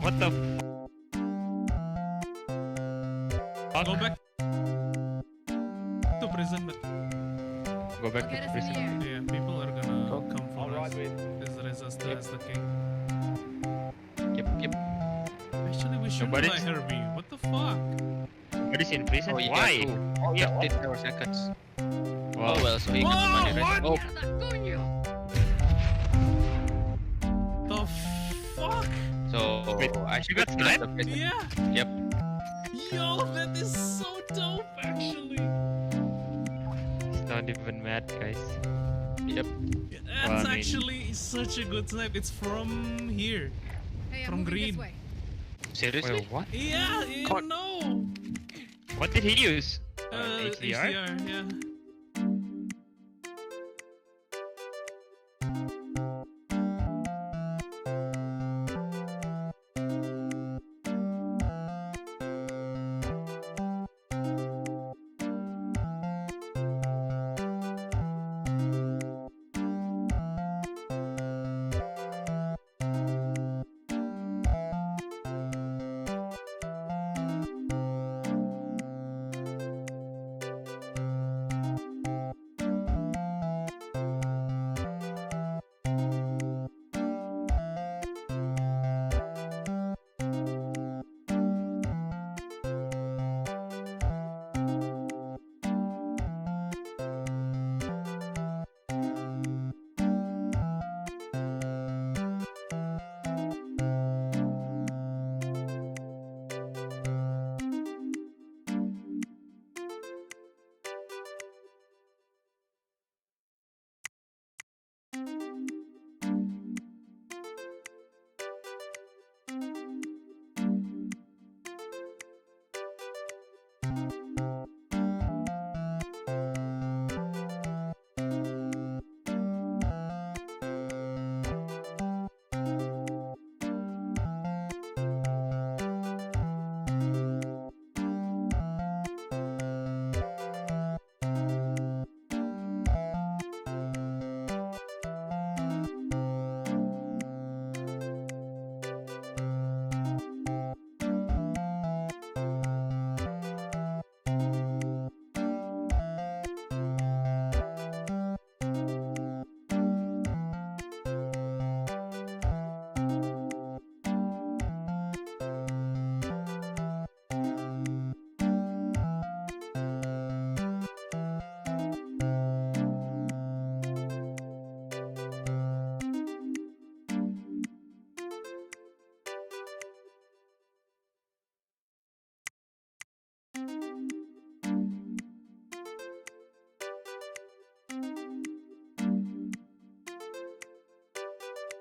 What the fuck? Go back to prison, but Go back Get to us in the prison. air. yeah, people are gonna Go. come for I'll us. ride with. This resist as the king. Yep. Actually, we shouldn't Nobody's- let her be. What the fuck? But he's in prison? Oh, you Why? got two. Oh yeah, 54 seconds. Wow. Oh well, so he got the money, right? Whoa, Oh, The fuck? so Wait, I you should got go to sniped? the prison. Yeah. Yep. Yo, that is so dope, actually. He's not even mad, guys. Yep. That's Well, I mean- actually such a good snipe. It's from here. Hey, I'm From moving green. this way. Seriously? Wait, what? Yeah, you Caught. know. What did he use? HDR, yeah.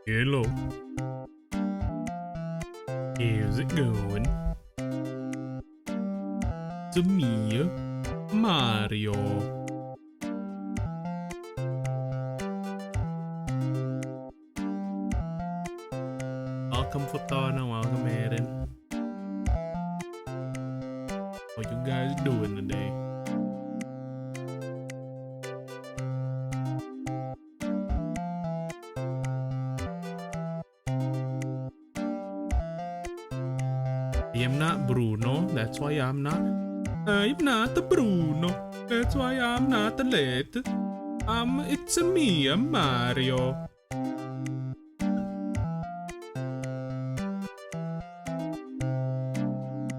Hello. How's it going? It's me, Mario. Welcome Futana, welcome Aaron. What you guys doing today? I am not Bruno, that's why I'm not. I'm not the Bruno, that's why I'm not the late. It's me, I'm Mario.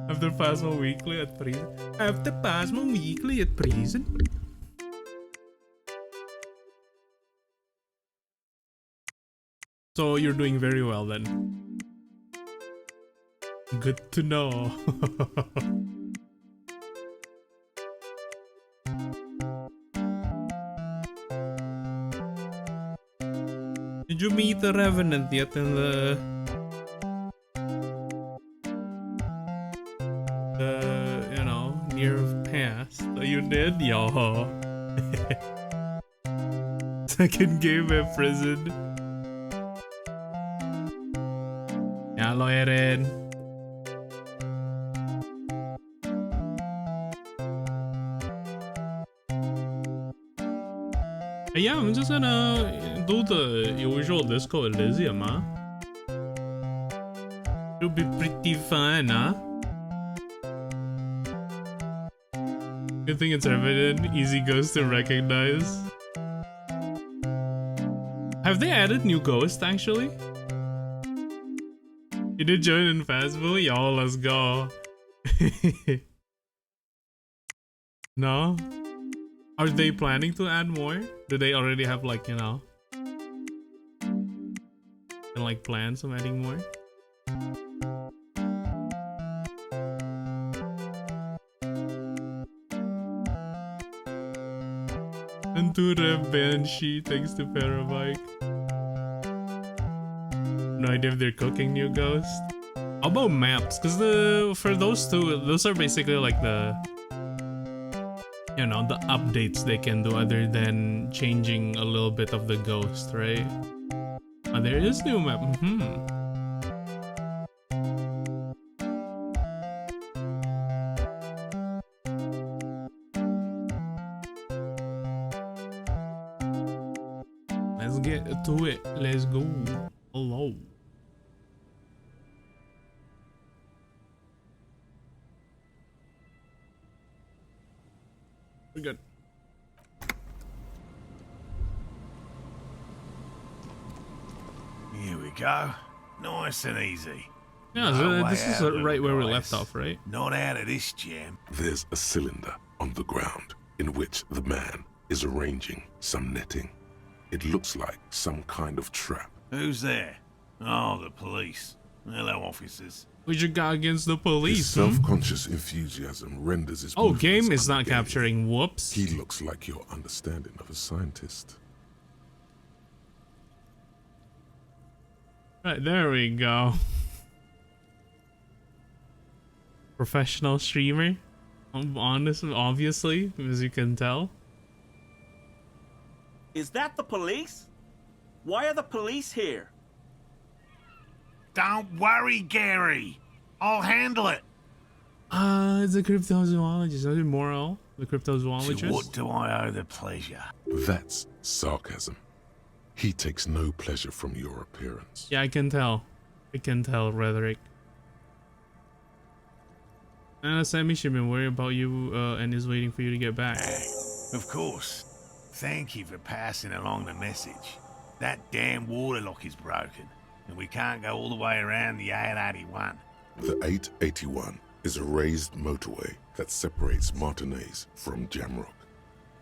After Phasma Weekly at prison. After Phasma Weekly at prison. So you're doing very well then. Good to know. Did you meet the Revenant yet in the you know, near past? Oh, you did? Yo. Second game at prison. Hello, Eren. Yeah, I'm just gonna do the usual disco Elysium, huh? It'll be pretty fun, huh? Good thing it's evident. Easy ghost to recognize. Have they added new ghosts actually? You did join in Fastball? Yo, let's go. No? Are they planning to add more? Do they already have like, you know, like plans of adding more? And to Rev Banshee, thanks to Parabike. No idea if they're cooking new ghosts. How about maps? Because for those two, those are basically like the, you know, the updates they can do other than changing a little bit of the ghost, right? Oh, there is new map. Let's get to it. Let's go. Hello. We're good. Here we go. Nice and easy. Yeah, No so way this is out, right where we little left guys. off, right? Not out of this jam. There's a cylinder on the ground in which the man is arranging some netting. It looks like some kind of trap. Who's there? Oh, the police. Hello, officers. What you got against the His police? self-conscious enthusiasm renders his Oh, movements game is not ungainly. capturing. Whoops. He looks like your understanding of a scientist. Right, there we go. Professional streamer. I'm honest, obviously, as you can tell. Is that the police? Why are the police here? Don't worry, Gary. I'll handle it. It's a cryptozoologist. Is it Moral? The To cryptozoologist? what do I owe the pleasure? That's sarcasm. He takes no pleasure from your appearance. Yeah, I can tell. I can tell, Rhetoric. Sammy should be worried about you and is waiting for you to get back. Of course. Thank you for passing along the message. That damn water lock is broken, and we can't go all the way around the 881. The 881 is a raised motorway that separates Martinez from Jamrock.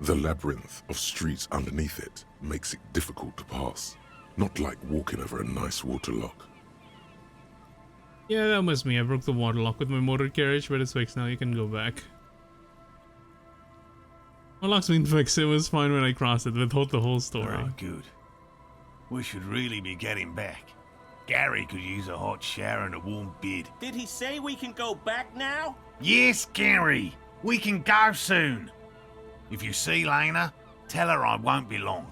The labyrinth of streets underneath it makes it difficult to pass, not like walking over a nice water lock. Yeah, that was me. I broke the water lock with my motor carriage, but it's fixed now. You can go back. My lock's been fixed. It was fine when I crossed it. That told the whole story. Oh, good. We should really be getting back. Gary could use a hot shower and a warm bed. Did he say we can go back now? Yes, Gary. We can go soon. If you see Lena, tell her I won't be long.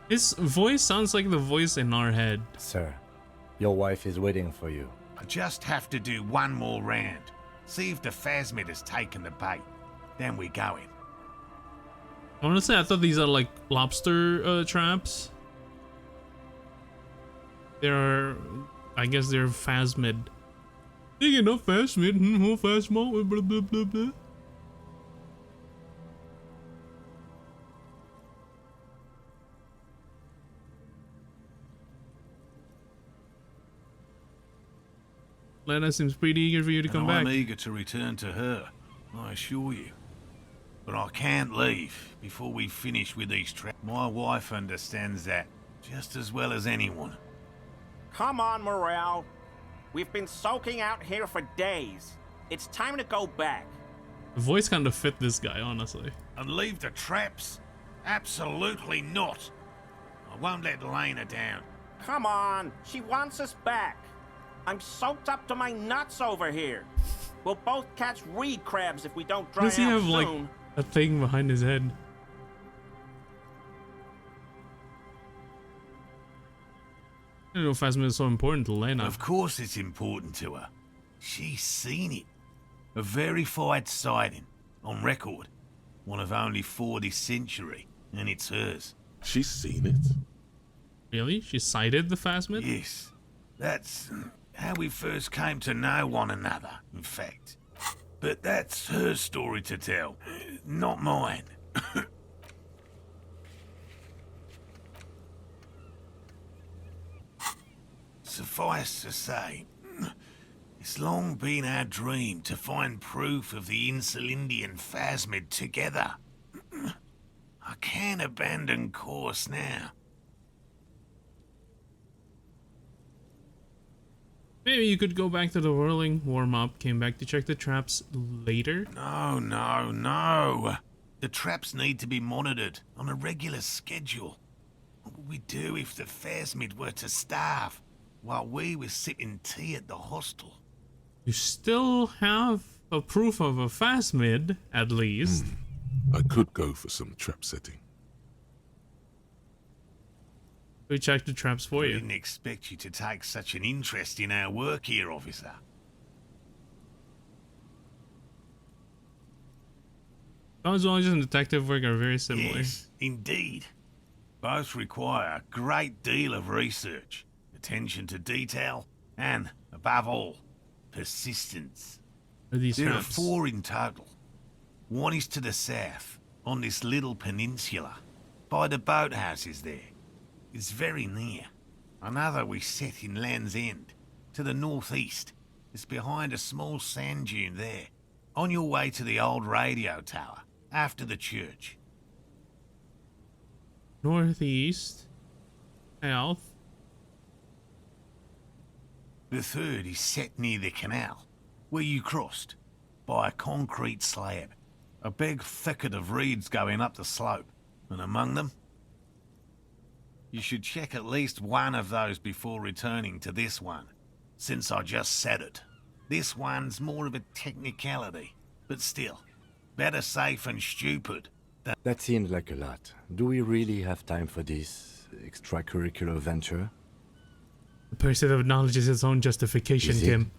His voice sounds like the voice in our head. Sir, your wife is waiting for you. I just have to do one more round. See if the phasmid has taken the bait. Then we're going. Honestly, I thought these are like lobster traps. They're, I guess they're phasmid. You get no phasmid, no phasmo, blah blah blah blah. Lena seems pretty eager for you to come I'm back. eager to return to her, I assure you. But I can't leave before we finish with these traps. My wife understands that just as well as anyone. Come on, Morale. We've been soaking out here for days. It's time to go back. The voice kind of fit this guy, honestly. And leave the traps? Absolutely not. I won't let Lena down. Come on, she wants us back. I'm soaked up to my nuts over here. We'll both catch reed crabs if we don't dry Does he out have soon. like a thing behind his head? I don't know if Phasma is so important to Lena. Of course it's important to her. She's seen it. A verified sighting, on record. One of only 4 this century, and it's hers. She's seen it. Really? She sighted the Phasmid? Yes, that's How we first came to know one another, in fact. But that's her story to tell, not mine. Suffice to say, it's long been our dream to find proof of the Insulindian phasmid together. I can't abandon course now. Maybe you could go back to the whirling, warm up, came back to check the traps later. No. The traps need to be monitored on a regular schedule. What would we do if the phasmid were to starve while we were sipping tea at the hostel? You still have a proof of a phasmid, at least. I could go for some trap setting. We checked the traps for I you. didn't expect you to take such an interest in our work here, officer. Cosmology and detective work are very similar. Yes, indeed. Both require a great deal of research, attention to detail, and, above all, persistence. Are these There traps? are 4 in total. One is to the south, on this little peninsula, by the boathouses there. It's very near. Another we set in Land's End, to the northeast. It's behind a small sand dune there, on your way to the old radio tower, after the church. Northeast. South. The third is set near the canal, where you crossed, by a concrete slab. A big thicket of reeds going up the slope, and among them... You should check at least one of those before returning to this one, since I just said it. This one's more of a technicality, but still, better safe and stupid than... That seems like a lot. Do we really have time for this extracurricular venture? The pursuit of knowledge is its own justification, Is it? Kim.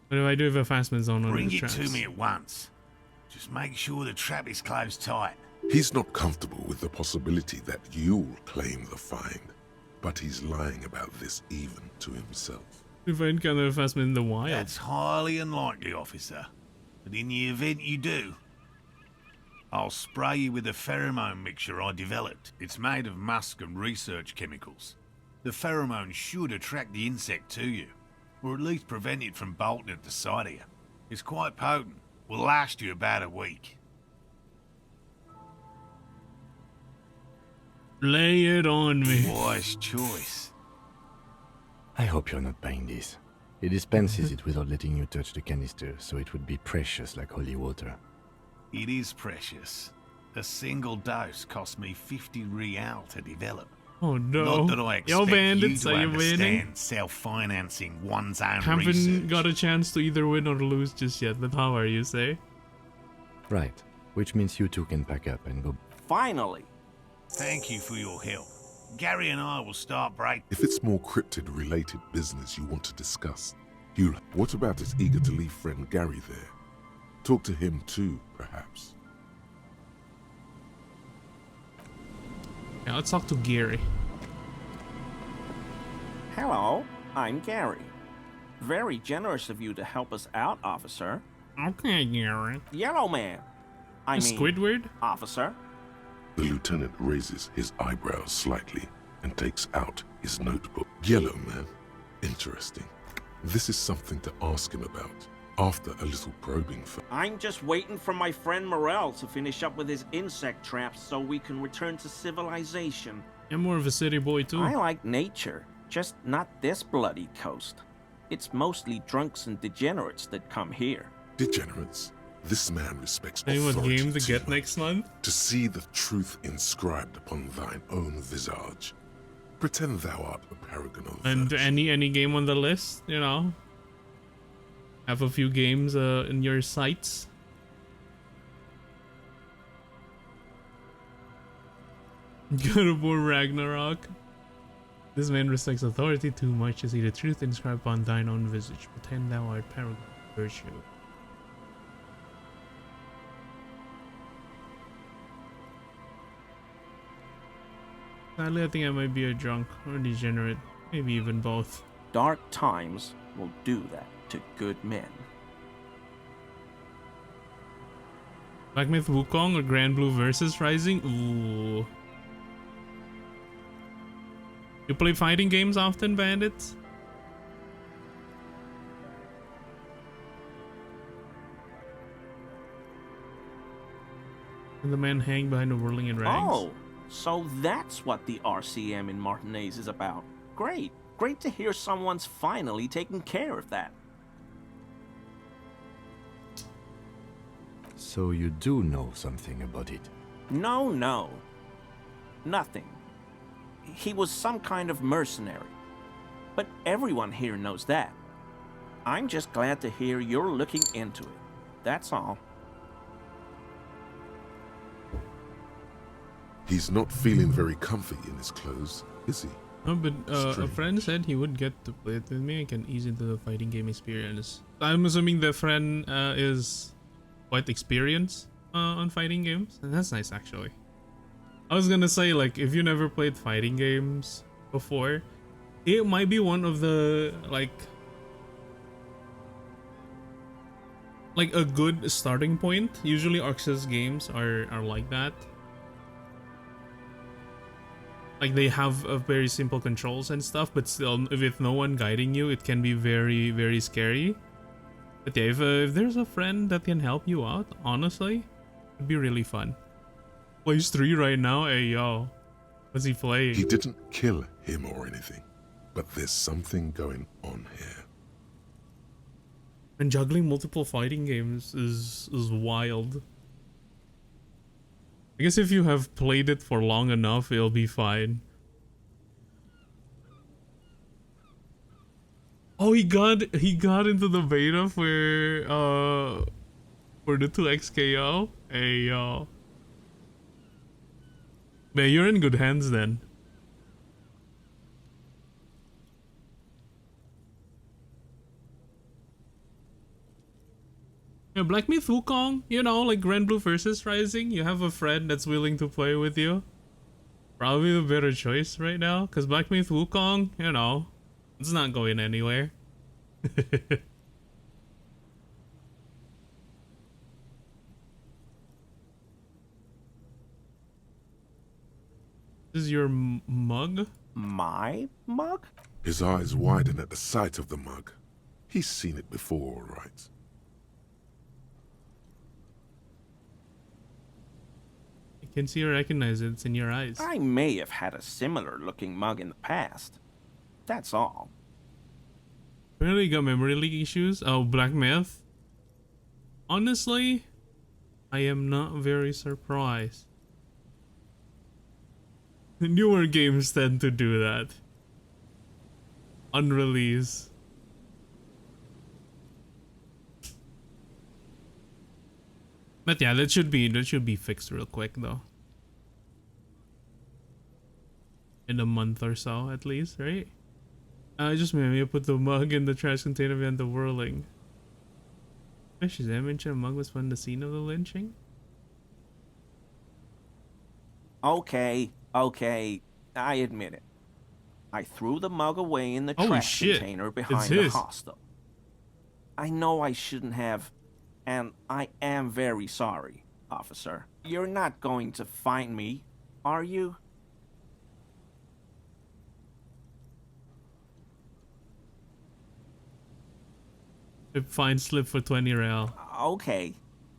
What do I do if a phasmid zone on Bring the it traps? to me at once. Just make sure the trap is closed tight. He's not comfortable with the possibility that you'll claim the find, but he's lying about this even to himself. If I encounter a phasmid in the wild. That's highly unlikely, officer. But in the event you do, I'll spray you with a pheromone mixture I developed. It's made of musk and research chemicals. The pheromone should attract the insect to you, or at least prevent it from bolting at the sight of you. It's quite potent. Will last you about a week. Lay it on me. Wise choice. I hope you're not buying this. He dispenses it without letting you touch the canister, so it would be precious like holy water. It is precious. A single dose cost me 50 real to develop. Oh no. Not that I Yo, expect bandits, you to are you winning? understand self-financing one's own Haven't research. got a chance to either win or lose just yet, but how are you, say? Right. Which means you two can pack up and go. Finally. Thank you for your help. Gary and I will start break. If it's more cryptid-related business you want to discuss, what about his eager-to-leave friend Gary there? Talk to him too, perhaps. Yeah, let's talk to Gary. Hello, I'm Gary. Very generous of you to help us out, officer. Okay, Gary. Yellow man. I mean, Squidward? officer. The lieutenant raises his eyebrows slightly and takes out his notebook. Yellow man. Interesting. This is something to ask him about after a little probing for... I'm just waiting for my friend Morel to finish up with his insect traps so we can return to civilization. I'm more of a city boy too. I like nature, just not this bloody coast. It's mostly drunks and degenerates that come here. Degenerates. This man respects Tell you what authority game to too get much. next month? To see the truth inscribed upon thine own visage. Pretend thou art a paragon of And virtue. any game on the list, you know? Have a few games in your sights. God of War Ragnarok. This man respects authority too much to see the truth inscribed upon thine own visage. Pretend thou art paragon of virtue. Sadly, I think I might be a drunk or degenerate. Maybe even both. Dark times will do that to good men. Black Myth Wukong or Grand Blue versus Rising? Ooh. You play fighting games often, bandits? And the man hanged behind the whirling in rags. Oh, so that's what the RCM in Martinez is about. Great. Great to hear someone's finally taking care of that. So you do know something about it? No, no. Nothing. He was some kind of mercenary. But everyone here knows that. I'm just glad to hear you're looking into it. That's all. He's not feeling very comfy in his clothes, is he? No, but a Strange. friend said he would get to play it with me and can ease into the fighting game experience. I'm assuming the friend is quite experienced on fighting games. And that's nice, actually. I was gonna say, like, if you never played fighting games before, it might be one of the, like a good starting point. Usually Arx's games are like that. Like, they have very simple controls and stuff, but still, with no one guiding you, it can be very, very scary. But yeah, if there's a friend that can help you out, honestly, it'd be really fun. Plays 3 right now? Hey, yo. What's he playing? He didn't kill him or anything, but there's something going on here. And juggling multiple fighting games is wild. I guess if you have played it for long enough, it'll be fine. Oh, he got into the beta for the 2XKO. Hey, yo. Man, you're in good hands then. Yeah, Black Myth Wukong, you know, like Grand Blue versus Rising, you have a friend that's willing to play with you. Probably the better choice right now, because Black Myth Wukong, you know, it's not going anywhere. This is your mug? My mug? His eyes widen at the sight of the mug. He's seen it before, all right? I can see or recognize it. It's in your eyes. I may have had a similar looking mug in the past. That's all. Apparently you got memory leak issues. Oh, Black Myth? Honestly, I am not very surprised. Newer games tend to do that. Unreleased. But yeah, that should be fixed real quick though. In a month or so, at least, right? Just maybe put the mug in the trash container behind the whirling. Shazam mentioned a mug was from the scene of the lynching. Okay, I admit it. I threw the mug away in the Holy trash shit, container it's behind the his. hostel. I know I shouldn't have, and I am very sorry, officer. You're not going to find me, are you? A fine slip for 20 real. Okay,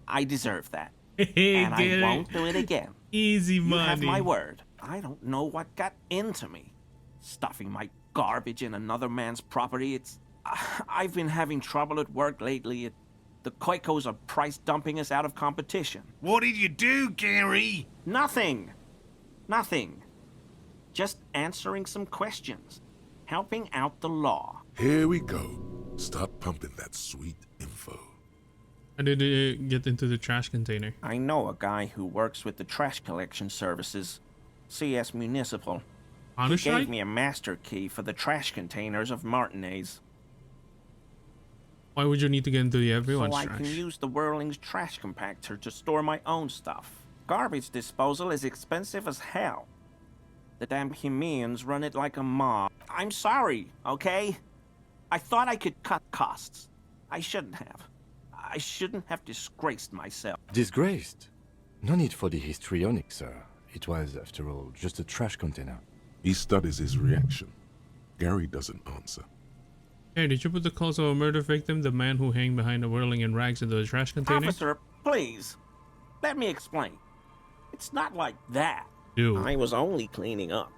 I deserve that. Hey, And get I it? won't do it again. Easy You money. have my word. I don't know what got into me. Stuffing my garbage in another man's property, I've been having trouble at work lately. The Koikos are price dumping us out of competition. What did you do, Gary? Nothing. Nothing. Just answering some questions. Helping out the law. Here we go. Start pumping that sweet info. How did it get into the trash container? I know a guy who works with the trash collection services. CS Municipal. He Honest gave me a master key for the trash containers of Martinez. Why would you need to get into the everyone's So I trash? can use the Whirling's trash compactor to store my own stuff. Garbage disposal is expensive as hell. The damn Bohemians run it like a mob. I'm sorry, okay? I thought I could cut costs. I shouldn't have. I shouldn't have disgraced myself. Disgraced? No need for the histrionic, sir. It was, after all, just a trash container. He studies his reaction. Gary doesn't answer. Hey, did you put the clothes of a murder victim, the man who hanged behind the whirling in rags, into the trash container? Officer, please. Let me explain. It's not like that. Dude. I was only cleaning up.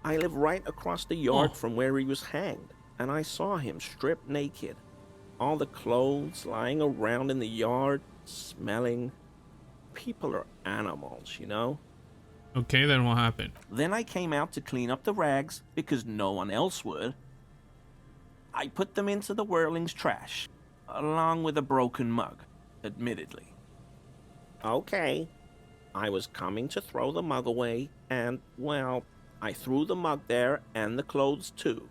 I live right across the yard Oh. from where he was hanged, and I saw him stripped naked. All the clothes lying around in the yard, smelling. People are animals, you know? Okay, then what happened? Then I came out to clean up the rags because no one else would. I put them into the whirling's trash, along with a broken mug, admittedly. Okay, I was coming to throw the mug away, and, well, I threw the mug there and the clothes too.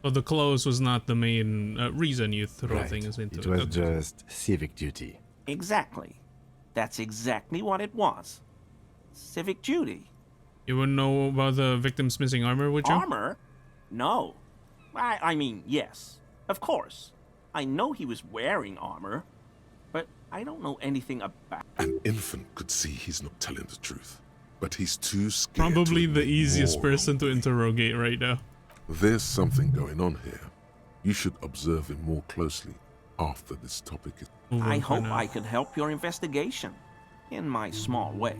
So the clothes was not the main reason you throw Right. things into It was Okay. just civic duty. Exactly. That's exactly what it was. Civic duty. You wouldn't know about the victim's missing armor, would you? Armor? No. I mean, yes. Of course. I know he was wearing armor, but I don't know anything about. An infant could see he's not telling the truth, but he's too scared. Probably to the admit easiest more person to openly. interrogate right now. There's something going on here. You should observe him more closely after this topic is. Move I on for hope now. I could help your investigation, in my small way.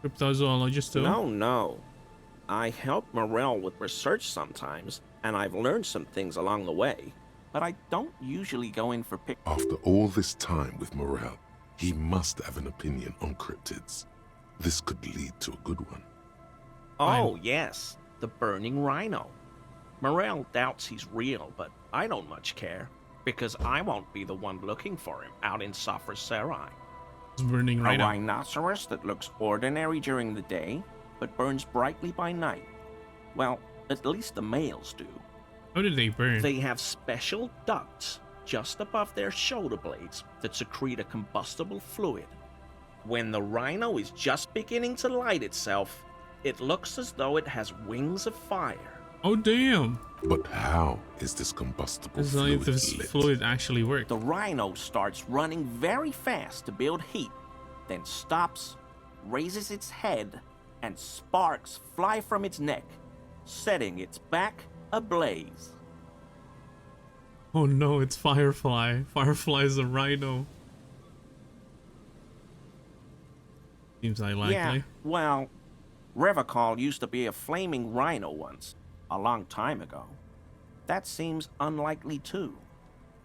Cryptozoologist too? No. I help Morel with research sometimes, and I've learned some things along the way, but I don't usually go in for pick. After all this time with Morel, he must have an opinion on cryptids. This could lead to a good one. Oh, yes, the burning rhino. Morel doubts he's real, but I don't much care, because I won't be the one looking for him out in Safra Serai. It's burning right A now. rhinoceros that looks ordinary during the day, but burns brightly by night. Well, at least the males do. How did they burn? They have special ducts just above their shoulder blades that secrete a combustible fluid. When the rhino is just beginning to light itself, it looks as though it has wings of fire. Oh damn! But how is this combustible It's not if fluid this lit? fluid actually worked. The rhino starts running very fast to build heat, then stops, raises its head, and sparks fly from its neck, setting its back ablaze. Oh no, it's Firefly. Firefly's a rhino. Seems unlikely. Yeah, well, Revacol used to be a flaming rhino once, a long time ago. That seems unlikely too,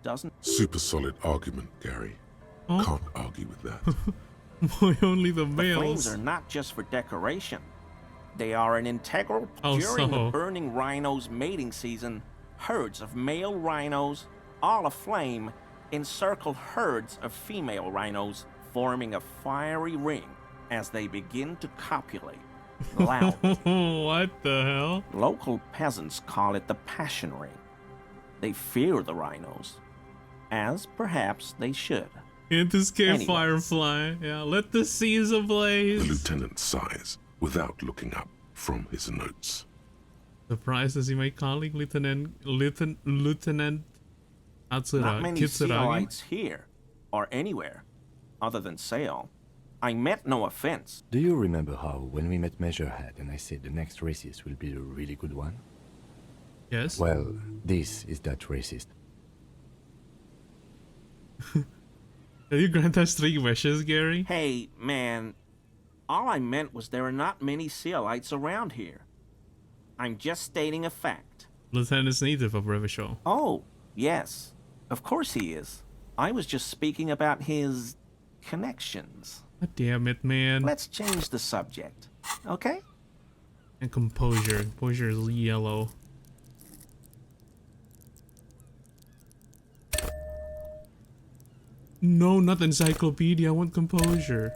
doesn't it? Super solid argument, Gary. Huh? Can't argue with that. Why only the The males? flames are not just for decoration. They are an integral How during so? the burning rhino's mating season. Herds of male rhinos, all aflame, encircle herds of female rhinos, forming a fiery ring as they begin to copulate. Loud. What the hell? Local peasants call it the passion ring. They fear the rhinos, as perhaps they should. Can't escape Anyway. Firefly. Yeah, let the seas ablaze. The lieutenant sighs without looking up from his notes. Surprised to see my colleague, Lieutenant Atsura Not many Kitsuragi. Sealites here, or anywhere, other than Sail. I meant no offense. Do you remember how, when we met Measurehead and I said the next racist will be the really good one? Yes. Well, this is that racist. Can you grant us 3 wishes, Gary? Hey, man, all I meant was there are not many Sealites around here. I'm just stating a fact. Lieutenant is native of Revachol. Oh, yes, of course he is. I was just speaking about his connections. God damn it, man. Let's change the subject, okay? And composure. Composure is yellow. No, not encyclopedia. I want composure.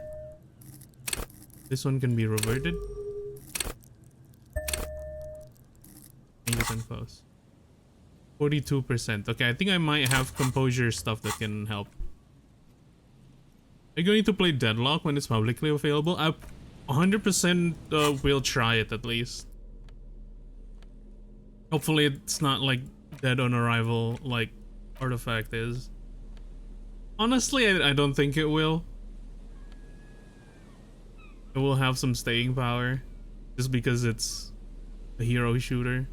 This one can be reverted. Changes and post. 42%. Okay, I think I might have composure stuff that can help. Are you going to play Deadlock when it's publicly available? 100% we'll try it at least. Hopefully it's not like dead on arrival like Artifact is. Honestly, I don't think it will. It will have some staying power just because it's a hero shooter.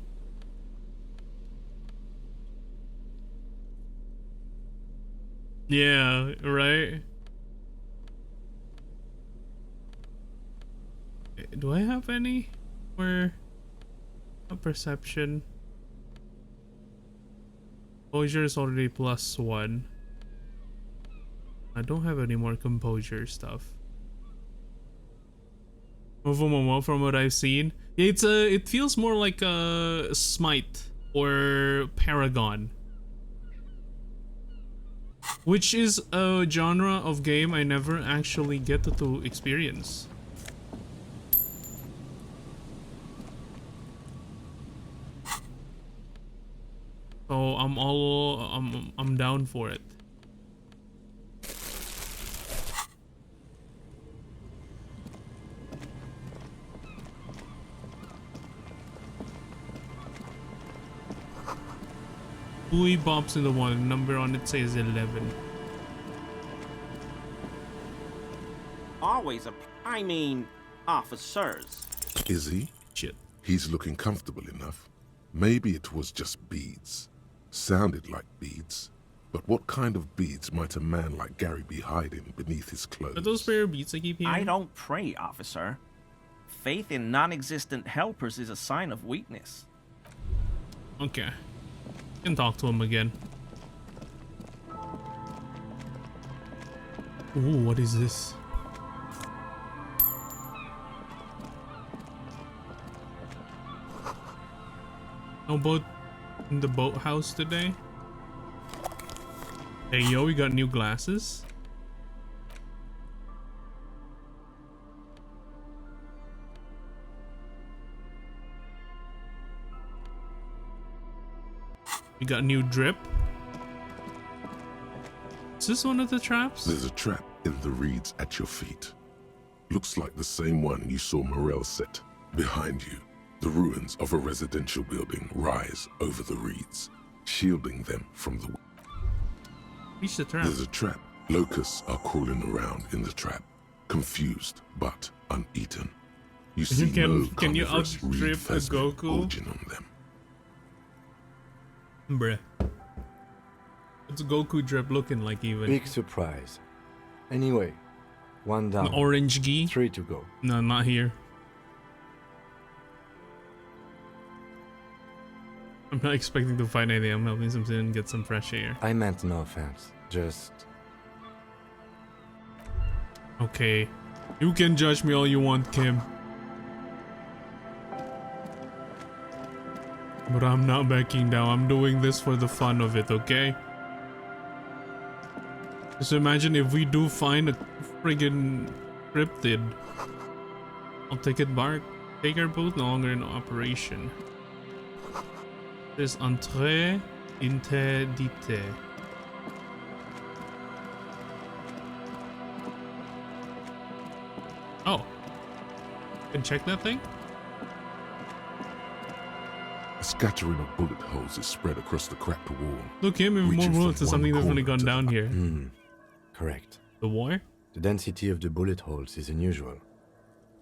Yeah, right? Do I have any? Where? A perception. Composure is already +1. I don't have any more composure stuff. From what I've seen, yeah, it feels more like a Smite or Paragon, which is a genre of game I never actually get to experience. So I'm down for it. Buoy bumps in the one, number on it says 11. Always I mean, officers. Is he? Shit. He's looking comfortable enough. Maybe it was just beads. Sounded like beads. But what kind of beads might a man like Gary be hiding beneath his clothes? Are those prayer beats I keep hearing? I don't pray, officer. Faith in non-existent helpers is a sign of weakness. Okay. Can talk to him again. Ooh, what is this? No boat in the boathouse today? Hey yo, we got new glasses. We got new drip. Is this one of the traps? There's a trap in the reeds at your feet. Looks like the same one you saw Morel set. Behind you, the ruins of a residential building rise over the reeds, shielding them from the... Reach the trap. There's a trap. Locusts are crawling around in the trap, confused but uneaten. You see no can you carnivorous outstrip reed a pheasant Goku? bulging on them. Bruh. What's Goku drip looking like even? Big surprise. Anyway, one down. An orange gi? 3 to go. No, not here. I'm not expecting to find anything. I'm helping some and get some fresh air. I meant no offense. Just Okay. You can judge me all you want, Kim. But I'm not backing down. I'm doing this for the fun of it, okay? Just imagine if we do find a friggin' cryptid. I'll take it back. Take our boat no longer in operation. There's entrée interdite. Oh. Can check that thing? A scattering of bullet holes is spread across the cracked wall. Look, even more Reaching bullets. from There's something one definitely corner gone to down the here. correct. The war? The density of the bullet holes is unusual,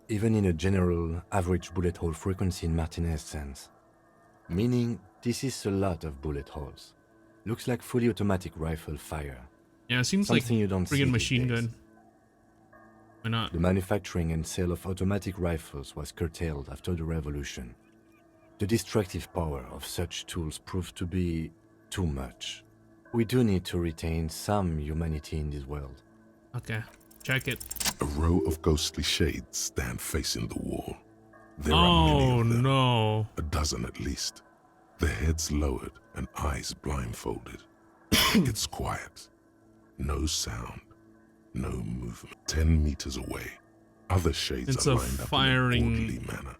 even in a general average bullet hole frequency in Martinez sense. Meaning, this is a lot of bullet holes. Looks like fully automatic rifle fire. Yeah, it seems Something like you don't see friggin' these machine days. gun. Why not? The manufacturing and sale of automatic rifles was curtailed after the revolution. The destructive power of such tools proved to be too much. We do need to retain some humanity in this world. Okay, check it. A row of ghostly shades stand facing the wall. There are many Oh of them, no. a dozen at least. Their heads lowered and eyes blindfolded. It's quiet. No sound. No movement. 10 meters away, other shades It's are a lined up firing- in an orderly manner.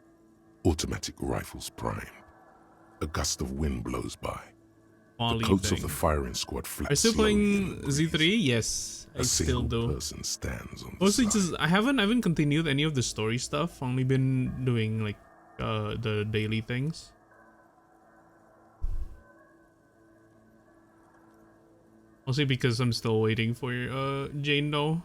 Automatic rifles primed. A gust of wind blows by. Wally coats of thing. the firing squad Are flap you still slowly in playing the breeze. Z3? Yes, I A still single do. person stands on the Mostly side. just I haven't continued any of the story stuff. Only been doing like the daily things. Mostly because I'm still waiting for Jane though.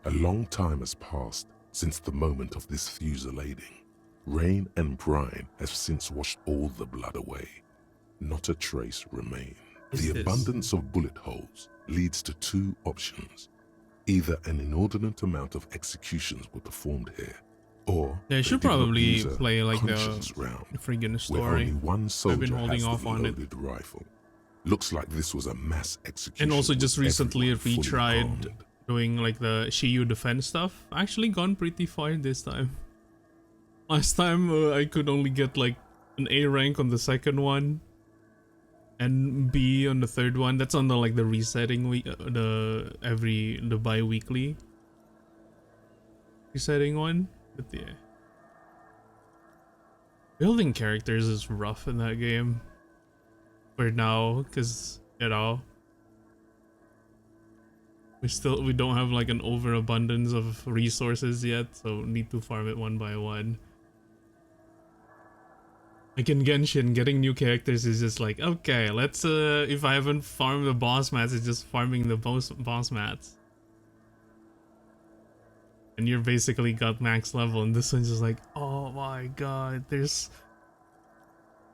A long time has passed since the moment of this fusillading. Rain and brine have since washed all the blood away. Not a trace remains. The abundance of bullet holes leads to two options. Either an inordinate amount of executions were performed here, or Yeah, I they should did not probably use a play like the conscience round, friggin' where only story. one soldier holding has off the on it. loaded rifle. Looks like this was a mass execution. And also just with recently everyone fully retried armed. doing like the Shiyu defense stuff. Actually gone pretty far this time. Last time I could only get like an A rank on the second one and B on the third one. That's on the like the resetting week, the bi-weekly resetting one. But yeah, building characters is rough in that game for now, because you know we don't have like an overabundance of resources yet, so need to farm it one by one. Like in Genshin, getting new characters is just like, okay, let's if I haven't farmed the boss mats, it's just farming the boss mats. And you're basically got max level, and this one's just like, oh my god, there's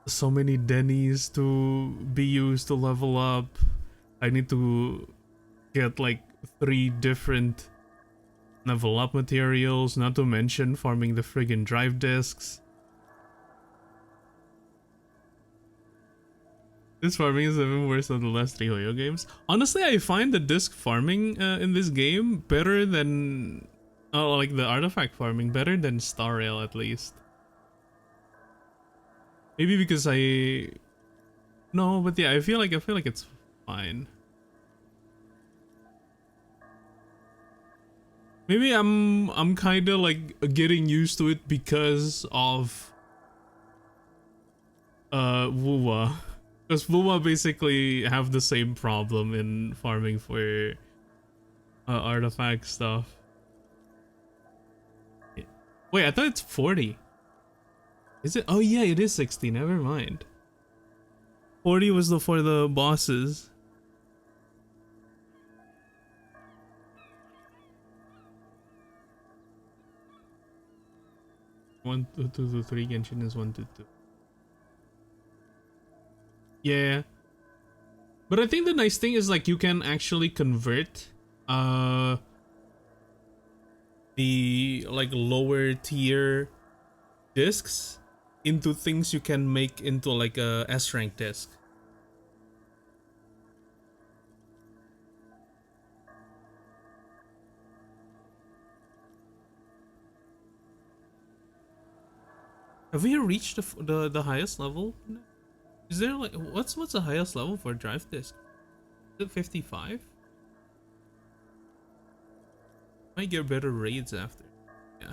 so many Denny's to be used to level up. I need to get like 3 different level up materials, not to mention farming the friggin' drive discs. This farming is even worse than the last 3 Hoyo games. Honestly, I find the disc farming in this game better than like the artifact farming better than Star Rail, at least. Maybe because no, but yeah, I feel like it's fine. Maybe I'm kind of like getting used to it because of Wuwa. Because Wuwa basically have the same problem in farming for artifact stuff. Wait, I thought it's 40. Is it? Oh yeah, it is 60. Never mind. 40 was for the bosses. One, two, 3. Genshin is 1, 2, 2. Yeah. But I think the nice thing is like you can actually convert the like lower tier discs into things you can make into like a S rank disc. Have we reached the highest level? Is there like what's the highest level for a drive disc? Is it 55? Might get better raids after. Yeah.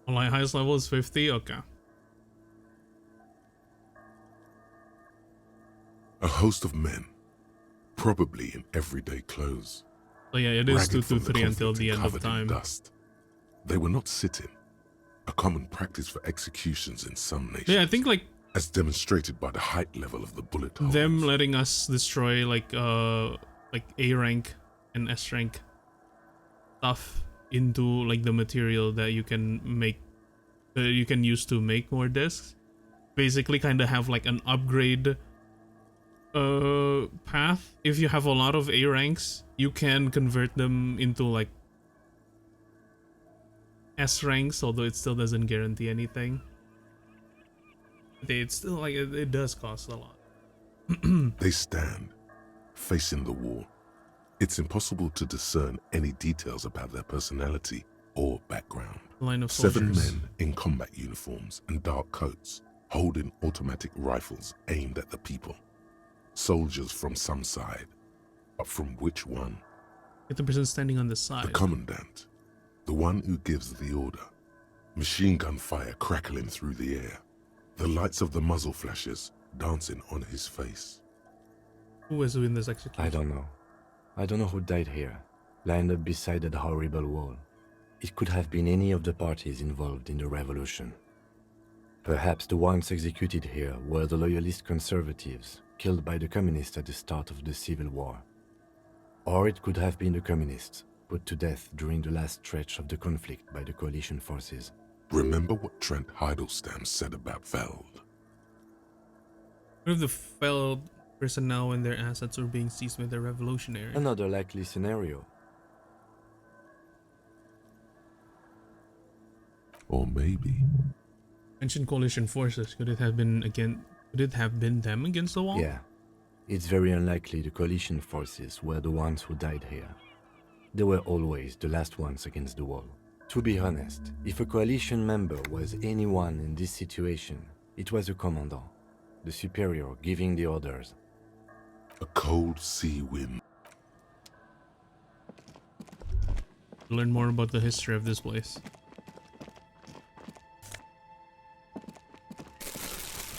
Online highest level is 50? Okay. A host of men, probably in everyday clothes. So yeah, it is ragged from the 223 until conflict the and end of covered in time. dust. They were not sitting, a common practice for executions in some nations. Yeah, I think like as demonstrated by the height level of the bullet holes. them letting us destroy like A rank and S rank stuff into like the material that you can make you can use to make more discs. Basically kind of have like an upgrade path. If you have a lot of A ranks, you can convert them into like S ranks, although it still doesn't guarantee anything. It's still like it does cost a lot. They stand, facing the wall. It's impossible to discern any details about their personality or background. Line of 7 soldiers. men in combat uniforms and dark coats, holding automatic rifles aimed at the people. Soldiers from some side, but from which one? Get the person standing on the The side. commandant, the one who gives the order. machine gun fire crackling through the air, the lights of the muzzle flashes dancing on his face. Who was doing this execution? I don't know. I don't know who died here, lined up beside that horrible wall. It could have been any of the parties involved in the revolution. Perhaps the ones executed here were the loyalist conservatives, killed by the communists at the start of the Civil War. Or it could have been the communists, put to death during the last stretch of the conflict by the coalition forces. Remember what Trent Heidelstein said about Feld? What if the Feld personnel and their assets were being seized by the revolutionaries? Another likely scenario. Or maybe... Mentioned coalition forces. Could it have been them against the wall? Yeah. It's very unlikely the coalition forces were the ones who died here. They were always the last ones against the wall. To be honest, if a coalition member was anyone in this situation, it was a commandant, the superior giving the orders. a cold sea wind. Learn more about the history of this place.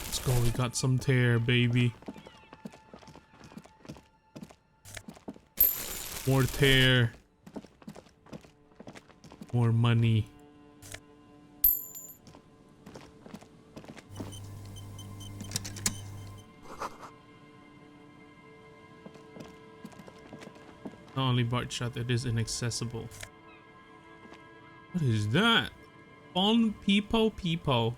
Let's go, we got some tear, baby. More tear. More money. Not only Bart shot, it is inaccessible. What is that? Bon Peepo Peepo.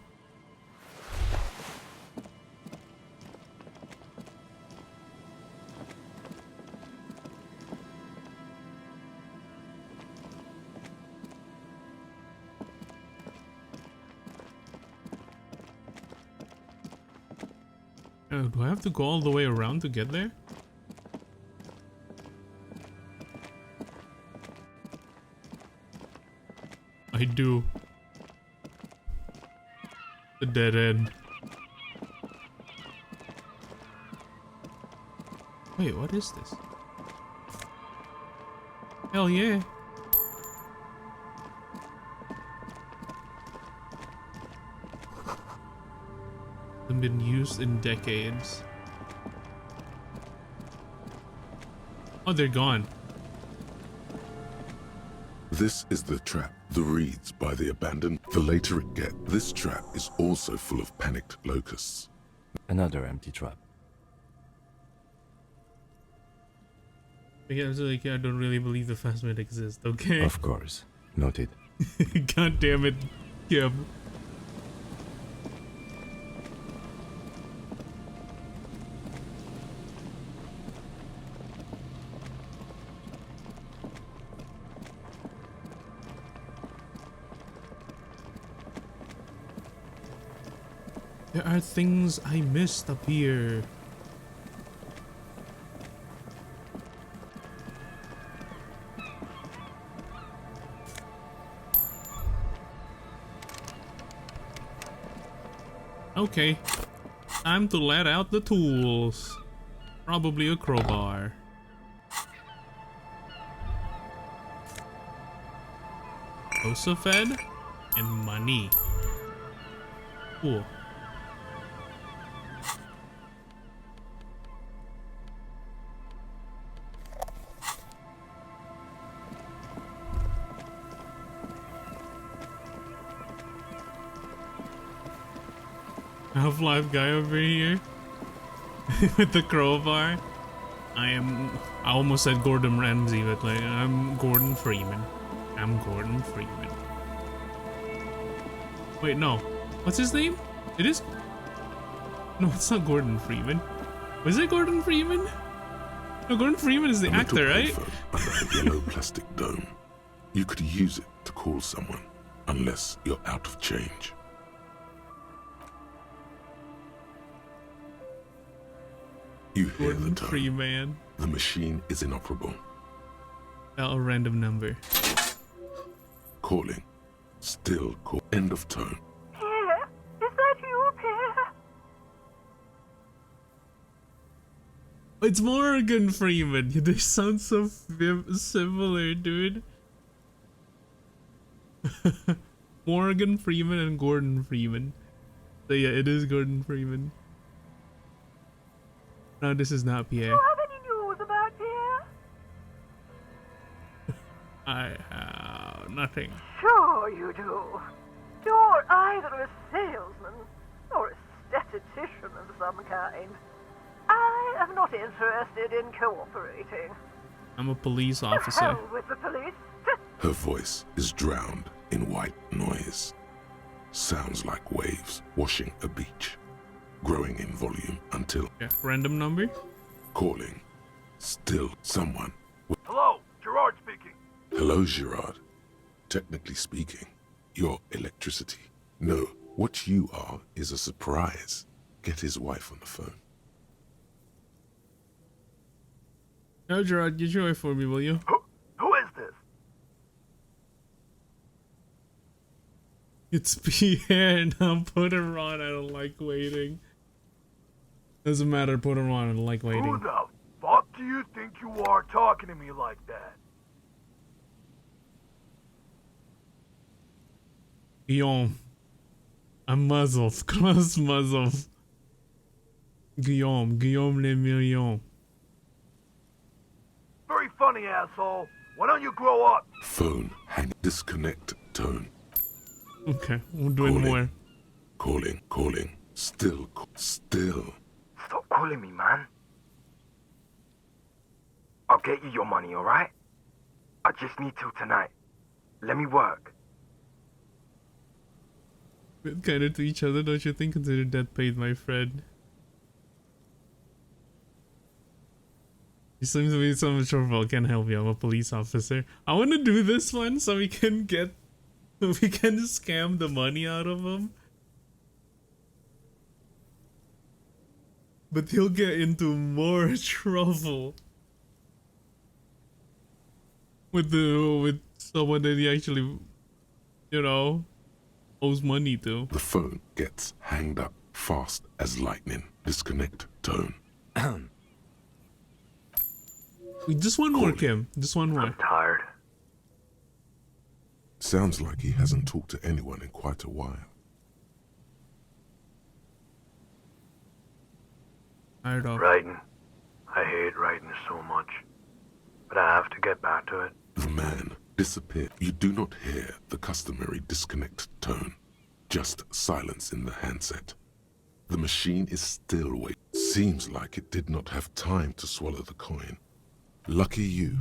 Oh, do I have to go all the way around to get there? I do. The dead end. Wait, what is this? Hell yeah. Hasn't been used in decades. Oh, they're gone. This is the trap. The reeds by the abandoned. The later it gets, this trap is also full of panicked locusts. Another empty trap. Yeah, I don't really believe the Phasmid exists, okay? Of course. Noted. God damn it, Kim. There are things I missed up here. Okay, time to let out the tools. Probably a crowbar. Osafed and money. Cool. Half-Life guy over here with the crowbar. I almost said Gordon Ramsay, but like I'm Gordon Freeman. I'm Gordon Freeman. Wait, no. What's his name? It is. No, it's not Gordon Freeman. Was it Gordon Freeman? No, Gordon Freeman is the actor, right? Under a yellow plastic dome. You could use it to call someone, unless you're out of change. You hear Gordon the tone. Freeman. The machine is inoperable. A random number. Calling. Still call. End of tone. Pierre, is that you, Pierre? It's Morgan Freeman. They sound so similar, dude. Morgan Freeman and Gordon Freeman. So yeah, it is Gordon Freeman. No, this is not Do you Pierre. have any news about Pierre? I have nothing. Sure you do. You're either a salesman or a statistician of some kind. I am not interested in cooperating. I'm a police To officer. hell with the police. Her voice is drowned in white noise. Sounds like waves washing a beach, growing in volume until Yeah, random number. calling. Still someone. Hello, Gerard speaking. Hello, Gerard. Technically speaking, you're electricity. No, what you are is a surprise. Get his wife on the phone. No, Gerard, get your wife for me, will you? Who is this? It's Pierre. Now put her on. I don't like waiting. Doesn't matter. Put her on. I don't like Who waiting. the fuck do you think you are talking to me like that? Guillaume. I'm muzzled. Close muzzle. Guillaume le Million. Very funny, asshole. Why don't you grow up? Phone hang disconnect tone. Okay, we're doing Calling. more. Calling. Still. Stop calling me, man. I'll get you your money, alright? I just need till tonight. Let me work. We're kind of to each other, don't you think? Consider that paid, my friend. He seems to be in so much trouble. I can't help you. I'm a police officer. I want to do this one so we can scam the money out of him. But he'll get into more trouble with someone that he actually, owes money to. The phone gets hanged up fast as lightning. Disconnect tone. Just one more, Kim. Just one more. Tired. Sounds like he hasn't talked to anyone in quite a while. Tired of. Writing. I hate writing so much. But I have to get back to it. The man disappeared. You do not hear the customary disconnect tone. Just silence in the handset. The machine is still waiting. Seems like it did not have time to swallow the coin. Lucky you.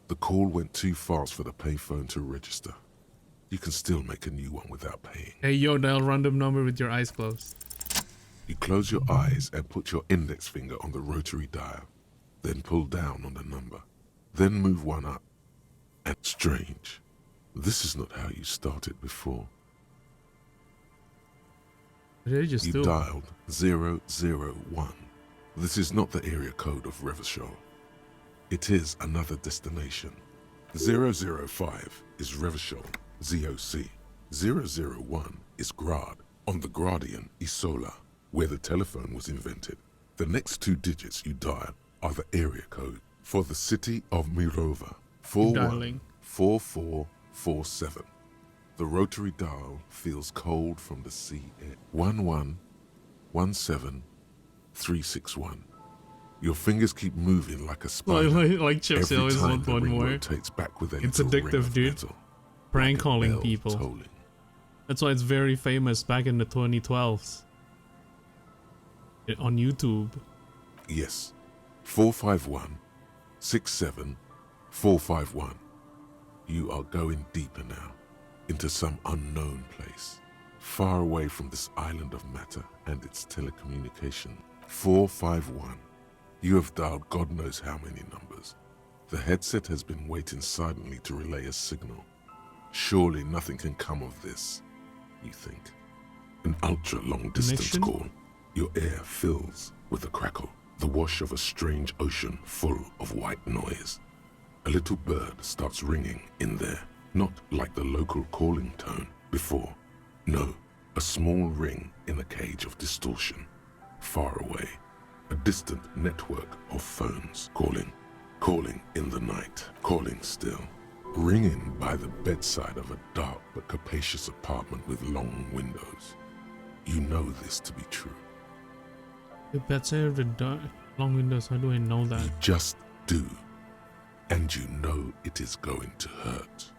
The call went too fast for the payphone to register. You can still make a new one without paying. Hey, yo, dial random number with your eyes closed. You close your eyes and put your index finger on the rotary dial. Then pull down on the number. Then move one up. And strange. This is not how you started before. What did I just You do? dialed 001. This is not the area code of Revachol. It is another destination. 005 is Revachol, ZOC. 001 is Grad, on the Gradian Isola, where the telephone was invented. The next two digits you dial are the area code for the city of Mirova, Dialing. 414447. The rotary dial feels cold from the sea air. 1117361. Your fingers keep moving like a spider. Like Chips, they Every always time want the one ring more. rotates back with a It's little ring addictive, of dude. metal, Prank like a calling bell people. tolling. That's why it's very famous back in the 2012s. On YouTube. Yes. 451-67451. You are going deeper now, into some unknown place, far away from this island of matter and its telecommunication. 451. You have dialed God knows how many numbers. The headset has been waiting silently to relay a signal. Surely nothing can come of this, you think. An ultra-long distance Connection? call. Your air fills with a crackle, the wash of a strange ocean full of white noise. A little bird starts ringing in there, not like the local calling tone before. No, a small ring in a cage of distortion, far away. A distant network of phones calling in the night, calling still. ringing by the bedside of a dark but capacious apartment with long windows. You know this to be true. The bedside of the long windows, how do I know that? You just do. And you know it is going to hurt.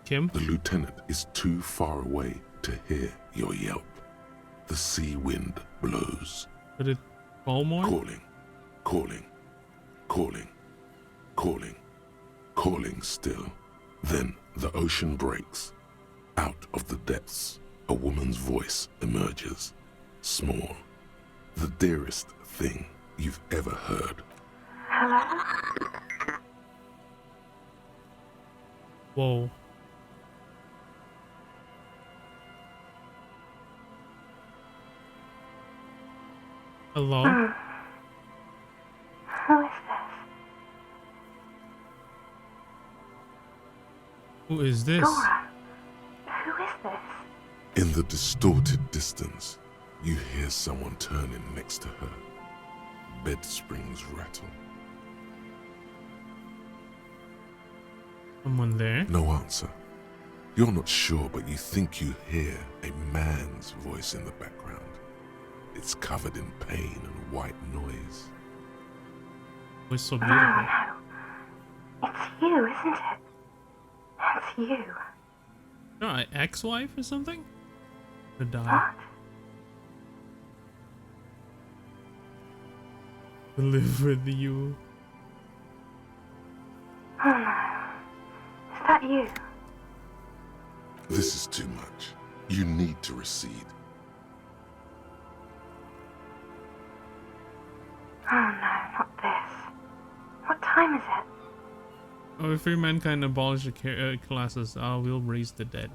Kim? The lieutenant is too far away to hear your yelp. The sea wind blows. Did it fall more? Calling, calling, calling, calling, calling still. Then the ocean breaks. Out of the depths, a woman's voice emerges. Small. The dearest thing you've ever heard. Hello? Whoa. Hello? Who is this? Who is this? Dora. Who is this? In the distorted distance, you hear someone turning next to her. Bed springs rattle. Someone there? No answer. You're not sure, but you think you hear a man's voice in the background. It's covered in pain and white noise. It's so Oh beautiful. no. It's you, isn't it? It's you. No, ex-wife or something? To die. What? To live with you. Oh no. Is that you? This is too much. You need to recede. Oh no, not this. What time is it? Oh, if your mankind abolish the classes, we'll raise the dead.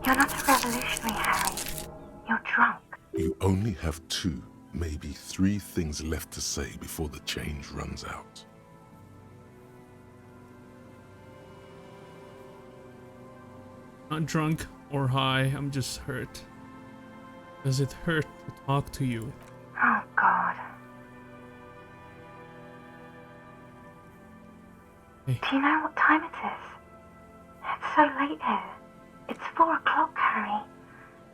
You're not a revolutionary, Harry. You're drunk. You only have 2, maybe 3 things left to say before the change runs out. Not drunk or high, I'm just hurt. Does it hurt to talk to you? Oh God. Hey. Do you know what time it is? It's so late here. It's 4 o'clock, Harry.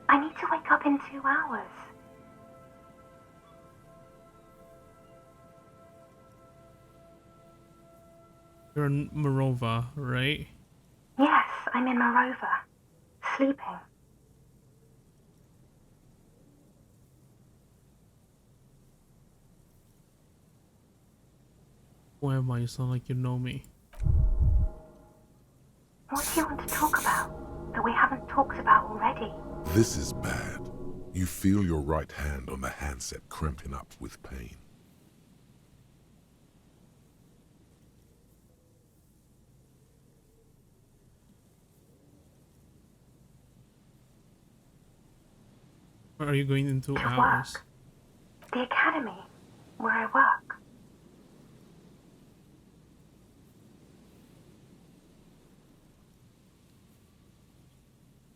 I need to wake up in 2 hours. You're in Morova, right? Yes, I'm in Morova. Sleeping. Why am I? You sound like you know me. What do you want to talk about that we haven't talked about already? This is bad. You feel your right hand on the handset cramping up with pain. Where are you going in 2 To hours? work. The academy, where I work.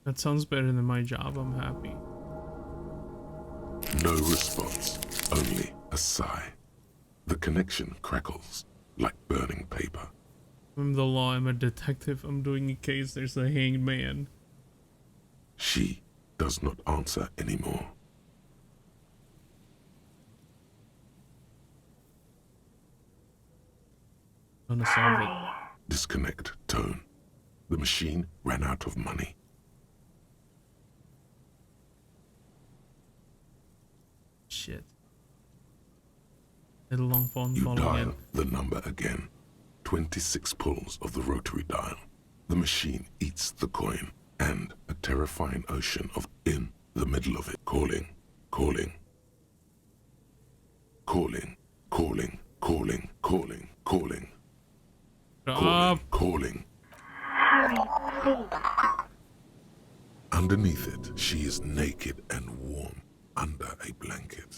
That sounds better than my job, I'm happy. No response, only a sigh. The connection crackles like burning paper. I'm the law, I'm a detective, I'm doing a case, there's a hanged man. She does not answer anymore. Gonna solve it. Harry. Disconnect tone. The machine ran out of money. Shit. Little long phone You call dial again. the number again. 26 pulls of the rotary dial. The machine eats the coin, and a terrifying ocean of in the middle of it. Calling, calling, calling, calling, calling, calling, calling, Shut calling, up! calling. Harry, please. Underneath it, she is naked and warm under a blanket.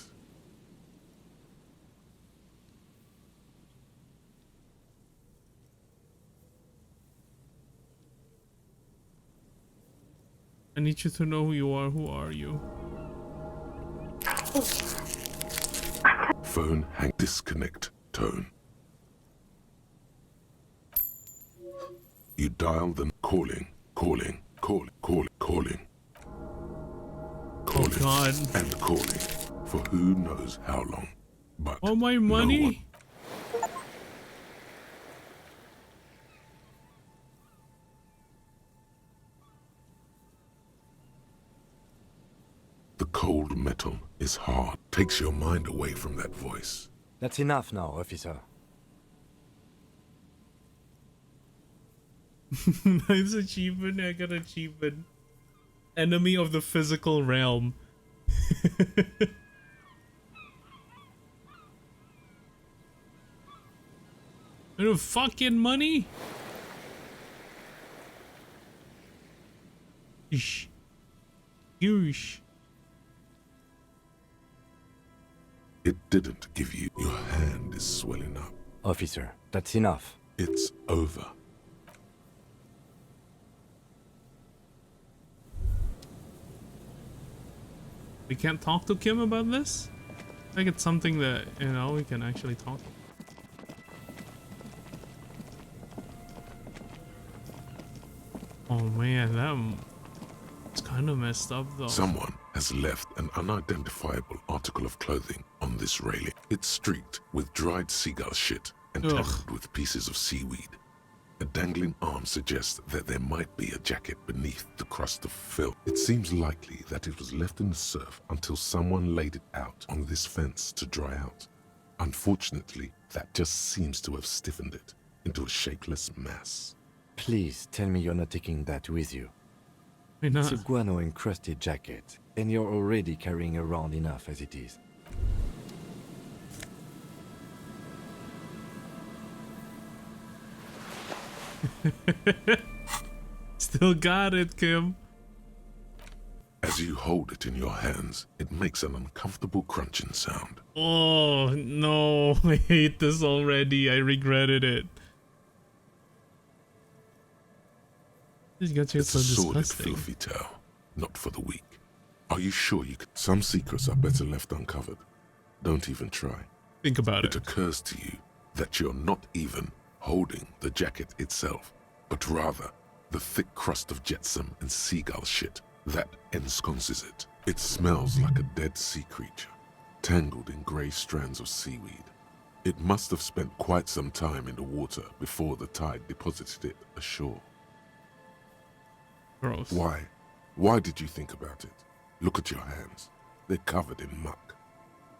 I need you to know who you are. Who are you? Phone hang disconnect tone. You dial the calling. God. And calling for who knows how long. But All my no one- money? The cold metal is hard. Takes your mind away from that voice. That's enough now, officer. Nice achievement. I got achievement. Enemy of the physical realm. Fucking money? Yeesh. Yeesh. It didn't give you. Your hand is swelling up. Officer, that's enough. It's over. We can't talk to Kim about this? I think it's something that, you know, we can actually talk. Oh man, it's kind of messed up though. Someone has left an unidentifiable article of clothing on this railing. It's streaked with dried seagull shit and Ugh. tangled with pieces of seaweed. A dangling arm suggests that there might be a jacket beneath the crust of filth. It seems likely that it was left in the surf until someone laid it out on this fence to dry out. Unfortunately, that just seems to have stiffened it into a shapeless mass. Please tell me you're not taking that with you. Why not? It's a guano-encrusted jacket, and you're already carrying around enough as it is. Still got it, Kim. As you hold it in your hands, it makes an uncomfortable crunching sound. Oh no, I hate this already. I regretted it. This got you It's so a sordid, disgusting. filthy tale, not for the weak. Are you sure you could? Some secrets are better left uncovered. Don't even try. Think about It it. occurs to you that you're not even holding the jacket itself, but rather the thick crust of jetsam and seagull shit that ensconces it. It smells like a dead sea creature, tangled in grey strands of seaweed. It must have spent quite some time in the water before the tide deposited it ashore. Gross. Why? Why did you think about it? Look at your hands. They're covered in muck.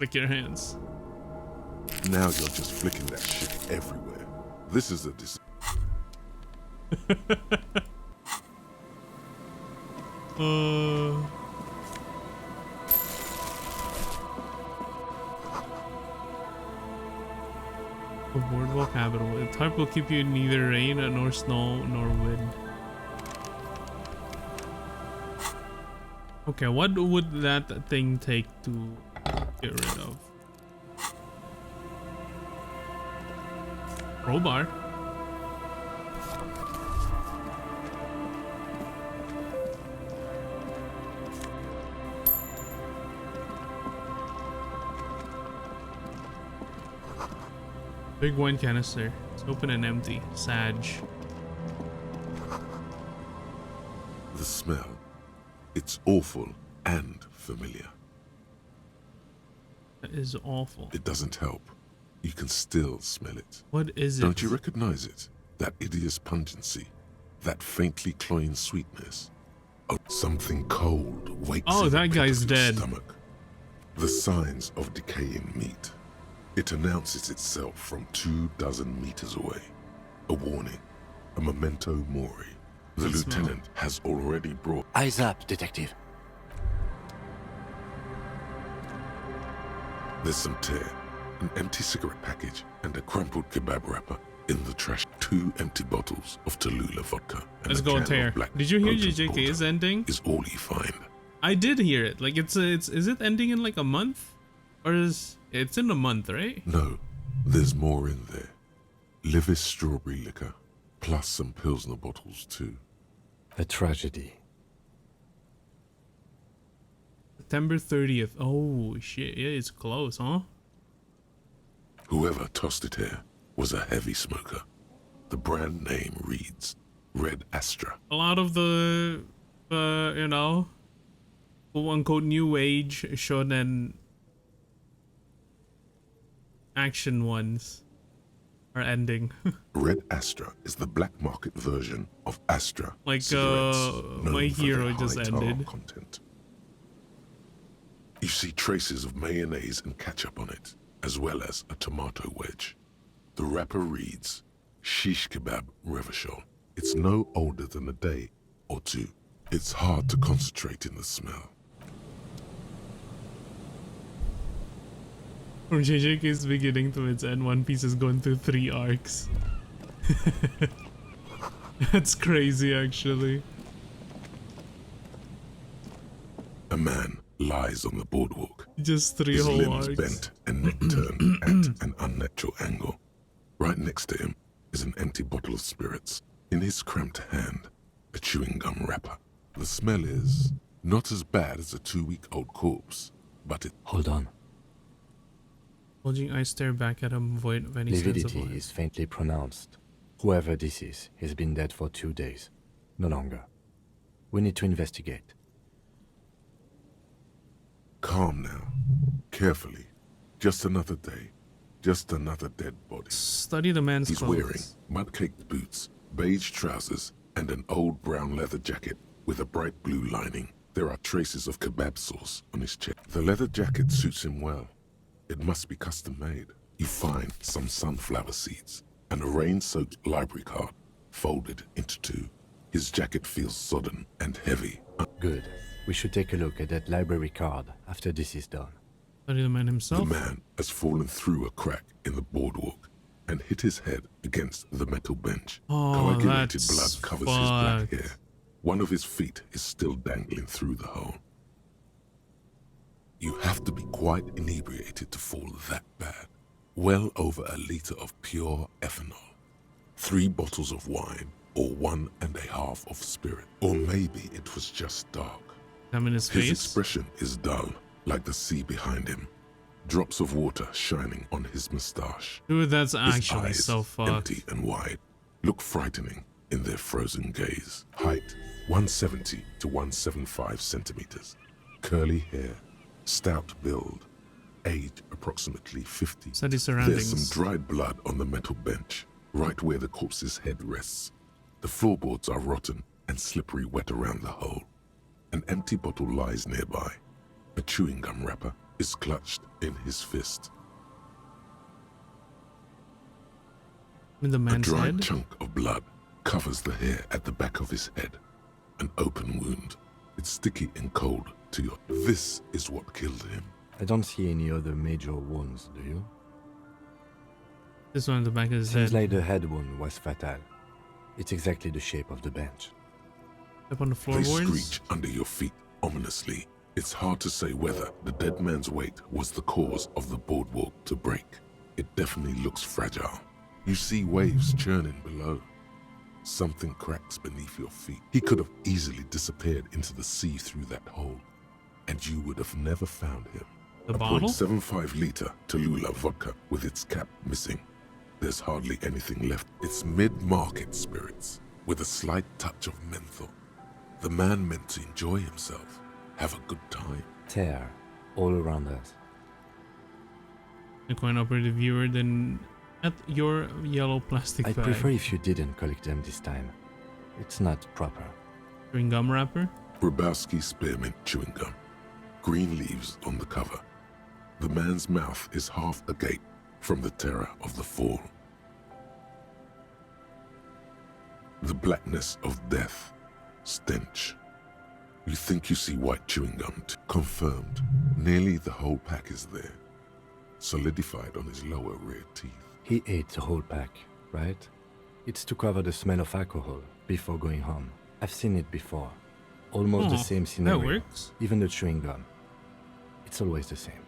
Lick your hands. Now you're just flicking that shit everywhere. This is a A boardwalk habitable. The tarp will keep you in neither rain nor snow nor wind. Okay, what would that thing take to get rid of? Crowbar? Big wine canister. It's open and empty. Sag. The smell. It's awful and familiar. That is awful. It doesn't help. You can still smell it. What is it? Don't you recognize it? That hideous pungency. That faintly cloying sweetness. Oh, something cold wakes Oh, in the that pit guy's of your dead. stomach. The signs of decaying meat. It announces itself from 24 meters away. A warning. A memento mori. The Good smell. lieutenant has already brought... Eyes up, detective. There's some tear, an empty cigarette package, and a crumpled kebab wrapper in the trash. 2 empty bottles of Tallulah vodka and Let's a go, can of Tear. black Did you hear potent JJK's porter ending? is all you find. I did hear it. Like it's is it ending in like a month? Or is it's in a month, right? No, there's more in there. Livis strawberry liquor, plus some Pilsner bottles too. A tragedy. September 30th. Oh shit, yeah, it's close, huh? Whoever tossed it here was a heavy smoker. The brand name reads Red Astra. A lot of the, you know, quote-unquote new age shonen action ones are ending. Red Astra is the black market version of Astra Like, cigarettes, known My for Hero their just high tar ended. content. You see traces of mayonnaise and ketchup on it, as well as a tomato wedge. The wrapper reads, Shish Kebab Revachol. It's no older than a day or two. It's hard to concentrate in the smell. From JJK's beginning to its end, One Piece has gone through 3 arcs. That's crazy, actually. A man lies on the boardwalk. Just 3 His whole limbs arcs. bent and neck turned at an unnatural angle. Right next to him is an empty bottle of spirits. In his cramped hand, a chewing gum wrapper. The smell is not as bad as a 2-week-old corpse, but it... Hold on. Bulging eyes stare back at him, void of any sense of Lividity life. is faintly pronounced. Whoever this is has been dead for 2 days. No longer. We need to investigate. Calm now. Carefully. Just another day. Just another dead body. Study the man's He's clothes. wearing mud-caked boots, beige trousers, and an old brown leather jacket with a bright blue lining. There are traces of kebab sauce on his chest. The leather jacket suits him well. It must be custom-made. You find some sunflower seeds and a rain-soaked library card folded into 2. His jacket feels sodden and heavy. Good. We should take a look at that library card after this is done. Study the man The himself. man has fallen through a crack in the boardwalk and hit his head against the metal bench. Oh, Coagulated that's blood covers his black fucked. hair. One of his feet is still dangling through the hole. You have to be quite inebriated to fall that bad. Well over a liter of pure ethanol. 3 bottles of wine, or 1.5 of spirit. Or maybe it was just dark. I'm in his His face. expression is dull, like the sea behind him. Drops of water shining on his mustache. Dude, that's His actually eyes, so fucked. empty and wide, look frightening in their frozen gaze. Height, 170 to 175 centimeters. Curly hair, stout build. Age, approximately 50. Study There's surroundings. some dried blood on the metal bench, right where the corpse's head rests. The floorboards are rotten and slippery wet around the hole. An empty bottle lies nearby. A chewing gum wrapper is clutched in his fist. In the A man's dry head. chunk of blood covers the hair at the back of his head. An open wound. It's sticky and cold to your... This is what killed him. I don't see any other major wounds, do you? This one in the back of his Seems head. like the head wound was fatal. It's exactly the shape of the bench. Up on the They floorboards. screech under your feet ominously. It's hard to say whether the dead man's weight was the cause of the boardwalk to break. It definitely looks fragile. You see waves churning below. Something cracks beneath your feet. He could have easily disappeared into the sea through that hole, and you would have never found him. The A bottle? 0.75 liter Tallulah vodka with its cap missing. There's hardly anything left. It's mid-market spirits with a slight touch of menthol. The man meant to enjoy himself, have a good time. Tear all around us. The coin operated viewer, then at your yellow plastic I'd bag. prefer if you didn't collect them this time. It's not proper. Chewing gum wrapper. Grabowski spearmint chewing gum. Green leaves on the cover. The man's mouth is half agape from the terror of the fall. The blackness of death. Stench. You think you see white chewing gum. Confirmed. Nearly the whole pack is there. Solidified on his lower rear teeth. He ate the whole pack, right? It's to cover the smell of alcohol before going home. I've seen it before. Almost the Oh, same scenario. that works. Even the chewing gum. It's always the same.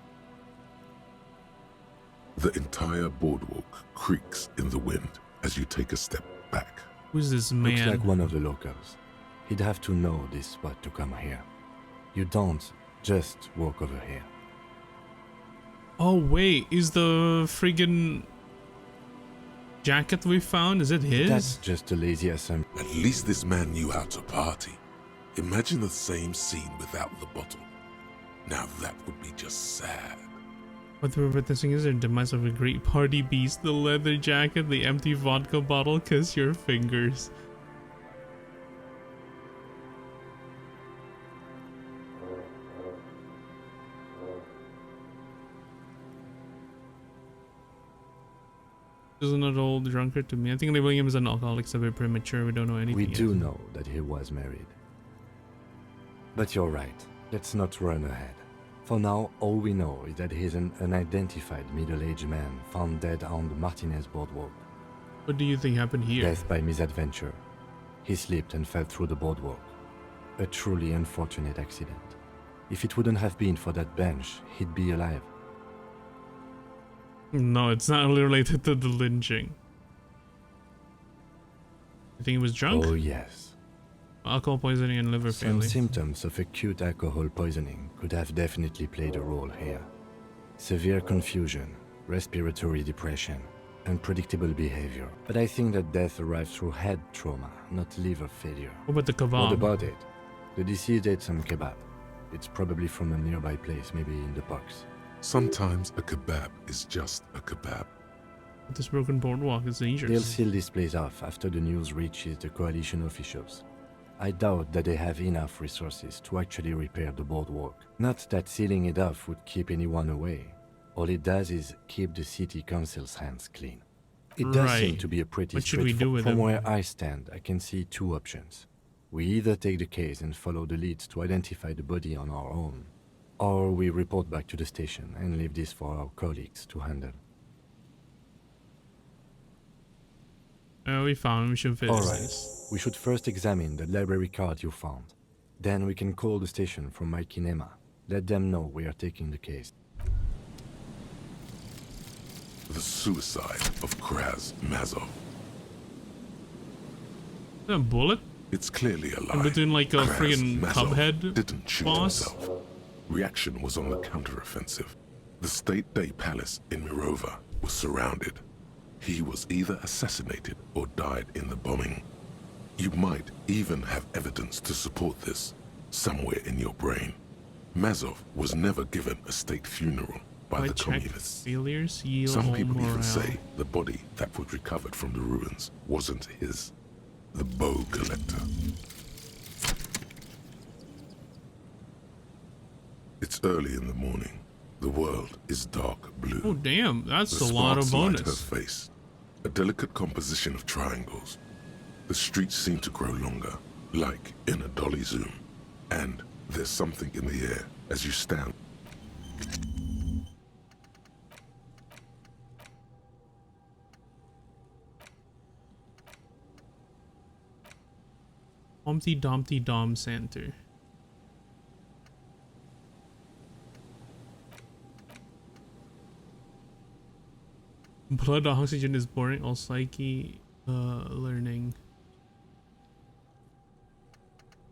The entire boardwalk creaks in the wind as you take a step back. Who's this Looks man? like one of the locals. He'd have to know this spot to come here. You don't just walk over here. Oh wait, is the friggin' jacket we found, is it his? That's just a lazy assumption. At least this man knew how to party. Imagine the same scene without the bottle. Now that would be just sad. What we're witnessing is the demise of a great party beast. The leather jacket, the empty vodka bottle, kiss your fingers. Isn't an old drunkard to me. I think the William is an alcoholic, so we're premature. We don't know anything We yet. do know that he was married. But you're right. Let's not run ahead. For now, all we know is that he's an unidentified middle-aged man found dead on the Martinez boardwalk. What do you think happened here? Death by misadventure. He slipped and fell through the boardwalk. A truly unfortunate accident. If it wouldn't have been for that bench, he'd be alive. No, it's not related to the lynching. I think he was drunk? Oh yes. Alcohol poisoning and liver Some failure. symptoms of acute alcohol poisoning could have definitely played a role here. Severe confusion, respiratory depression, unpredictable behavior. But I think that death arrived through head trauma, not liver failure. What about the What kebab? about it? The deceased ate some kebab. It's probably from a nearby place, maybe in the box. Sometimes a kebab is just a kebab. This broken boardwalk is dangerous. They'll seal this place off after the news reaches the coalition officials. I doubt that they have enough resources to actually repair the boardwalk. Not that sealing it off would keep anyone away. All it does is keep the city council's hands clean. It does seem Right. to be a pretty What should we do with From him? where I stand, I can see two options. We either take the case and follow the leads to identify the body on our own, or we report back to the station and leave this for our colleagues to handle. We found him. We should finish Alright, this. we should first examine the library card you found. Then we can call the station from my kinema. Let them know we are taking the case. The suicide of Kraz Mazov. Is that a bullet? It's clearly a lie. between, like, a Kraz friggin' Mazov Cuphead didn't shoot boss? himself. Reaction was on the counteroffensive. The State Day Palace in Mirova was surrounded. He was either assassinated or died in the bombing. You might even have evidence to support this somewhere in your brain. Mazov was never given a state funeral by the check communists. failures yield Some all people morale. even say the body that was recovered from the ruins wasn't his. The bow collector. It's early in the morning. The world is dark blue. Oh damn, that's The a lot of sparks light her bonus. face. A delicate composition of triangles. The streets seem to grow longer, like in a dolly zoom. And there's something in the air as you stand. Humpty Dumpty Dom Center. Blood oxygen is boring. All psyche, learning.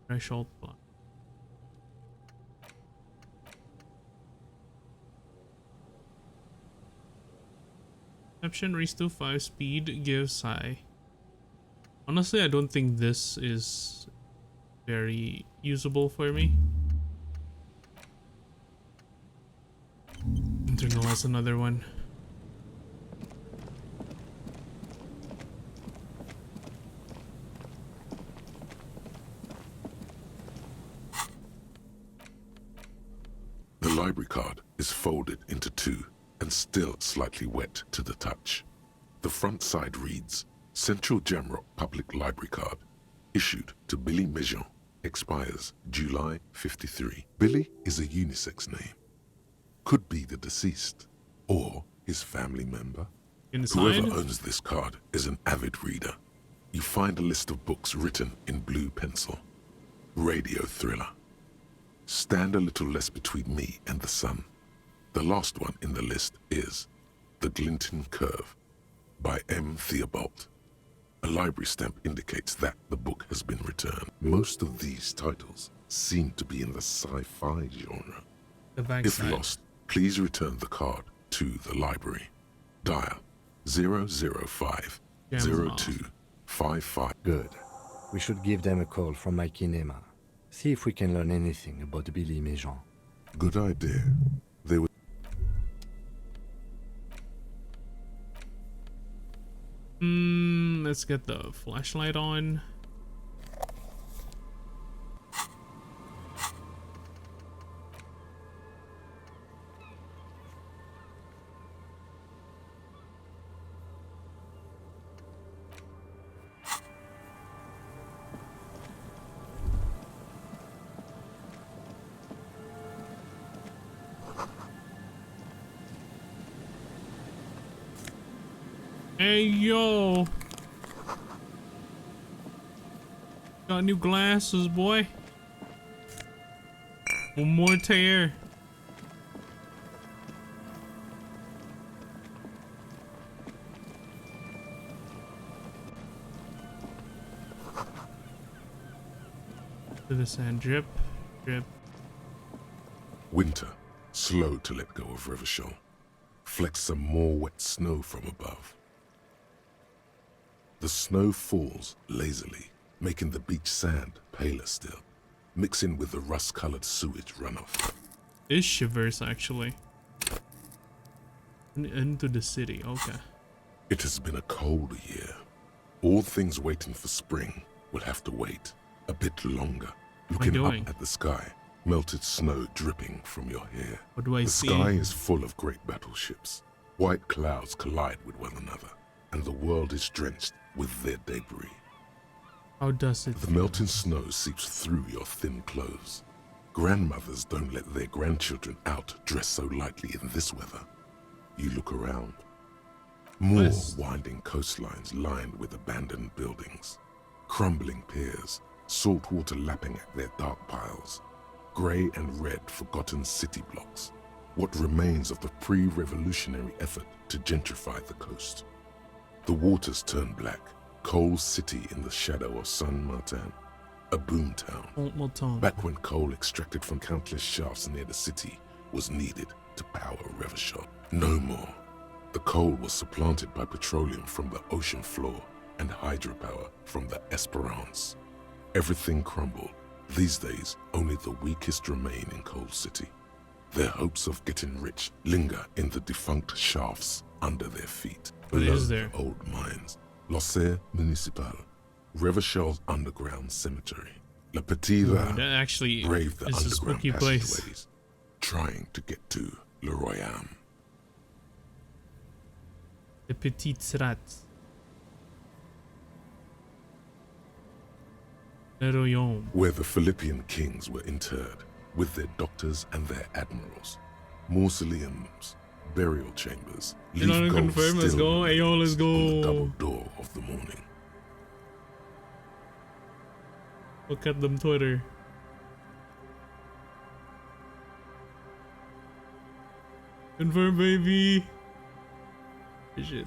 Threshold block. Perception raised to 5, speed gives high. Honestly, I don't think this is very usable for me. Internalize another one. The library card is folded into two and still slightly wet to the touch. The front side reads, Central Jamrock Public Library Card, issued to Billy Mejean, expires July 53. Billy is a unisex name. Could be the deceased, or his family member. Inside? Whoever owns this card is an avid reader. You find a list of books written in blue pencil. Radio thriller. Stand a little less between me and the sun. The last one in the list is The Glinton Curve by M. Theobald. A library stamp indicates that the book has been returned. Most of these titles seem to be in the sci-fi genre. The back If side. lost, please return the card to the library. Dial 005 Gemma. 0255. Good. We should give them a call from my kinema. See if we can learn anything about Billy Méjean. Good idea. They were Let's get the flashlight on. Hey yo, got new glasses, boy. One more tear. To the sand, drip, drip. winter, slow to let go of Revachol. Flecks some more wet snow from above. The snow falls lazily, making the beach sand paler still, mixing with the rust-colored sewage runoff. It shivers, actually. Into the city, okay. It has been a cold year. All things waiting for spring will have to wait a bit longer. Looking doing? up at the sky, melted snow dripping from your hair. What do I The see? sky is full of great battleships. White clouds collide with one another, and the world is drenched with their debris. How does it The melting snow seeps through your thin clothes. Grandmothers don't let their grandchildren out dressed so lightly in this weather. You look around. More West. winding coastlines lined with abandoned buildings. Crumbling piers, salt water lapping at their dark piles. Grey and red forgotten city blocks. What remains of the pre-revolutionary effort to gentrify the coast. The waters turn black. Coal City in the shadow of San Martin. A boomtown. Montmoton. Back when coal extracted from countless shafts near the city was needed to power Revachol. No more. The coal was supplanted by petroleum from the ocean floor and hydropower from the Esperance. Everything crumbled. These days, only the weakest remain in Coal City. Their hopes of getting rich linger in the defunct shafts under their feet. What Below is there? the old mines, L'Océan Municipal, Revachol's underground cemetery. La Petite Ooh, that actually braved the is a underground spooky place. passageways, trying to get to Le Royaume. The Petites Rats. Le Royaume. Where the Philippian kings were interred, with their doctors and their admirals. Mausoleums, burial chambers, You know, leaf gold confirm, let's still go. Hey, yo, let's remains on the go. double door of the morning. Look at them Twitter. Confirm, baby. Shit.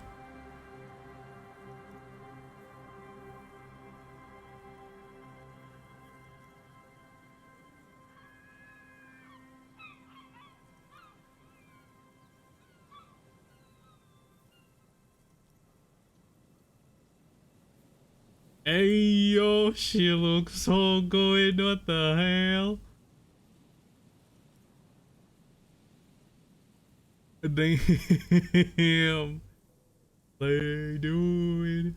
Hey yo, she looks so good. What the hell? Damn. They do it.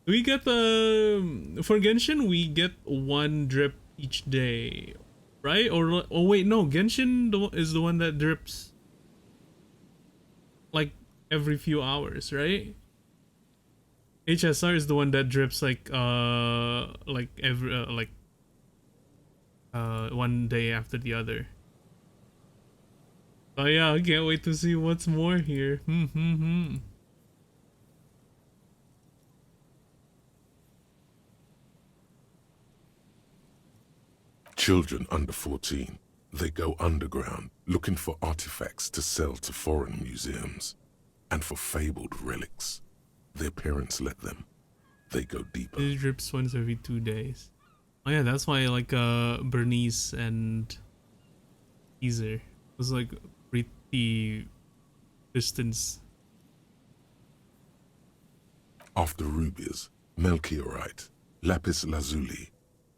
We get the for Genshin. We get one drip each day, right? Or oh wait, no. Genshin is the one that drips like every few hours, right? HSR is the one that drips like every one day after the other. Oh yeah, I can't wait to see what's more here. Children under 14, they go underground looking for artifacts to sell to foreign museums. And for fabled relics, their parents let them. They go deeper. It drips once every 2 days. Oh yeah, that's why like Bernice and Caesar was like pretty distance. After rubies, melchiorite, lapis lazuli,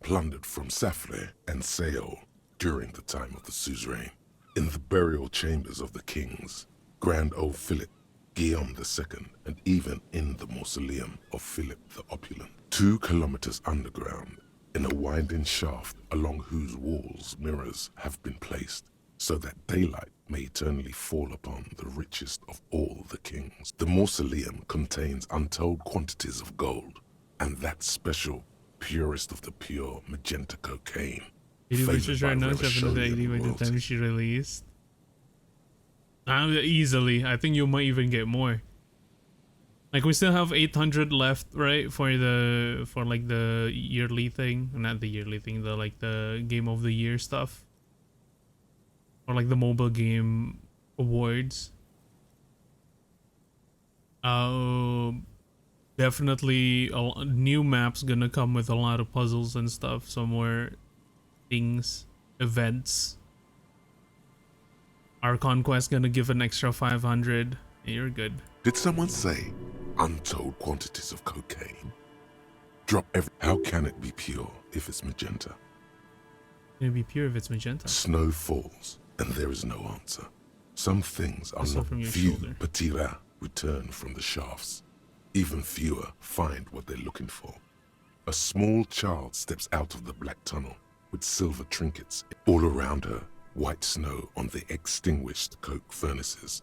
plundered from Safle and Seol during the time of the suzerain. In the burial chambers of the kings, Grand Old Philip, Guillaume II, and even in the mausoleum of Philip the Opulent. 2 kilometers underground, in a winding shaft along whose walls mirrors have been placed, so that daylight may eternally fall upon the richest of all the kings. The mausoleum contains untold quantities of gold, and that special, purest of the pure magenta cocaine. 80 versus right now, 7 to the 80 Revacholian by the royalty. time she released. Easily. I think you might even get more. Like we still have 800 left, right? For like the yearly thing. Not the yearly thing, the game of the year stuff. Or like the mobile game awards. Definitely new maps gonna come with a lot of puzzles and stuff. Some more things, events. Our conquest gonna give an extra 500. You're good. Did someone say untold quantities of cocaine? Drop every. How can it be pure if it's magenta? It'll be pure if it's magenta. Snow falls, and there is no answer. Some things are Also not from your few. shoulder. Petira return from the shafts. Even fewer find what they're looking for. A small child steps out of the black tunnel with silver trinkets all around her. White snow on the extinguished coke furnaces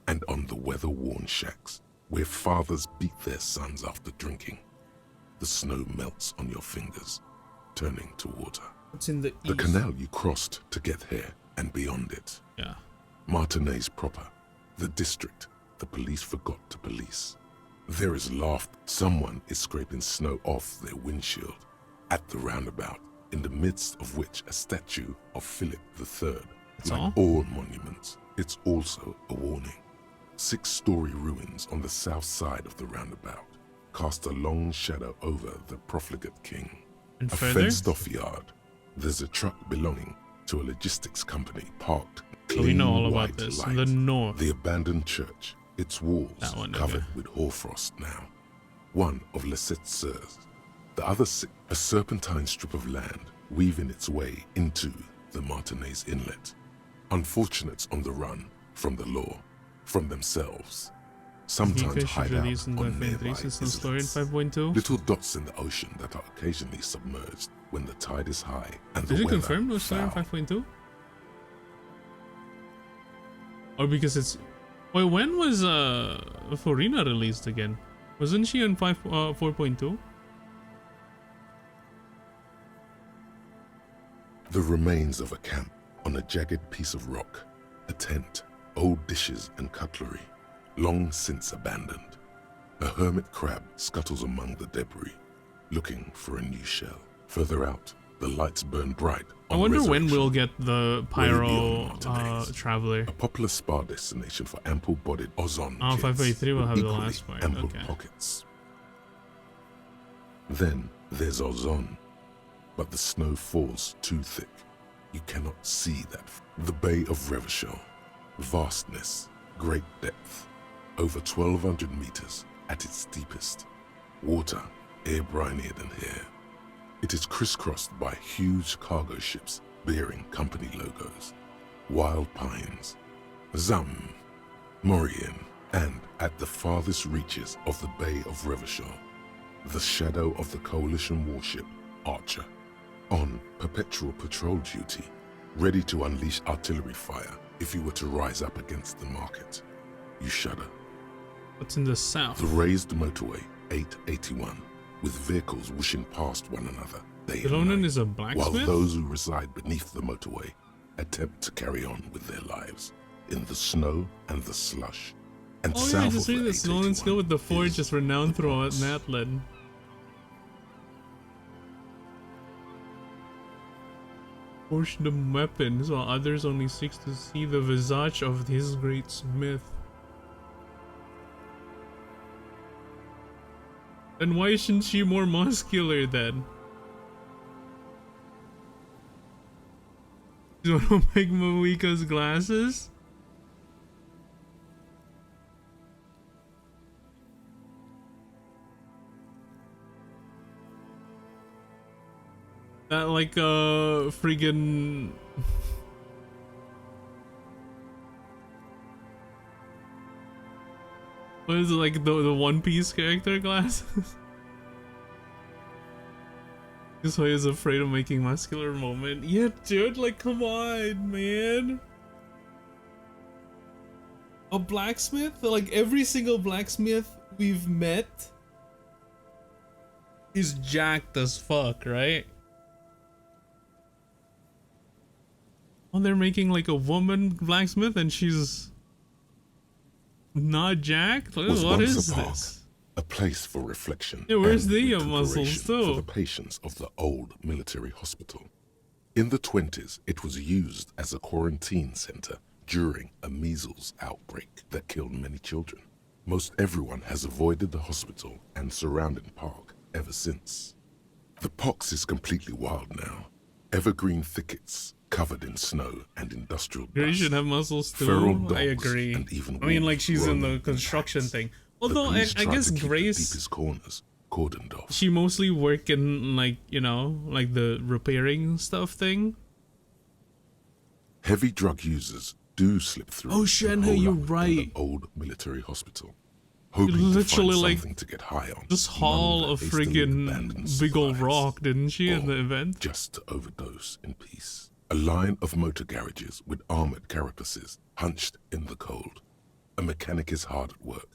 and on the weather-worn shacks where fathers beat their sons after drinking. The snow melts on your fingers, turning to water. What's in the The east? canal you crossed to get here and beyond it. Yeah. Martinez proper, the district the police forgot to police. There is laughter. Someone is scraping snow off their windshield at the roundabout, in the midst of which a statue of Philip III. That's Like all monuments, it's also a warning. 6-story ruins on the south side of the roundabout cast a long shadow over the profligate king. And A further? fenced-off yard. There's a truck belonging to a logistics company parked. So we know all Clean about white this. light. In the north. The abandoned church, its walls That one, covered okay. with hoarfrost now. One of Lissette's Seurs, the other a serpentine strip of land weaving its way into the Martinez Inlet. Unfortunates on the run from the law, from themselves. Sometimes Fish is hide out released in on 5.3 nearby since no story in islets. 5.2. Little dots in the ocean that are occasionally submerged when the tide is high and Did the you weather confirm no story in foul. 5.2? Or because it's... Wait, when was Florina released again? Wasn't she on 4.2? The remains of a camp on a jagged piece of rock, a tent, old dishes and cutlery, long since abandoned. A hermit crab scuttles among the debris, looking for a new shell. Further out, the lights burn bright I on wonder when Resurrection, we'll get the way beyond Pyro Martinez. Traveler. A popular spa destination for ample-bodied Ozon Oh, kids 5.3 will with have the equally last part, ample okay. pockets. Then there's Ozon, but the snow falls too thick. You cannot see that. The Bay of Revachol, vastness, great depth, over 1,200 meters at its deepest. Water, air brinier than here. It is crisscrossed by huge cargo ships bearing company logos, wild pines, Zam, Morian, and at the farthest reaches of the Bay of Revachol, the shadow of the coalition warship Archer, on perpetual patrol duty, ready to unleash artillery fire if you were to rise up against the market. You shudder. What's in the south? The raised motorway 881, with vehicles whooshing past one another day and Ronan night, is a while blacksmith? those who reside beneath the motorway attempt to carry on with their lives in the snow and the slush. And Oh yeah, south I of just the read this. Nolan's skill with the forge is renowned the throughout box. Natlan. Forge the weapons, while others only seek to see the visage of his great smith. Then why isn't she more muscular then? You wanna make Mawika's glasses? That like friggin' what is it, like the One Piece character glasses? This way is afraid of making muscular moment. Yeah, dude, like come on, man. A blacksmith? Like every single blacksmith we've met is jacked as fuck, right? Oh, they're making like a woman blacksmith and she's not jacked? Was What once is a park, this? a place for reflection. Yeah, where's and the muscles recuperation too? for the patients of the old military hospital. In the 20s, it was used as a quarantine center during a measles outbreak that killed many children. Most everyone has avoided the hospital and surrounding park ever since. The pox is completely wild now. Evergreen thickets covered in snow and industrial dust. Gray should have muscles Feral too. I dogs agree. and even I mean, like wolves she's in the roaming construction packs. thing. The Although I police tried guess to keep the Grace, deepest corners cordoned off. she mostly work in like, you know, like the repairing stuff thing. Heavy drug users do slip through. Oh, and Shenhe, hole you're up in the right. old military hospital, hoping Literally, to find like, something to get high on. Just among haul the a hastily friggin' abandoned big old supplies, rock, didn't she, in or the event? just to overdose in peace. A line of motor garages with armored carapaces hunched in the cold. A mechanic is hard at work,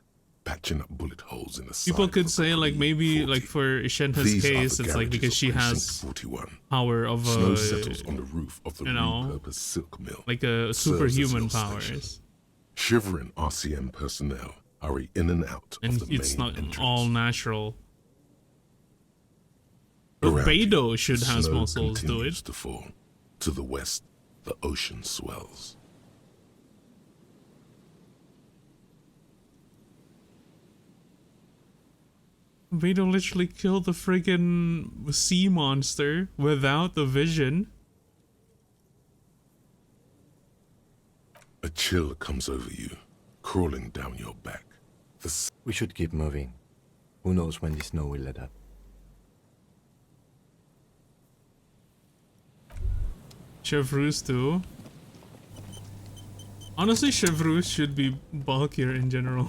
patching up bullet holes in the side People could of a say like maybe like for Shenhe's These are case, the it's like garages because of she Precinct has 41. power of Snow settles on the a roof of the you know, repurposed silk mill. like a serves as superhuman your powers, station. Shivering RCM personnel hurry in and out and of the it's main not entrance. all natural. But Around Beidou you, should the have snow muscles, do continues it? to fall. To the west, the ocean swells. Beidou literally killed the friggin' sea monster without the vision. A chill comes over you, crawling down your back. We should keep moving. Who knows when the snow will let up. Chevreuse too. Honestly, Chevreuse should be bulkier in general.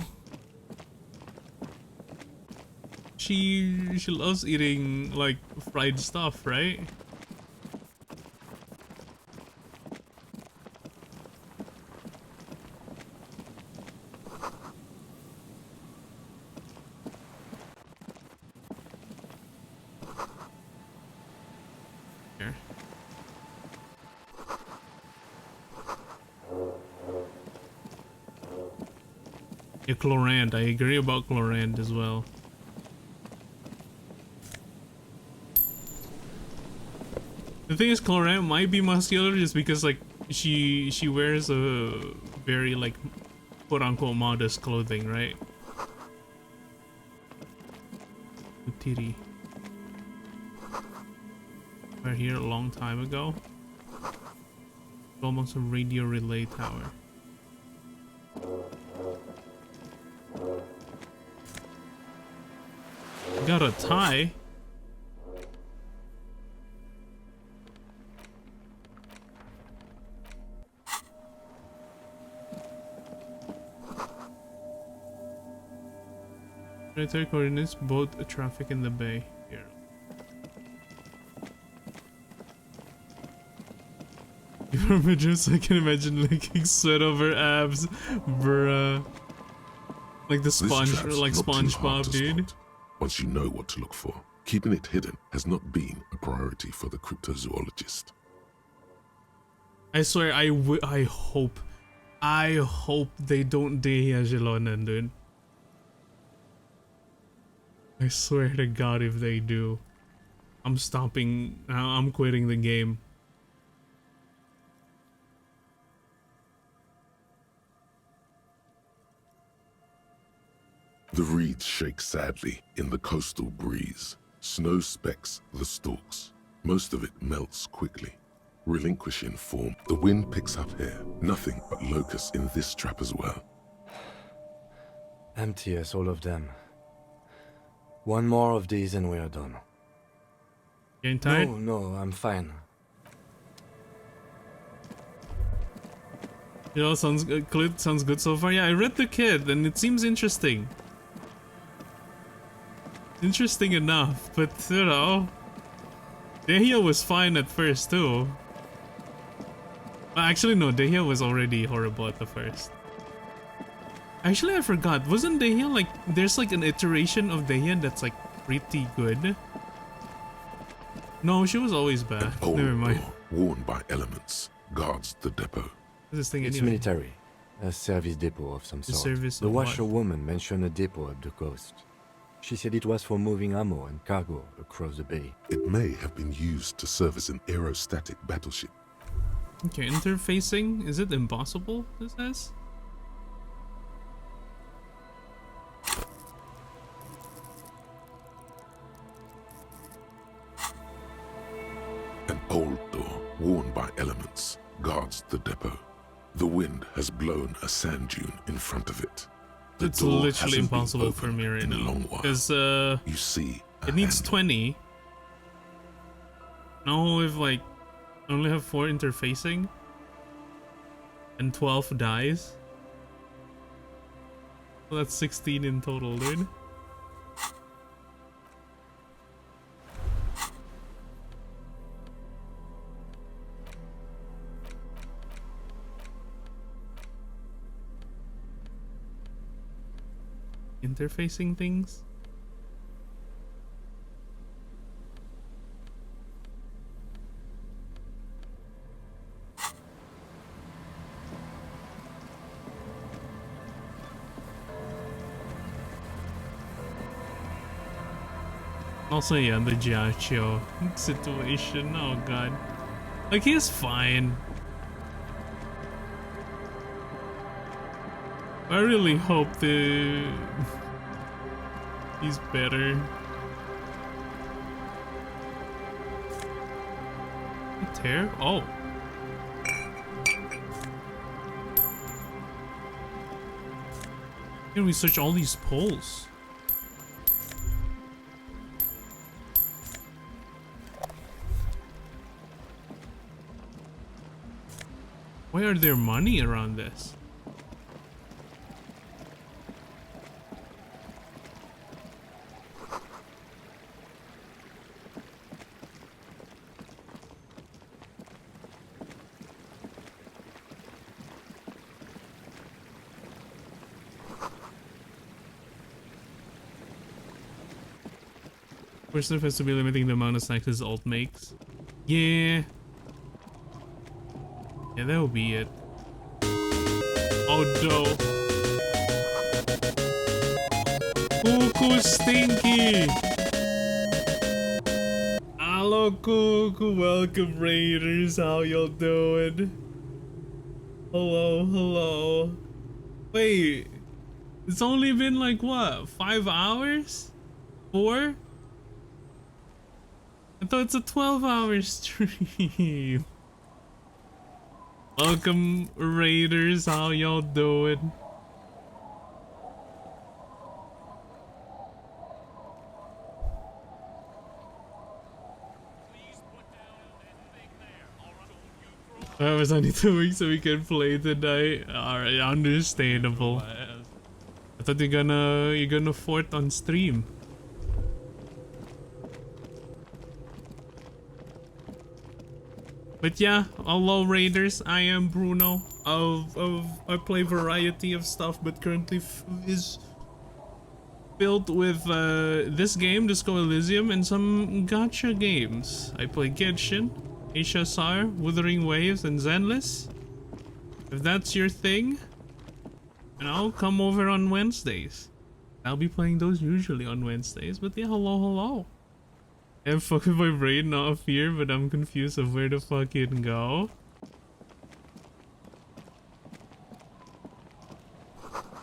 She loves eating like fried stuff, right? Here. Yeah, Chlorant. I agree about Chlorant as well. The thing is, Chlorant might be muscular just because like she wears a very like quote unquote modest clothing, right? Titty. We're here a long time ago. Almost a radio relay tower. Got a tie. Military coordinates boat traffic in the bay. Here. If I'm just, I can imagine leaking sweat over abs, bruh. Like the This sponge, trap's like not too hard SpongeBob, to dude. spot. Once you know what to look for, keeping it hidden has not been a priority for the cryptozoologist. I swear, I hope they don't Dehiajilonen, dude. I swear to God, if they do, I'm stopping. I'm quitting the game. The reeds shake sadly in the coastal breeze. Snow specks the stalks. Most of it melts quickly, relinquishing form. The wind picks up here. Nothing but locusts in this trap as well. Empty as all of them. One more of these and we are done. Getting tired? No, I'm fine. You know, sounds good. Sounds good so far. Yeah, I read the kid, and it seems interesting. Interesting enough, but you know, Dehya was fine at first too. Well, actually, no, Dehya was already horrible at the first. Actually, I forgot. Wasn't Dehya like there's like an iteration of Dehya that's like pretty good? No, she was always bad. An old Never mind. door, worn by elements, guards the depot. This thing It's anyway. military. A service depot of some A sort. service The of what? washerwoman mentioned a depot up the coast. She said it was for moving ammo and cargo across the bay. It may have been used to service an aerostatic battleship. Okay, interfacing. Is it impossible? This says. An old door, worn by elements, guards the depot. The wind has blown a sand dune in front of it. The It's door literally hasn't been impossible for opened me right in a now. long while. Because You see, a it needs handle. 20. No, if like I only have 4 interfacing and 12 dies. So that's 16 in total, dude. Interfacing things. Also, yeah, the Giacchio situation. Oh god, like he's fine. I really hope he's better. Tear? Oh. Can we search all these poles? Why are there money around this? First off, has to be limiting the amount of snacks his ult makes. Yeah. Yeah, that'll be it. Oh no. Cuckoo Stinky! Hello Cuckoo, welcome Raiders, how y'all doing? Hello, hello. Wait, it's only been like what, 5 hours? 4? I thought it's a 12-hour stream. Welcome Raiders, how y'all doing? It was only 2 weeks so we can play tonight. Alright, understandable. I thought you're gonna fort on stream. But yeah, hello Raiders, I am Bruno. I play variety of stuff, but currently is filled with this game, Disco Elysium, and some gacha games. I play Genshin, HSR, Wuthering Waves, and Zenless. If that's your thing, you know, come over on Wednesdays. I'll be playing those usually on Wednesdays, but yeah, hello. I'm fucking my brain off here, but I'm confused of where to fucking go.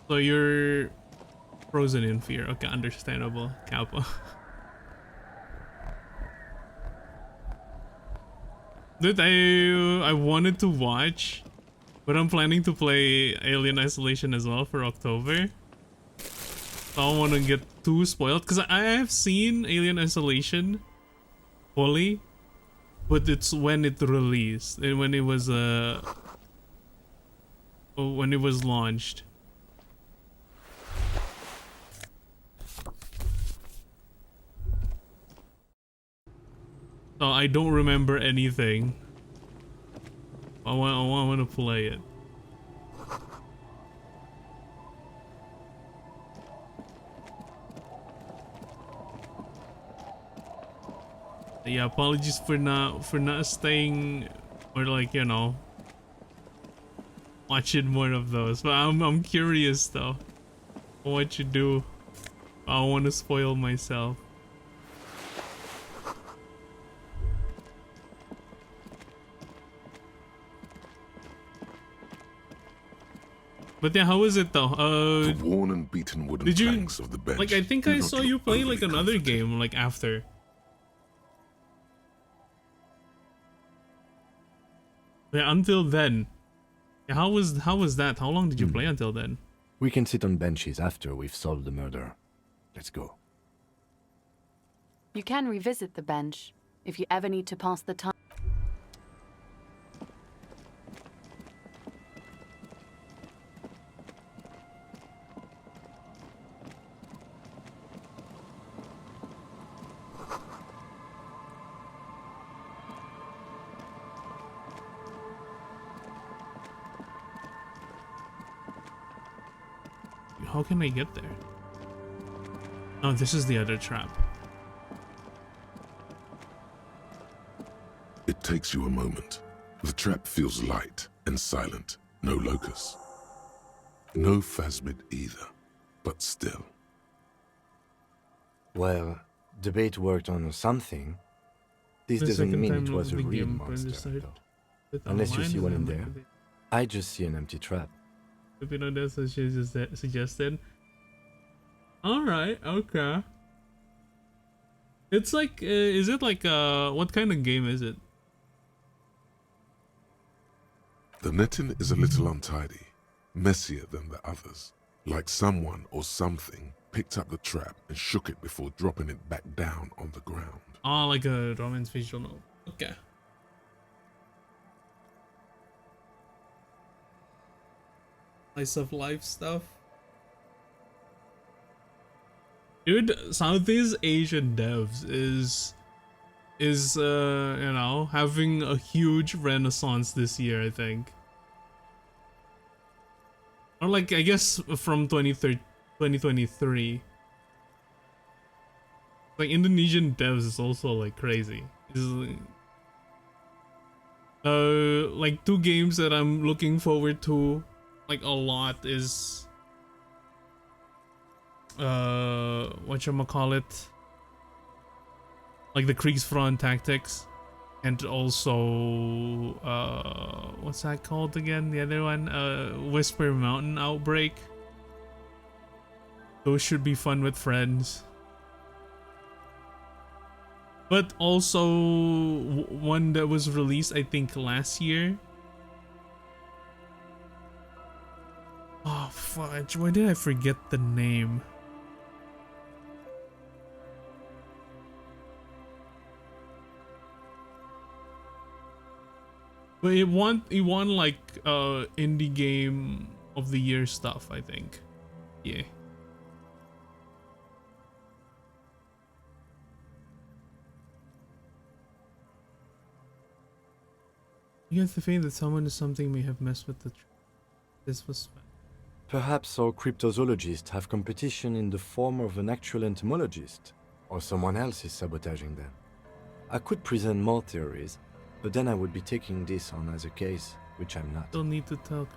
So you're frozen in fear. Okay, understandable. Kappa. Dude, I wanted to watch, but I'm planning to play Alien Isolation as well for October. So I don't want to get too spoiled, because I have seen Alien Isolation. fully, but it's when it released and when it was launched. So I don't remember anything. I want to play it. Yeah, apologies for not staying or like, you know, watching more of those. But I'm curious though what you do. I don't want to spoil myself. But yeah, how was it though? The worn and beaten wooden did you planks of the bench like? I think do I not saw look you play like overly another comforting. game like after. Yeah, until then. Yeah, how was that? How long did you play until then? We can sit on benches after we've solved the murder. Let's go. You can revisit the bench if you ever need to pass the time. How can I get there? Oh, this is the other trap. It takes you a moment. The trap feels light and silent. No locus. No phasmid either. But still. Well, the bait worked on something. This The doesn't second mean time it was a the real game, but monster, decided though. that Unless you online see is one in like there. a bit- I just see an empty trap. You know, that's what she just suggested. Alright, okay. It's like, is it like, what kind of game is it? The netting is a little untidy. Messier than the others. Like someone or something picked up the trap and shook it before dropping it back down on the ground. Oh, like a romance visual novel. Okay. Slice of life stuff. Dude, Southeast Asian devs is you know, having a huge renaissance this year, I think. Or like, I guess from 2023. Like Indonesian devs is also like crazy. Like two games that I'm looking forward to like a lot is whatchamacallit, like the Kriegsfront Tactics, and also what's that called again, the other one, Whisper Mountain Outbreak. Those should be fun with friends. But also one that was released I think last year. Oh fudge, why did I forget the name? But it won like indie game of the year stuff, I think. Yeah. You get the feeling that someone or something may have messed with the this was fun. Perhaps our cryptozoologists have competition in the form of an actual entomologist, or someone else is sabotaging them. I could present more theories, but then I would be taking this on as a case, which I'm not. Still need to tell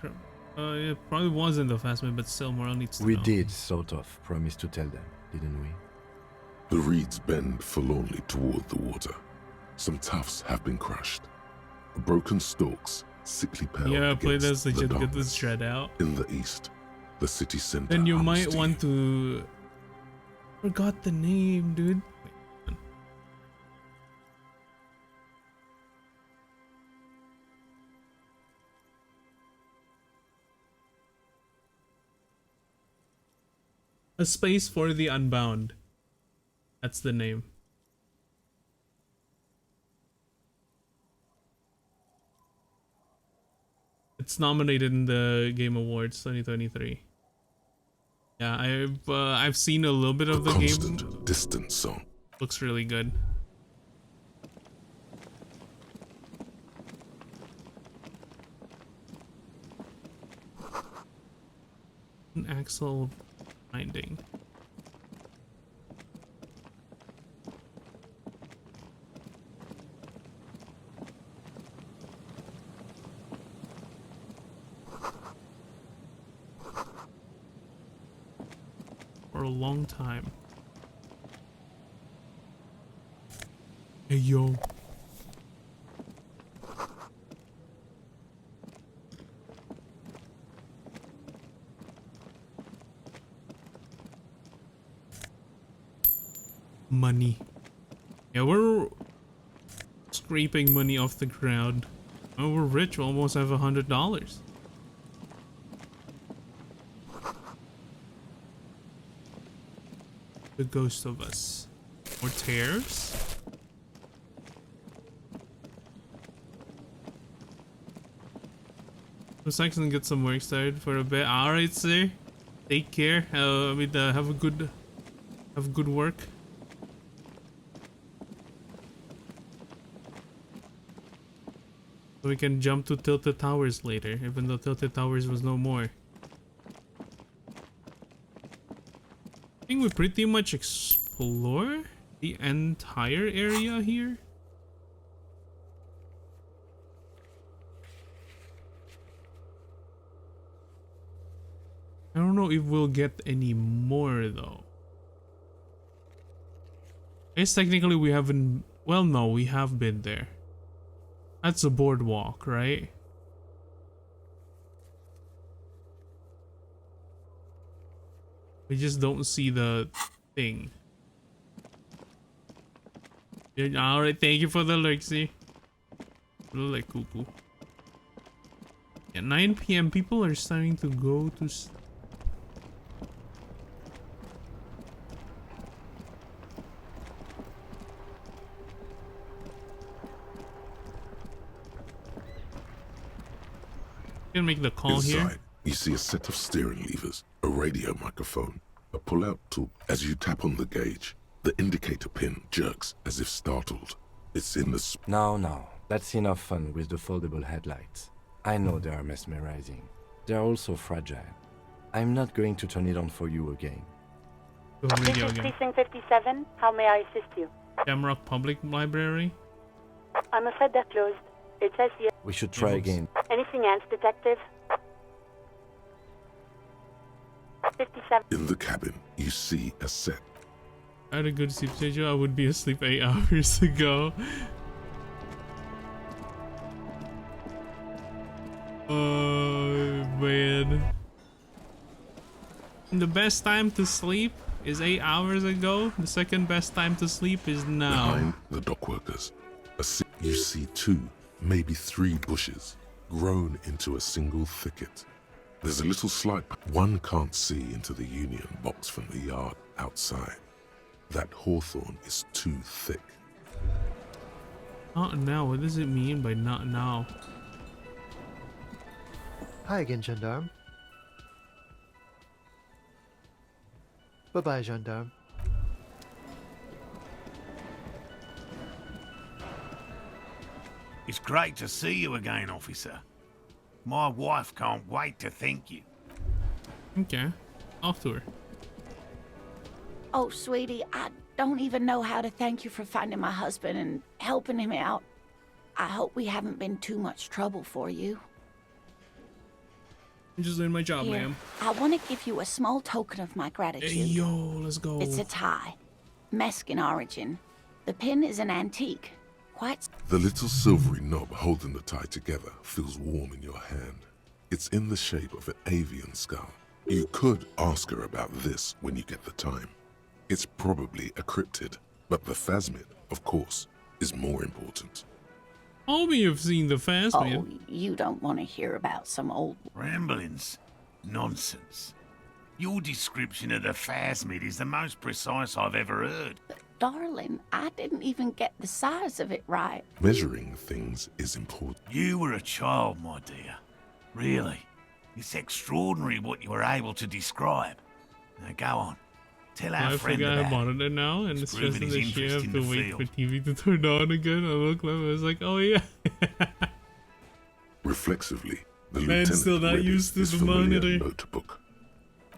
it probably wasn't the Phasmid, but still Moral needs to We know. did sort of promise to tell them, didn't we? The reeds bend forlornly toward the water. Some tufts have been crushed. Broken stalks, sickly pale Yeah, play against this the legit, get darkness. this shred out. In the east, the city center. Then you hums might to want to... Forgot the name, dude. Wait. A Space for the Unbound. That's the name. it's nominated in the Game Awards 2023. Yeah, I've seen a little bit of the Constant game. distance song. Looks really good. An axle binding. For a long time. Hey yo. Money. Yeah, we're scraping money off the ground. Oh, we're rich. We almost have $100. The ghost of us. More tears? So I can get some work started for a bit. Alright, sir. Take care. Have a good work. So we can jump to Tilted Towers later, even though Tilted Towers was no more. I think we pretty much explore the entire area here. I don't know if we'll get any more though. I guess technically we haven't, well no, we have been there. That's a boardwalk, right? We just don't see the thing. Alright, thank you for the lurksy. Look like cuckoo. At 9 p.m. people are starting to go to can make the call Inside, here. You see a set of steering levers, a radio microphone, a pull-out tool. As you tap on the gauge, the indicator pin jerks as if startled. It's in the... Now, that's enough fun with the foldable headlights. I know they are mesmerizing. They are also fragile. I'm not going to turn it on for you again. The This radio is again. Precinct 57. How may I assist you? Shamrock Public Library. I'm afraid they're closed. It says here. We should try again. Anything else, Detective? 57. In the cabin, you see a set. I had a good sleep schedule. I would be asleep 8 hours ago. Oh man. The best time to sleep is 8 hours ago. The second best time to sleep is now. Behind the dockworkers, you see 2, maybe 3 bushes grown into a single thicket. There's a little slight... One can't see into the Union box from the yard outside. That hawthorn is too thick. Not now. What does it mean by not now? Hi again, gendarme. Bye-bye, gendarme. It's great to see you again, officer. My wife can't wait to thank you. Okay. Off to her. Oh, sweetie, I don't even know how to thank you for finding my husband and helping him out. I hope we haven't been too much trouble for you. I'm just doing my job, Here, ma'am. I want to give you a small token of my gratitude. Hey, yo, let's go. It's a tie. Mexican origin. The pin is an antique. Quite... The little silvery knob holding the tie together feels warm in your hand. It's in the shape of an avian skull. You could ask her about this when you get the time. It's probably a cryptid, but the phasmid, of course, is more important. Homie, you've seen the phasmid. Oh, you don't want to hear about some old... Ramblings? Nonsense. Your description of the phasmid is the most precise I've ever heard. Darling, I didn't even get the size of it right. Measuring things is important. You were a child, my dear. Really, it's extraordinary what you were able to describe. Now go on, tell our I friend forgot about about it now, and it's proving stressing his that she interest have in to the wait for field. TV to turn on again. I look like I was like, oh yeah. Reflexively, the Man's lieutenant still not readied used to his the familiar monitor. notebook.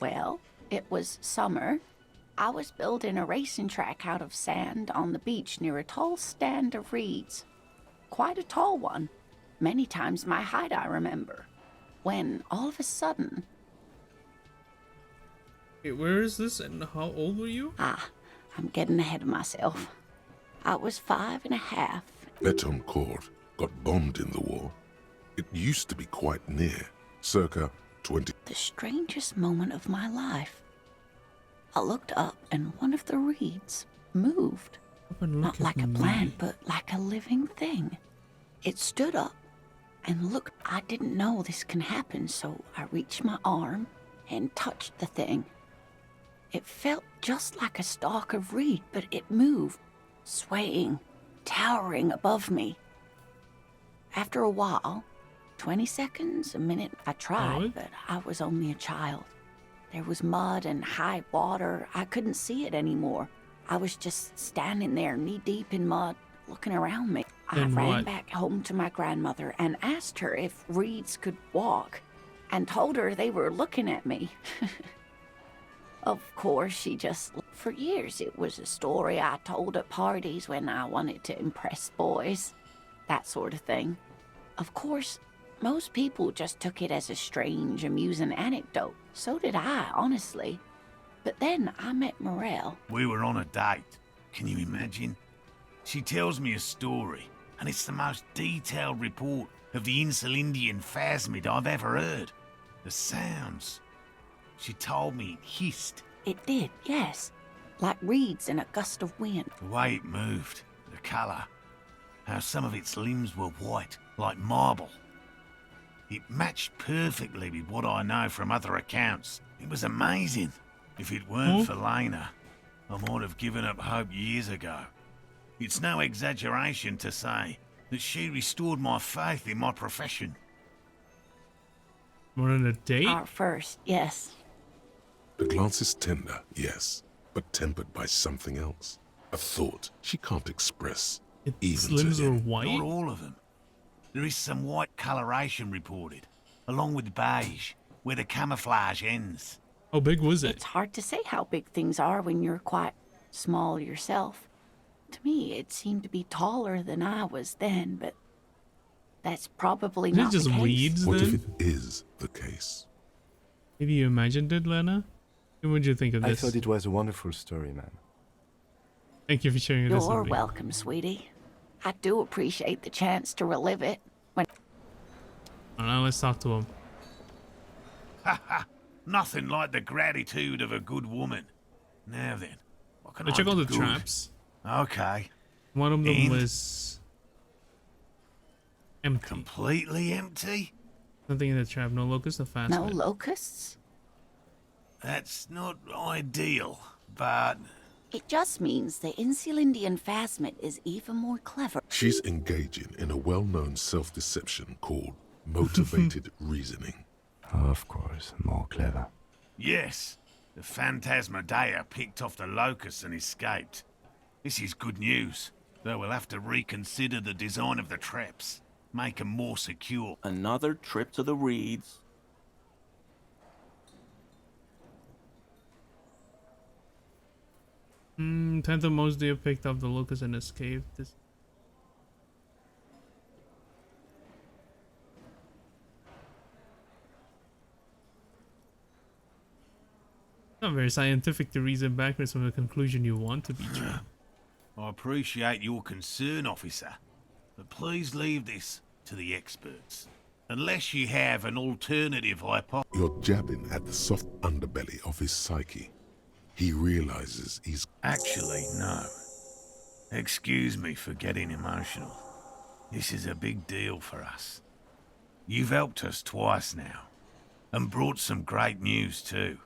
Well, it was summer. I was building a racing track out of sand on the beach near a tall stand of reeds. Quite a tall one. Many times my height, I remember. When, all of a sudden... Wait, where is this and how old were you? I'm getting ahead of myself. I was 5.5. Betoncourt got bombed in the war. It used to be quite near, circa 20... The strangest moment of my life. I looked up and one of the reeds moved. Not like a plant, but like a living thing. It stood up and looked. I didn't know this can happen, so I reached my arm and touched the thing. It felt just like a stalk of reed, but it moved, swaying, towering above me. After a while, 20 seconds, a minute, I tried, but I was only a child. There was mud and high water. I couldn't see it anymore. I was just standing there, knee-deep in mud, looking around me. I ran back home to my grandmother and asked her if reeds could walk, and told her they were looking at me. Of course, she just... For years, it was a story I told at parties when I wanted to impress boys. That sort of thing. Of course, most people just took it as a strange, amusing anecdote. So did I, honestly. But then I met Morel. We were on a date. Can you imagine? She tells me a story, and it's the most detailed report of the Insulindian phasmid I've ever heard. The sounds. She told me it hissed. It did, yes. Like reeds in a gust of wind. The way it moved, the colour, how some of its limbs were white, like marble. It matched perfectly with what I know from other accounts. It was amazing. If it weren't for Lena, I might have given up hope years ago. It's no exaggeration to say that she restored my faith in my profession. More than a date? Our first, yes. The glance is tender, yes, but tempered by something else. A thought she can't express, even to limbs were him. white? Not all of them. There is some white coloration reported, along with beige, where the camouflage ends. How big was it? It's hard to say how big things are when you're quite small yourself. To me, it seemed to be taller than I was then, but that's probably not just the case. weeds What if then? it is the case? Maybe you imagined it, Lena? What would you think of I this? thought it was a wonderful story, man. Thank you for sharing this You're with me. welcome, sweetie. I do appreciate the chance to relive it. When Now let's talk to him. Ha ha! Nothing like the gratitude of a good woman. Now then, what can I Check out do the good? traps. Okay. One of them And? was empty. Completely empty? Nothing in the trap. No locust, no fast. no locusts? That's not ideal, but It just means the Insulindian phasmid is even more clever. She's engaging in a well-known self-deception called motivated reasoning. Of course, more clever. yes, the Phantasmadeia picked off the locusts and escaped. This is good news, though we'll have to reconsider the design of the traps, make them more secure. Another trip to the reeds. Tenth of most deer picked up the locust and escaped. This not very scientific to reason backwards from a conclusion you want to be true. I appreciate your concern, officer, but please leave this to the experts. Unless you have an alternative hypothesis. You're jabbing at the soft underbelly of his psyche. He realizes he's... Actually, no. Excuse me for getting emotional. This is a big deal for us. You've helped us twice now, and brought some great news too.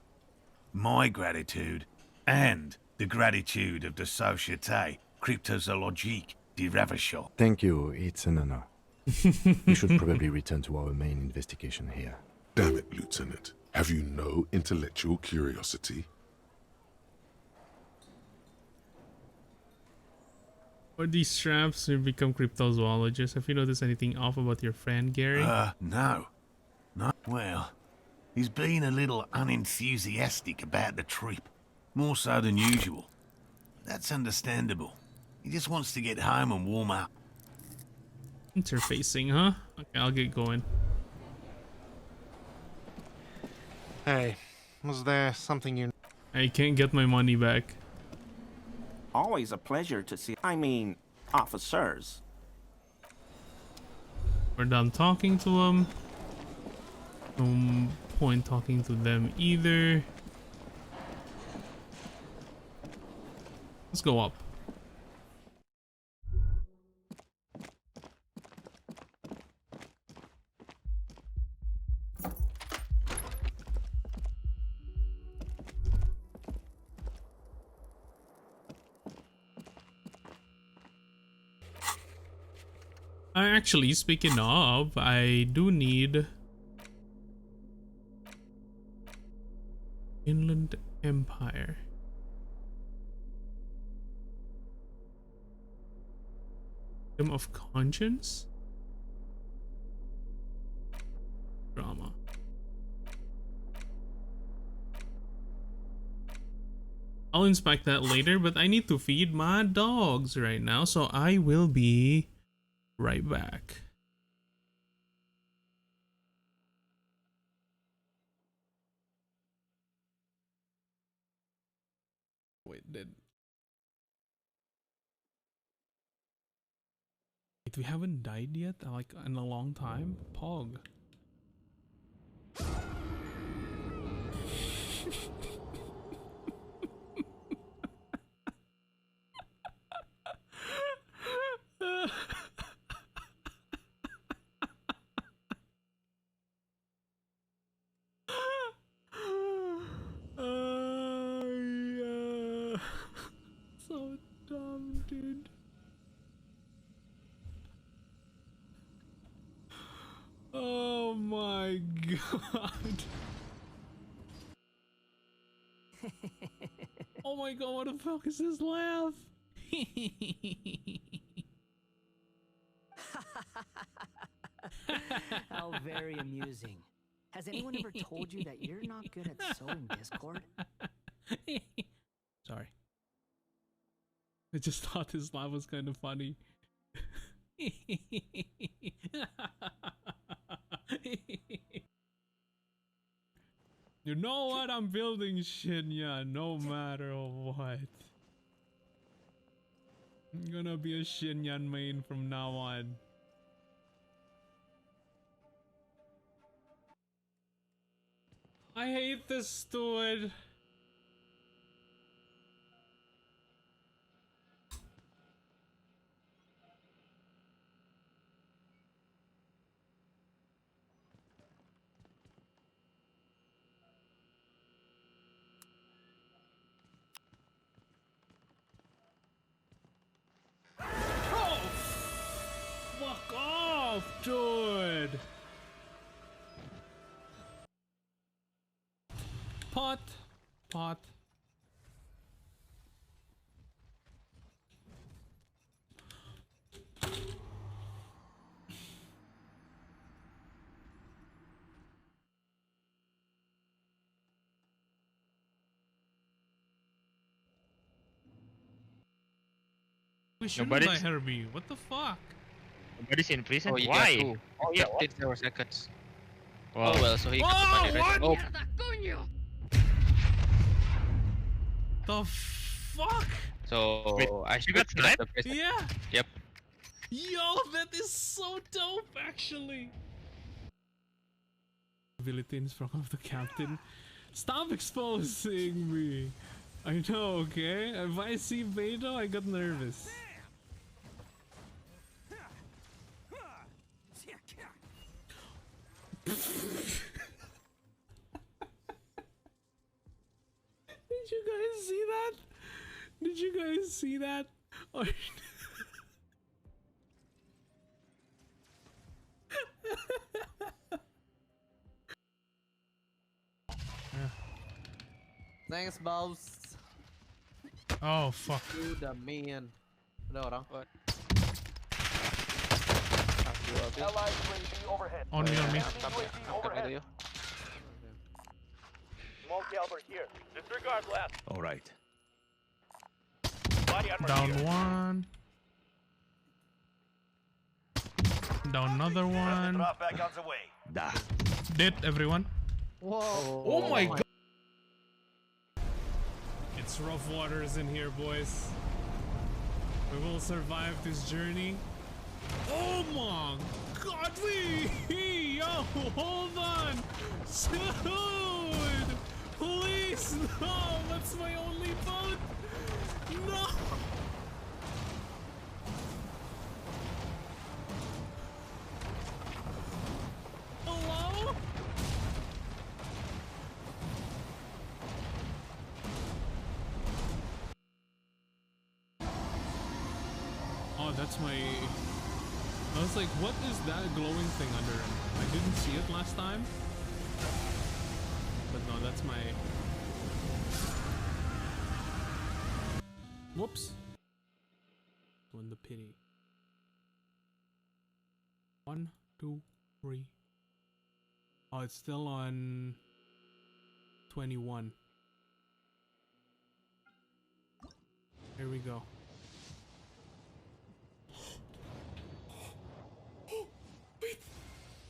My gratitude, and the gratitude of the Société Cryptozoologique de Ravachol. Thank you, it's an honor. We should probably return to our main investigation here. Damn it, Lieutenant. Have you no intellectual curiosity? For these straps to become cryptozoologists, have you noticed anything off about your friend, Gary? No. No. Well, he's been a little unenthusiastic about the trip. More so than usual. That's understandable. He just wants to get home and warm up. Interfacing, huh? Okay, I'll get going. Hey, was there something you... I can't get my money back. Always a pleasure to see. I mean, officers. We're done talking to them. No point talking to them either. Let's go up. Actually, speaking of, I do need Inland Empire. Freedom of conscience? Drama. I'll inspect that later, but I need to feed my dogs right now, so I will be right back. Wait, we haven't died yet, like in a long time? Pog. Yeah. So dumb, dude. Oh my god. Oh my god, what the fuck is this laugh? How very amusing. Has anyone ever told you that you're not good at sowing discord? Sorry. I just thought his laugh was kind of funny. You know what? I'm building Shinya no matter what. I'm gonna be a Shinyan main from now on. I hate this steward. Oh, fuck off, dude. Pot. We shouldn't buy Herbie. What the fuck? Nobody's in prison? Oh, you Why? got 2. Oh, yeah, what? 15 seconds. Wow. Oh well, so he got the money, right? Oh, The fuck? so Wait, I you should got select the sniped? prison. Yeah. Yep. Yo, that is so dope, actually. Ability in front of the captain. Stop exposing me. I know, okay? If I see Beto, I got nervous. Did you guys see that? Did you guys see that? Or Thanks, boss. Oh fuck. You the man. Ở đâu đó? What? Allied UAV overhead. On me, on me. Enemy UAV I'm coming to you. Small caliber here. Disregard left. All right. Body armor Down here. one. Down another one. Drop back on the way. Da. Dead, everyone. Whoa. Oh my god. It's rough waters in here, boys. We will survive this journey. Oh my god, yo, hold on. Dude, please, no, that's my only boat. No. Hello? Oh, that's my... I was like, what is that glowing thing under him? I didn't see it last time. But no, that's my... Whoops. Won the pity. 1, 2, 3. Oh, it's still on 21. Here we go. Wait!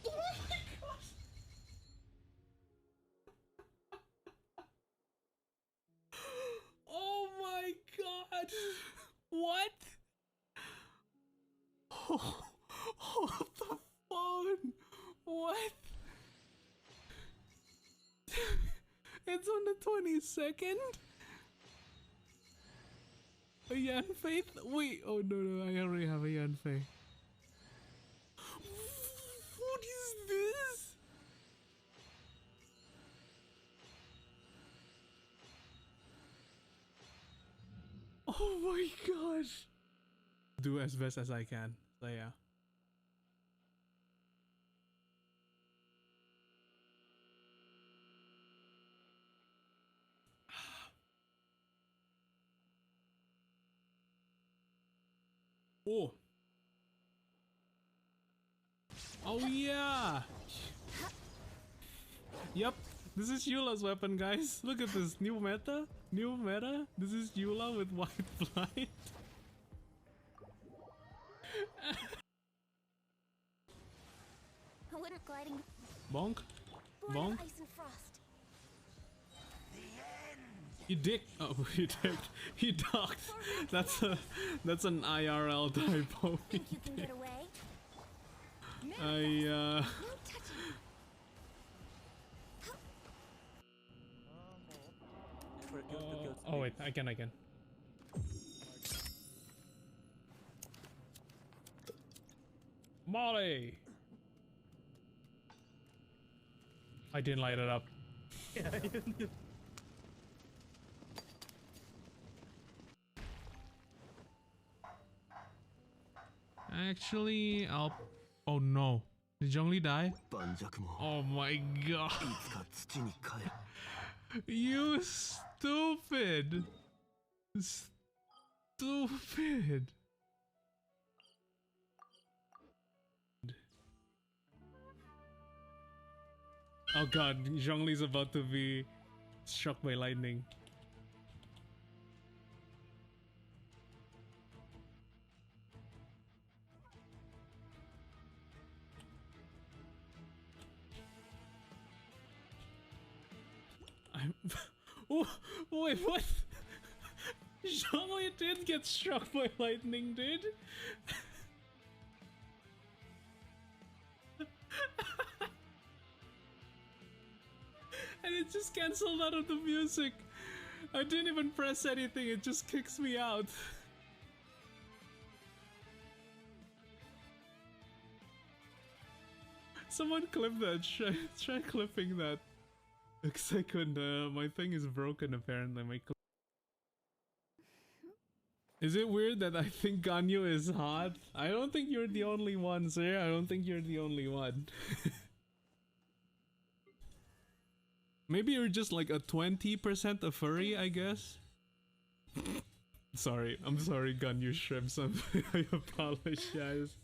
Oh my gosh! Oh my god! What? Oh, hold the phone! What? It's on the 22nd? A Yan Faith? Wait, oh no, I already have a Yan Faith. What is this? Oh my gosh. Do as best as I can. So yeah. Oh. Oh yeah. Yep. This is Eula's weapon, guys. Look at this. New meta. New meta. This is Eula with white flight. Winter gliding. Bonk. Born of Bonk. ice and frost. You dick. Oh, you dicked. You docked. That's an IRL typo. Think you can get away? Oh wait, I can. Molly! I didn't light it up. Actually, I'll... Oh no. Did Zhongli die? Oh my god. You stupid. Stupid. Oh god, Zhongli's about to be struck by lightning. Oh, wait, what? Zhongli did get struck by lightning, dude. And it just cancelled out of the music. I didn't even press anything, it just kicks me out. Someone clip that, try clipping that. Looks like when my thing is broken apparently. Is it weird that I think Ganyu is hot? I don't think you're the only one, sir. I don't think you're the only one. Maybe you're just like a 20% a furry, I guess. Sorry, I'm sorry, Gun, you shrimps. I apologize.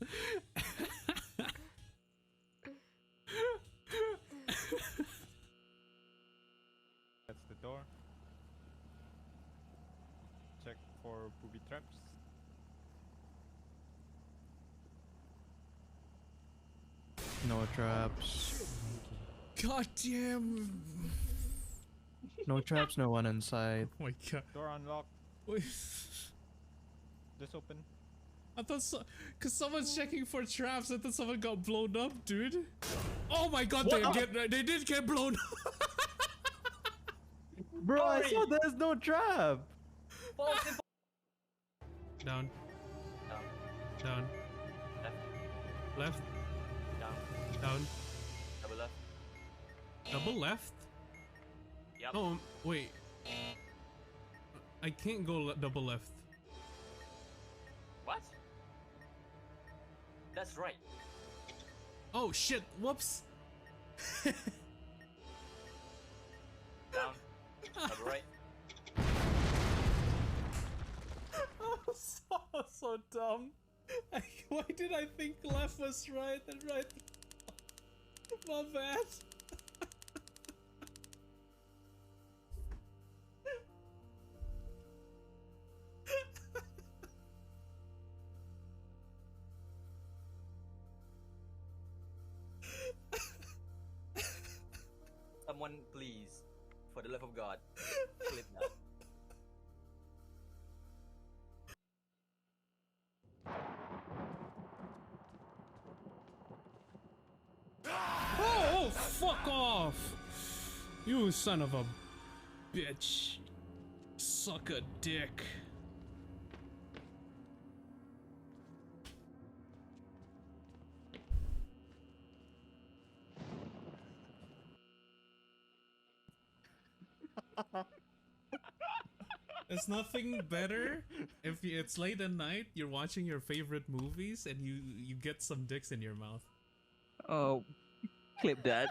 That's the door. Check for booby traps. No traps. God damn. No traps, no one inside. Oh my god. Door unlocked. Wait. Just open. I thought so, cause someone's checking for traps. I thought someone got blown up, dude. Oh my god, they did get blown up. Bro, I saw there's no trap. Down. Down. Left. Down. Double left. Double left? Yep. No, wait. I can't go double left. What? That's right. Oh shit, whoops. Down. Double right. So dumb. Why did I think left was right and right? My bad. Someone please, for the love of God, clip that. Oh, fuck off! You son of a bitch. Suck a dick. There's nothing better if it's late at night, you're watching your favorite movies, and you get some dicks in your mouth. Oh, clip that.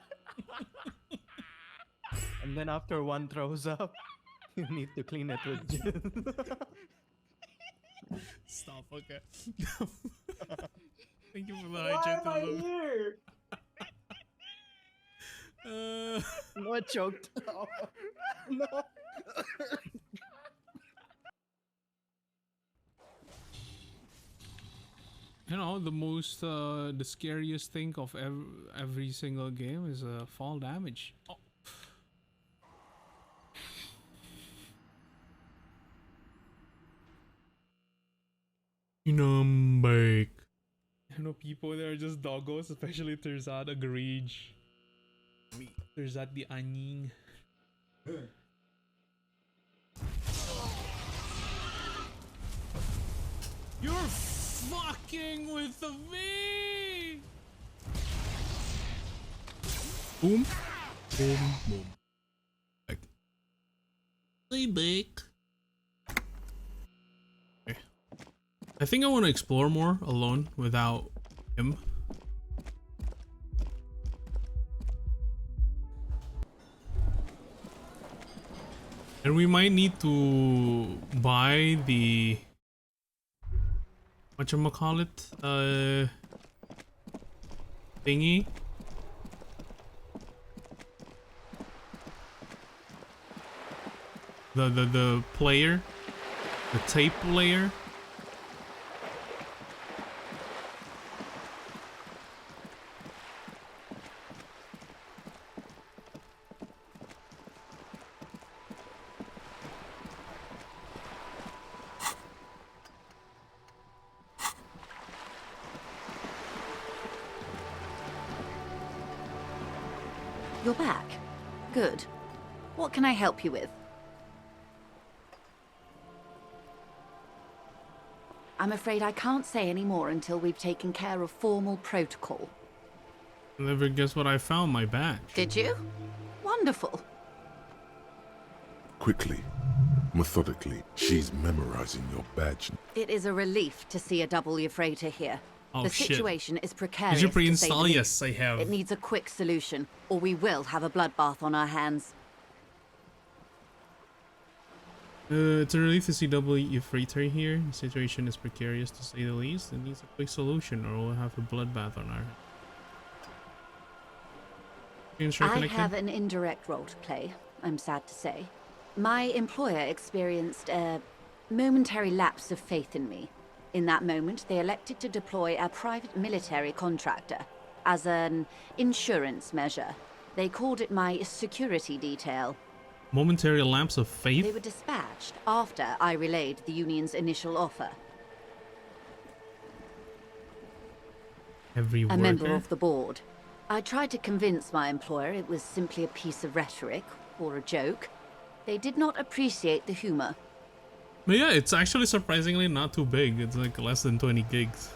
And then after one throws up, you need to clean it with jizz. Stop, okay. Thank you for the hygiene. Why am I here? No, I choked. No. You know, the most, the scariest thing of every single game is fall damage. Oh. Bake. You know, people that are just doggos, especially Terzad agreed. Terzad the anjing. You're fucking with the V! Boom. Boom. Boom. Like. Hey, Bake. Okay. I think I want to explore more alone without him. And we might need to buy the whatchamacallit, thingy. The player, the tape player. You're back. Good. What can I help you with? I'm afraid I can't say any more until we've taken care of formal protocol. Never guess what I found, my badge. Did you? Wonderful. Quickly, methodically, she's memorizing your badge. It is a relief to see a W freighter here. Oh, the shit. situation is precarious. Did you to say the pre-install? least. Yes, I have. It needs a quick solution, or we will have a bloodbath on our hands. It's a relief to see WE freighter here. The situation is precarious to say the least. It needs a quick solution or we'll have a bloodbath on our hands. I have an indirect role to play, I'm sad to say. My employer experienced a momentary lapse of faith in me. In that moment, they elected to deploy a private military contractor as an insurance measure. They called it my security detail. Momentary lapse of faith? They were dispatched after I relayed the Union's initial offer. Every A worker? member of the board. I tried to convince my employer it was simply a piece of rhetoric or a joke. They did not appreciate the humor. But yeah, it's actually surprisingly not too big. It's like less than 20 gigs.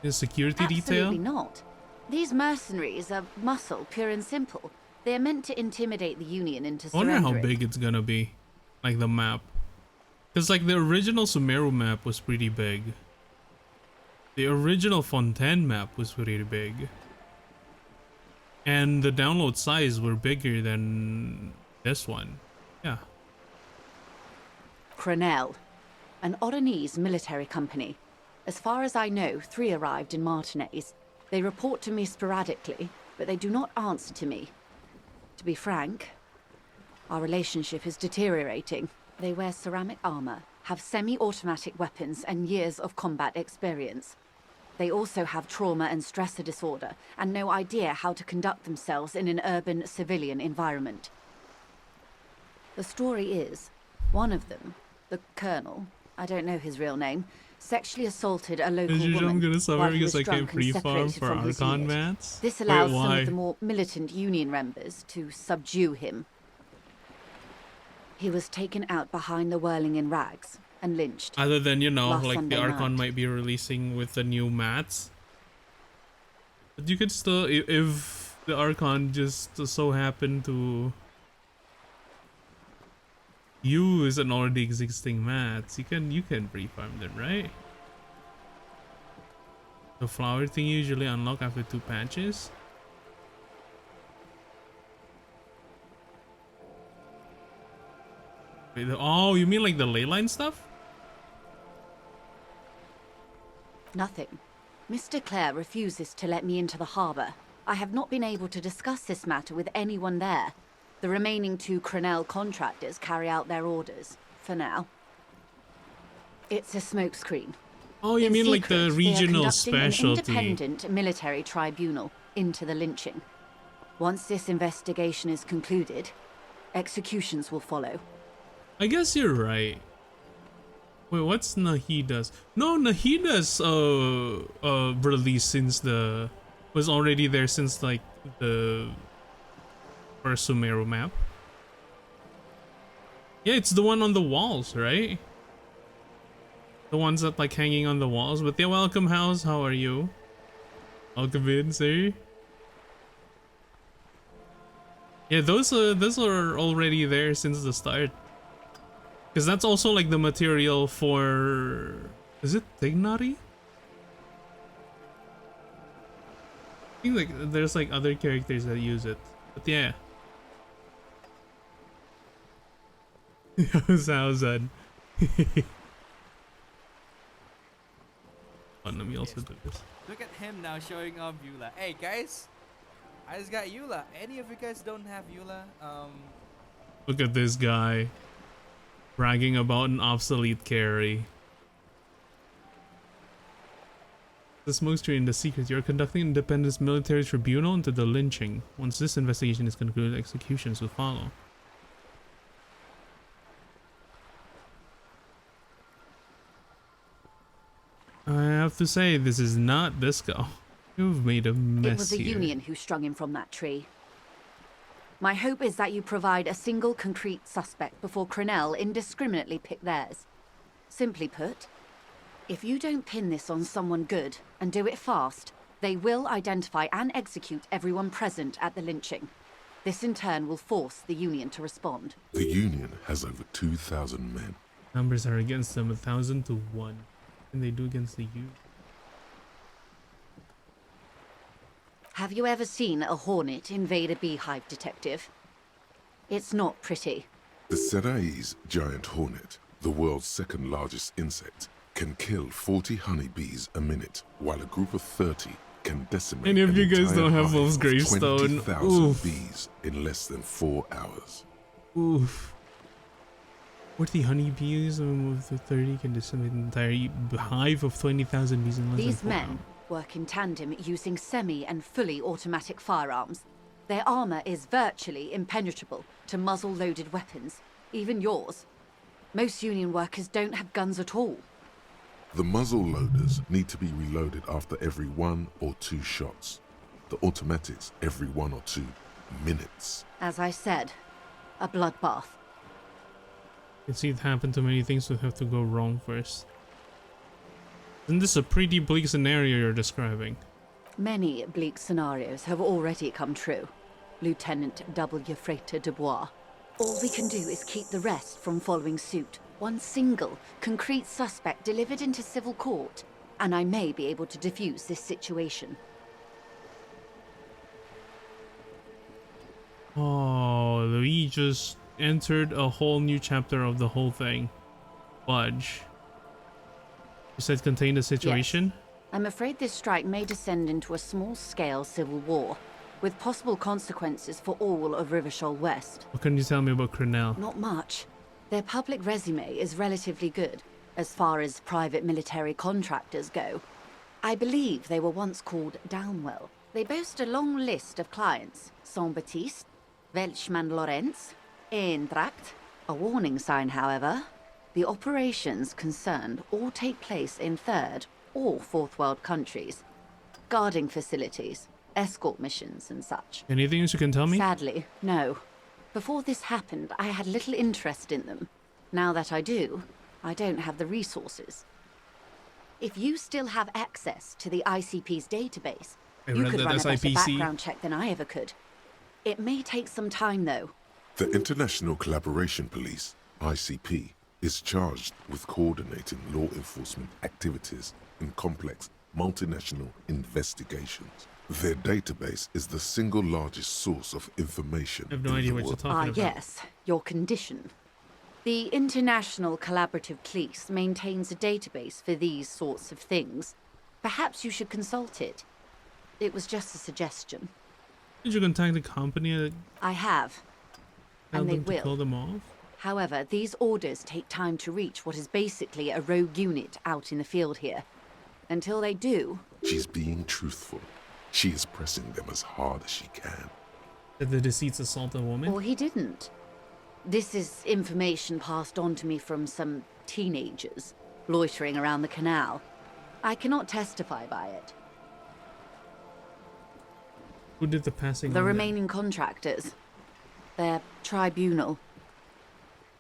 Is security Absolutely detail? not. These mercenaries are muscle, pure and simple. They are meant to intimidate the Union into I wonder surrendering. how big it's gonna be. Like the map. Because like the original Sumeru map was pretty big. The original Fontaine map was pretty big. And the download size were bigger than this one. Yeah. Crenel, an Oronese military company. As far as I know, 3 arrived in Martinez. They report to me sporadically, but they do not answer to me. To be frank, our relationship is deteriorating. They wear ceramic armor, have semi-automatic weapons, and years of combat experience. They also have trauma and stressor disorder, and no idea how to conduct themselves in an urban civilian environment. The story is, one of them, the colonel, I don't know his real name, sexually assaulted a local woman I'm gonna suffer while he because was I can't drunk and free farm separated for from his Archon unit. mats. This Wait, allows some why? of the more militant Union members to subdue him. He was taken out behind the whirling in rags and lynched. Other than, you know, last like Sunday the Archon night. might be releasing with the new mats. But you could still, if the Archon just so happened to use an already existing mats, you can pre-farm them, right? The flower thing usually unlock after 2 patches. Wait, oh, you mean like the leyline stuff? Nothing. Mr. Clare refuses to let me into the harbor. I have not been able to discuss this matter with anyone there. The remaining 2 Crenel contractors carry out their orders, for now. It's a smokescreen. Oh, you In mean like the secret, regional they are conducting specialty? an independent military tribunal into the lynching. Once this investigation is concluded, executions will follow. I guess you're right. Wait, what's Nahida's? No, Nahida's release since was already there since like the first Sumeru map. Yeah, it's the one on the walls, right? The ones that like hanging on the walls. But yeah, welcome house, how are you? Welcome in, sir. Yeah, those are already there since the start. Because that's also like the material for... Is it Tignari? I think like there's like other characters that use it. But yeah. Thousand. Let me also do this. Look at him now showing off Eula. Hey guys, I just got Eula. Any of you guys don't have Eula? Look at this guy. Bragging about an obsolete carry. The smokescreen in the secret. You're conducting independent military tribunal into the lynching. Once this investigation is concluded, executions will follow. I have to say, this is not Disco. You've made a mess It was the here. Union who strung him from that tree. My hope is that you provide a single concrete suspect before Crenel indiscriminately pick theirs. Simply put, if you don't pin this on someone good and do it fast, they will identify and execute everyone present at the lynching. This in turn will force the Union to respond. The Union has over 2,000 men. Numbers are against them 1,000 to 1. And they do against the youth. Have you ever seen a hornet invade a beehive, detective? It's not pretty. The Seraï's giant hornet, the world's second largest insect, can kill 40 honeybees a minute, while a group of 30 can decimate Any of an you guys entire don't have hive Wolf's of gravestone. 20,000 Oof. bees in less than 4 hours. Oof. 40 honeybees with the 30 can decimate an entire hive of 20,000 bees in less than These 4 men hours. work in tandem using semi and fully automatic firearms. Their armor is virtually impenetrable to muzzle-loaded weapons, even yours. Most Union workers don't have guns at all. The muzzle loaders need to be reloaded after every 1 or 2 shots. The automatics every 1 or 2 minutes. As I said, a bloodbath. You can see it happen to many things that have to go wrong first. Isn't this a pretty bleak scenario you're describing? Many bleak scenarios have already come true. Lieutenant W. Frater Dubois. All we can do is keep the rest from following suit. One single, concrete suspect delivered into civil court, and I may be able to defuse this situation. Oh, we just entered a whole new chapter of the whole thing. Fudge. You said contain the situation? Yes. I'm afraid this strike may descend into a small-scale civil war, with possible consequences for all of Rivershoal West. What can you tell me about Cornell? Not much. Their public resume is relatively good, as far as private military contractors go. I believe they were once called Downwell. They boast a long list of clients. Saint-Baptiste, Welchman-Lorenz, Eintracht. A warning sign, however. The operations concerned all take place in third or fourth world countries. Guarding facilities, escort missions and such. Anything else you can tell me? Sadly, no. Before this happened, I had little interest in them. Now that I do, I don't have the resources. If you still have access to the ICP's database, you could run a better background check than I ever could. It may take some time, though. The International Collaboration Police, ICP, is charged with coordinating law enforcement activities in complex multinational investigations. Their database is the single largest source of information. I have no idea what you're talking about. Yes, your condition. The International Collaborative Police maintains a database for these sorts of things. Perhaps you should consult it. It was just a suggestion. Did you contact the company that I have. tell And they them to will. kill them off? However, these orders take time to reach what is basically a rogue unit out in the field here. Until they do... She's being truthful. She is pressing them as hard as she can. Did the deceits assault a woman? Or he didn't. This is information passed on to me from some teenagers loitering around the canal. I cannot testify by it. Who did the passing The on then? remaining contractors. Their tribunal.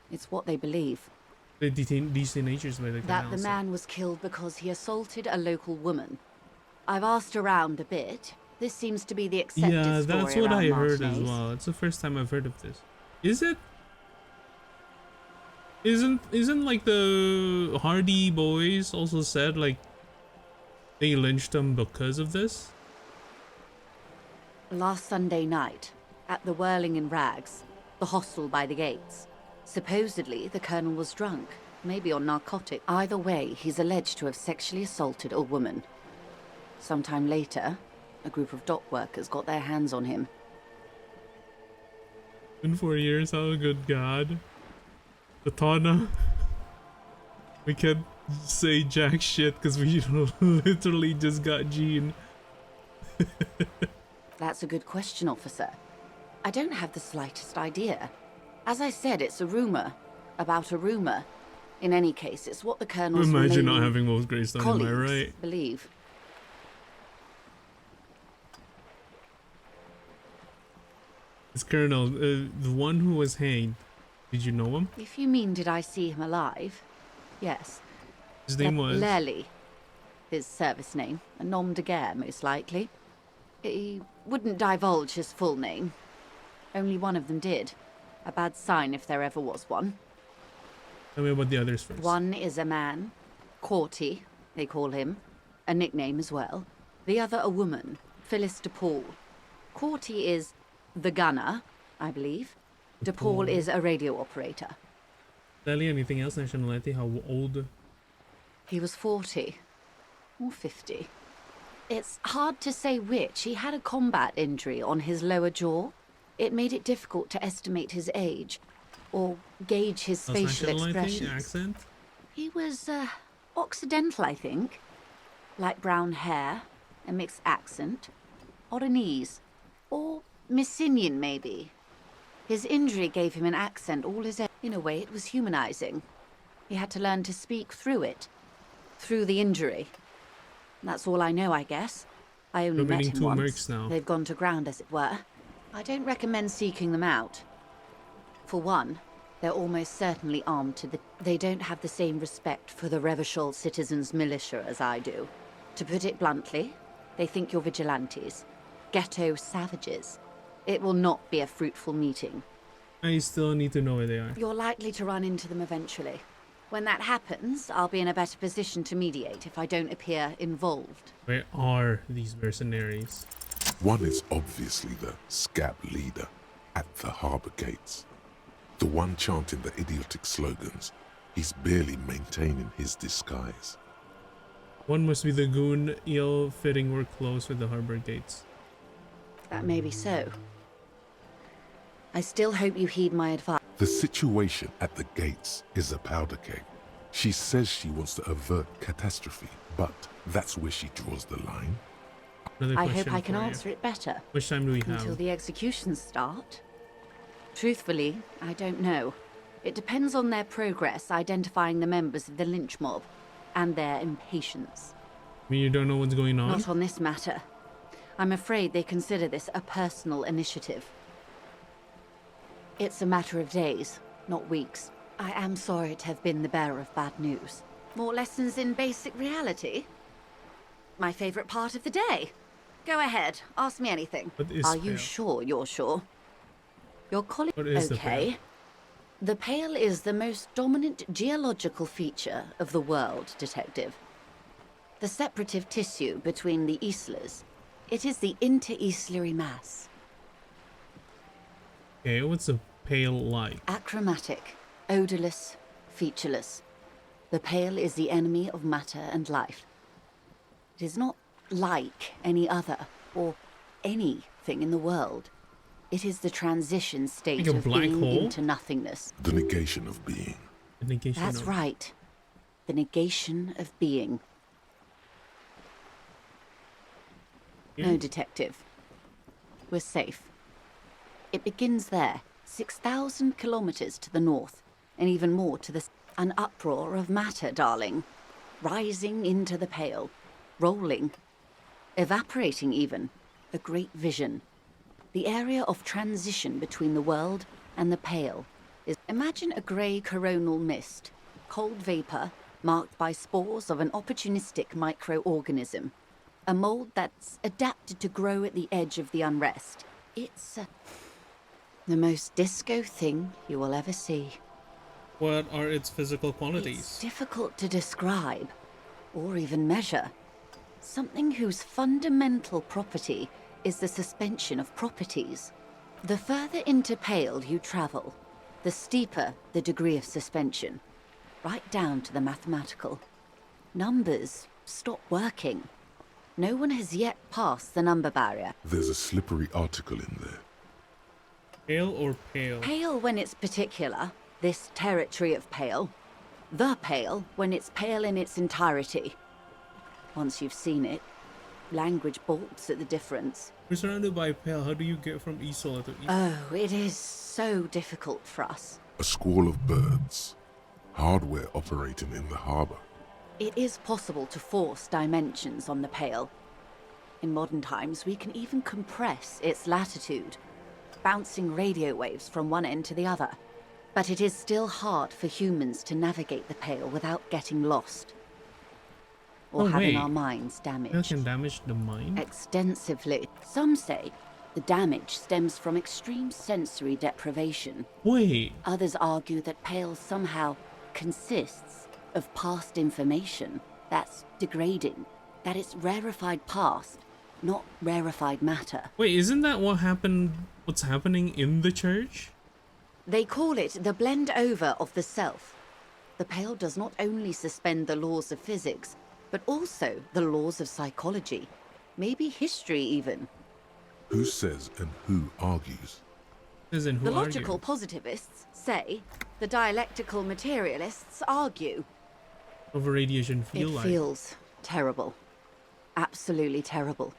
It's what they believe. They detain these teenagers by the That canal, the so- man was killed because he assaulted a local woman. I've asked around a bit. This seems to be the accepted Yeah, story that's what around I heard as Martinez. well. It's the first time I've heard of this. Is it? Isn't like the Hardy Boys also said like they lynched them because of this? Last Sunday night, at the Whirling in Rags, the hostel by the gates. Supposedly, the colonel was drunk, maybe on narcotic. Either way, he's alleged to have sexually assaulted a woman. Sometime later, a group of dock workers got their hands on him. In 4 years, oh good god. Katana. We can't say jack shit because we literally just got Jean. That's a good question, officer. I don't have the slightest idea. As I said, it's a rumor. About a rumor. In any case, it's what the colonel's Imagine not remaining having Wolf's gravestone, am I colleagues right? believe. It's Colonel, the one who was hanged. Did you know him? If you mean did I see him alive? Yes. His name was... Lely. His service name. A nom de guerre, most likely. He wouldn't divulge his full name. Only one of them did. A bad sign if there ever was one. Tell me about the others first. One is a man. Corty, they call him. A nickname as well. The other a woman. Phyllis DePaul. Corty is the gunner, I believe. DePaul is a radio operator. Sally, anything else? Nationality? How old? He was 40 or 50. It's hard to say which. He had a combat injury on his lower jaw. It made it difficult to estimate his age or gauge his facial expressions. Accent? He was Occidental, I think. Light brown hair, a mixed accent, Oranese, or Messinian maybe. His injury gave him an accent all his own. In a way, it was humanizing. He had to learn to speak through it, through the injury. That's all I know, I guess. I only met him once. Now. They've gone to ground, as it were. I don't recommend seeking them out. For one, they're almost certainly armed to the... They don't have the same respect for the Revachol citizens' militia as I do. To put it bluntly, they think you're vigilantes. Ghetto savages. It will not be a fruitful meeting. I still need to know where they are. You're likely to run into them eventually. When that happens, I'll be in a better position to mediate if I don't appear involved. Where are these mercenaries? One is obviously the scab leader at the harbor gates. The one chanting the idiotic slogans. He's barely maintaining his disguise. One must be the goon ill-fitting work clothes with the harbor gates. That may be so. I still hope you heed my advice. The situation at the gates is a powder keg. She says she wants to avert catastrophe, but that's where she draws the line. I hope I can answer it better. Which time do we have? Until the executions start? Truthfully, I don't know. It depends on their progress identifying the members of the lynch mob and their impatience. I mean, you don't know what's going on? Not on this matter. I'm afraid they consider this a personal initiative. It's a matter of days, not weeks. I am sorry to have been the bearer of bad news. More lessons in basic reality? My favorite part of the day. Go ahead, ask me anything. Are you sure you're sure? Your colleague... What is okay. The Pale is the most dominant geological feature of the world, Detective. The separative tissue between the islas. It is the inter-islary mass. Okay, what's a Pale like? Achromatic, odorless, featureless. The Pale is the enemy of matter and life. It is not like any other, or anything in the world. It is the transition state like a of black being hole? into nothingness. The negation of being. The negation That's of... right. The negation of being. No, Detective. We're safe. It begins there, 6,000 kilometers to the north, and even more to the... An uproar of matter, darling. Rising into the Pale. Rolling. Evaporating even. A great vision. The area of transition between the world and the Pale is... Imagine a grey coronal mist. Cold vapor, marked by spores of an opportunistic microorganism. A mold that's adapted to grow at the edge of the unrest. It's the most disco thing you will ever see. What are its physical qualities? It's difficult to describe, or even measure. Something whose fundamental property is the suspension of properties. The further into Pale you travel, the steeper the degree of suspension, right down to the mathematical. Numbers stop working. No one has yet passed the number barrier. There's a slippery article in there. Pale or pale? Pale when it's particular, this territory of Pale. The Pale when it's pale in its entirety. Once you've seen it, language balks at the difference. We're surrounded by Pale. How do you get from Isola to Isola? Oh, it is so difficult for us. A squall of birds. Hardware operating in the harbor. It is possible to force dimensions on the Pale. In modern times, we can even compress its latitude, bouncing radio waves from one end to the other. But it is still hard for humans to navigate the Pale without getting lost. Or having our minds damaged. Pale can damage the mind? Extensively. Some say the damage stems from extreme sensory deprivation. Wait. Others argue that Pale somehow consists of past information that's degrading, that it's rarefied past, not rarefied matter. Wait, isn't that what happened? What's happening in the church? They call it the blend over of the self. The Pale does not only suspend the laws of physics, but also the laws of psychology, maybe history even. Who says and who argues? As in, who The logical argues? positivists say, the dialectical materialists argue. Over radiation feel It like? feels terrible. Absolutely terrible.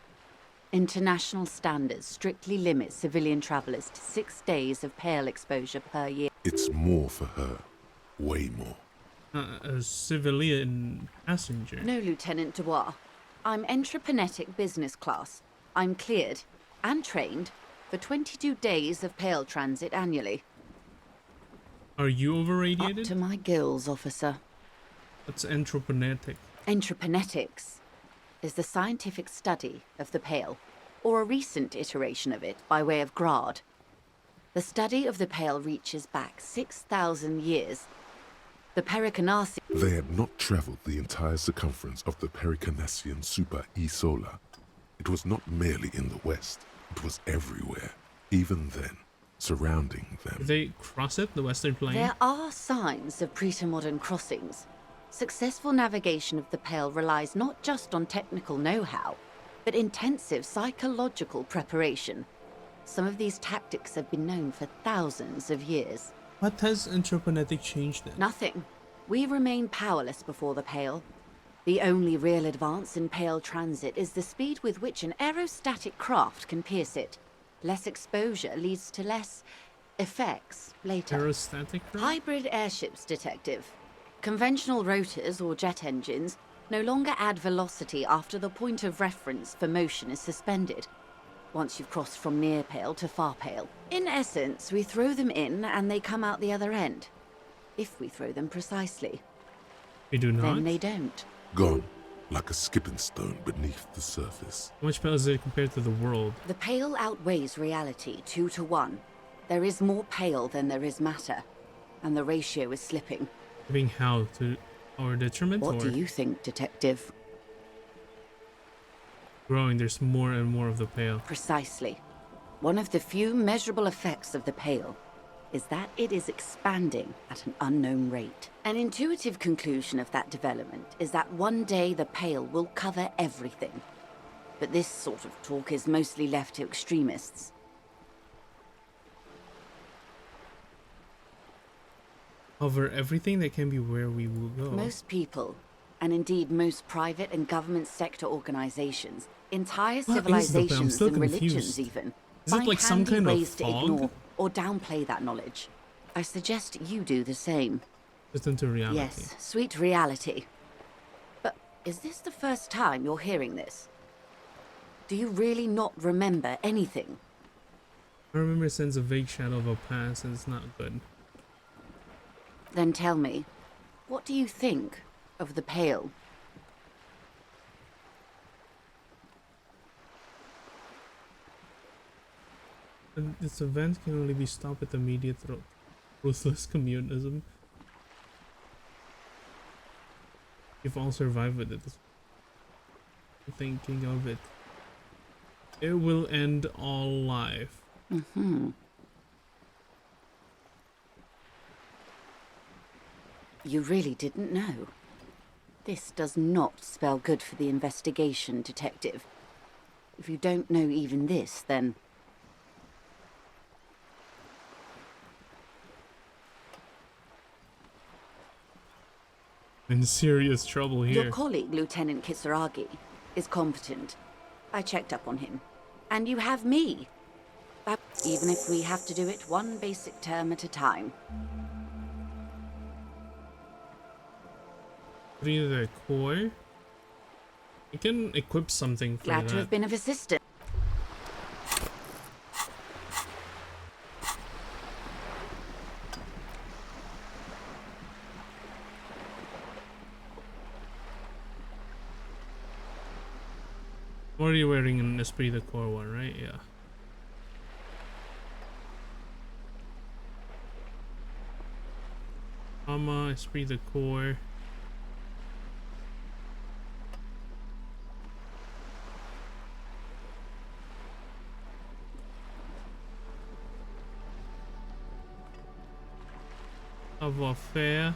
International standards strictly limit civilian travelers to 6 days of Pale exposure per year. It's more for her. Way more. A civilian passenger. No, Lieutenant Dubois. I'm entreprenetic business class. I'm cleared and trained for 22 days of Pale transit annually. Are you overradiated? Up to my gills, officer. That's entreprenetic. Entreprenetics is the scientific study of the Pale, or a recent iteration of it by way of grad. The study of the Pale reaches back 6,000 years. The Pericarnassian... They had not traveled the entire circumference of the Pericarnassian Super E-Solar. It was not merely in the west, it was everywhere, even then, surrounding them. Did they cross it, the western plane? There are signs of pretermodern crossings. Successful navigation of the Pale relies not just on technical know-how, but intensive psychological preparation. Some of these tactics have been known for thousands of years. What has entreprenetic changed then? Nothing. We remain powerless before the Pale. The only real advance in Pale transit is the speed with which an aerostatic craft can pierce it. Less exposure leads to less effects later. Aerostatic craft? Hybrid airships, Detective. Conventional rotors or jet engines no longer add velocity after the point of reference for motion is suspended, once you've crossed from near Pale to far Pale. In essence, we throw them in and they come out the other end. If we throw them precisely. We do not? Then they don't. Gone, like a skipping stone beneath the surface. How much Pale is it compared to the world? The Pale outweighs reality 2 to 1. There is more Pale than there is matter, and the ratio is slipping. Being how? To our detriment? What or do you think, Detective? Growing, there's more and more of the Pale. Precisely. One of the few measurable effects of the Pale is that it is expanding at an unknown rate. An intuitive conclusion of that development is that one day the Pale will cover everything. But this sort of talk is mostly left to extremists. Cover everything that can be where we will go. Most people, and indeed most private and government sector organizations, entire What is the Pale? I'm civilizations still and religions confused. even, Is it find like some handy kind of ways to fog? ignore or downplay that knowledge. I suggest you do the same. Just into reality. Yes, sweet reality. But is this the first time you're hearing this? Do you really not remember anything? I remember a sense of vague shadow of a past, and it's not good. Then tell me, what do you think of the Pale? And this event can only be stopped at immediate ruthless communism. If all survive with it, thinking of it, it will end all life. Mm-hmm. You really didn't know. This does not spell good for the investigation, Detective. If you don't know even this, then... In serious trouble here. Your colleague, Lieutenant Kisaragi, is competent. I checked up on him. And you have me. Even if we have to do it one basic term at a time. Read the core. You can equip something for Glad that. to have been of assistance. What are you wearing in Esprit de Corps one, right? Yeah. Esprit de Corps. Savoir-faire.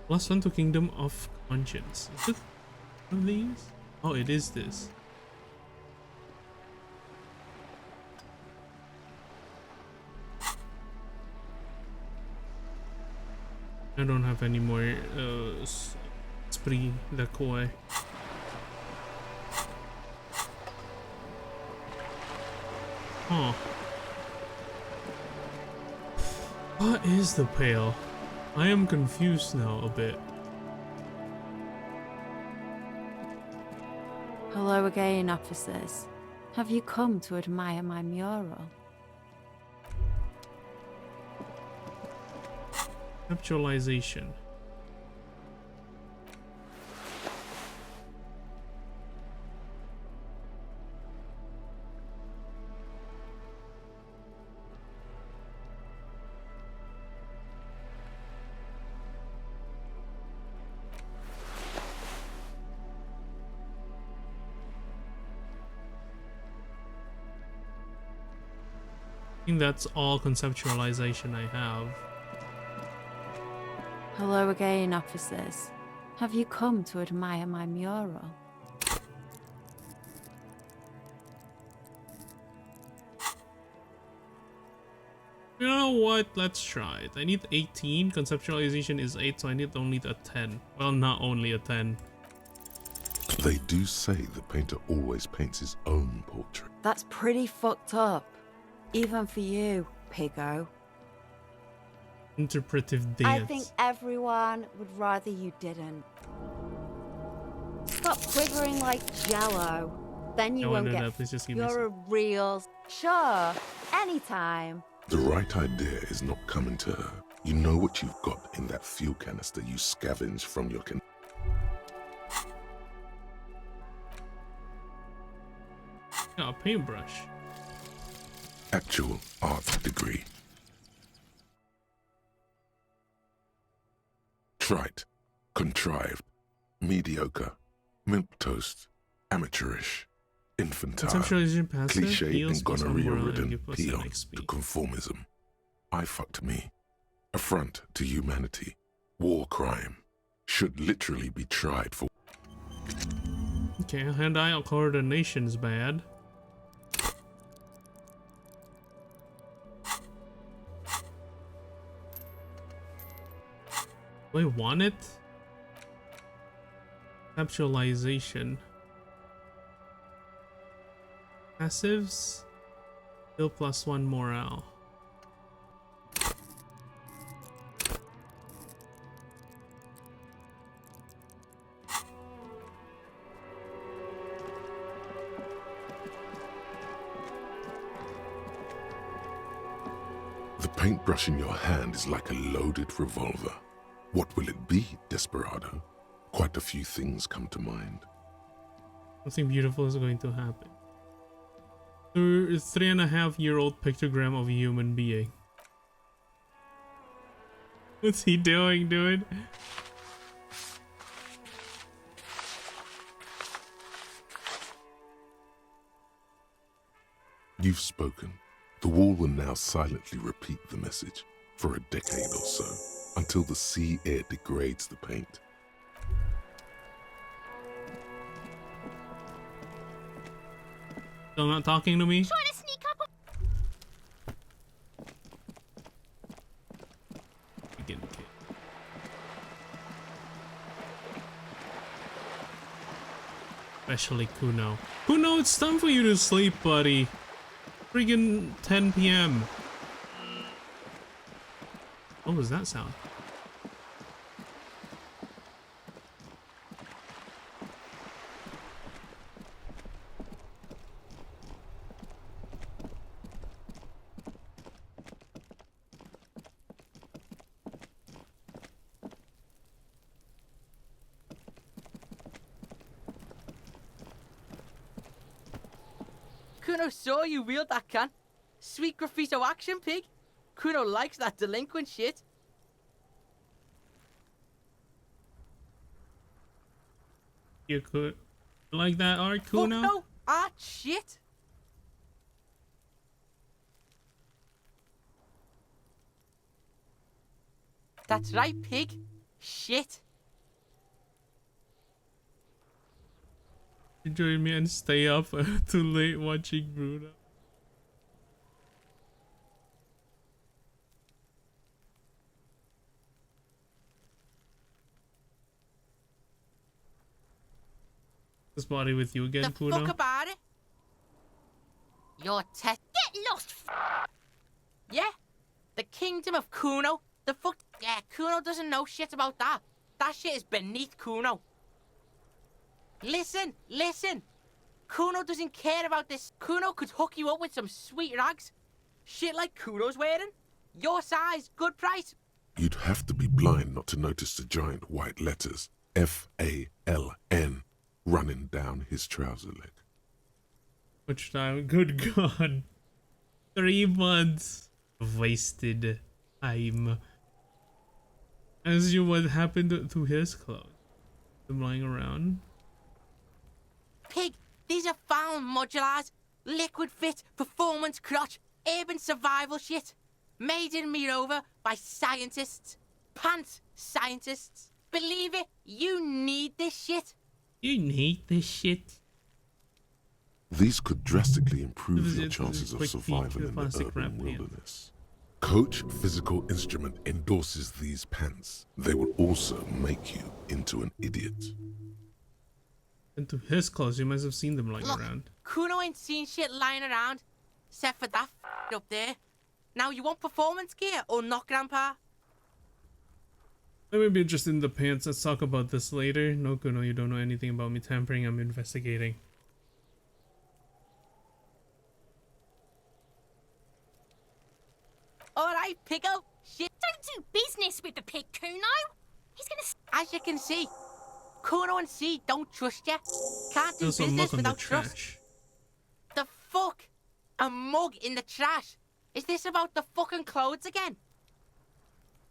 Plus one to Kingdom of Conscience. Is it one of these? Oh, it is this. I don't have any more Esprit de Corps. Huh. What is the pail? I am confused now a bit. Hello again, officers. Have you come to admire my mural? Conceptualization. I think that's all conceptualization I have. Hello again, officers. Have you come to admire my mural? You know what? Let's try it. I need 18. Conceptualization is 8, so I need only a 10. Well, not only a 10. They do say the painter always paints his own portrait. That's pretty fucked up. Even for you, piggo. Interpretive dance. I think everyone would rather you didn't. Stop quivering like jello. Then you No won't wonder get. that. Please just give me You're a real. Sure, anytime. The right idea is not coming to her. You know what you've got in that fuel canister you scavenge from your Got a paintbrush. actual art degree. Trite, contrived, mediocre, milquetoast, amateurish, infantile, Conceptualization passive, cliche heals and plus one morale and gonorrhea-ridden give plus peon 10 XP. to conformism. I fucked me. Affront to humanity. War crime. Should literally be tried for. Okay, hand-eye coordination's bad. Do I want it? Conceptualization. Passives. Still plus one morale. The paintbrush in your hand is like a loaded revolver. What will it be, Desperado? Quite a few things come to mind. Something beautiful is going to happen. 3.5-year-old pictogram of a human being. What's he doing, dude? You've spoken. The wall will now silently repeat the message for a decade or so, until the sea air degrades the paint. Still not talking to me? Trying to sneak up Begin, okay. Especially Kuno. Kuno, it's time for you to sleep, buddy. Friggin' 10 p.m. What was that sound? Kuno saw you wield that can. Sweet graffito action, pig. Kuno likes that delinquent shit. You could. Like that art, Fuck Kuno? no! Ah, shit! That's right, pig. Shit. Join me and stay up too late watching Bruno. This body with you again, Kuno? Fuck about it. Your test. Get lost. Yeah, the kingdom of Kuno. The fuck. Yeah, Kuno doesn't know shit about that. That shit is beneath Kuno. Listen, listen. Kuno doesn't care about this. Kuno could hook you up with some sweet rags. Shit like Kuno's wearing. Your size, good price. You'd have to be blind not to notice the giant white letters F-A-L-N running down his trouser leg. Which time? Good God. 3 months of wasted time. As you, what happened to his clothes? Them lying around. Pig, these are found modulars. Liquid fit, performance crotch, urban survival shit. Made in Mirova by scientists. Pants scientists. Believe it, you need this shit. You need this shit. These could drastically improve your It's chances of quick survival feet, in the plastic urban wrap pants. wilderness. Coach Physical Instrument endorses these pants. They will also make you into an idiot. And to his clothes, you must have seen them lying Look, around. Kuno ain't seen shit lying around. Except for that up there. Now you want performance gear or not, Grandpa? I may be interested in the pants. Let's talk about this later. No, Kuno, you don't know anything about me tampering. I'm investigating. Alright, Pico. Shit. Don't do business with the pig, Kuno. He's gonna. As you can see, Kuno and C don't trust you. Can't do There's some business muck on the without trust. trash. The fuck? A mug in the trash? Is this about the fucking clothes again?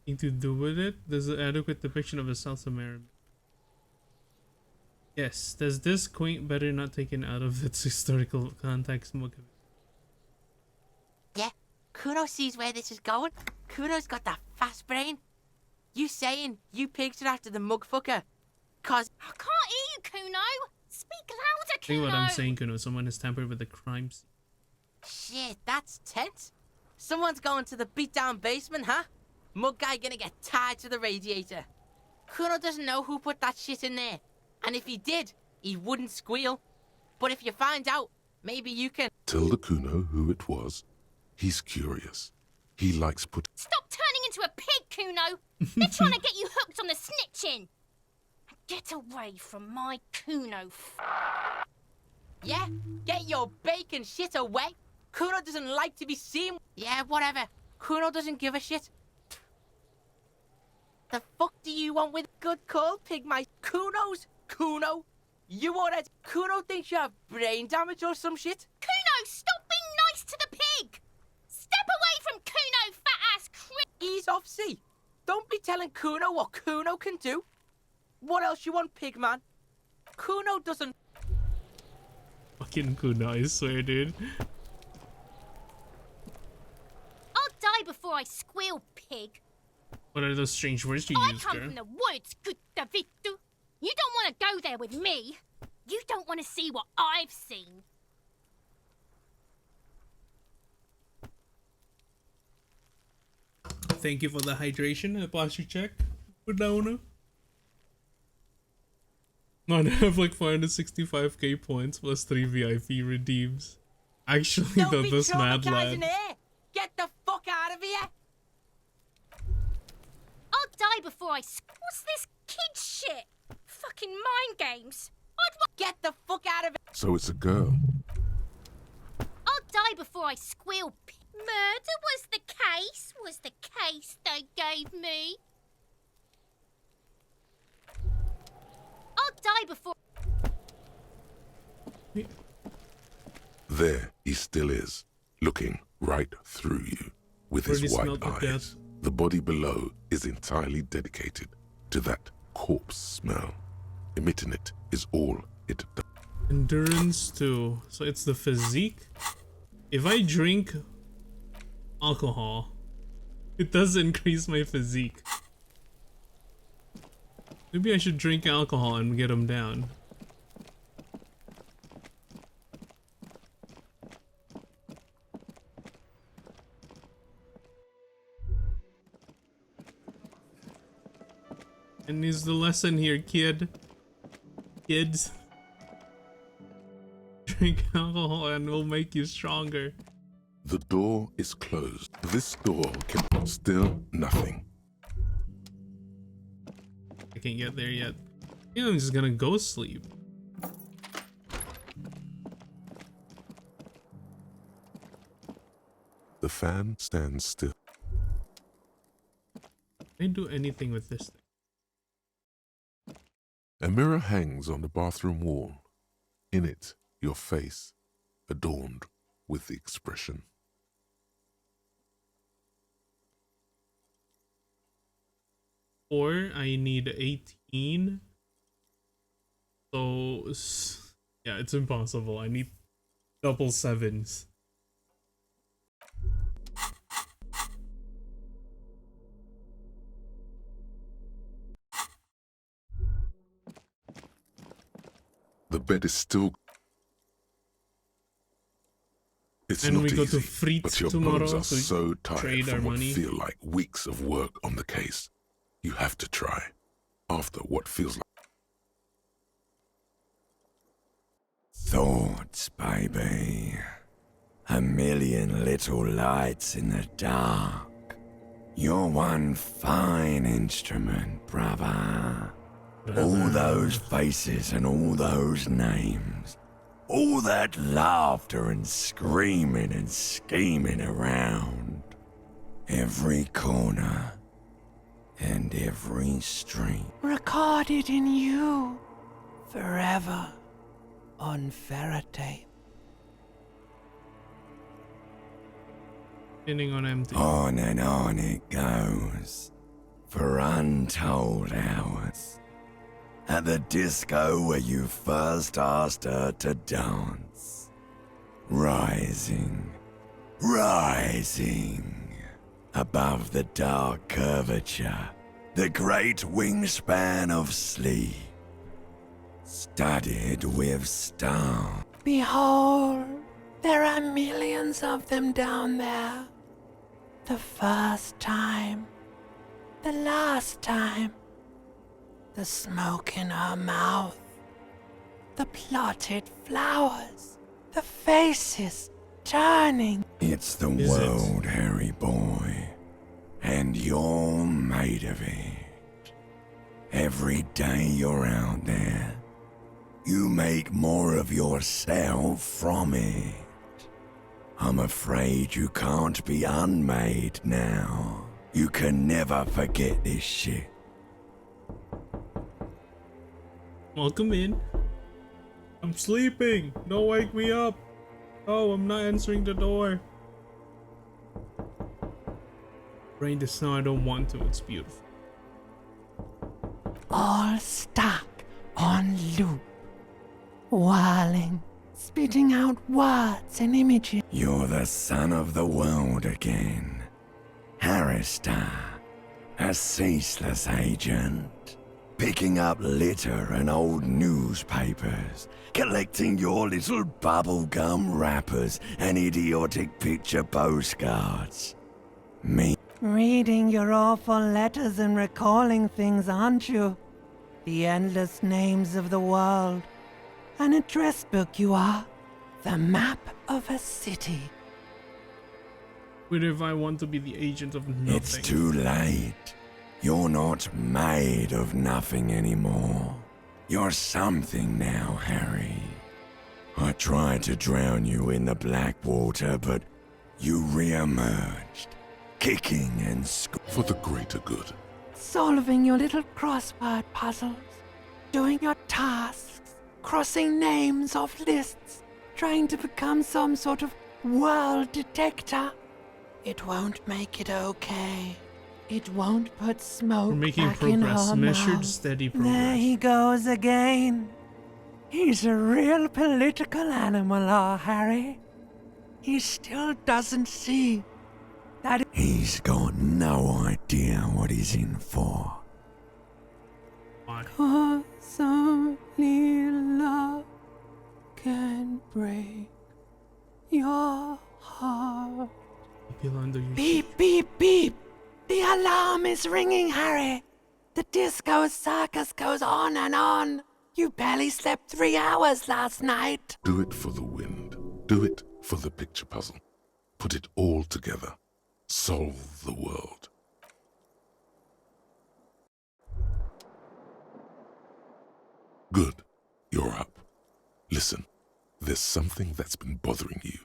Anything to do with it? There's an adequate depiction of a South American. Yes, does this quaint better not taken out of its historical context mug? Yeah, Kuno sees where this is going. Kuno's got that fast brain. You saying you pigs are after the mug fucker? Cause I can't hear you, Kuno. Speak louder, See Kuno. what I'm saying, Kuno? Someone has tampered with the crime scene. shit, that's tense. Someone's going to the beat-down basement, huh? Mug guy gonna get tied to the radiator. Kuno doesn't know who put that shit in there. And if he did, he wouldn't squeal. But if you find out, maybe you can... Tell the Kuno who it was. He's curious. He likes putting... Stop turning into a pig, Kuno. They're trying to get you hooked on the snitching. Get away from my Kuno. Yeah, get your bacon shit away. Kuno doesn't like to be seen. Yeah, whatever. Kuno doesn't give a shit. The fuck do you want with good call, Pigmite? Kuno's? Kuno? You already... Kuno thinks you have brain damage or some shit? Kuno, stop being nice to the pig. Step away from Kuno, fat-ass crit. Ease off, see. Don't be telling Kuno what Kuno can do. What else you want, Pigman? Kuno doesn't... Fucking Kuno, I swear, dude. I'll die before I squeal, pig. What are those strange words you I use, come girl? from the woods, good Davidu. You don't want to go there with me. You don't want to see what I've seen. Thank you for the hydration. I pass you check. Put down. Man, I have like 465k points plus 3 VIP redeems. Actually, Don't though, be this mad traumatizing lad. here. Get the fuck out of here. I'll die before I... What's this kid shit? Fucking mind games. Get the fuck out of it. So it's a girl. I'll die before I squeal. Murder was the case they gave me. I'll die before... There he still is, looking right through you with Already his white smelled the eyes. death. The body below is entirely dedicated to that corpse smell. Emitting it is all it does. Endurance 2. So it's the physique. If I drink alcohol, it does increase my physique. Maybe I should drink alcohol and get him down. And is the lesson here, kids? Drink alcohol and will make you stronger. The door is closed. This door can still nothing. I can't get there yet. Yeah, I'm just gonna go sleep. The fan stands still. Can I do anything with this thing? A mirror hangs on the bathroom wall. In it, your face, adorned with the expression. Or I need 18. So, yeah, it's impossible. I need double sevens. The bed is still. It's and not we go easy, to Fritz but your tomorrow bones are to so tired trade our from what money. feel like weeks of work on the case. You have to try. After what feels like. Thoughts, baby. A million little lights in the dark. You're one fine instrument, brother. All those faces and all those names. All that laughter and screaming and scheming around. Every corner and every street. Recorded in you forever on Faraday. Spinning on empty. On and on it goes for untold hours. At the disco where you first asked her to dance. Rising, rising above the dark curvature, the great wingspan of sleep, studded with stars. Behold, there are millions of them down there. The first time, the last time, the smoke in her mouth, the plotted flowers, the faces turning. It's the world, Harry boy, and you're made of it. Every day you're out there, you make more of yourself from it. I'm afraid you can't be unmade now. You can never forget this shit. Welcome in. I'm sleeping. Don't wake me up. Oh, I'm not answering the door. Rain the snow. I don't want to. It's beautiful. All stuck on loop, whirling, spitting out words and images. You're the son of the world again. Harrister, a ceaseless agent. Picking up litter and old newspapers, collecting your little bubblegum wrappers and idiotic picture postcards. Me. Reading your awful letters and recalling things, aren't you? The endless names of the world. An address book you are. The map of a city. What if I want to be the agent of nothing? It's too late. You're not made of nothing anymore. You're something now, Harry. I tried to drown you in the black water, but you re-emerged, kicking and for the greater good. Solving your little crossword puzzles, doing your tasks, crossing names off lists, trying to become some sort of world detector. It won't make it okay. It won't put smoke We're making back in progress. her Measured, mouth. steady There progress. he goes again. He's a real political animal, our Harry. He still doesn't see that He's got no idea what he's in for. 'cause only love can break your heart. Beep, beep, beep! The alarm is ringing, Harry! The disco circus goes on and on! You barely slept 3 hours last night! Do it for the wind. Do it for the picture puzzle. Put it all together. Solve the world. Good. You're up. Listen, there's something that's been bothering you.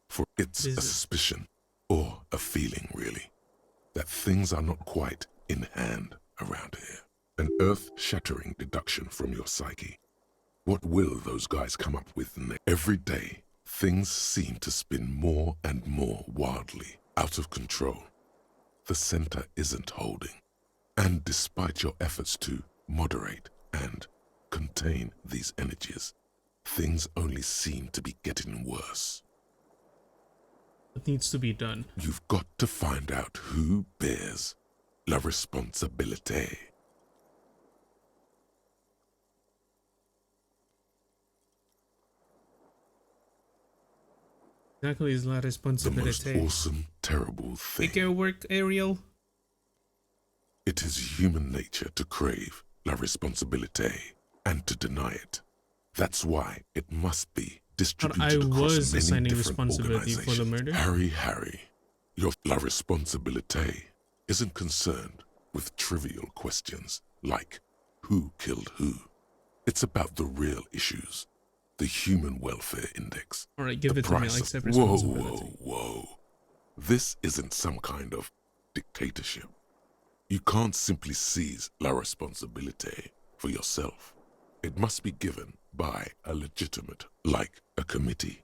For it's a suspicion, or a feeling really, that things are not quite in hand around here. An earth-shattering deduction from your psyche. What will those guys come up with next? Every day, things seem to spin more and more wildly, out of control. The center isn't holding. And despite your efforts to moderate and contain these energies, things only seem to be getting worse. What needs to be done? You've got to find out who bears la responsabilité. Exactly is la The most responsabilité. awesome, terrible thing. Take your work, Ariel. It is human nature to crave la responsabilité and to deny it. That's why it must be distributed I across was many assigning different responsibility for the organizations. murder. Harry, your la responsabilité isn't concerned with trivial questions like who killed who. It's about the real issues. The Human Welfare Index. Alright, give the it to me, price I of- accept Whoa, responsibility. whoa. This isn't some kind of dictatorship. You can't simply seize la responsabilité for yourself. It must be given by a legitimate, like a committee.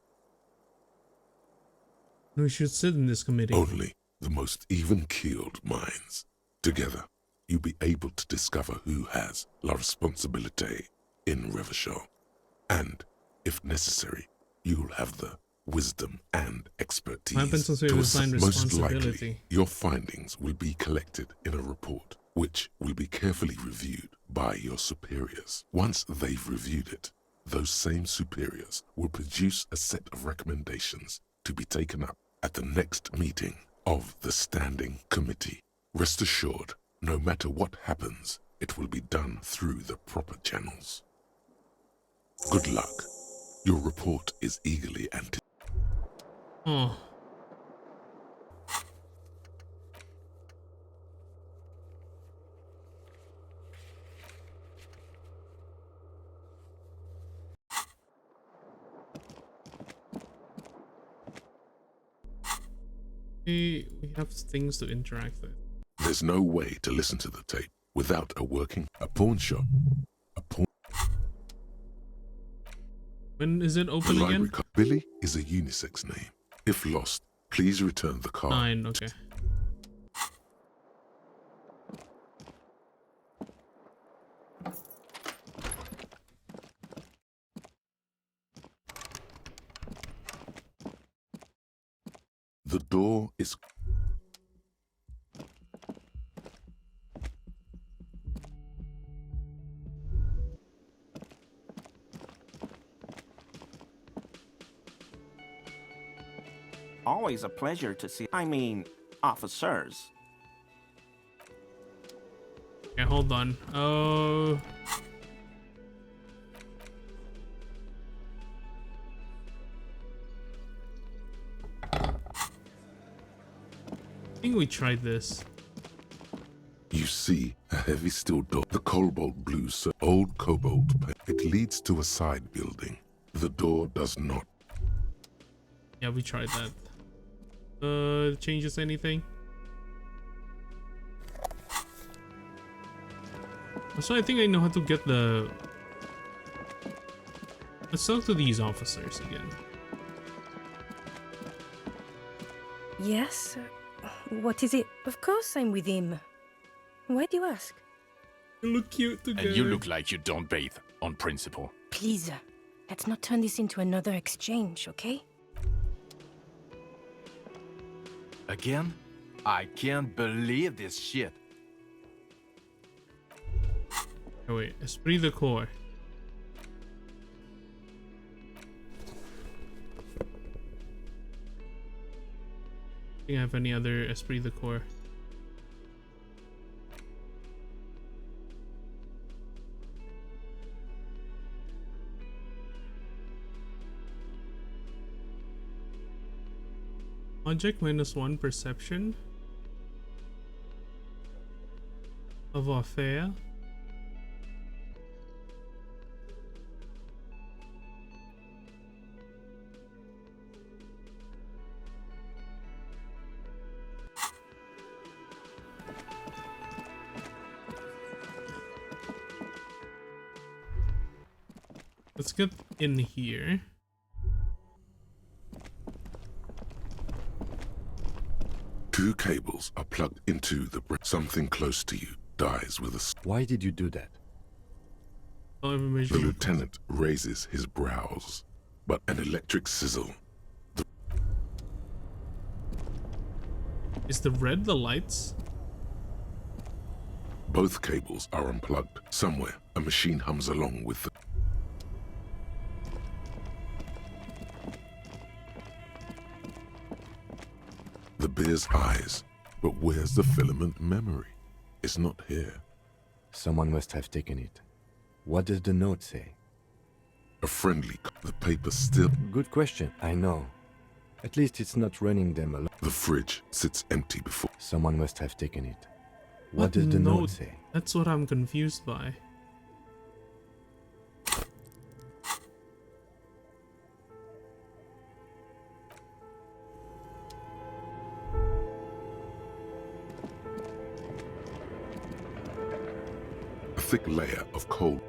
We should sit in this committee. Only the most even-keeled minds. Together, you'll be able to discover who has la responsabilité in Revachol. And, if necessary, you'll have the wisdom and expertise. What happens once we to assign assess. Most responsibility? likely, your findings will be collected in a report, which will be carefully reviewed by your superiors. Once they've reviewed it, those same superiors will produce a set of recommendations to be taken up at the next meeting of the Standing Committee. Rest assured, no matter what happens, it will be done through the proper channels. Good luck. Your report is eagerly anticipated. Oh. We have things to interact with. There's no way to listen to the tape without a pawn shop. When is it The open library again? card. Billy is a unisex name. If lost, please return the card. 9, okay. The door is... Always a pleasure to see, officers. Okay, hold on. Oh. I think we tried this. You see a heavy steel door. The cobalt blue, old cobalt paint. It leads to a side building. The door does not. Yeah, we tried that. Changes anything? So I think I know how to get the... Let's talk to these officers again. Yes? What is it? Of course I'm with him. Why do you ask? You look cute together. And you look like you don't bathe on principle. Please, Let's not turn this into another exchange, okay? Again? I can't believe this shit. Oh wait, Esprit de Corps. Do you have any other Esprit de Corps? Object -1 perception of affair. Let's get in here. Two cables are plugged into the something close to you dies with a. Why did you do that? The lieutenant raises his brows, but an electric sizzle. Is the red the lights? Both cables are unplugged. Somewhere, a machine hums along with the. The bear's eyes, but where's the filament memory? It's not here. Someone must have taken it. What does the note say? A friendly. The paper still. Good question, I know. At least it's not running them alone. The fridge sits empty before. Someone must have taken it. What does the note say? That's what I'm confused by. A thick layer of coal.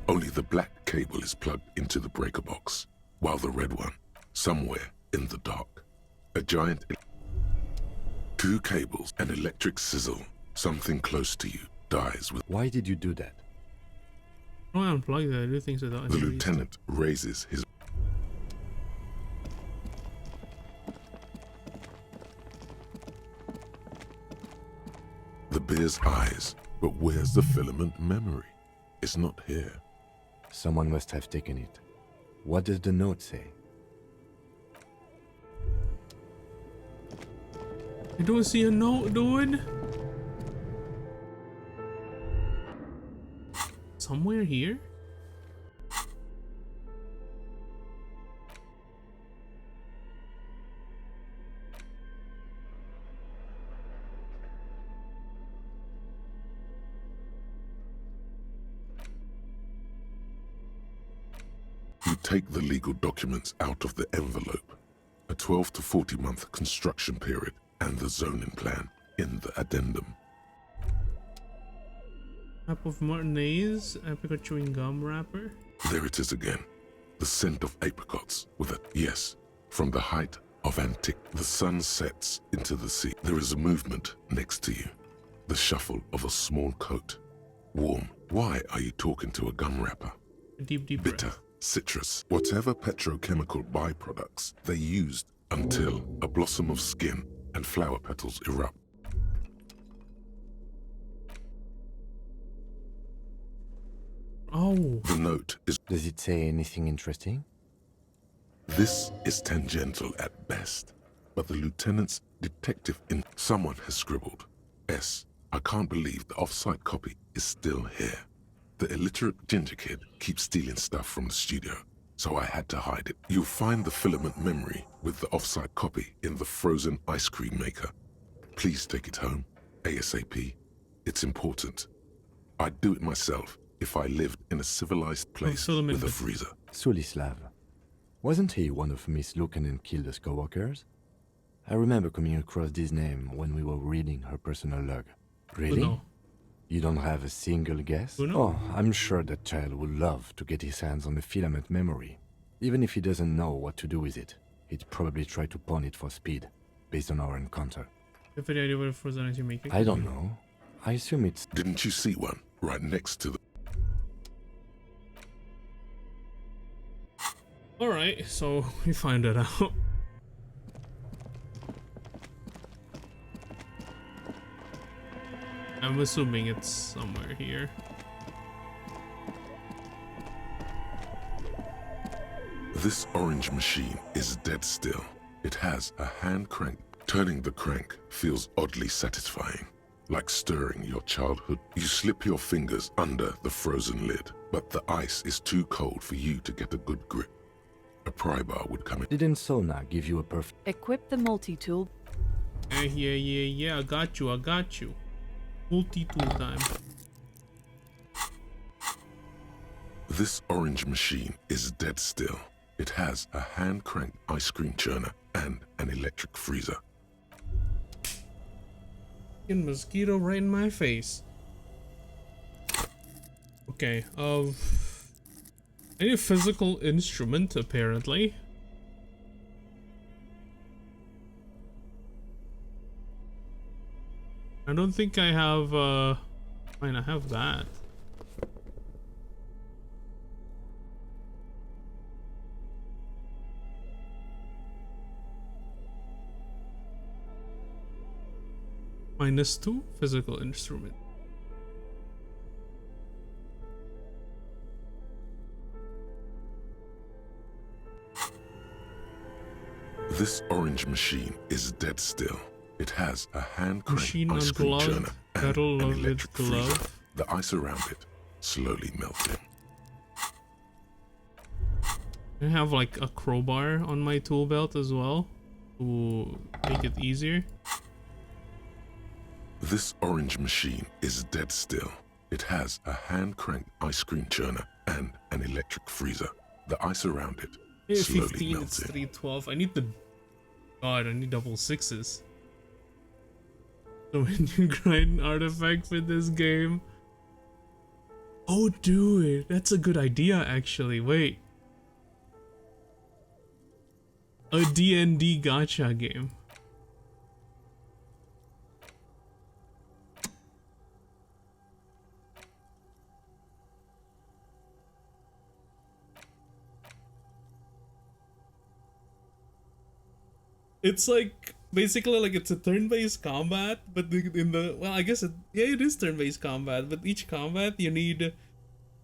Only the black cable is plugged into the breaker box, while the red one, somewhere in the dark. A giant. Two cables, an electric sizzle, something close to you dies with. Why did you do that? I don't unplug that. I do things without. The lieutenant raises his. The bear's eyes, but where's the filament memory? It's not here. Someone must have taken it. What does the note say? I don't see a note, dude. Somewhere here? You take the legal documents out of the envelope. A 12 to 40 month construction period and the zoning plan in the addendum. Map of Martinez, apricot chewing gum wrapper. There it is again. The scent of apricots with a yes. From the height of Antique, the sun sets into the sea. There is a movement next to you. The shuffle of a small coat. Warm. Why are you talking to a gum wrapper? A deep bitter. breath. Citrus, whatever petrochemical byproducts they used until a blossom of skin and flower petals erupt. Oh. The note is. Does it say anything interesting? This is tangential at best, but the lieutenant's detective in. Someone has scribbled. S. I can't believe the off-site copy is still here. The illiterate ginger kid keeps stealing stuff from the studio, so I had to hide it. You'll find the filament memory with the off-site copy in the frozen ice cream maker. Please take it home, ASAP. It's important. I'd do it myself if I lived in a civilized place with a freezer. Sulislav. Wasn't he one of Miss Lukanen's Kilda's co-workers? I remember coming across this name when we were reading her personal log. Really? No. You don't have a single guess? Uno? Oh, I'm sure that child would love to get his hands on the filament memory. Even if he doesn't know what to do with it, he'd probably try to pawn it for speed, based on our encounter. If any idea what it was that you're making? I don't know. I assume it's... Didn't you see one right next to the... Alright, so we find it out. I'm assuming it's somewhere here. This orange machine is dead still. It has a hand crank. Turning the crank feels oddly satisfying, like stirring your childhood. You slip your fingers under the frozen lid, but the ice is too cold for you to get a good grip. A pry bar would come in. Didn't Sona give you a perfect... Equip the multi-tool. Yeah, I got you. Multi-tool time. This orange machine is dead still. It has a hand crank ice cream churner and an electric freezer. Fucking mosquito right in my face. Okay, I need a physical instrument apparently. I don't think I have I mean, I have that. -2 physical instrument. This orange machine is dead still. It has a hand crank Machine ice cream ungloved, churner and pedal an of electric its glove. freezer. The ice around it slowly melting. I have like a crowbar on my tool belt as well to make it easier. This orange machine is dead still. It has a hand crank ice cream churner and an electric freezer. The ice around it Yeah, slowly 15, it's melting. 312. I need the... God, I need double sixes. So when you grind artifacts with this game... Oh, dude, that's a good idea actually. Wait. A D&D gacha game. It's like basically like it's a turn-based combat, but in the well, I guess it is turn-based combat. But each combat you need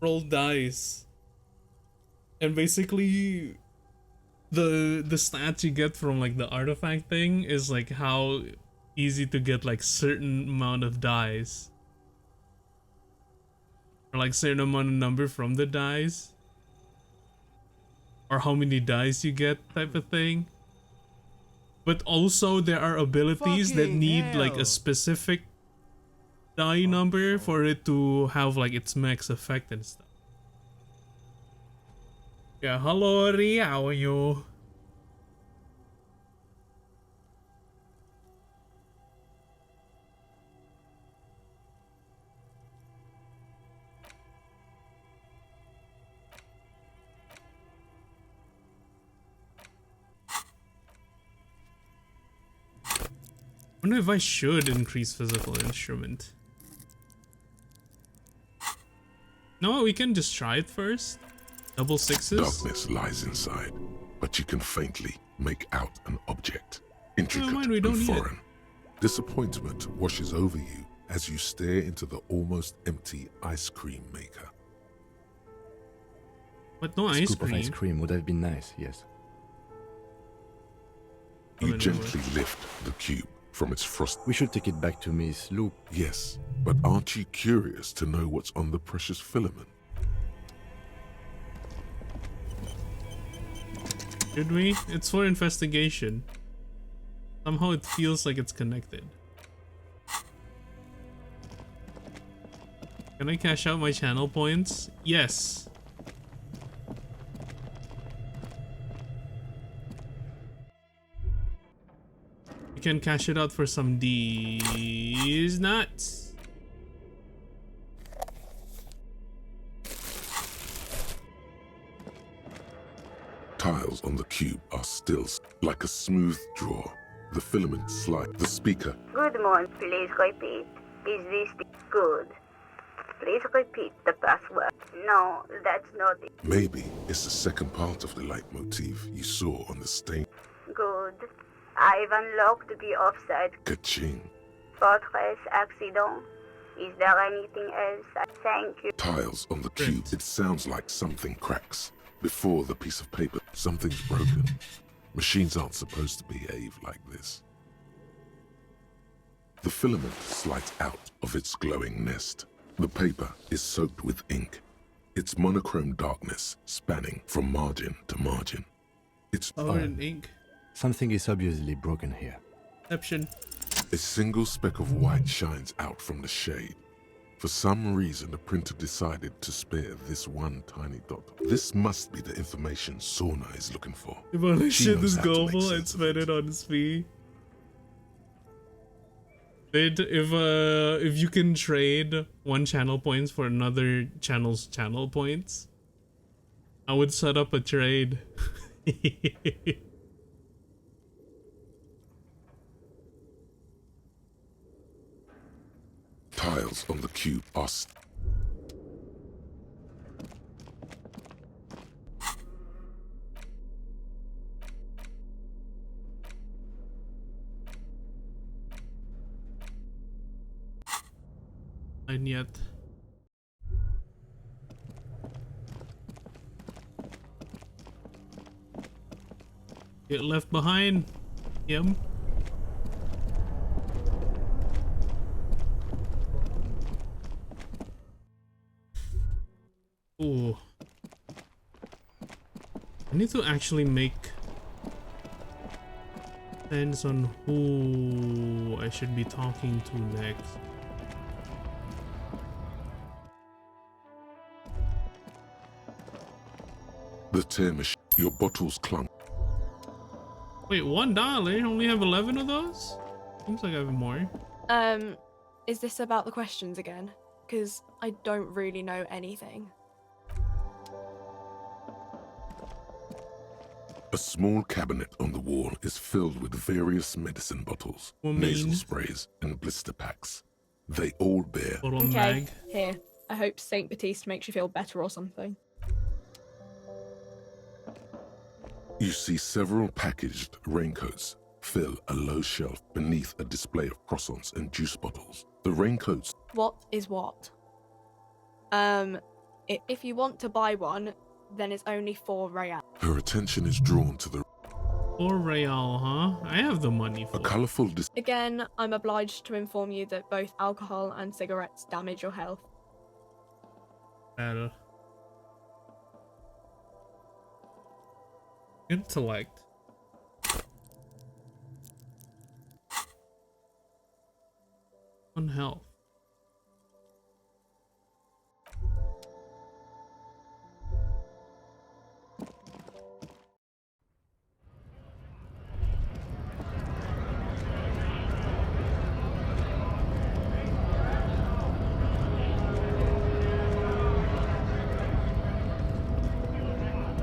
roll dice, and basically the stats you get from like the artifact thing is like how easy to get like certain amount of dice, or like certain amount of number from the dice, or how many dice you get type of thing. But also there are abilities that Fucking need like hell. a specific die number for it to have like its max effect and stuff. Yeah, hello Ori, how are you? I wonder if I should increase physical instrument. No, we can just try it first. Double sixes. Darkness lies inside, but you can faintly make out an object, intricate mind, we don't and need it. foreign. Disappointment washes over you as you stare into the almost empty ice cream maker. But no A ice scoop of ice cream. cream would have been nice, yes. You gently lift the cube from its frost. We should take it back to Miss Loop. Yes, but aren't you curious to know what's on the precious filament? Should we? It's for investigation. Somehow it feels like it's connected. Can I cash out my channel points? Yes. You can cash it out for some D's nuts. Tiles on the cube are still like a smooth draw. The filament slide. The speaker. Good morning. Please repeat. Is this good? Please repeat the password. No, that's not it. Maybe it's the second part of the leitmotif you saw on the stain. Good. I've unlocked the offside. Ka-ching. Fortress accident. Is there anything else? Thank you. Tiles on the cube. It sounds like something cracks. Before the piece of paper, something's broken. Machines aren't supposed to behave like this. The filament slides out of its glowing nest. The paper is soaked with ink. Its monochrome darkness spanning from margin to margin. It's in ink. Something is obviously broken here. Exception. A single speck of white shines out from the shade. For some reason, the printer decided to spare this one tiny dot. This must be the information Sorna is looking for. If only She shit knows is how to make global sense and of spend it on speed. If you can trade one channel points for another channel's channel points, I would set up a trade. Tiles on the cube are and yet get left behind. Yum. Ooh. I need to actually make sense on who I should be talking to next. the tear machine. Your bottles clump. Wait, $1? Only have 11 of those? Seems like I have more. Is this about the questions again? Because I don't really know anything. A small cabinet on the wall is filled with various medicine bottles, nasal sprays, and blister packs. They all bear. Okay, here. I hope Saint Baptiste makes you feel better or something. You see several packaged raincoats fill a low shelf beneath a display of croissants and juice bottles. The raincoats. What is what? If you want to buy one, then it's only 4 real. Her attention is drawn to the 4 real, huh? I have the money for a colorful Again, I'm obliged to inform you that both alcohol and cigarettes damage your health. Well. Intellect. On health.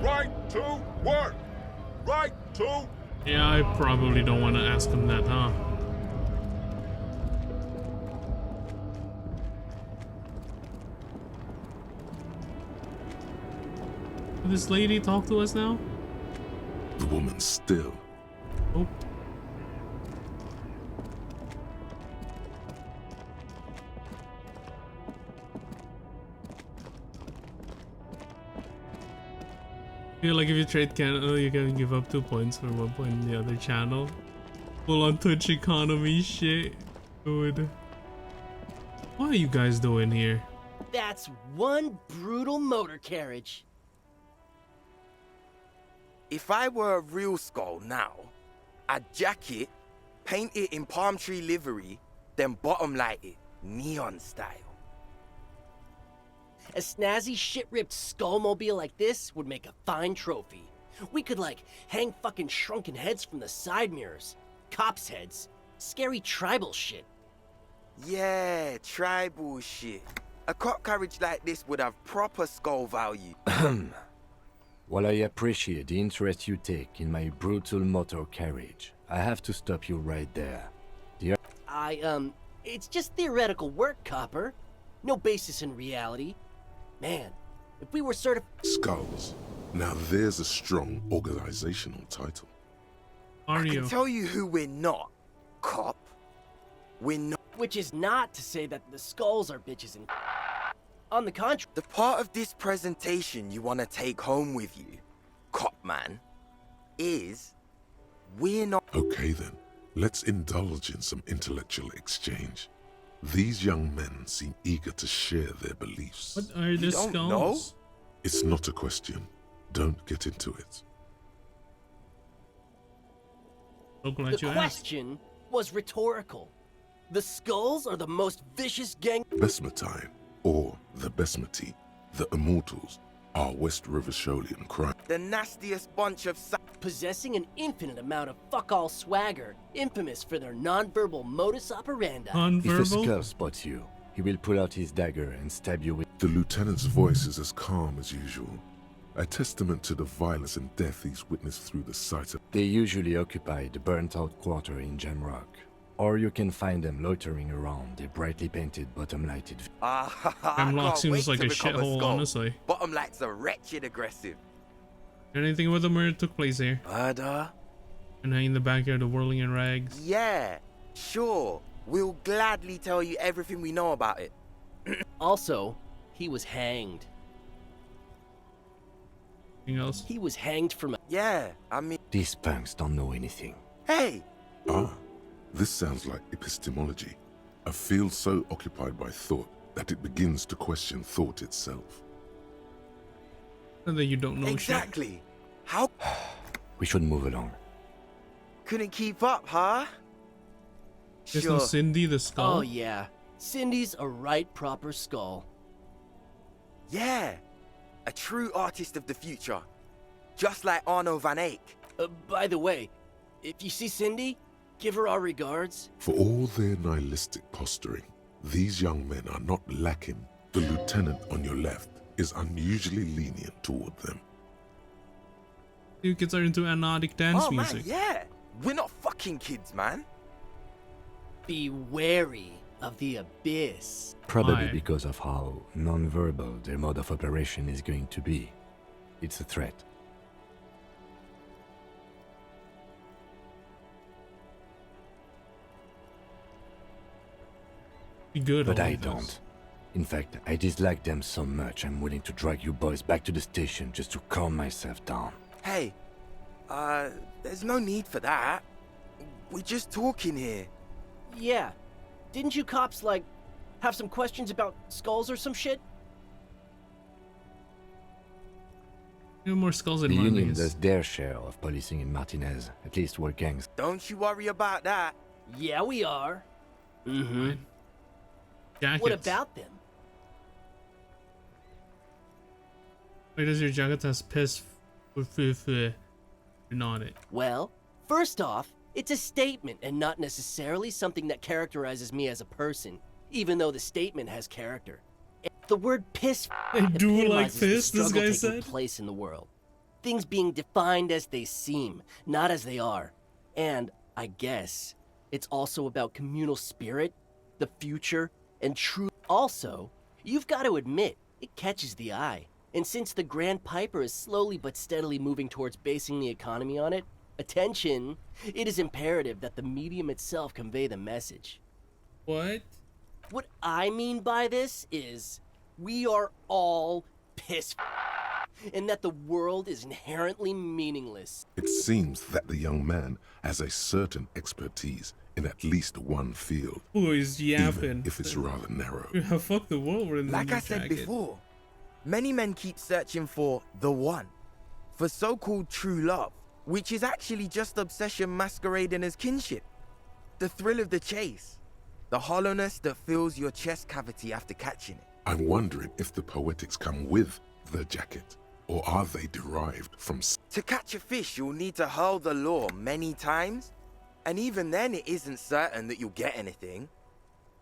Right to work. Right to. Yeah, I probably don't want to ask him that, huh? Will this lady talk to us now? The woman still. Oh. I feel like if you trade Canada, you can give up 2 points for 1 point in the other channel. Full on Twitch economy shit. Dude. What are you guys doing here? That's one brutal motor carriage. If I were a real skull now, I'd jack it, paint it in palm tree livery, then bottom light it, neon style. A snazzy shit-ripped skullmobile like this would make a fine trophy. We could, like, hang fucking shrunken heads from the side mirrors. Cops' heads. Scary tribal shit. Yeah, tribal shit. A cop carriage like this would have proper skull value. While I appreciate the interest you take in my brutal motor carriage, I have to stop you right there. It's just theoretical work, Copper. No basis in reality. Man, if we were certified... Skulls. Now there's a strong organizational title. Are I you? can tell you who we're not, cop. We're not. Which is not to say that the skulls are bitches and... On the contrary... The part of this presentation you want to take home with you, cop man, is we're not... Okay then, let's indulge in some intellectual exchange. These young men seem eager to share their beliefs. What are the skulls? It's not a question. Don't get into it. So glad The you asked. question was rhetorical. The skulls are the most vicious gang... Besmatine, or the Besmati, the Immortals, are West Riversholian crime. The nastiest bunch of... Possessing an infinite amount of fuck-all swagger, infamous for their non-verbal modus operandi. If a skull spots you, he will pull out his dagger and stab you with... The lieutenant's voice is as calm as usual, a testament to the violence and death he's witnessed through the sight of... They usually occupy the burnt-out quarter in Jamrock. Or you can find them loitering around the brightly painted bottom-lighted... Hemlock seems like a shithole, honestly. Bottom lights are wretched aggressive. Anything with the murder took place here? Murder? And in the backyard, the whirling in rags. Yeah, sure. We'll gladly tell you everything we know about it. Also, he was hanged. Anything else? He was hanged from... Yeah, I mean... These punks don't know anything. Hey! Ah, this sounds like epistemology. A field so occupied by thought that it begins to question thought itself. And then you don't know exactly. shit. How? We should move along. Couldn't keep up, huh? There's no Cindy the skull? Oh yeah, Cindy's a right proper skull. Yeah, a true artist of the future. Just like Arno van Eyck. By the way, if you see Cindy, give her our regards. For all their nihilistic posturing, these young men are not lacking. The lieutenant on your left is unusually lenient toward them. You kids are into anodic dance music. Man, yeah. We're not fucking kids, man. Be wary of the abyss. Probably because of how non-verbal their mode of operation is going to be. It's a threat. Be good. But I don't. In fact, I dislike them so much I'm willing to drag you boys back to the station just to calm myself down. Hey, there's no need for that. We're just talking here. Yeah. Didn't you cops, like, have some questions about skulls or some shit? No more skulls in The Martinez. Union does their share of policing in Martinez. At least we're gangs. Don't you worry about that. Yeah, we are. Mm-hmm. Jackets. What about them? Why does your jacket has piss written on it? Well, first off, it's a statement and not necessarily something that characterizes me as a person, even though the statement has character. The word piss I do like epitomizes piss, the this struggle guy taking said. place in the world. Things being defined as they seem, not as they are. And, I guess, it's also about communal spirit, the future, and truth. Also, you've got to admit, it catches the eye. And since the Grand Piper is slowly but steadily moving towards basing the economy on it, attention, it is imperative that the medium itself convey the message. What? What I mean by this is, we are all pissed, and that the world is inherently meaningless. It seems that the young man has a certain expertise in at least one field. Who is yapping? Even if it's rather narrow. Yeah, fuck the world. We're in Like the I said jacket. before, many men keep searching for the one, for so-called true love, which is actually just obsession masquerading as kinship. The thrill of the chase, the hollowness that fills your chest cavity after catching it. I'm wondering if the poetics come with the jacket, or are they derived from... To catch a fish, you'll need to hurl the lure many times, and even then it isn't certain that you'll get anything.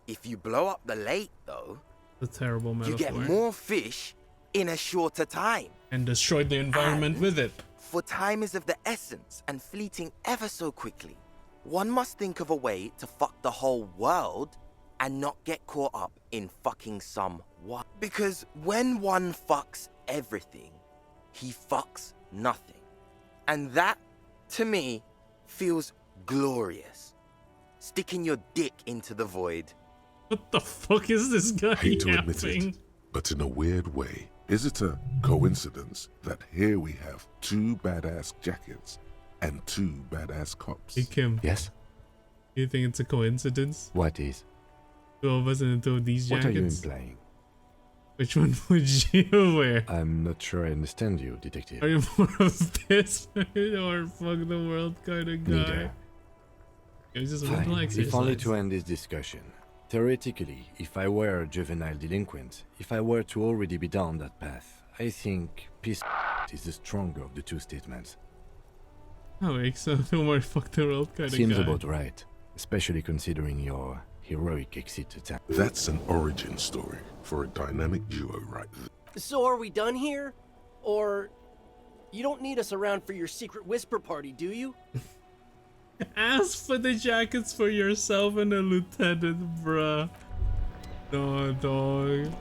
If you blow up the lake, though, The terrible metaphor. you get more fish in a shorter time. And destroyed the environment with it. For time is of the essence and fleeting ever so quickly. One must think of a way to fuck the whole world and not get caught up in fucking someone. Because when one fucks everything, he fucks nothing. And that, to me, feels glorious. Sticking your dick into the void. What the fuck is this guy Hate to admit yapping? it, but in a weird way, is it a coincidence that here we have 2 badass jackets and 2 badass cops? Hey Kim. Yes? You think it's a coincidence? What is? 2 of us in 2 of these jackets? What are you implying? Which one would you wear? I'm not sure I understand you, detective. Are you more of this or fuck the world kind of guy? Neither. It was just a Fine. mental exercise. If only to end this discussion. Theoretically, if I were a juvenile delinquent, if I were to already be down that path, I think peace is the stronger of the 2 statements. Oh, wait, so no more fuck the world kind Seems of guy. about right, especially considering your heroic exit attack. That's an origin story for a dynamic duo right there. So are we done here? Or you don't need us around for your secret whisper party, do you? Ask for the jackets for yourself and the lieutenant, bruh. No, dog.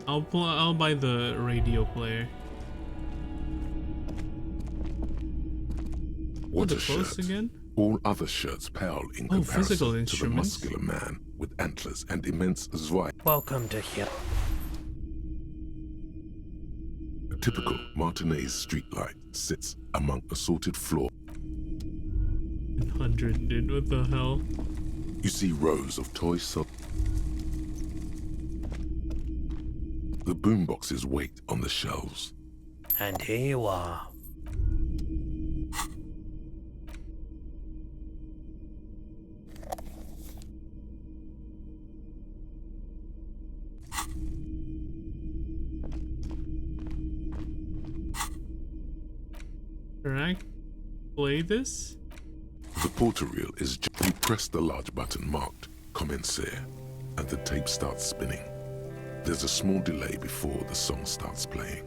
I'll buy the radio player. What the a clothes shirt. again? All other shirts pale in Oh, physical comparison to the instruments. muscular man with antlers and immense zwei. Welcome to here. A typical Martinez streetlight sits among assorted floor. 100, dude, what the hell? You see rows of toy sold. The boomboxes wait on the shelves. And here you are. Can I play this? The porter reel is just you press the large button marked Commencer and the tape starts spinning. There's a small delay before the song starts playing.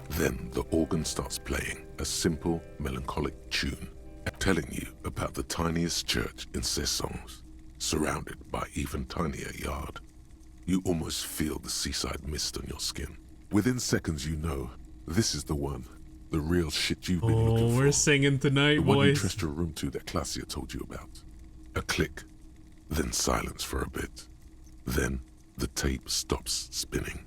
Then the organ starts playing a simple, melancholic tune, telling you about the tiniest church in Cessons, surrounded by even tinier yard. You almost feel the seaside mist on your skin. Within seconds you know, this is the one, the real shit you've been looking for. We're singing tonight, The one you boys. trust your room to that Claudia told you about. A click, then silence for a bit. Then the tape stops spinning.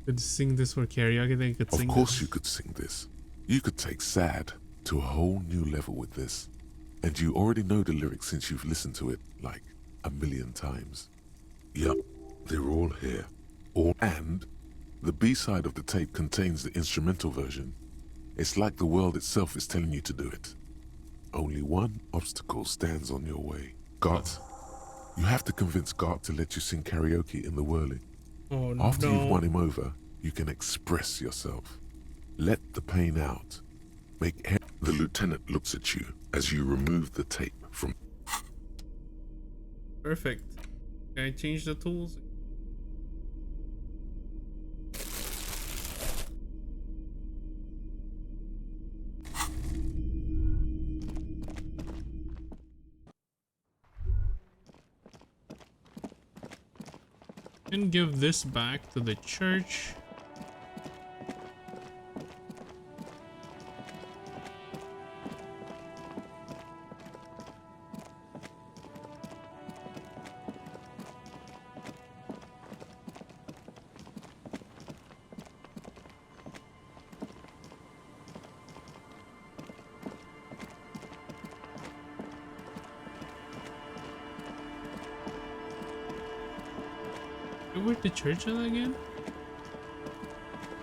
Could sing this for karaoke, then could Of sing course this. you could sing this. You could take sad to a whole new level with this. And you already know the lyrics since you've listened to it like 1,000,000 times. Yup, they're all here. And the B-side of the tape contains the instrumental version. It's like the world itself is telling you to do it. Only one obstacle stands on your way. Gart. You have to convince Gart to let you sing karaoke in the whirling. Oh, After no. you've won him over, you can express yourself. Let the pain out. The lieutenant looks at you as you remove the tape from... Perfect. Can I change the tools? And give this back to the church. Where's the church at again?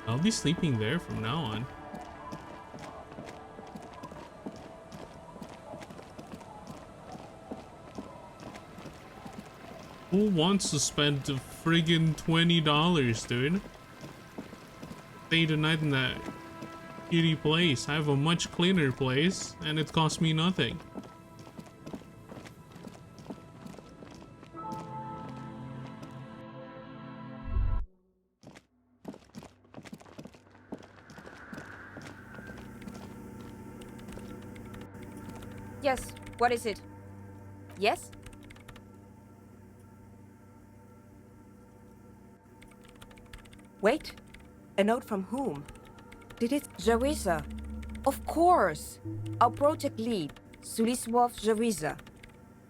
I'll be sleeping there from now on. Who wants to spend the friggin' $20, dude? Stay the night in that shitty place. I have a much cleaner place, and it cost me nothing. Yes, what is it? Yes? Wait, a note from whom? Did it... Jawiza. Of course! Our project lead, Suliswov Jawiza.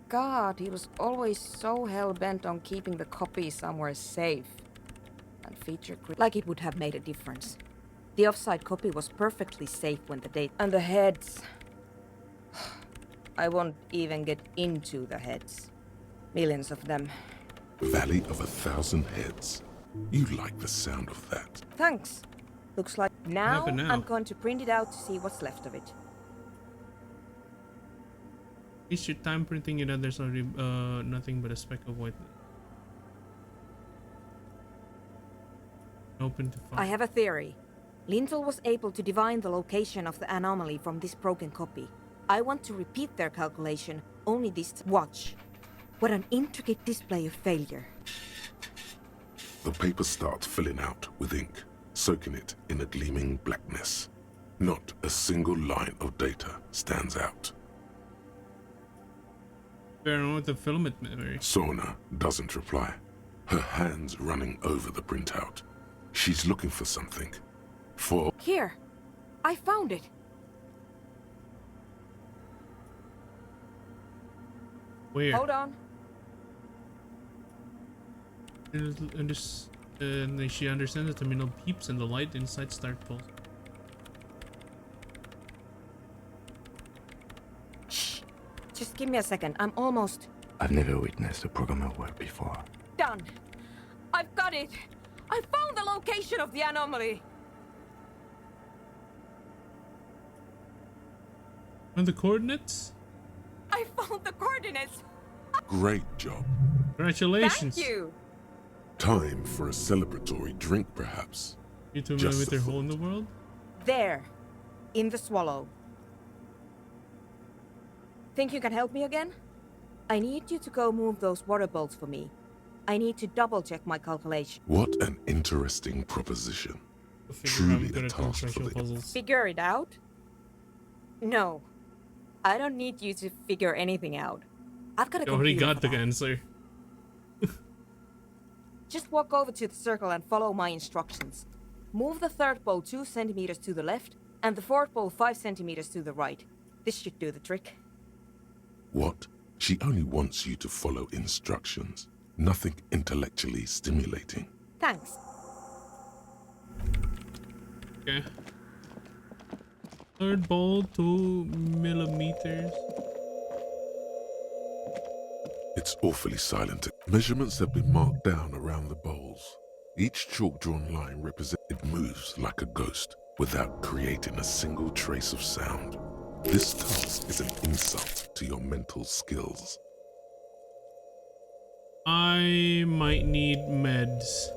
God, he was always so hell-bent on keeping the copy somewhere safe. And feature like it would have made a difference. The offside copy was perfectly safe when the date... And the heads... I won't even get into the heads. Millions of them. Valley of 1,000 heads. You like the sound of that. Thanks. Looks like now happened now? I'm going to print it out to see what's left of it. Waste your time printing it out. There's already nothing but a speck of white. Open to fire. I have a theory. Lintel was able to divine the location of the anomaly from this broken copy. I want to repeat their calculation, only this watch. What an intricate display of failure. The paper starts filling out with ink, soaking it in a gleaming blackness. Not a single line of data stands out. Bear on with the filament memory. Sorna doesn't reply, her hands running over the printout. She's looking for something. Here, I found it. Where? Hold on. And she understands the terminal peeps and the light inside start pulse. Shh. Just give me a second. I'm almost... I've never witnessed a programmer work before. done. I've got it. I found the location of the anomaly. And the coordinates? I found the coordinates. Great job. Congratulations. Thank you. Time for a celebratory drink, perhaps. You two men Just with a their hole in the world? There. In the swallow. Think you can help me again? I need you to go move those water bolts for me. I need to double-check my calculation. What an interesting proposition. Truly a task for the... puzzles. Figure it out? No. I don't need you to figure anything out. I've got a You already computer got for the that. answer. Just walk over to the circle and follow my instructions. Move the third bolt 2 centimeters to the left, and the fourth bolt 5 centimeters to the right. This should do the trick. What? She only wants you to follow instructions. Nothing intellectually stimulating. Thanks. Okay. Third bolt 2 millimeters. It's awfully silent. Measurements have been marked down around the bowls. Each chalk-drawn line represents... It moves like a ghost without creating a single trace of sound. This task is an insult to your mental skills. I might need meds.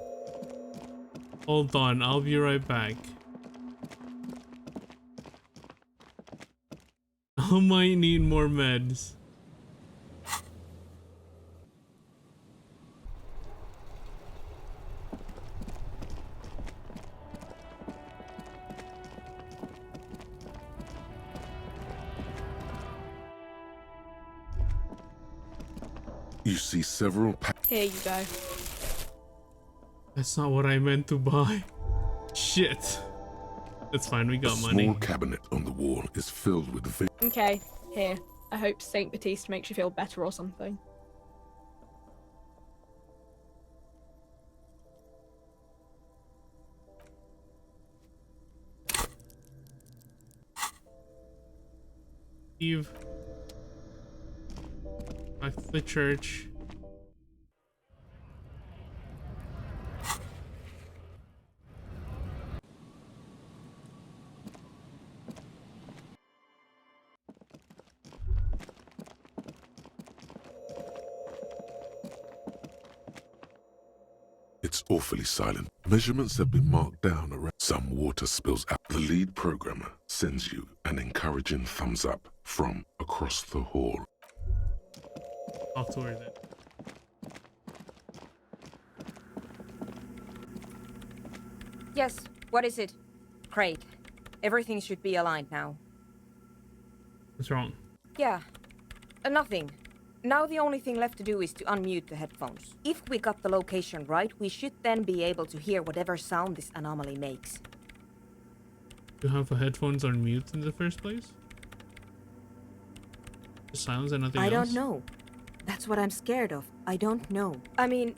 Hold on, I'll be right back. I might need more meds. You see several Here you go. That's not what I meant to buy. Shit. That's fine, we got money. A small cabinet on the wall is filled with... Okay, here. I hope Saint Baptiste makes you feel better or something. Eve. Back to the church. awfully silent. Measurements have been marked down around. Some water spills out. The lead programmer sends you an encouraging thumbs up from across the hall. Talk to her then. Yes, what is it? Great. Everything should be aligned now. What's wrong? Yeah, nothing. Now the only thing left to do is to unmute the headphones. If we got the location right, we should then be able to hear whatever sound this anomaly makes. You have the headphones on mute in the first place? Just silence and nothing else? I don't know. That's what I'm scared of. I don't know. I mean,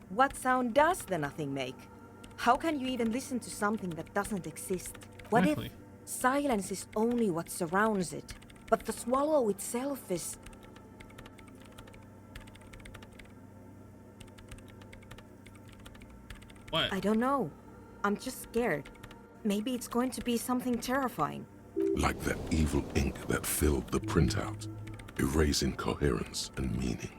what sound does the nothing make? How can you even listen to something that doesn't exist? What if silence is only what surrounds it, but the swallow itself is... What? I don't know. I'm just scared. Maybe it's going to be something terrifying. Like that evil ink that filled the printout, erasing coherence and meaning.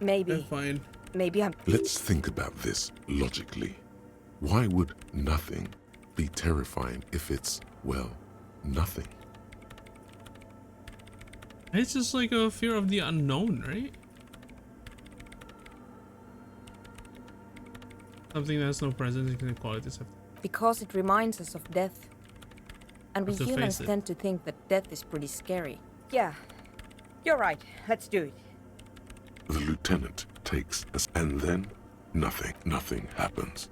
Maybe. Fine. Maybe I'm... Let's think about this logically. Why would nothing be terrifying if it's, well, nothing? It's just like a fear of the unknown, right? Something that has no presence and can qualities of... Because it reminds us of death. And we Have to humans face it. tend to think that death is pretty scary. Yeah, you're right. Let's do it. The lieutenant takes us, and then nothing happens.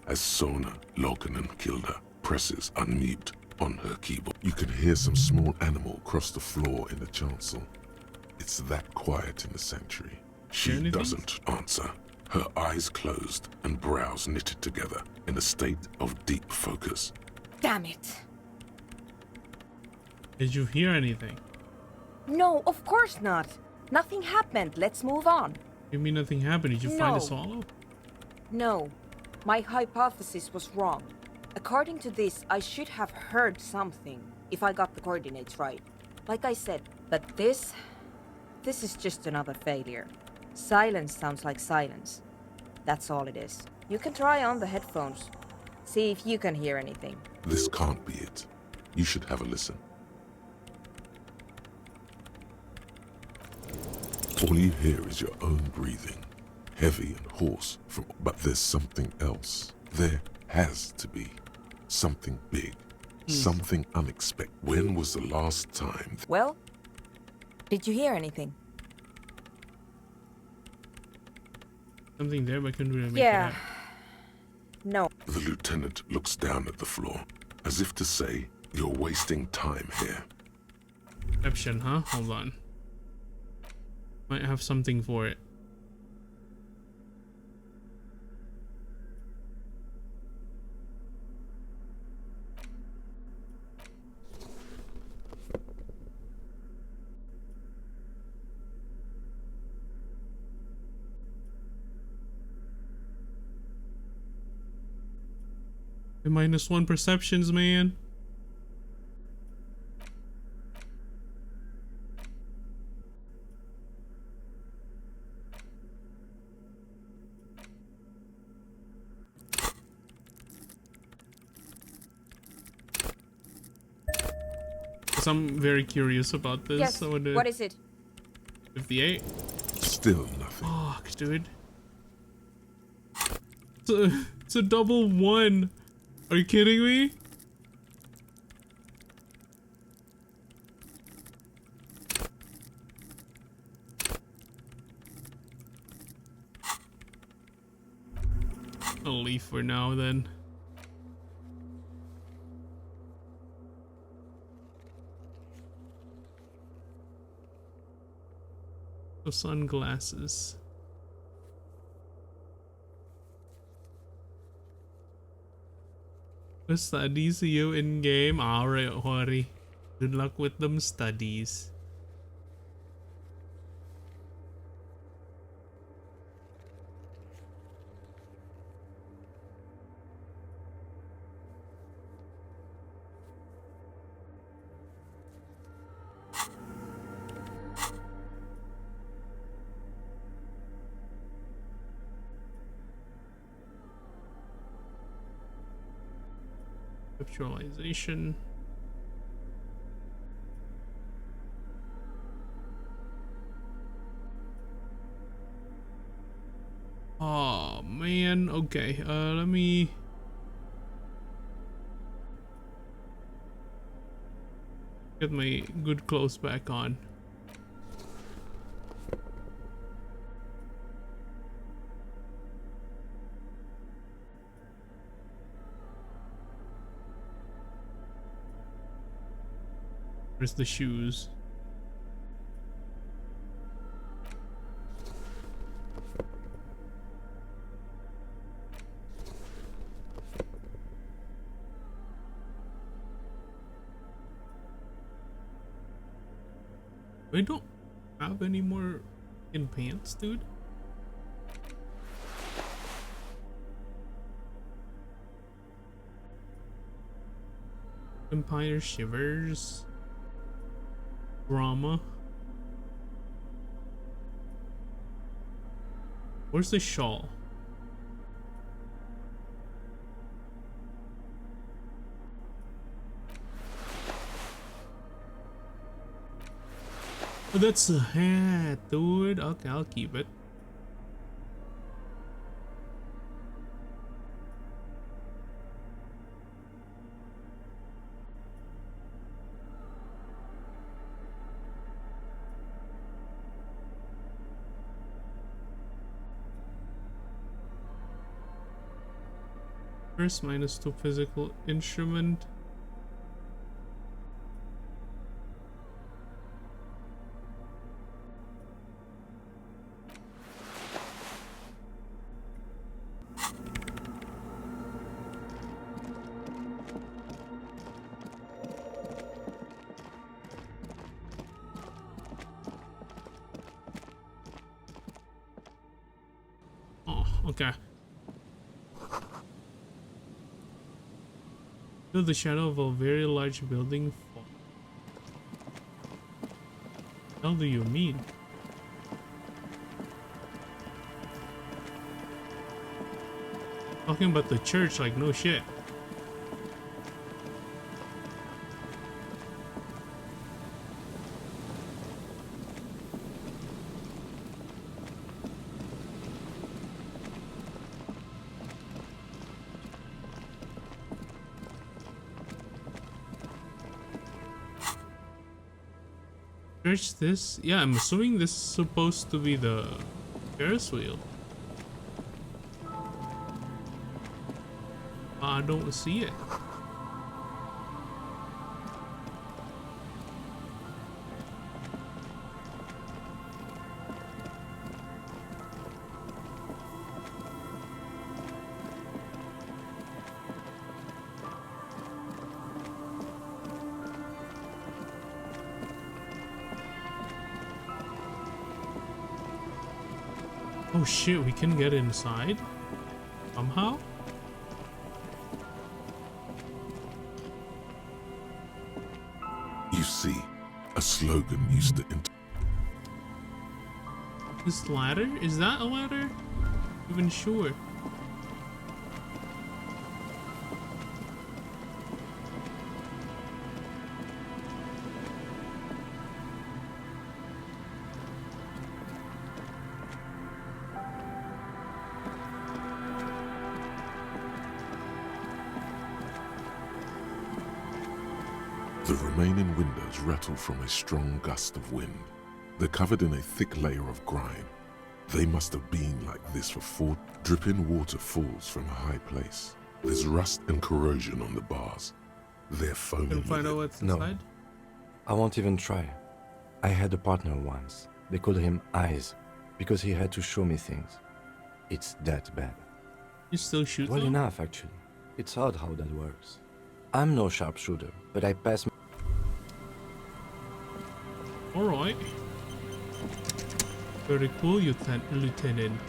As Sona Lokanen-Kilda presses unmute on her keyboard, you can hear some small animal cross the floor in the chancel. It's that quiet in the sanctuary. She doesn't answer, her eyes closed and brows knitted together in a state of deep focus. Damn it. Did you hear anything? No, of course not. Nothing happened. Let's move on. You mean nothing happened? Did you find No. a swallow? No, my hypothesis was wrong. According to this, I should have heard something if I got the coordinates right. Like I said, but this is just another failure. Silence sounds like silence. That's all it is. You can try on the headphones. See if you can hear anything. This can't be it. You should have a listen. All you hear is your own breathing, heavy and hoarse, but there's something else. There has to be something big, something unexpected. When was the last time? Well, did you hear anything? Something there, but I couldn't really make it Yeah. out. No. The lieutenant looks down at the floor, as if to say, you're wasting time here. Perception, huh? Hold on. Might have something for it. -1 perceptions, man. So I'm very curious about this. Yes, So what is it? 58. Still nothing. Fuck, dude. It's a double 1. Are you kidding me? I'll leave for now then. The sunglasses. The studies you in game. Alright, Hori. Good luck with them studies. Conceptualization. Oh man, okay. Let me get my good clothes back on. Where's the shoes? I don't have any more in pants, dude. Empire shivers. Drama. Where's the shawl? Oh, that's a hat, dude. Okay, I'll keep it. First -2 physical instrument. Oh, okay. Feel the shadow of a very large building fall. What the hell do you mean? Talking about the church, like no shit. Church this? Yeah, I'm assuming this is supposed to be the Ferris wheel. I don't see it. Oh shit, we can get inside? Somehow? You see, a slogan used to This ladder? Is that a ladder? Not even sure. The remaining windows rattle from a strong gust of wind. They're covered in a thick layer of grime. They must have been like this for 4. Dripping water falls from a high place. There's rust and corrosion on the bars. They're foaming. Can find out what's inside? I won't even try. I had a partner once. They called him Eyes because he had to show me things. It's that bad. You still shoot Well though? enough, actually. It's odd how that works. I'm no sharpshooter, but I pass. Alright. Very cool, Lieutenant.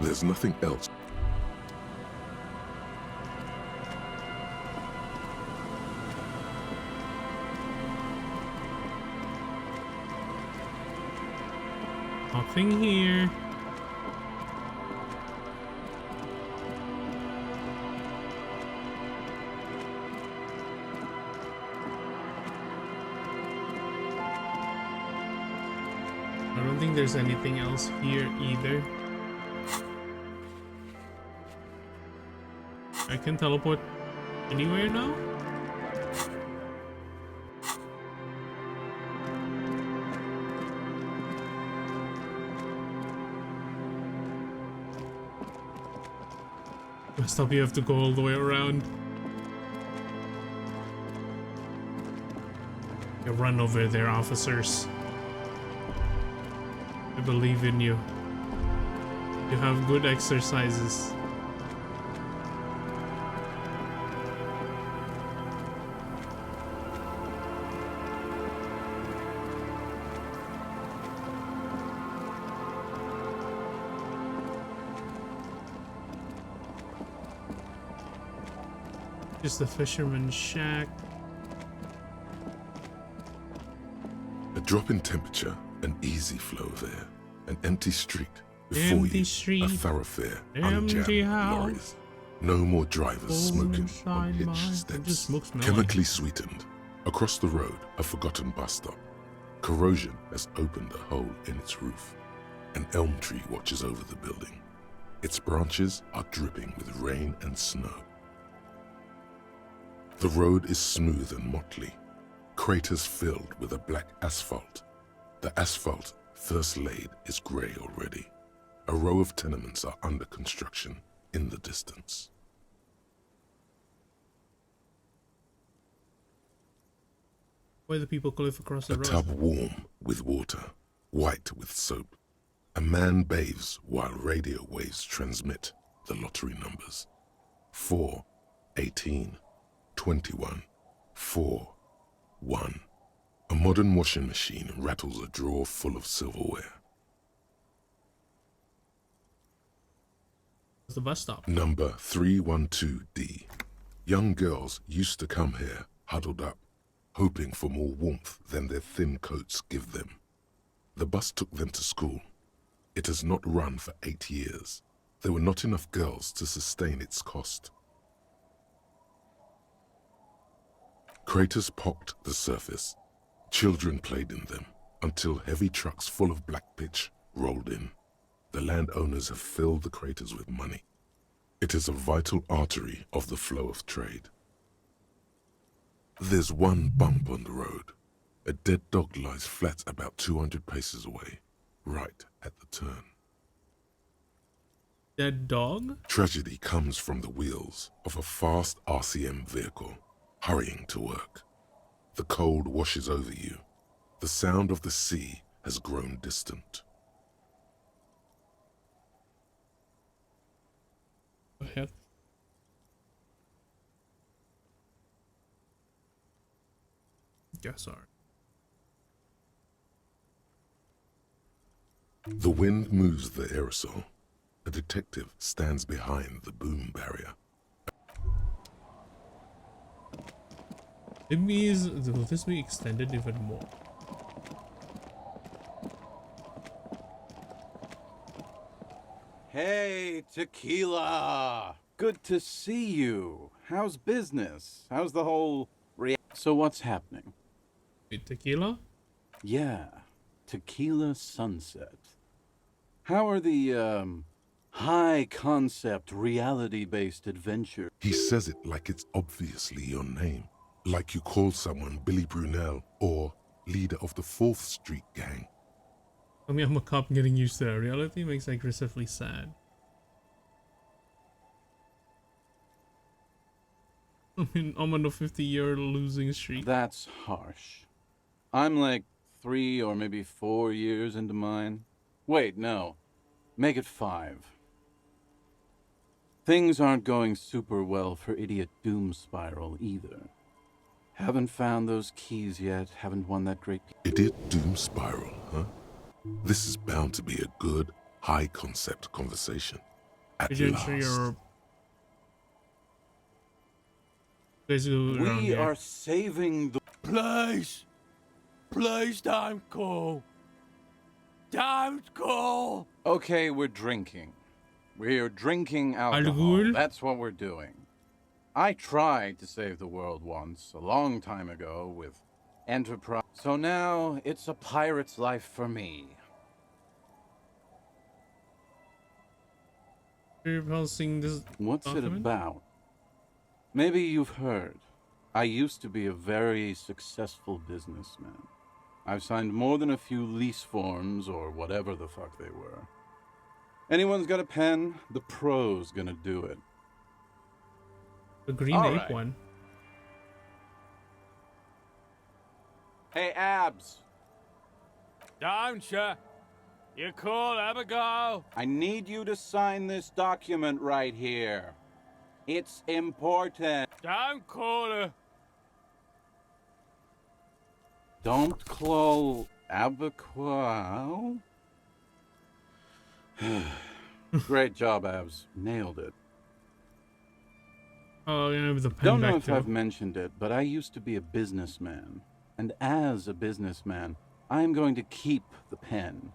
There's nothing else. Nothing here. think there's anything else here either. I can teleport anywhere now? Messed up, you have to go all the way around. You run over there, officers. I believe in you. You have good exercises. Just the fisherman's shack. A drop in temperature, an easy flow of air, an empty street. Before you, a thoroughfare, unjammed lorries. No more drivers smoking on hitched steps. Chemically sweetened. Across the road, a forgotten bus stop. Corrosion has opened a hole in its roof. An elm tree watches over the building. Its branches are dripping with rain and snow. The road is smooth and motley, craters filled with a black asphalt. The asphalt, first laid, is grey already. A row of tenements are under construction in the distance. Why do people live across the road? A tub warm with water, white with soap. A man bathes while radio waves transmit the lottery numbers. 4, 18, 21, 4, 1. A modern washing machine rattles a drawer full of silverware. The bus stop. Number 312D. Young girls used to come here, huddled up, hoping for more warmth than their thin coats give them. The bus took them to school. It has not run for 8 years. There were not enough girls to sustain its cost. Craters pocked the surface. Children played in them until heavy trucks full of black pitch rolled in. The landowners have filled the craters with money. It is a vital artery of the flow of trade. There's one bump on the road. A dead dog lies flat about 200 paces away, right at the turn. Dead dog? Tragedy comes from the wheels of a fast RCM vehicle, hurrying to work. The cold washes over you. The sound of the sea has grown distant. Go ahead. Yeah, sorry. The wind moves the aerosol. A detective stands behind the boom barrier. It means, will this be extended even more? Hey, Tequila! Good to see you. How's business? How's the whole So what's happening? Wait, Tequila? Yeah, Tequila Sunset. How are the, high-concept, reality-based adventure? He says it like it's obviously your name. Like you call someone Billy Brunel or leader of the 4th Street Gang. I mean, I'm a cop getting used to that. Reality makes me aggressively sad. I mean, I'm on a 50-year losing streak. That's harsh. I'm like 3 or maybe 4 years into mine. Wait, no. Make it 5. Things aren't going super well for Idiot Doom Spiral either. Haven't found those keys yet, haven't won that great... Idiot Doom Spiral, huh? This is bound to be a good, high-concept conversation. At last. We are saving the... Please! Please don't go! Don't go! Okay, we're drinking. We're drinking alcohol. That's what we're doing. I tried to save the world once, a long time ago, with Enterprise. So now, it's a pirate's life for me. You're posting this What's it document? about? Maybe you've heard. I used to be a very successful businessman. I've signed more than a few lease forms or whatever the fuck they were. Anyone's got a pen? The pro's gonna do it. The green All ape right. one. Hey, Abs. Don't you? You call Abigail? I need you to sign this document right here. It's important. Don't call her. Don't call Abigail. Great job, Abs. Nailed it. Oh, you have the pen Don't know back if too. I've mentioned it, but I used to be a businessman. And as a businessman, I'm going to keep the pen.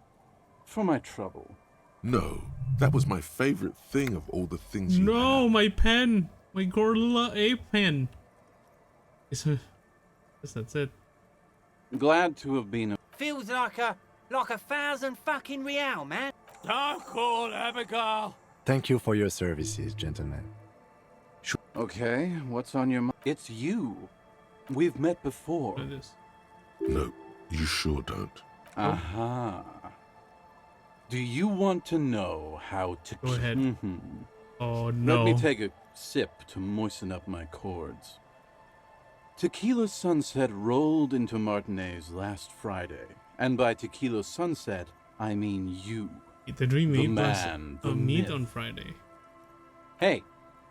For my trouble. No, that was my favorite thing of all the things you No, my pen, my gorilla ape pen. Guess that's it. Glad to have been a... Feels like a 1,000 fucking real, man. Don't call Abigail. Thank you for your services, gentlemen. Okay, what's on your mind? It's you. We've met before. No, you sure don't. Aha. Do you want to know how to... Go ahead. Mhm. Oh, no. Let me take a sip to moisten up my cords. Tequila Sunset rolled into Martinez last Friday. And by Tequila Sunset, I mean you. The dream the ape man, the meet myth. on Friday. Hey,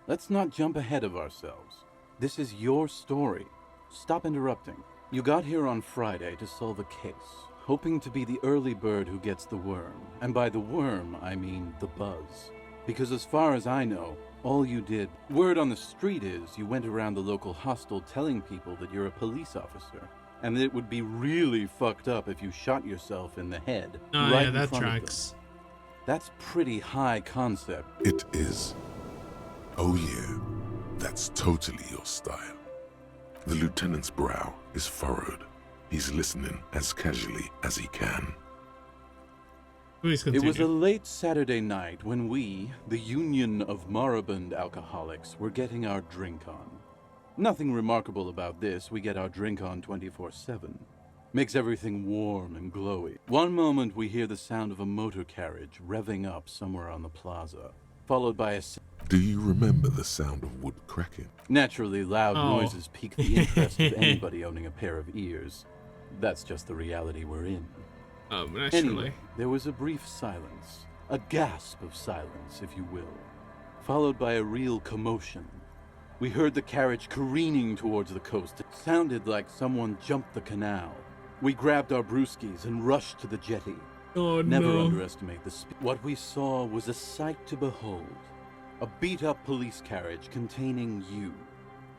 let's not jump ahead of ourselves. This is your story. Stop interrupting. You got here on Friday to solve a case, hoping to be the early bird who gets the worm. And by the worm, I mean the buzz. Because as far as I know, all you did... Word on the street is you went around the local hostel telling people that you're a police officer. And that it would be really fucked up if you shot yourself in the head. Oh, right yeah, in that front of them. tracks. That's pretty high concept. It is. Oh yeah, that's totally your style. The lieutenant's brow is furrowed. He's listening as casually as he can. Please It continue. was a late Saturday night when we, the Union of Moribund Alcoholics, were getting our drink on. Nothing remarkable about this, we get our drink on 24/7. Makes everything warm and glowy. One moment we hear the sound of a motor carriage revving up somewhere on the plaza, followed by a... Do you remember the sound of wood cracking? Naturally, loud Oh. noises pique the interest of anybody owning a pair of ears. That's just the reality we're in. Naturally. Anyway, there was a brief silence. A gasp of silence, if you will. Followed by a real commotion. We heard the carriage careening towards the coast. It sounded like someone jumped the canal. We grabbed our brewskis and rushed to the jetty. Oh, Never no. underestimate the speed. What we saw was a sight to behold. A beat-up police carriage containing you.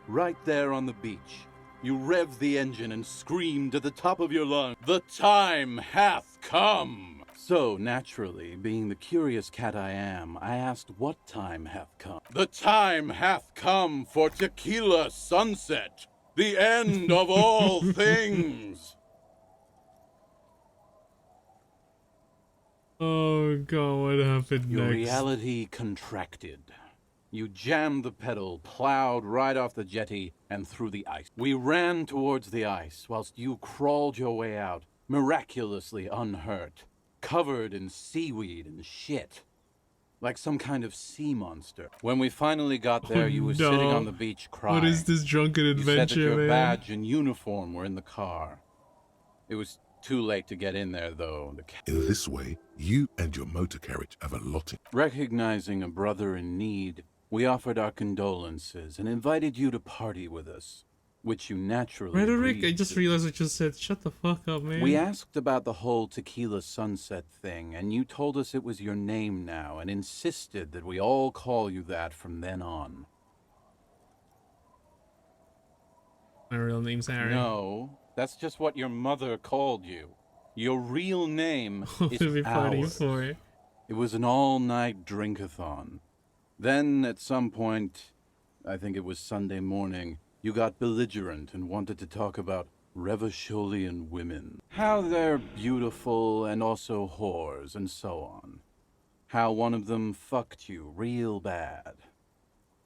Right there on the beach. You revved the engine and screamed at the top of your lungs, "The time hath come!" So, naturally, being the curious cat I am, I asked what time hath come. "The time hath come for Tequila Sunset, the end of all things!" Oh god, what happened Your next? reality contracted. You jammed the pedal, plowed right off the jetty, and through the ice. We ran towards the ice, whilst you crawled your way out, miraculously unhurt, covered in seaweed and shit. Like some kind of sea monster. When we finally got there, you were no. sitting on the beach crying. What is this drunken You said that adventure, your man? badge and uniform were in the car. It was too late to get in there, though. In this way, you and your motor carriage have a lot in... Recognizing a brother in need, we offered our condolences and invited you to party with us, which you naturally Rhetoric, I agreed just to. realized I just said, shut the fuck up, man. We asked about the whole Tequila Sunset thing, and you told us it was your name now and insisted that we all call you that from then on. My real name's Harry. No, that's just what your mother called you. Your real name is What are we partying ours. for? It was an all-night drink-a-thon. Then, at some point, I think it was Sunday morning, you got belligerent and wanted to talk about Revacholian women. How they're beautiful and also whores and so on. how one of them fucked you real bad.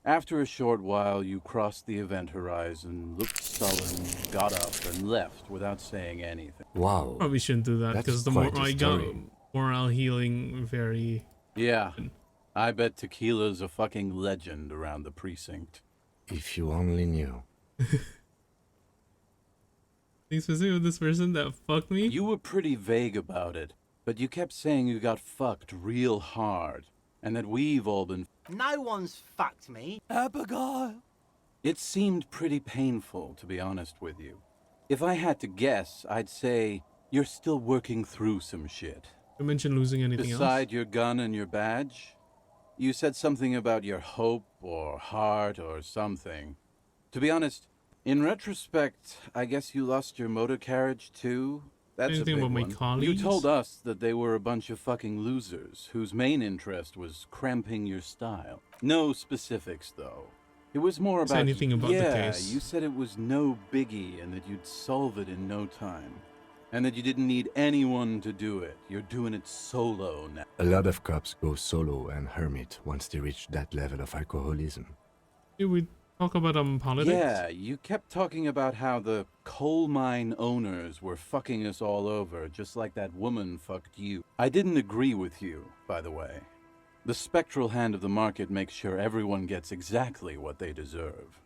After a short while, you crossed the event horizon, looked sullen, got up, and left without saying anything. Wow. Probably shouldn't do that, That's because the more quite a I got story. morale healing very... Yeah, I bet Tequila's a fucking legend around the precinct. If you only knew. Things specific with this person that fucked me? You were pretty vague about it, but you kept saying you got fucked real hard, and that we've all been... No one's fucked me. Abigail! It seemed pretty painful, to be honest with you. If I had to guess, I'd say you're still working through some shit. You mentioned losing anything Beside your gun and your badge, you said something about your hope or heart or something. To be honest, in retrospect, I guess you lost your motor carriage too? That's Anything a big about my one. colleagues? You told us that they were a bunch of fucking losers whose main interest was cramping your style. No specifics, though. It was more Say about... anything about the yeah, case. you said it was no biggie and that you'd solve it in no time. And that you didn't need anyone to do it. You're doing it solo now. A lot of cops go solo and hermit once they reach that level of alcoholism. Did we talk about politics? Yeah, you kept talking about how the coal mine owners were fucking us all over, just like that woman fucked you. I didn't agree with you, by the way. The spectral hand of the market makes sure everyone gets exactly what they deserve.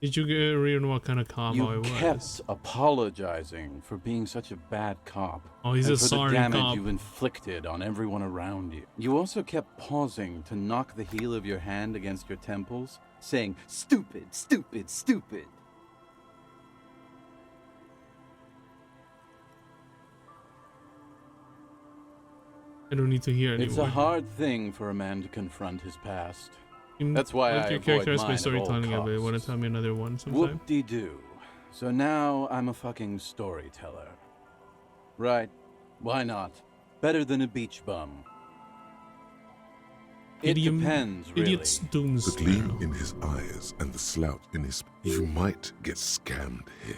Did you get read what kind of cop I You was? kept apologizing for being such a bad cop. Oh, he's and a for sorry the damage cop. you've inflicted on everyone around you. You also kept pausing to knock the heel of your hand against your temples, saying, "Stupid, stupid, stupid." I don't need to hear anymore. It's a hard thing for a man to confront his past. You That's why like I your avoid characters mine by at all storytelling of it. costs. Want to tell me another one sometime? Whoop-de-doo. So now I'm a fucking storyteller. Right. Why not? Better than a beach bum. It depends, really. Idiot's dooms. The gleam in his eyes and the slouch in his... You might get scammed here.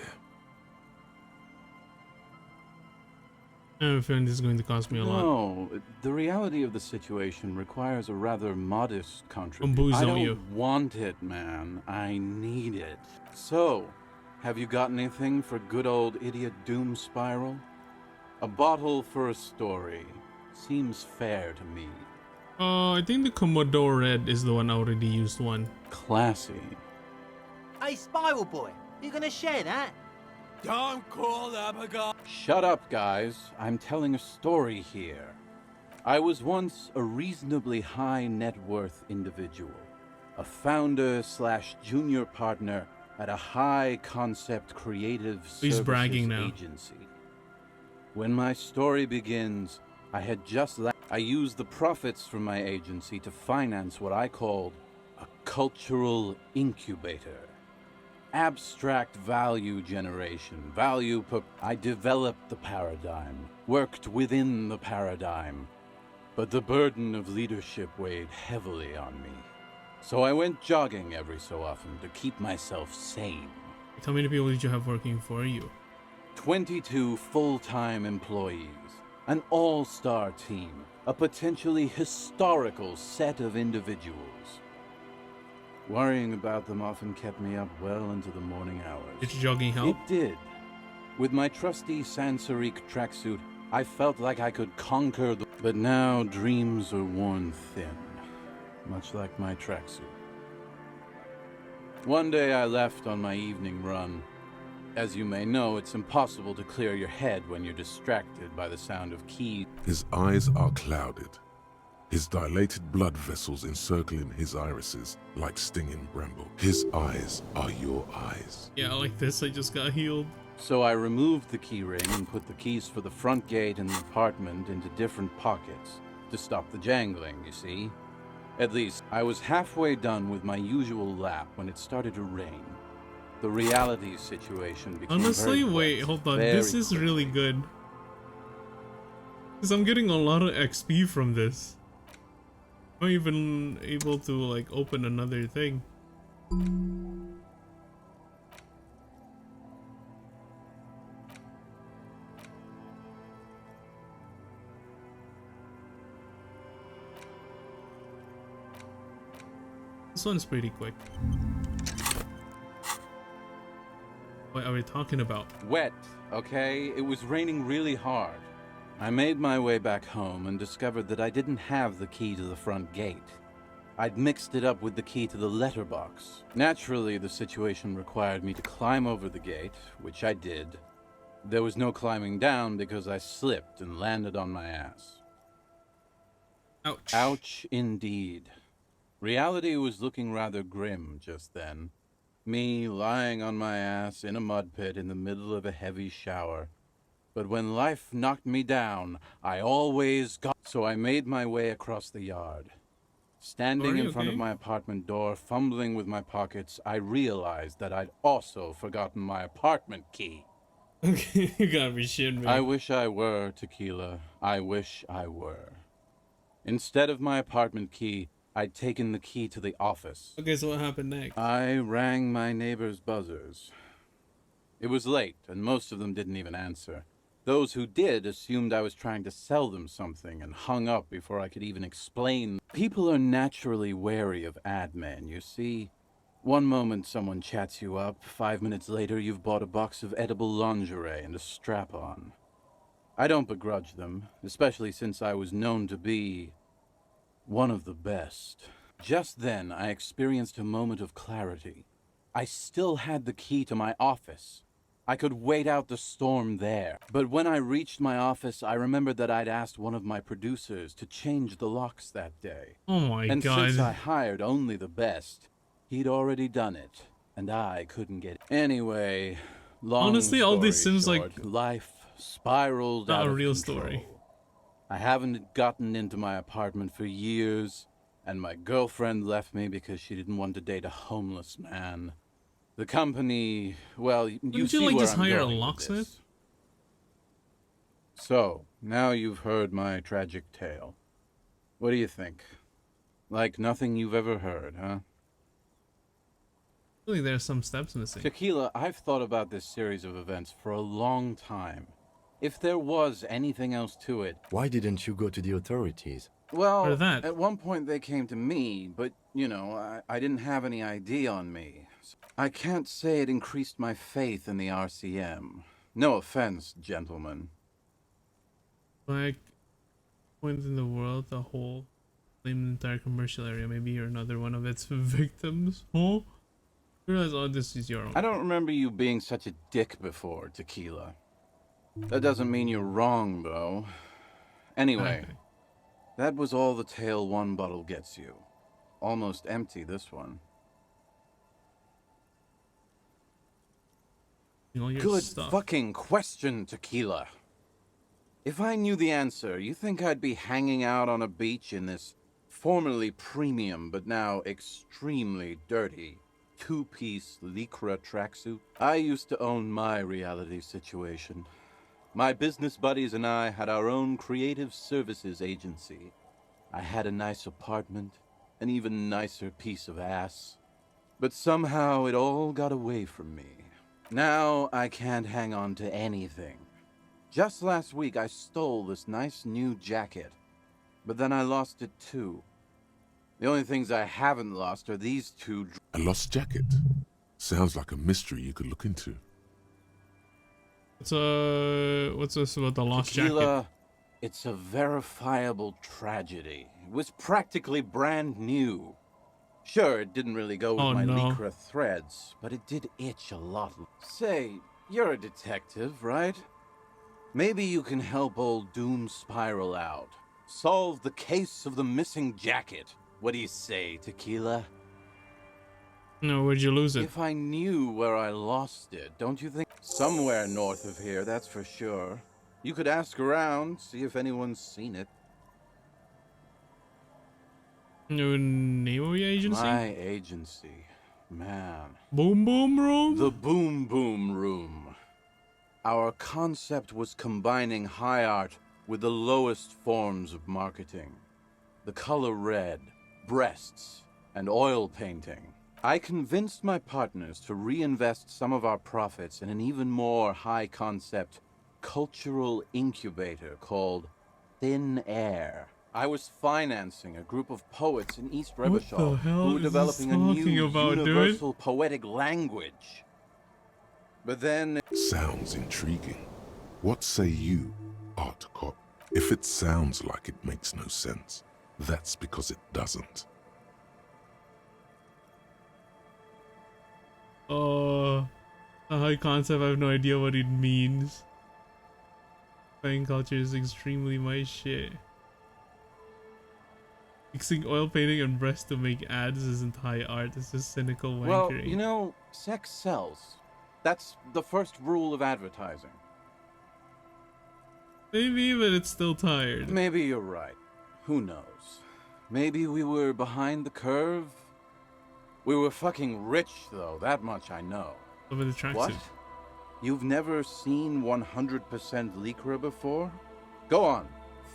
I have a feeling this is going to cost me a lot. No, the reality of the situation requires a rather modest contribution. Booze, I don't don't you? want it, man. I need it. So, have you got anything for good old Idiot Doom Spiral? A bottle for a story. Seems fair to me. I think the Commodore Red is the one I already used one. Classy. Hey, Spiral Boy, you gonna share that? Don't call Abigail. Shut up, guys. I'm telling a story here. I was once a reasonably high net worth individual. A founder / junior partner at a high concept creative He's services bragging now. agency. When my story begins, I had just I used the profits from my agency to finance what I called a cultural incubator. Abstract value generation, I developed the paradigm, worked within the paradigm, but the burden of leadership weighed heavily on me. So I went jogging every so often to keep myself sane. How many people did you have working for you? 22 full-time employees, an all-star team, a potentially historical set of individuals. Worrying about them often kept me up well into the morning hours. Did jogging help? It did. With my trusty Sansariq tracksuit, I felt like I could conquer the... But now dreams are worn thin, much like my tracksuit. One day I left on my evening run. As you may know, it's impossible to clear your head when you're distracted by the sound of keys. His eyes are clouded. His dilated blood vessels encircling his irises like stinging bramble. His eyes are your eyes. Yeah, like this, I just got healed. So I removed the key ring and put the keys for the front gate and the apartment into different pockets to stop the jangling, you see. At least, I was halfway done with my usual lap when it started to rain. The reality situation became Honestly, very wait, wet, hold on. very This is really good. Because I'm getting a lot of XP from this. I'm not even able to, like, open another thing. This one's pretty quick. What are we talking about? Wet, okay? It was raining really hard. I made my way back home and discovered that I didn't have the key to the front gate. I'd mixed it up with the key to the letterbox. Naturally, the situation required me to climb over the gate, which I did. There was no climbing down because I slipped and landed on my ass. Ouch. Ouch indeed. Reality was looking rather grim just then. Me lying on my ass in a mud pit in the middle of a heavy shower. But when life knocked me down, I always got... So I made my way across the yard. Standing in front of my apartment door, fumbling with my pockets, I realized that I'd also forgotten my apartment key. Okay, you gotta be shitting me. I wish I were, Tequila. I wish I were. Instead of my apartment key, I'd taken the key to the office. Okay, so what happened next? I rang my neighbor's buzzers. It was late, and most of them didn't even answer. Those who did assumed I was trying to sell them something and hung up before I could even explain. People are naturally wary of ad men, you see. One moment someone chats you up, 5 minutes later you've bought a box of edible lingerie and a strap-on. I don't begrudge them, especially since I was known to be one of the best. Just then, I experienced a moment of clarity. I still had the key to my office. I could wait out the storm there. But when I reached my office, I remembered that I'd asked one of my producers to change the locks that day. Oh my god. And since I hired only the best, he'd already done it, and I couldn't get it. Anyway, honestly, all this seems like life spiraled out of not a real control. story. I haven't gotten into my apartment for years, and my girlfriend left me because she didn't want to date a homeless man. The company, well, you see like where just I'm hire a going with locksmith? this. So, now you've heard my tragic tale. What do you think? Like nothing you've ever heard, huh? I think there's some steps missing. Tequila, I've thought about this series of events for a long time. If there was anything else to it... Why didn't you go to the authorities? Well, at one point they came to me, but, you know, I didn't have any ID on me. I can't say it increased my faith in the RCM. No offense, gentlemen. Like, point in the world, the whole, claim the entire commercial area. Maybe you're another one of its victims. Huh? Realize all this is your own. I don't remember you being such a dick before, Tequila. That doesn't mean you're wrong, though. Anyway, that was all the tale one bottle gets you. Almost empty, this one. Good fucking question, Tequila. If I knew the answer, you think I'd be hanging out on a beach in this formerly premium but now extremely dirty two-piece lycra tracksuit? I used to own my reality situation. My business buddies and I had our own creative services agency. I had a nice apartment, an even nicer piece of ass. But somehow it all got away from me. Now I can't hang on to anything. Just last week I stole this nice new jacket, but then I lost it too. The only things I haven't lost are these two. A lost jacket? Sounds like a mystery you could look into. What's this about the lost Tequila, jacket? It's a verifiable tragedy. It was practically brand new. Sure, it didn't really go with my lycra threads, but it did itch a lot. Say, you're a detective, right? Maybe you can help old Doom Spiral out. Solve the case of the missing jacket. What do you say, Tequila? No, where'd you lose it? If I knew where I lost it, don't you think? Somewhere north of here, that's for sure. You could ask around, see if anyone's seen it. No name of your agency? My agency. Man. Boom Boom Room? The Boom Boom Room. Our concept was combining high art with the lowest forms of marketing. The color red, breasts, and oil painting. I convinced my partners to reinvest some of our profits in an even more high-concept cultural incubator called Thin Air. I was financing a group of poets in East What the Rebishal hell who were is this developing a new talking about, dude? universal poetic language. But then... Sounds intriguing. What say you, Art Cop? If it sounds like it makes no sense, that's because it doesn't. Oh, the high concept, I have no idea what it means. Playing culture is extremely my shit. Mixing oil painting and breast to make ads isn't high art, it's just cynical wankery. Well, you know, sex sells. That's the first rule of advertising. Maybe, but it's still tired. Maybe you're right. Who knows? Maybe we were behind the curve? We were fucking rich, though, that much I know. Over the tracksuit. What? You've never seen 100% Lycra before? Go on,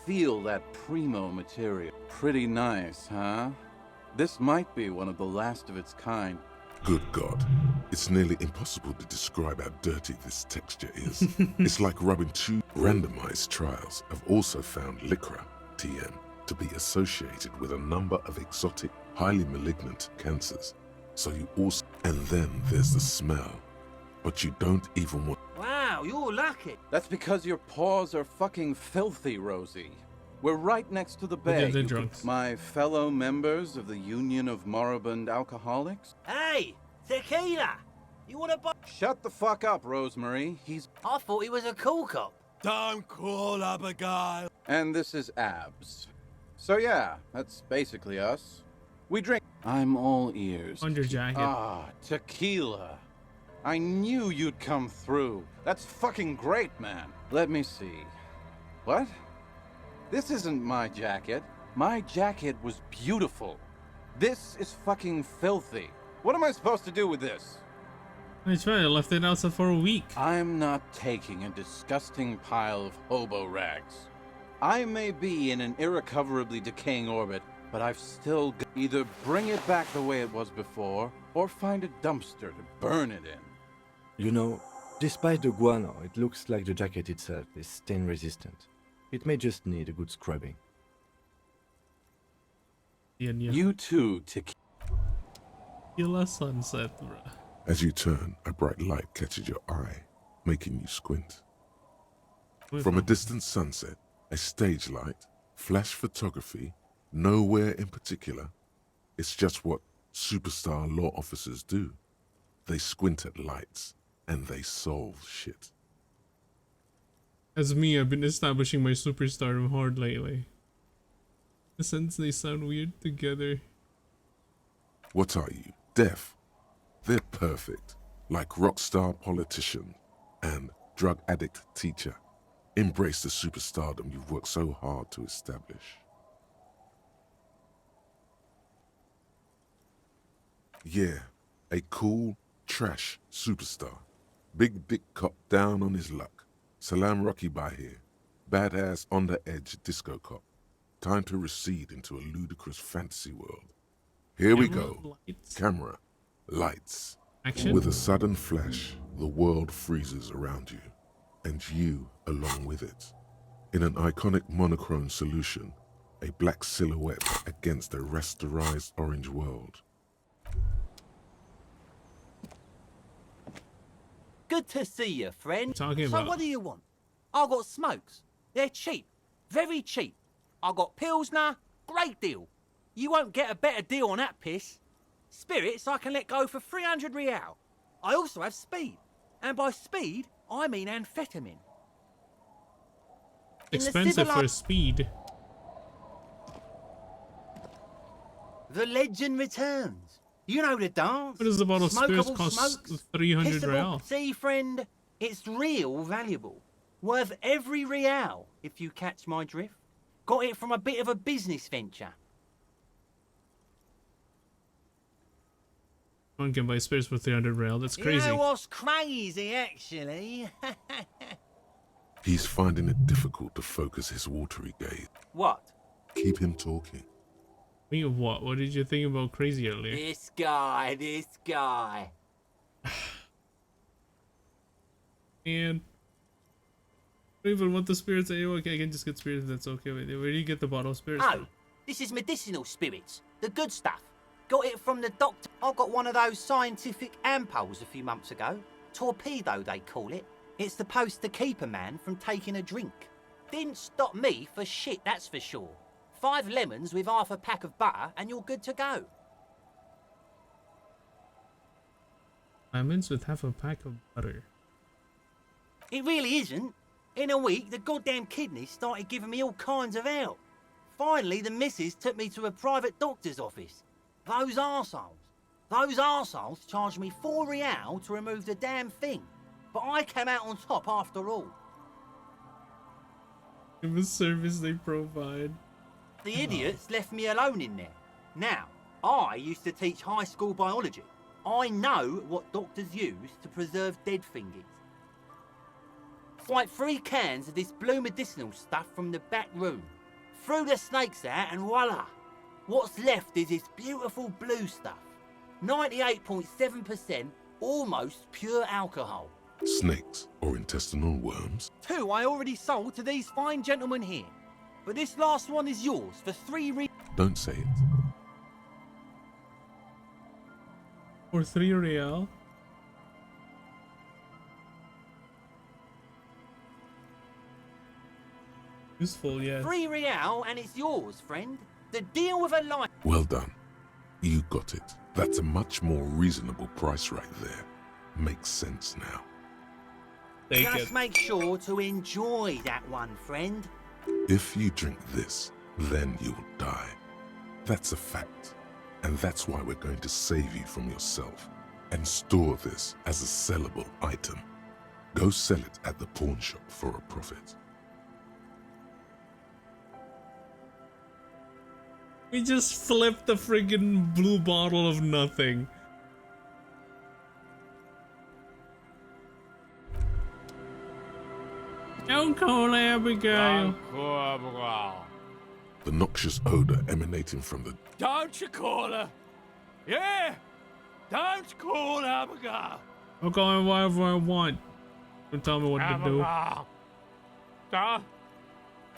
feel that primo material. Pretty nice, huh? This might be one of the last of its kind. Good God, it's nearly impossible to describe how dirty this texture is. It's like rubbing two. Randomized trials have also found Lycra, TM, to be associated with a number of exotic, highly malignant cancers. So you also... And then there's the smell. But you don't even want... Wow, you're lucky. That's because your paws are fucking filthy, Rosie. We're right next to the bay. They're drunks. My fellow members of the Union of Moribund Alcoholics. Hey, tequila! You wanna buy? Shut the fuck up, Rosemary. I thought he was a cool cop. Don't call Abigail. And this is Abs. So yeah, that's basically us. We drink. I'm all ears. On your jacket. Ah, tequila. I knew you'd come through. That's fucking great, man. Let me see. What? This isn't my jacket. My jacket was beautiful. This is fucking filthy. What am I supposed to do with this? That's right, I left it outside for a week. I'm not taking a disgusting pile of hobo rags. I may be in an irrecoverably decaying orbit, but I've still got either bring it back the way it was before, or find a dumpster to burn it in. You know, despite the guano, it looks like the jacket itself is stain resistant. It may just need a good scrubbing. You too, Tequila sunset, bruh. As you turn, a bright light catches your eye, making you squint. From a distant sunset, a stage light, flash photography, nowhere in particular. It's just what superstar law officers do. They squint at lights, and they solve shit. As me, I've been establishing my superstardom hard lately. Since they sound weird together. What are you, deaf? They're perfect, like rockstar politician and drug addict teacher. Embrace the superstardom you've worked so hard to establish. Yeah, a cool, trash superstar. Big dick cop down on his luck. Salam Rocky by here. Badass on the edge disco cop. Time to recede into a ludicrous fantasy world. Here we go. Camera. Lights. Action. With a sudden flash, the world freezes around you, and you along with it. In an iconic monochrome solution, a black silhouette against a rasterized orange world. Good to see you, friend. Talking so about? what do you want? I got smokes. They're cheap. Very cheap. I got Pilsner. Great deal. You won't get a better deal on that piss. Spirits I can let go for 300 real. I also have speed. And by speed, I mean amphetamine. Expensive for speed. The legend returns. You know the dance. What does a bottle of spirits Smokable cost? smokes, 300 kissable. real. See, friend, it's real valuable. Worth every real, if you catch my drift. Got it from a bit of a business venture. One can buy spirits for 300 real. That's crazy. You know what's crazy, actually? He's finding it difficult to focus his watery gaze. What? Keep him talking. Me what? What did you think about crazy earlier? This guy. And don't even want the spirits. Okay, I can just get spirits. That's okay with you. Where do you get the bottle of spirits? Oh, from? this is medicinal spirits. The good stuff. Got it from the doctor. I got one of those scientific ampoules a few months ago. Torpedo, they call it. It's supposed to keep a man from taking a drink. Didn't stop me for shit, that's for sure. 5 lemons with half a pack of butter and you're good to go. Lemons with half a pack of butter. It really isn't. In a week, the goddamn kidneys started giving me all kinds of help. Finally, the missus took me to a private doctor's office. Those arseholes charged me £4 to remove the damn thing. But I came out on top after all. The service they provide. The idiots left me alone in there. Now, I used to teach high school biology. I know what doctors use to preserve dead thingies. Like 3 cans of this blue medicinal stuff from the back room. Threw the snakes out and voila! What's left is this beautiful blue stuff. 98.7% almost pure alcohol. Snakes or intestinal worms? 2 I already sold to these fine gentlemen here. But this last one is yours for 3 Don't say it. For 3 real? Useful, yes. 3 real and it's yours, friend. The deal with a life. Well done. You got it. That's a much more reasonable price right there. Makes sense now. Just make sure to enjoy that one, friend. If you drink this, then you'll die. That's a fact. And that's why we're going to save you from yourself and store this as a sellable item. Go sell it at the pawn shop for a profit. We just flipped the friggin' blue bottle of nothing. Don't call Abigail. The noxious odor emanating from the... Don't you call her? Yeah! Don't call Abigail! I'll call him whatever I want. Don't tell me what to do.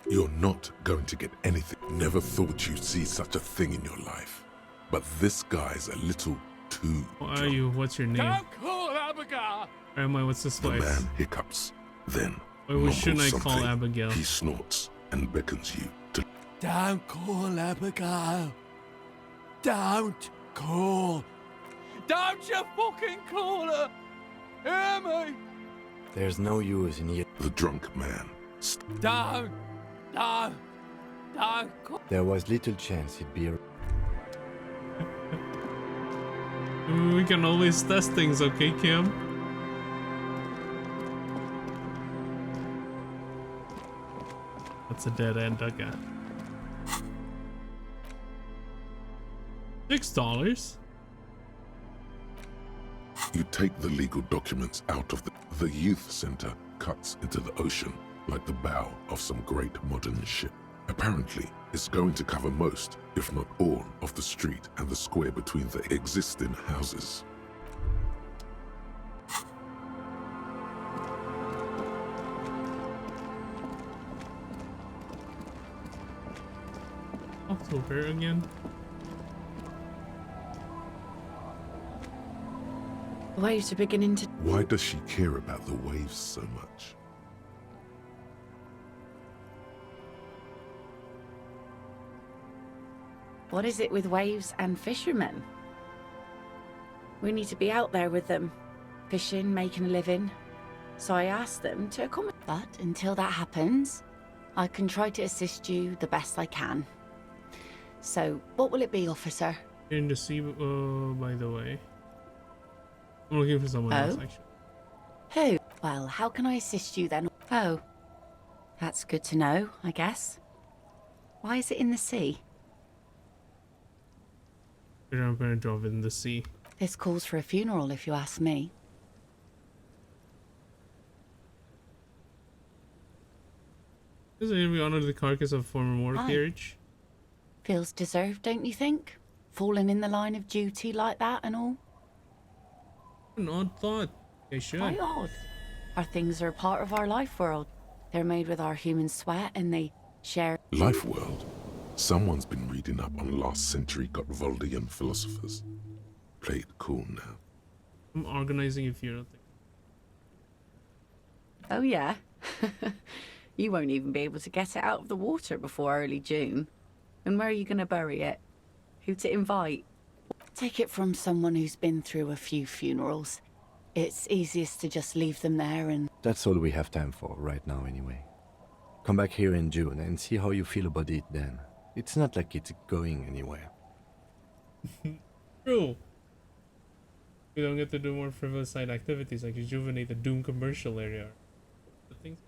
You're not going to get anything. Never thought you'd see such a thing in your life. But this guy's a little too... What are you? What's your name? Don't call Abigail! Am I? What's this The place? man hiccups. Then, Why shouldn't I mumbles call something. Abigail? He snorts and beckons you to... Don't call Abigail. Don't call. Don't you fucking call her. Hear me? There's no use in you. The drunk man. Don't call. There was little chance he'd be... We can always test things, okay, Kim? That's a dead end, okay. $6? You take the legal documents out of the youth center cuts into the ocean like the bow of some great modern ship. Apparently, it's going to cover most, if not all, of the street and the square between the existing houses. October again. Waves are beginning to... Why does she care about the waves so much? What is it with waves and fishermen? We need to be out there with them, fishing, making a living. So I asked them to accommodate. But until that happens, I can try to assist you the best I can. So, what will it be, officer? In the sea, by the way. I'm looking for someone else, actually. Who? Well, how can I assist you then? Oh, that's good to know, I guess. Why is it in the sea? I'm gonna drop it in the sea. This calls for a funeral, if you ask me. Doesn't we honor the carcass of former war Aye. carriage? Feels deserved, don't you think? Falling in the line of duty like that and all? An odd thought. They should. Why odd? Our things are a part of our life world. They're made with our human sweat and they share... Life world. Someone's been reading up on last century Gotvaldian philosophers. Play it cool now. I'm organizing a funeral thing. Oh yeah? You won't even be able to get it out of the water before early June. And where are you going to bury it? Who to invite? Take it from someone who's been through a few funerals. It's easiest to just leave them there and... That's all we have time for right now anyway. Come back here in June and see how you feel about it then. It's not like it's going anywhere. True. We don't get to do more frivolous side activities like rejuvenate the Doom commercial area. The things.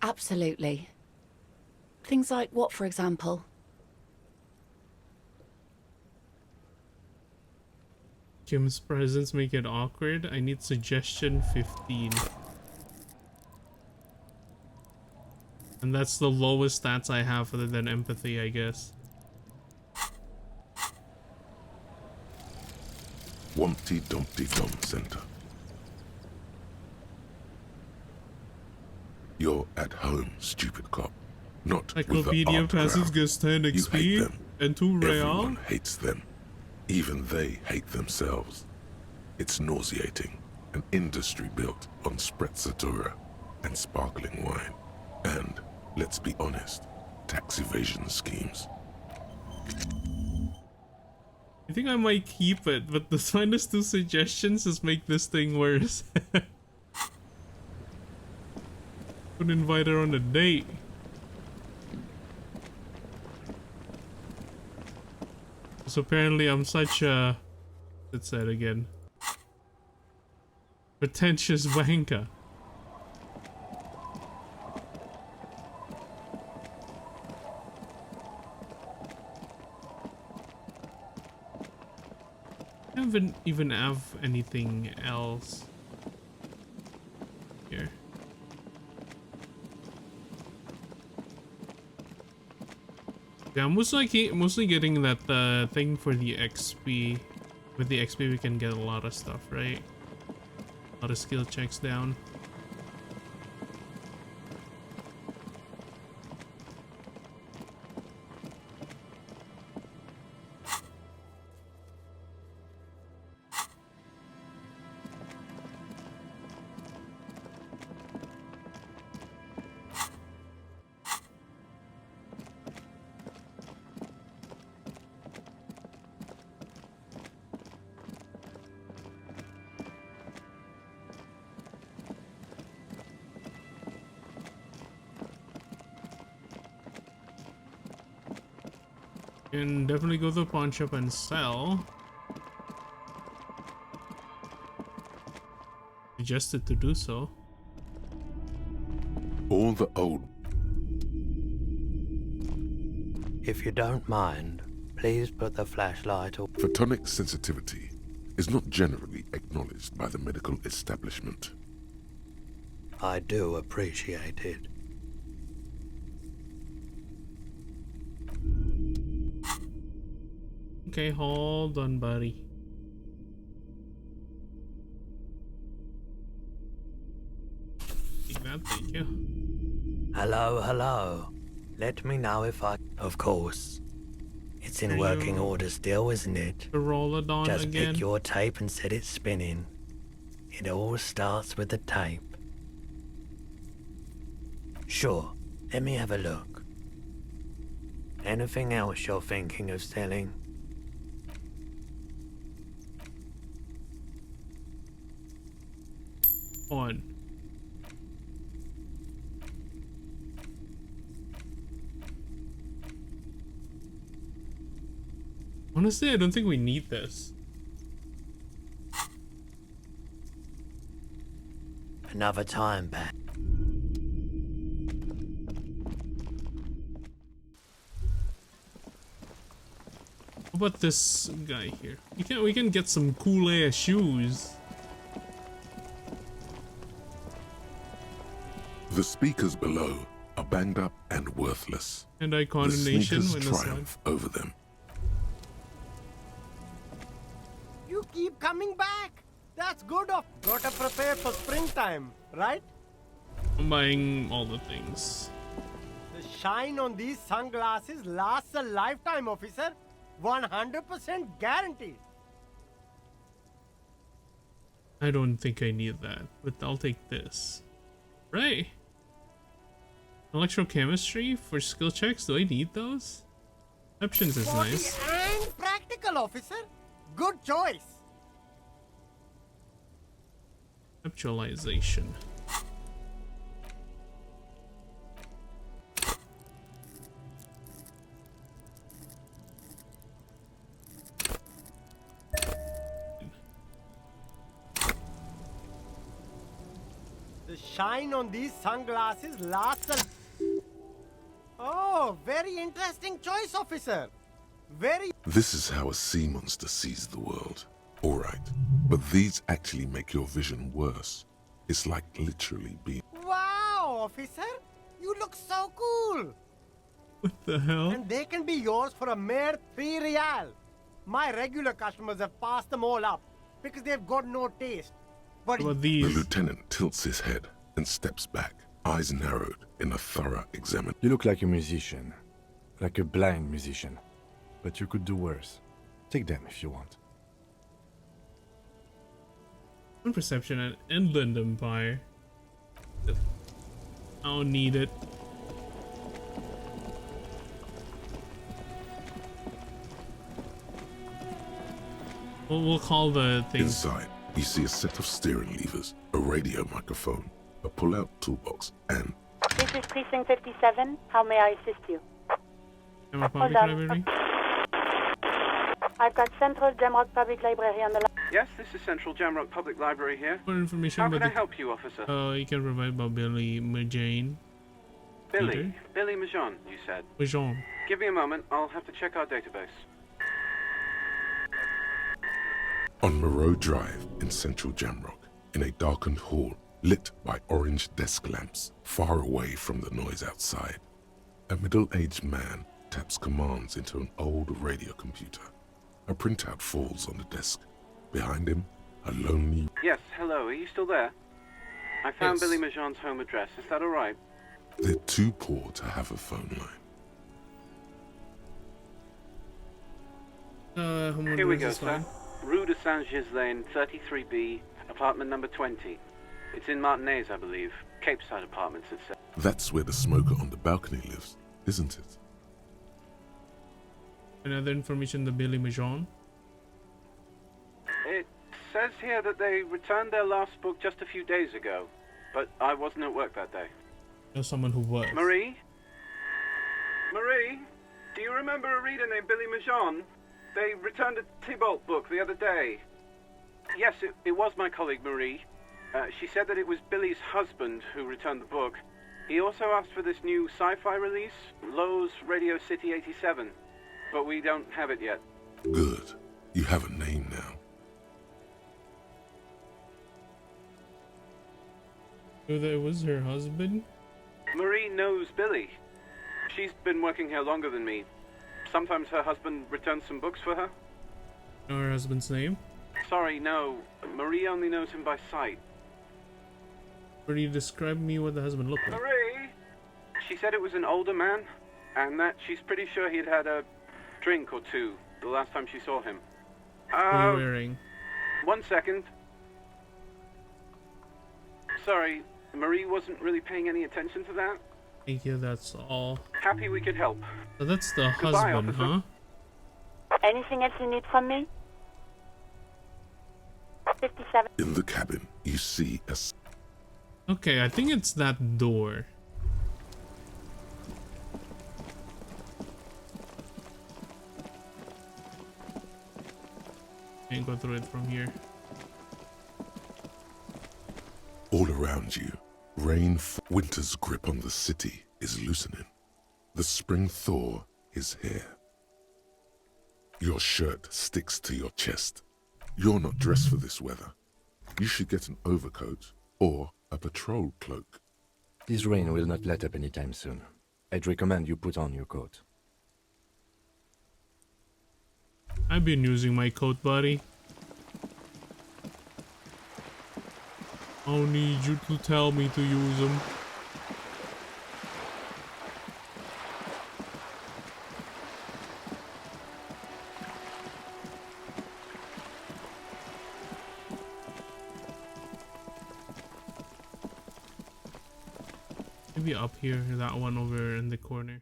Absolutely. Things like what, for example? Kim's presence make it awkward. I need suggestion 15. And that's the lowest stats I have other than empathy, I guess. Wumpty Dumpty Dum Center. You're at home, stupid cop. Not with the Encyclopedia art passes crowd. gets 10 You hate XP them. and 2 real. Everyone hates them. Even they hate themselves. It's nauseating. An industry built on sprezzatura and sparkling wine. And, let's be honest, tax evasion schemes. I think I might keep it, but the -2 suggestions just make this thing worse. Could invite her on a date. So apparently I'm such a... What's that again? Pretentious wanker. I haven't even have anything else here. Yeah, I'm mostly getting that thing for the XP. With the XP we can get a lot of stuff, right? A lot of skill checks down. Can definitely go to the pawn shop and sell. Suggested to do so. All the old... If you don't mind, please put the flashlight on. Photonic sensitivity is not generally acknowledged by the medical establishment. I do appreciate it. Okay, hold on, buddy. Take that, thank you. Hello, hello. Let me know if I... Of course. It's in Are working you- order still, isn't it? The Rollodon Just again. pick your tape and set it spinning. It all starts with the tape. Sure, let me have a look. Anything else you're thinking of selling? On. Honestly, I don't think we need this. Another time back. How about this guy here? We can get some cool ass shoes. The speakers below are banged up and worthless. And I The condemnation sneakers when the sun. triumph over them. You keep coming back. That's good of. Gotta prepare for springtime, right? I'm buying all the things. The shine on these sunglasses lasts a lifetime, officer. 100% guaranteed. I don't think I need that, but I'll take this. Right. Electrochemistry for skill checks. Do I need those? Options is nice. And practical, officer. Good choice. Conceptualization. The shine on these sunglasses lasts a... Oh, very interesting choice, officer. Very... This is how a sea monster sees the world. Alright, but these actually make your vision worse. It's like literally being... Wow, officer. You look so cool. What the hell? And they can be yours for a mere 3 real. My regular customers have passed them all up because they've got no taste. But The lieutenant tilts his head and steps back, eyes narrowed in a thorough examination. You look like a musician. Like a blind musician. But you could do worse. Take them if you want. Perception at Inland Empire. I don't need it. We'll call the thing. Inside, you see a set of steering levers, a radio microphone, a pull-out toolbox, and... This is Precinct 57. How may I assist you? Hold on. I've got Central Jamrock Public Library on the line. Yes, this is Central Jamrock Public Library here. More information How about can I the... help you, officer? You can provide about Billy Majane. Billy. Billy Majon, you said. Majon. Give me a moment. I'll have to check our database. On Moreau Drive in central Jamrock, in a darkened hall lit by orange desk lamps far away from the noise outside, a middle-aged man taps commands into an old radio computer. A printout falls on the desk. Behind him, a lonely... Yes, hello. Are you still there? I found Yes. Billy Majon's home address. Is that all right? They're too poor to have a phone line. Here we go, sir. Rue de Saint-Gislain, 33B, apartment number 20. It's in Martinez, I believe. Capeside Apartments, itself. That's where the smoker on the balcony lives, isn't it? Another information, the Billy Majon. It says here that they returned their last book just a few days ago, but I wasn't at work that day. Know someone who was. Marie? Marie? Do you remember a reader named Billy Majon? They returned a Tybalt book the other day. Yes, it was my colleague Marie. She said that it was Billy's husband who returned the book. He also asked for this new sci-fi release, Lowe's Radio City 87. But we don't have it yet. Good. You have a name now. So that was her husband? Marie knows Billy. She's been working here longer than me. Sometimes her husband returns some books for her. Know her husband's name? Sorry, no. Marie only knows him by sight. Or do you describe me what the husband looked like? Marie? She said it was an older man, and that she's pretty sure he'd had a drink or two the last time she saw him. What are you wearing? 1 second. Sorry, Marie wasn't really paying any attention to that. Thank you, that's all. Happy we could help. So that's the Goodbye, husband, officer. huh? Anything else you need from me? 57. In the cabin, you see a... Okay, I think it's that door. Can't go through it from here. All around you, winter's grip on the city is loosening. The spring thaw is here. Your shirt sticks to your chest. You're not dressed for this weather. You should get an overcoat or a patrol cloak. This rain will not let up anytime soon. I'd recommend you put on your coat. I've been using my coat, buddy. I'll need you to tell me to use them. Maybe up here, that one over in the corner.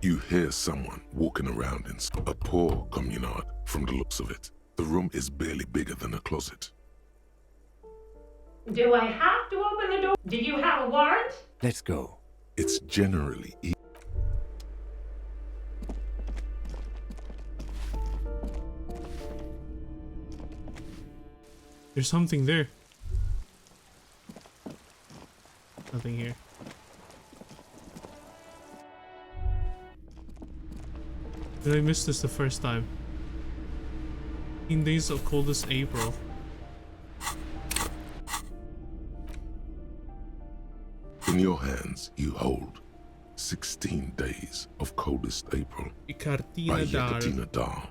You hear someone walking around in a poor communard from the looks of it. The room is barely bigger than a closet. Do I have to open the door? Do you have a warrant? Let's go. It's generally There's something there. Nothing here. Did I miss this the first time? 15 days of coldest April. In your hands, you hold 16 days of coldest April by Yekatina Dahl.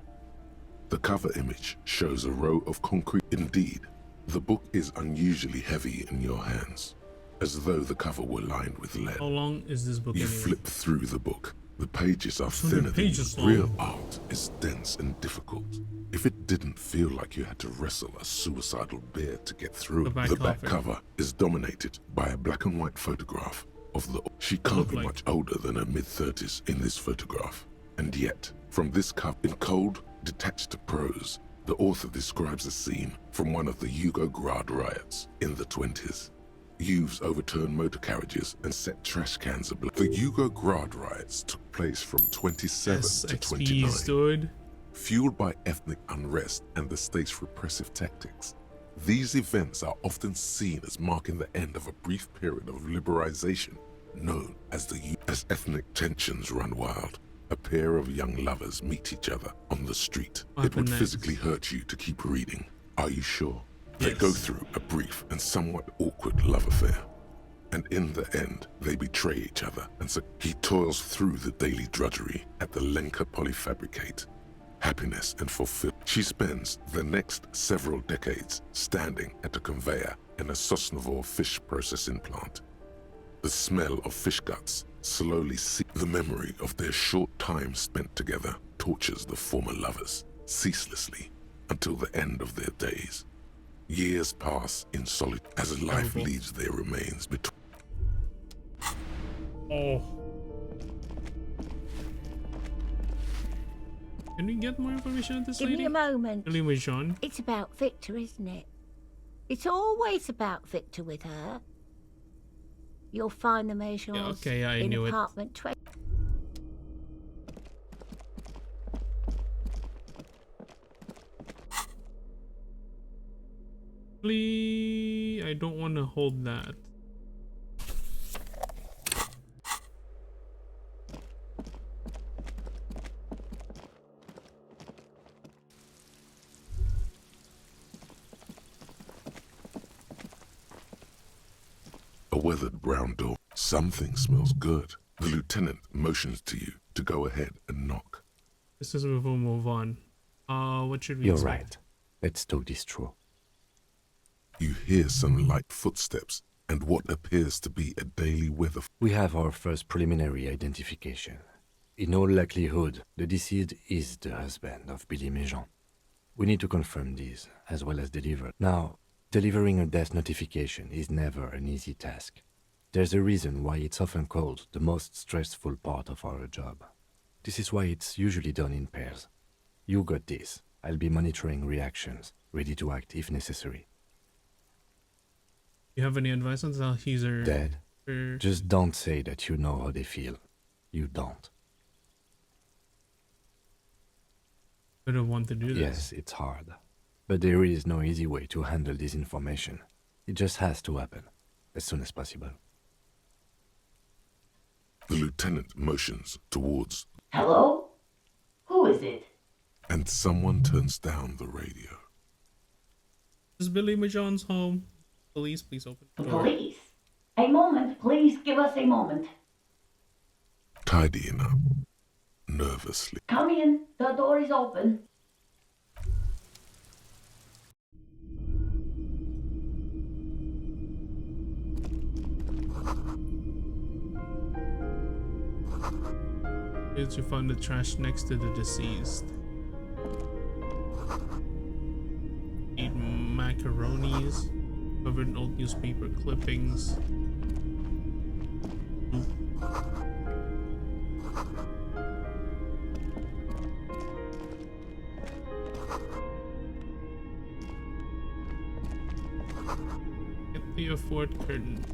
The cover image shows a row of concrete. Indeed, the book is unusually heavy in your hands, as though the cover were lined with lead. How long is this book You anyway? flip through the book. The pages are 200 thinner pages than real long. art is dense and difficult. If it didn't feel like you had to wrestle a suicidal bear to get through, The the back back cover is dominated by a black and white photograph of the. She can't be much older than her mid-30s in this photograph. And yet, from this cover, in cold, detached prose, the author describes a scene from one of the Yugoslavia riots in the 20s. Youths overturned motor carriages and set trash cans ablaze. The Yugoslavia riots took place from 27 to 29. Dude. Fueled by ethnic unrest and the state's repressive tactics. These events are often seen as marking the end of a brief period of liberalization, known as as ethnic tensions run wild. A pair of young lovers meet each other on the street. It would physically hurt you to keep reading. Are you sure? They go through a brief and somewhat awkward love affair. And in the end, they betray each other, and so he toils through the daily drudgery at the Lenka Polyfabricate. Happiness and fulfillment. She spends the next several decades standing at a conveyor in a Sosnovyj fish processing plant. The smell of fish guts slowly the memory of their short time spent together tortures the former lovers ceaselessly until the end of their days. Years pass in solitude as life leaves their remains between. Oh. Can we get more information on this Give lady? me a moment. Really with Jean? It's about Victor, isn't it? It's always about Victor with her. You'll find the Majors okay, I in knew it. apartment 20. Please, I don't want to hold that. A weathered brown door. Something smells good. The lieutenant motions to you to go ahead and knock. This is where we'll move on. What should we You're expect? right. Let's talk this through. You hear some light footsteps and what appears to be a daily weather. We have our first preliminary identification. In all likelihood, the deceased is the husband of Billy Méjean. We need to confirm this, as well as deliver. Now, delivering a death notification is never an easy task. There's a reason why it's often called the most stressful part of our job. This is why it's usually done in pairs. You got this. I'll be monitoring reactions, ready to act if necessary. You have any advice on how he's Dead? Just don't say that you know how they feel. You don't. I don't want to do this. Yes, it's hard. But there is no easy way to handle this information. It just has to happen, as soon as possible. The lieutenant motions towards. Hello? Who is it? And someone turns down the radio. This is Billy Majon's home. Police, please open the door. Police? A moment, please give us a moment. Tidying up. Nervously. Come in, the door is open. You found the trash next to the deceased. Eat macaronis, covered in old newspaper clippings. Get the fort curtain.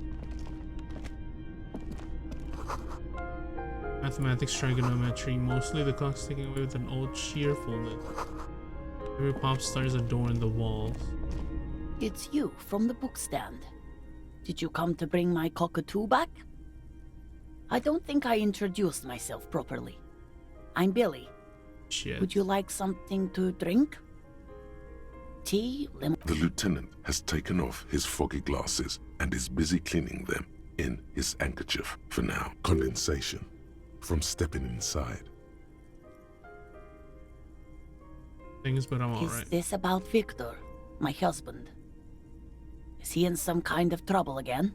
Mathematics, trigonometry, mostly the clock's ticking away with an old cheerfulness. Every pop star is a door in the walls. It's you from the bookstand. Did you come to bring my cockatoo back? I don't think I introduced myself properly. I'm Billy. Shit. Would you like something to drink? Tea, lemon? The lieutenant has taken off his foggy glasses and is busy cleaning them in his handkerchief for now. Condensation from stepping inside. Things, but I'm Is alright. this about Victor, my husband? Is he in some kind of trouble again?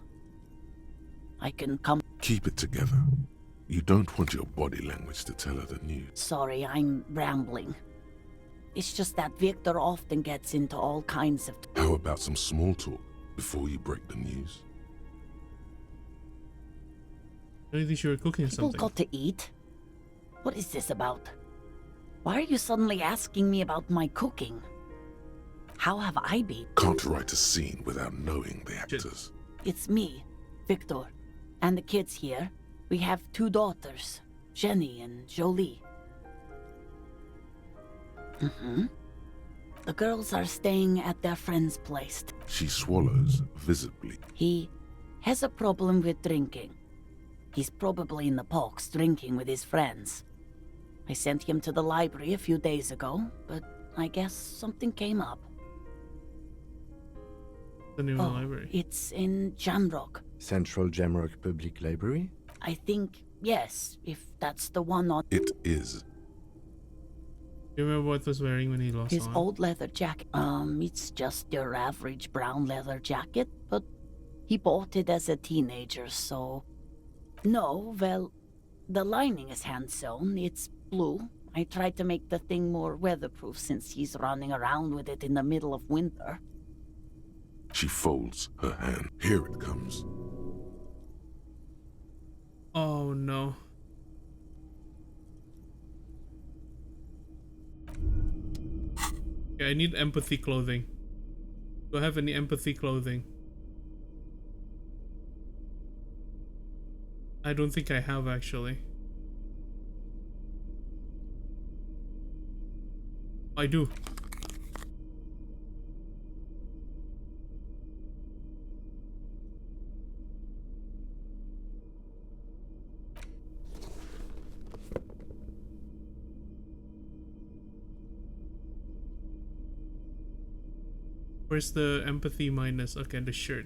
I can come. Keep it together. You don't want your body language to tell her the news. Sorry, I'm rambling. It's just that Victor often gets into all kinds of... How about some small talk before you break the news? I think you were cooking People something. got to eat. What is this about? Why are you suddenly asking me about my cooking? How have I been? Can't write a scene without knowing the actors. It's me, Victor, and the kids here. We have 2 daughters, Jenny and Jolie. The girls are staying at their friend's place. She swallows visibly. He has a problem with drinking. He's probably in the box drinking with his friends. I sent him to the library a few days ago, but I guess something came up. The new library. It's in Jamrock. Central Jamrock Public Library? I think, yes, if that's the one on... It is. You remember what was wearing when he lost His on? old leather jacket. It's just your average brown leather jacket, but he bought it as a teenager, so... No, well, the lining is hand-sewn. It's blue. I tried to make the thing more weatherproof since he's running around with it in the middle of winter. She folds her hand. Here it comes. Oh no. Okay, I need empathy clothing. Do I have any empathy clothing? I don't think I have actually. I do. Where's the empathy minus? Okay, the shirt.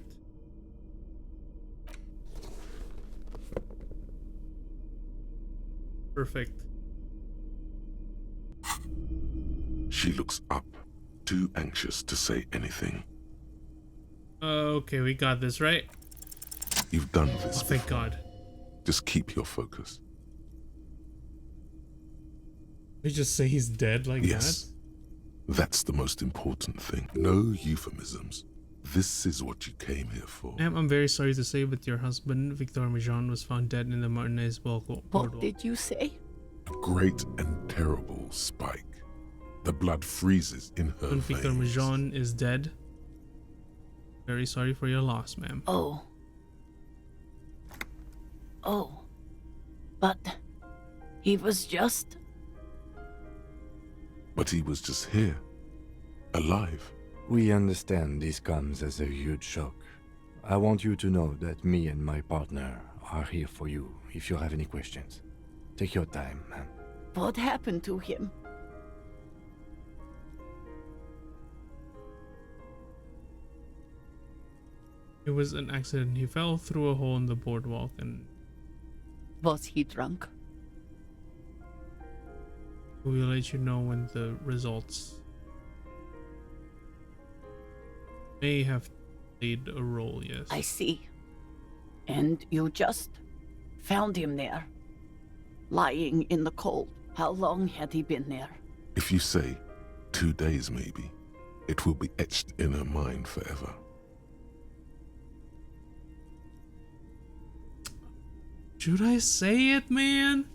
Perfect. She looks up, too anxious to say anything. Okay, we got this, right? You've done this. Oh, thank God. Just keep your focus. We just say he's dead like Yes. That's the most important thing. No euphemisms. This is what you came here for. Ma'am, I'm very sorry to say, but your husband, Victor Mijan, was found dead in the Martinez boardwalk. What did you say? Great and terrible spike. The blood freezes in her When Victor veins. Mijan is dead. Very sorry for your loss, ma'am. Oh. Oh. But he was just... But he was just here. Alive. We understand this comes as a huge shock. I want you to know that me and my partner are here for you if you have any questions. Take your time, ma'am. What happened to him? It was an accident. He fell through a hole in the boardwalk and... Was he drunk? We'll let you know when the results may have played a role, yes. I see. And you just found him there, lying in the cold. How long had he been there? If you say 2 days maybe, it will be etched in her mind forever. Should I say it, man?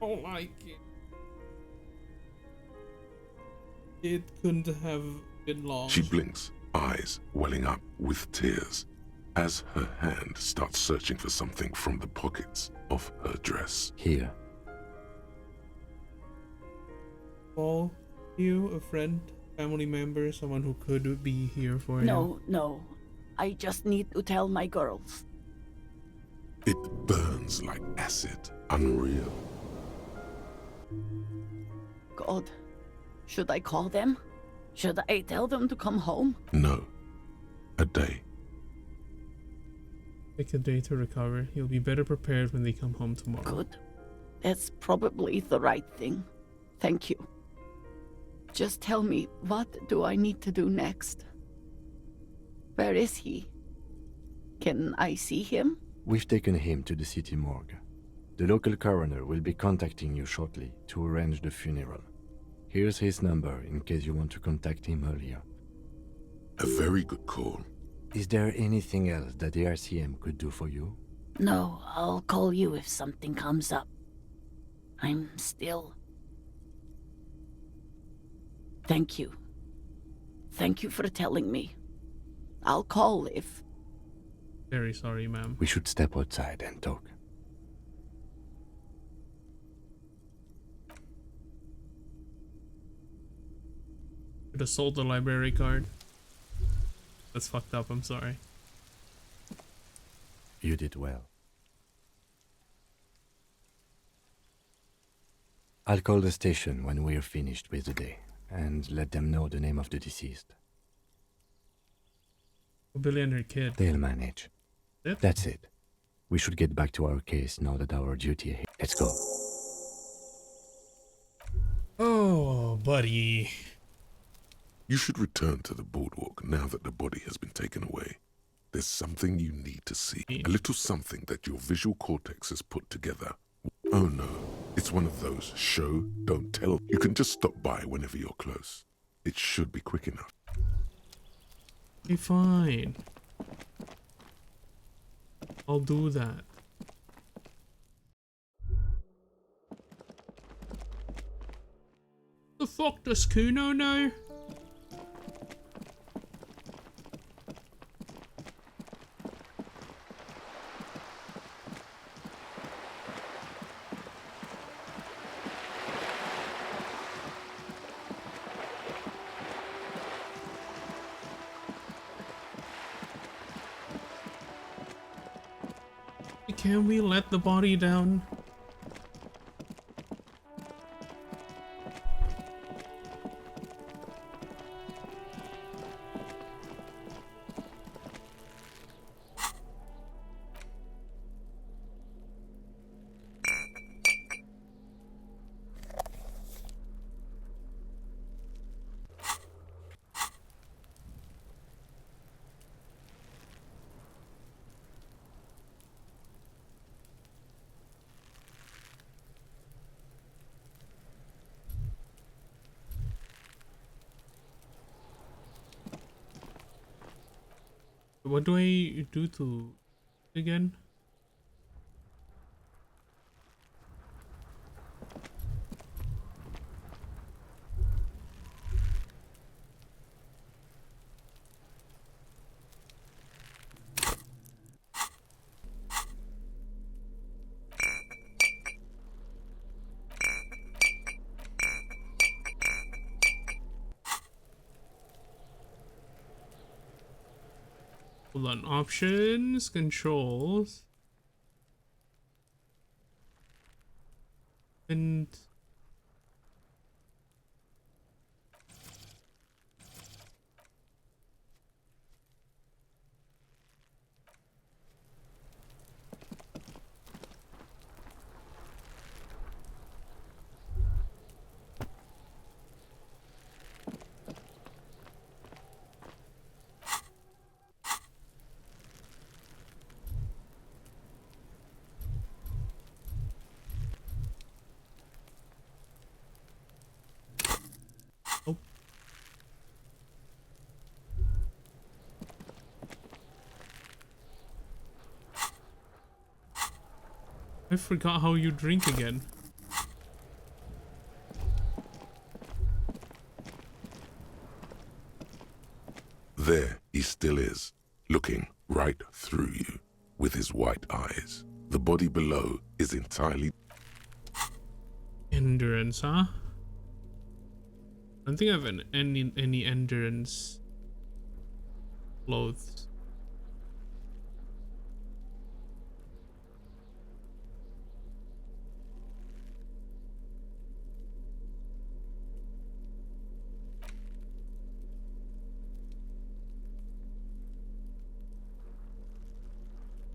Oh, like it. It couldn't have been long. She blinks, eyes welling up with tears, as her hand starts searching for something from the pockets of her dress. Here. Call you a friend, family member, someone who could be here for you. No. I just need to tell my girls. It burns like acid, unreal. God, should I call them? Should I tell them to come home? No. A day. Take a day to recover. You'll be better prepared when they come home tomorrow. Good. That's probably the right thing. Thank you. Just tell me, what do I need to do next? Where is he? Can I see him? We've taken him to the city morgue. The local coroner will be contacting you shortly to arrange the funeral. Here's his number in case you want to contact him earlier. A very good call. Is there anything else that the RCM could do for you? No, I'll call you if something comes up. I'm still... Thank you. Thank you for telling me. I'll call if... Very sorry, ma'am. We should step outside and talk. Should have sold the library card. That's fucked up, I'm sorry. You did well. I'll call the station when we're finished with the day, and let them know the name of the deceased. Billy and her kid. They'll manage. Yep. That's it. We should get back to our case now that our duty is. Let's go. Oh, buddy. You should return to the boardwalk now that the body has been taken away. There's something you need to see. A little something that your visual cortex has put together. Oh no, it's one of those show, don't tell. You can just stop by whenever you're close. It should be quick enough. Be fine. I'll do that. The fuck does Kuno know? Can we let the body down? What do I do to again? Hold on, options, controls, and I forgot how you drink again. There he still is, looking right through you with his white eyes. The body below is entirely... Endurance, huh? I don't think I have any endurance clothes.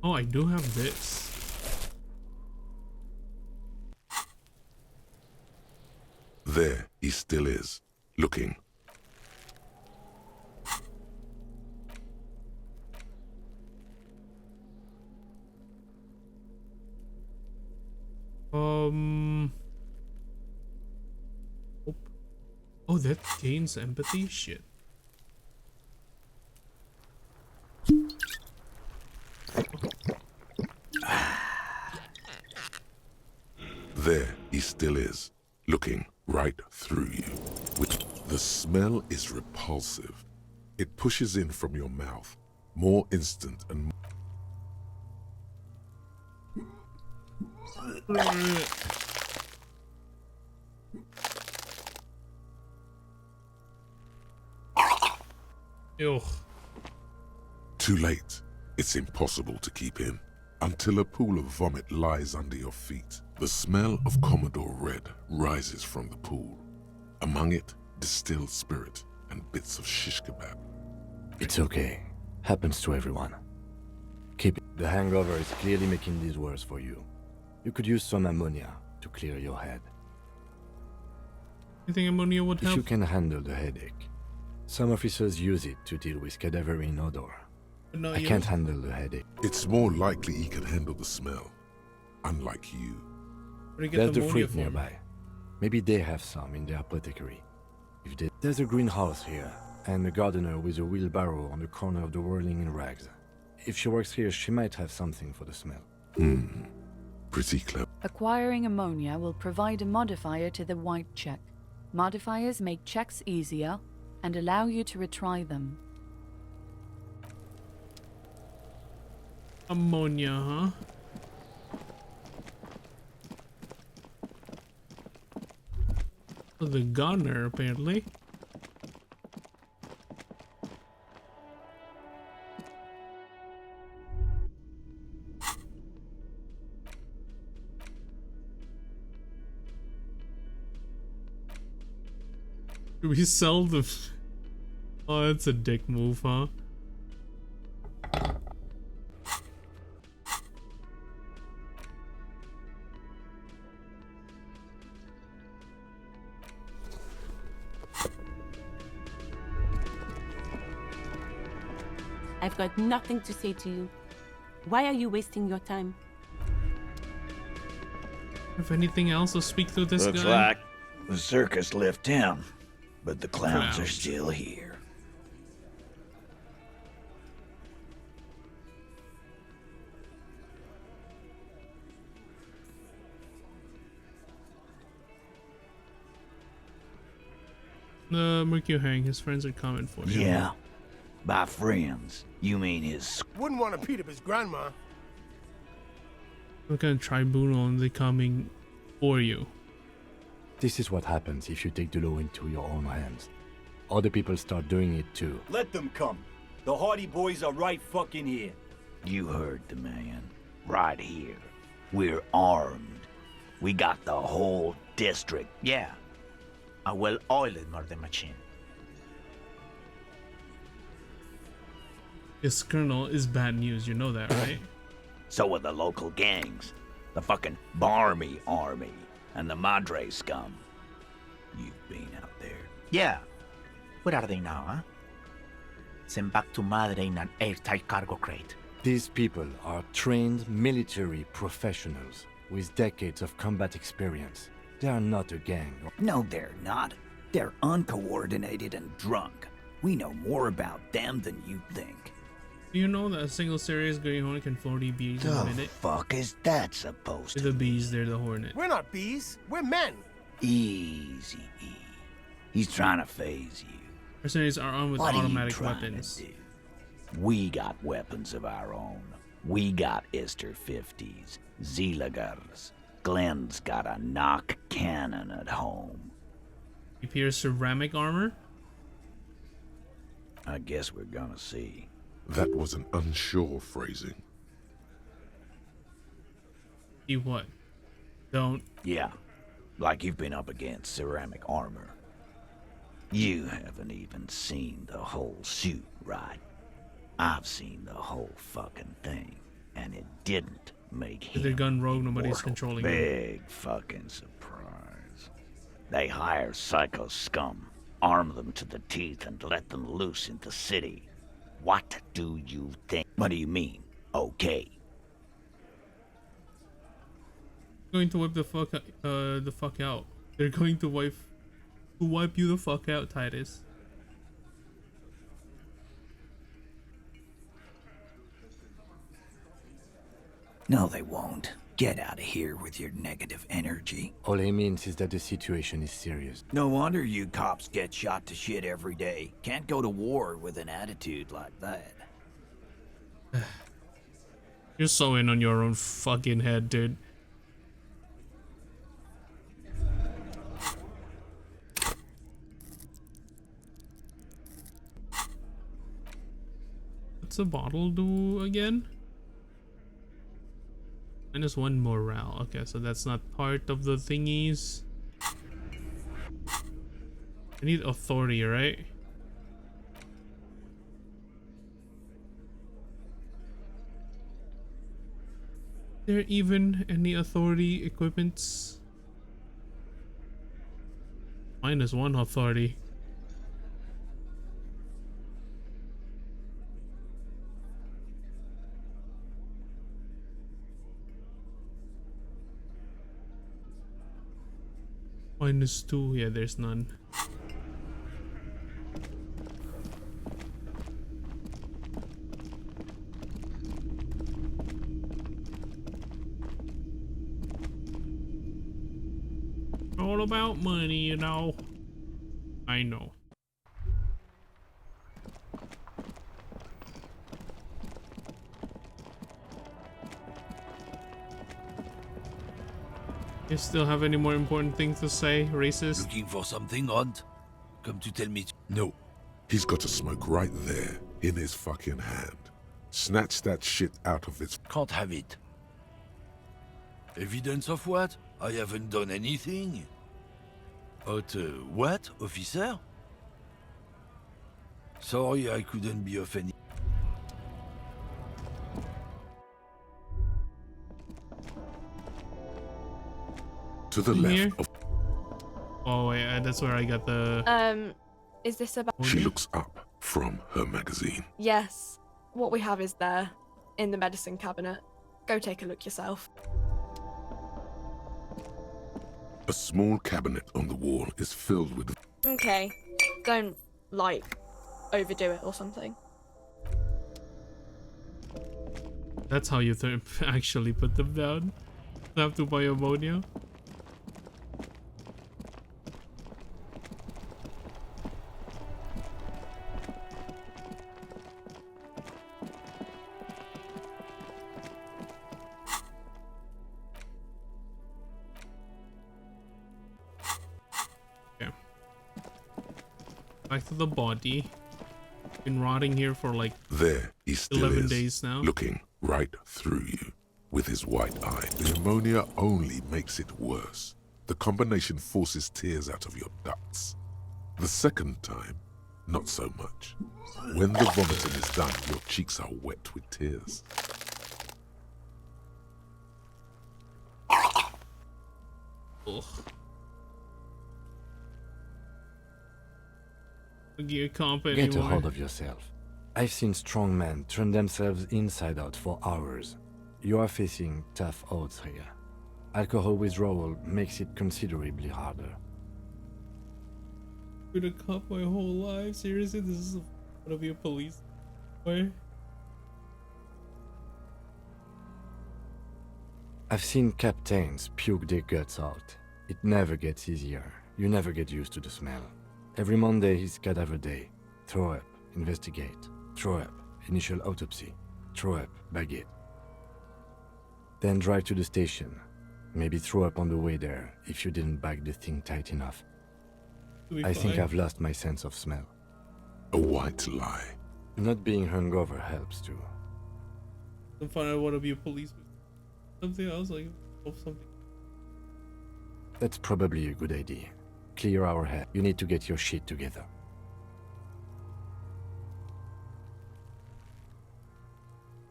Oh, I do have this. There he still is, looking. Oh, that gains empathy? Shit. There he still is, looking right through you. The smell is repulsive. It pushes in from your mouth, more instant and Ew. Too late. It's impossible to keep in. Until a pool of vomit lies under your feet. The smell of Commodore Red rises from the pool. Among it, distilled spirit and bits of shish kebab. It's okay. Happens to everyone. Keep it. The hangover is clearly making these worse for you. You could use some ammonia to clear your head. You think ammonia would help? If you can handle the headache. Some officers use it to deal with cadaverine odor. No, I can't handle the headache. It's more likely he can handle the smell. Unlike you. There's the fruit nearby. Maybe they have some in their apothecary. If they... There's a greenhouse here, and a gardener with a wheelbarrow on the corner of the whirling in rags. If she works here, she might have something for the smell. Pretty clever. Acquiring ammonia will provide a modifier to the white check. Modifiers make checks easier and allow you to retry them. Ammonia, huh? Oh, the gunner, apparently. Do we sell them? Oh, that's a dick move, huh? I've got nothing to say to you. Why are you wasting your time? If anything else, I'll speak to this Looks guy. like the circus left town, but the clowns are still here. Mercure Hang, his friends are coming for you. Yeah. By friends, you mean his... Wouldn't want to beat up his grandma. What kind of tribunal are they coming for you? This is what happens if you take the law into your own hands. Other people start doing it too. Let them come. The Hardy Boys are right fucking here. You heard the man. Right here. We're armed. We got the whole district. Yeah. A well-oiled murder machine. This colonel is bad news, you know that, right? So are the local gangs. The fucking Barmy Army and the Madre scum. You've been out there. Yeah. Where are they now, huh? Sent back to Madre in an airtight cargo crate. These people are trained military professionals with decades of combat experience. They are not a gang. No, they're not. They're uncoordinated and drunk. We know more about them than you think. Do you know that a single serious greyhound can 40 bees in a minute? Fuck is that supposed They're the bees, they're the hornet. We're not bees. We're men. Easy, E. He's trying to phase you. Mercenaries are armed with What are you automatic trying to weapons. do? We got weapons of our own. We got Ister 50s, Zeelagers. Glenn's got a knock cannon at home. You pierce ceramic armor? I guess we're gonna see. That was an unsure phrasing. You what? Don't. Yeah, like you've been up against ceramic armor. You haven't even seen the whole suit, right? I've seen the whole fucking thing, and it didn't make him They're gun rogue, nobody's immortal. controlling them. Big fucking surprise. They hire psycho scum, arm them to the teeth, and let them loose in the city. What do you think? What do you mean? Okay. Going to wipe the fuck out. They're going to wipe you the fuck out, Titus. No, they won't. Get out of here with your negative energy. All he means is that the situation is serious. No wonder you cops get shot to shit every day. Can't go to war with an attitude like that. You're so in on your own fucking head, dude. What's the bottle do again? -1 morale. Okay, so that's not part of the thingies. I need authority, right? Is there even any authority equipments? -1 authority. -2, yeah, there's none. All about money, you know. I know. You still have any more important things to say, racist? Looking for something, Hunt? Come to tell me. No. He's got a smoke right there, in his fucking hand. Snatch that shit out of its... Can't have it. Evidence of what? I haven't done anything. What, officer? Sorry, I couldn't be of any... To the Here? left of... Oh wait, that's where I got the... Is this about... She looks up from her magazine. Yes. What we have is there, in the medicine cabinet. Go take a look yourself. A small cabinet on the wall is filled with... Okay. Don't, like, overdo it or something. That's how you actually put them down. You have to buy ammonia. Back to the body. Been rotting here for like There he still 11 is, days now. looking right through you with his white eye. The ammonia only makes it worse. The combination forces tears out of your ducts. The second time, not so much. When the vomiting is done, your cheeks are wet with tears. Ugh. You can't Get a anymore. hold of yourself. I've seen strong men turn themselves inside out for hours. You are facing tough odds here. Alcohol withdrawal makes it considerably harder. Been a cop my whole life. Seriously, this is gonna be a police. Why? I've seen captains puke their guts out. It never gets easier. You never get used to the smell. Every Monday is cadaver day. Throw up, investigate. Throw up, initial autopsy. Throw up, bag it. Then drive to the station. Maybe throw up on the way there if you didn't bag the thing tight enough. I think I've lost my sense of smell. A white lie. Not being hungover helps too. Then find out what to be a policeman. Something else like something. That's probably a good idea. Clear our head. You need to get your shit together.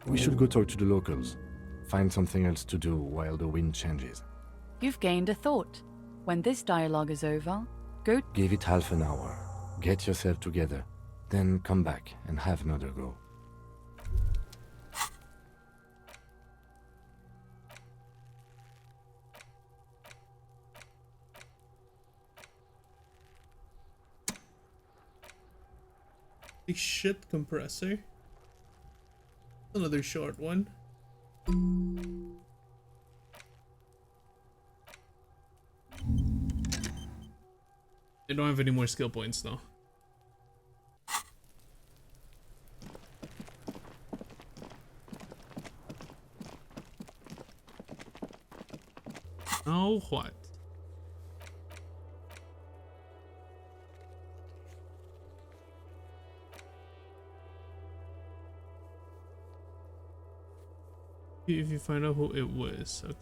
We should go talk to the locals. Find something else to do while the wind changes. You've gained a thought. When this dialogue is over, go. Give it half an hour. Get yourself together. Then come back and have another go. Big shit compressor. Another short one. I don't have any more skill points though. Now what? If you find out who it was, okay.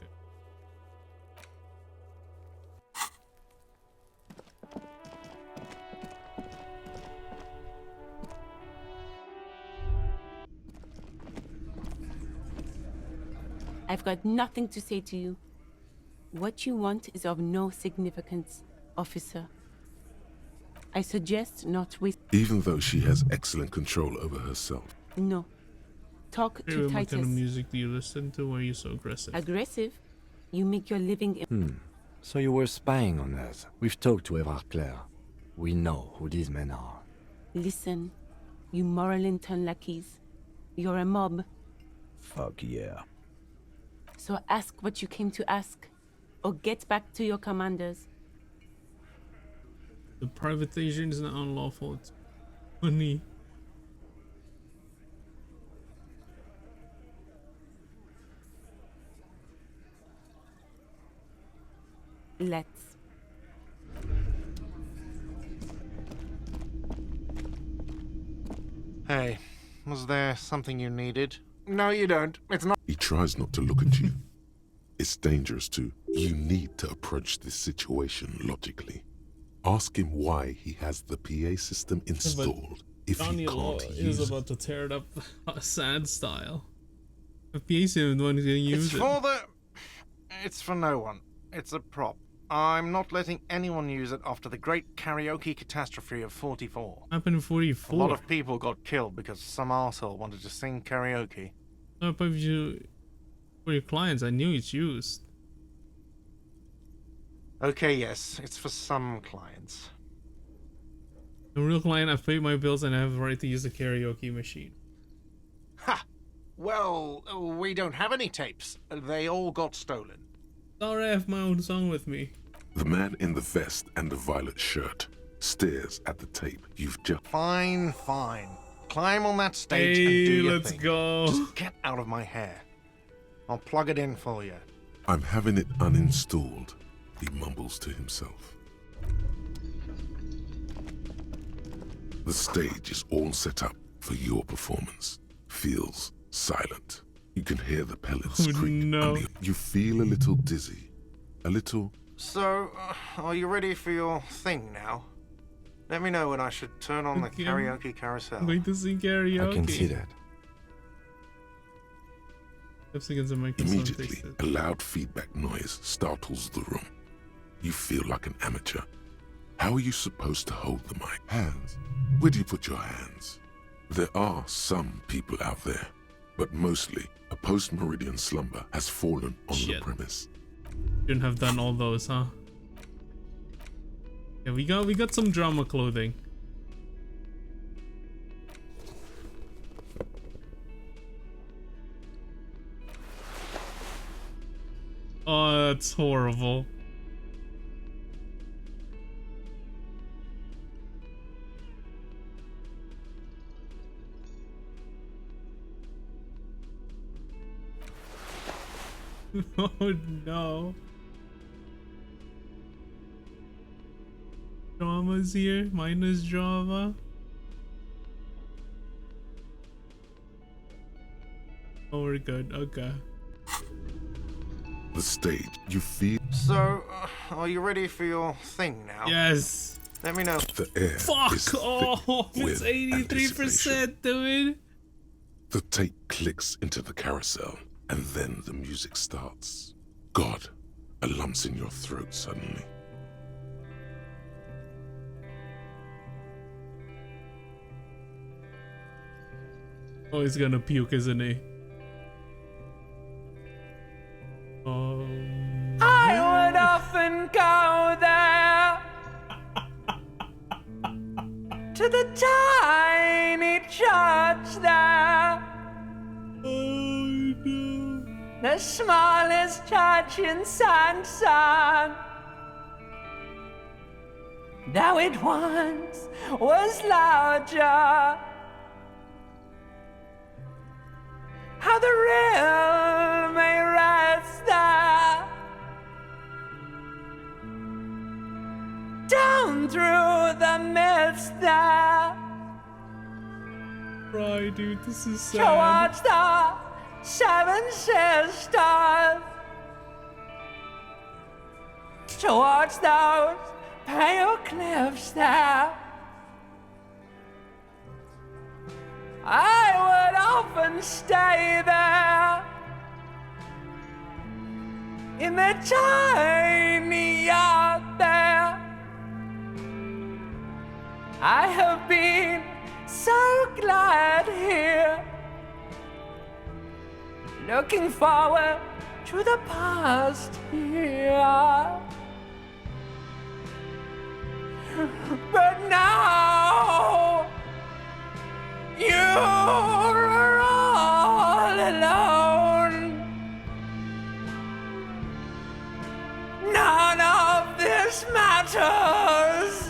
I've got nothing to say to you. What you want is of no significance, officer. I suggest not with. Even though she has excellent control over herself. No. Talk Hey, to what Titus. kind of music do you listen to? Why are you so aggressive? Aggressive? You make your living in. So you were spying on us. We've talked to Everclair. We know who these men are. Listen, you Moralington lackeys. You're a mob. Fuck yeah. So ask what you came to ask, or get back to your commanders. The privatization is not unlawful. It's money. Let's. Hey, was there something you needed? No, you don't. It's not. He tries not to look at you. It's dangerous too. You need to approach this situation logically. Ask him why he has the PA system installed if he Daniel can't is use it. about to tear it up sad style. The PA system, the one who's gonna use it. It's for no one. It's a prop. I'm not letting anyone use it after the great karaoke catastrophe of 44. Happened in 44. A lot of people got killed because some arsehole wanted to sing karaoke. No, but if you, for your clients, I knew it's used. Okay, yes, it's for some clients. A real client, I've paid my bills and I have the right to use the karaoke machine. Ha! Well, we don't have any tapes. They all got stolen. Sorry, I have my own song with me. The man in the vest and the violet shirt stares at the tape you've just... Fine, fine. Climb on that stage Hey, and do your let's thing. go. Just get out of my hair. I'll plug it in for you. I'm having it uninstalled, he mumbles to himself. The stage is all set up for your performance. Feels silent. You can hear the pellets creak under you. You feel a little dizzy. A little... So, are you ready for your thing now? Let me know when I should turn on the karaoke carousel. I'm going to sing karaoke. I can see that. Immediately, a loud feedback noise startles the room. You feel like an amateur. How are you supposed to hold the mic? Hands. Where do you put your hands? There are some people out there, but mostly a post-meridian slumber has fallen on the premise. Shouldn't have done all those, huh? Yeah, we got some drama clothing. That's horrible. Oh no. Drama's here, minus drama. Oh, we're good, okay. The stage, you feel So, are you ready for your thing now? Yes. Let me know. the air. Fuck! Is Oh, thick it's with 83%, dude. The tape clicks into the carousel, and then the music starts. God, a lump's in your throat suddenly. Oh, he's gonna puke, isn't he? I would often go there to the tiny church there. Oh no. The smallest church in Sanson. Though it once was larger. How the real may rest there. Down through the mist there. Right, dude, this is sad. Towards the Seven Sisters. Towards those pale cliffs there. I would often stay there. In the tiny yard there. I have been so glad here. Looking forward to the past here. But now you're all alone. None of this matters.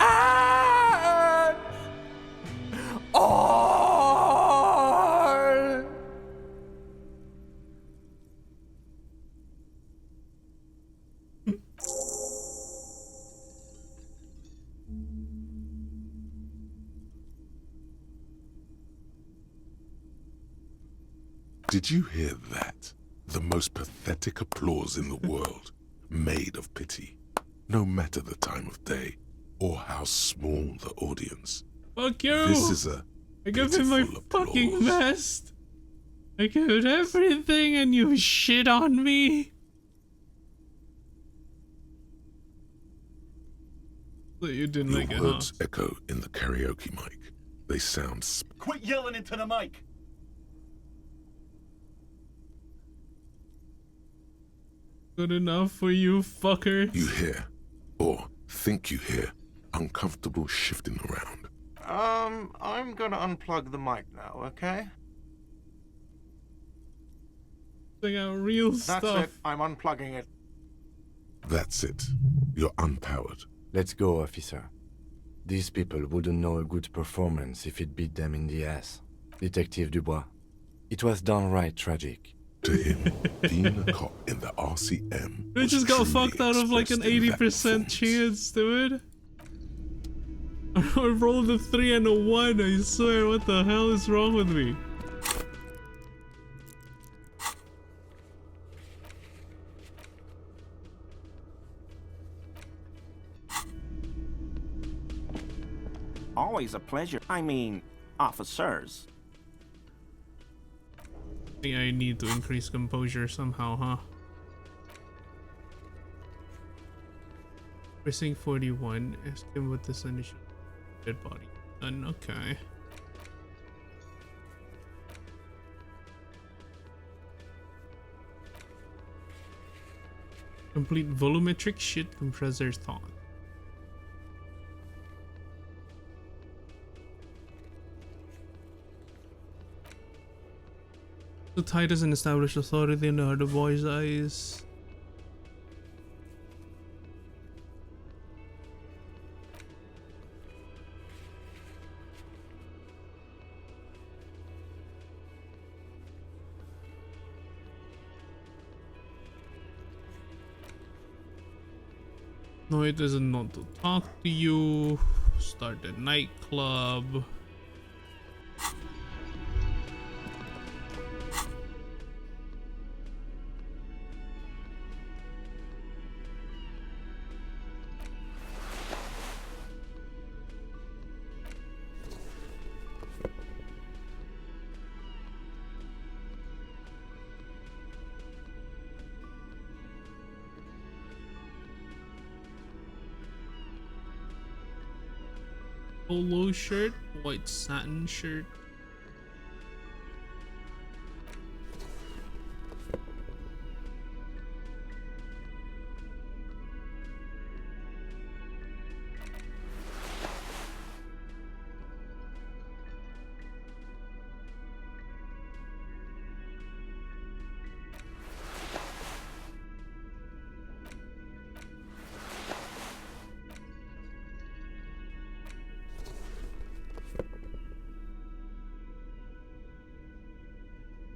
At all. Did you hear that? The most pathetic applause in the world, made of pity, no matter the time of day or how small the audience. Fuck you! This is a I gave him my fucking best. I gave it everything and you shit on me. So you didn't like it, huh? Words echo in the karaoke mic. They sound Quit yelling into the mic! Good enough for you, fucker. You hear, or think you hear, uncomfortable shifting around. I'm gonna unplug the mic now, okay? They got real That's stuff. it. I'm unplugging it. That's it. You're unpowered. Let's go, officer. These people wouldn't know a good performance if it beat them in the ass. Detective Dubois, it was downright tragic. To him, being a cop in the RCM. They just got fucked out of like an 80% chance, dude. I rolled a 3 and a 1, I swear, what the hell is wrong with me? Always a pleasure. I mean, officers. I think I need to increase composure somehow, huh? Precinct 41, ask him what this initial dead body. Done, okay. Complete volumetric shit compressor thought. The Titus and establish authority in the other boys' eyes. No, it doesn't want to talk to you. Start a nightclub. Polo shirt, white satin shirt.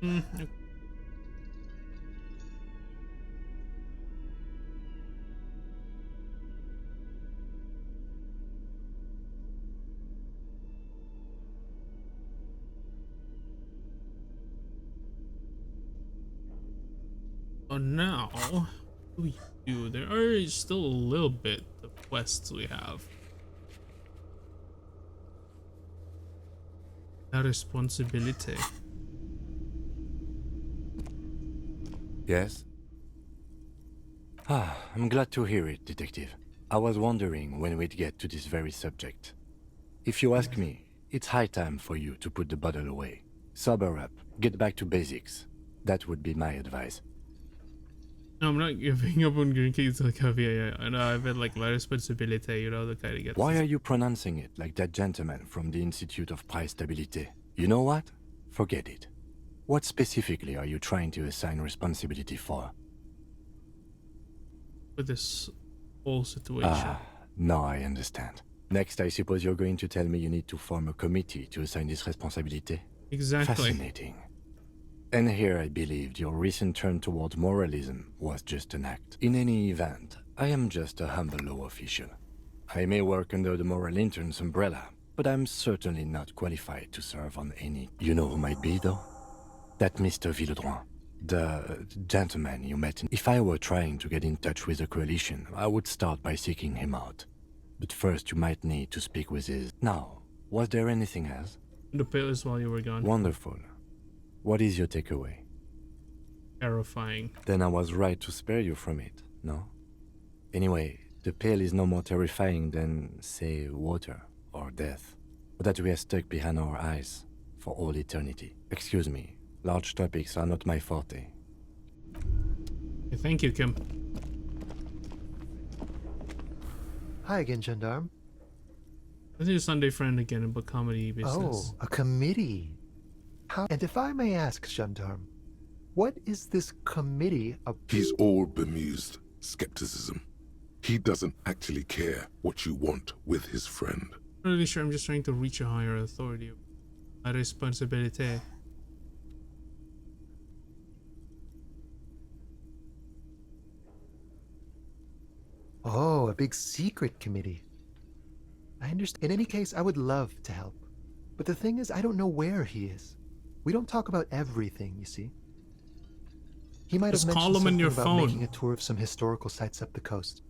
Okay. So now, what do we do? There are still a little bit of quests we have. A responsibility. Yes? I'm glad to hear it, Detective. I was wondering when we'd get to this very subject. If you ask me, it's high time for you to put the bottle away. Sober up, get back to basics. That would be my advice. No, I'm not giving up on drinking till coffee. I know I've had like my responsibility, you know, the kind of gets. Why are you pronouncing it like that gentleman from the Institute of Price Stability? You know what? Forget it. What specifically are you trying to assign responsibility for? With this whole situation. Now I understand. Next, I suppose you're going to tell me you need to form a committee to assign this responsibility? Exactly. Fascinating. And here I believed your recent turn towards moralism was just an act. In any event, I am just a humble law official. I may work under the moral intern's umbrella, but I'm certainly not qualified to serve on any... You know who might be, though? That Mr. Villedroit. The gentleman you met. If I were trying to get in touch with the coalition, I would start by seeking him out. But first you might need to speak with his... Now, was there anything else? The pills while you were gone. Wonderful. What is your takeaway? Terrifying. Then I was right to spare you from it, no? Anyway, the pill is no more terrifying than, say, water or death. But that we are stuck behind our eyes for all eternity. Excuse me, large topics are not my forte. Okay, thank you, Kim. Hi again, Gendarme. This is your Sunday friend again about comedy business. Oh, a committee. How? And if I may ask, Gendarme, what is this committee about? He's all bemused skepticism. He doesn't actually care what you want with his friend. I'm not really sure. I'm just trying to reach a higher authority. A responsibility. Oh, a big secret committee. I understand. In any case, I would love to help. But the thing is, I don't know where he is. We don't talk about everything, you see. He might have mentioned something about making a tour of some historical sites up the coast.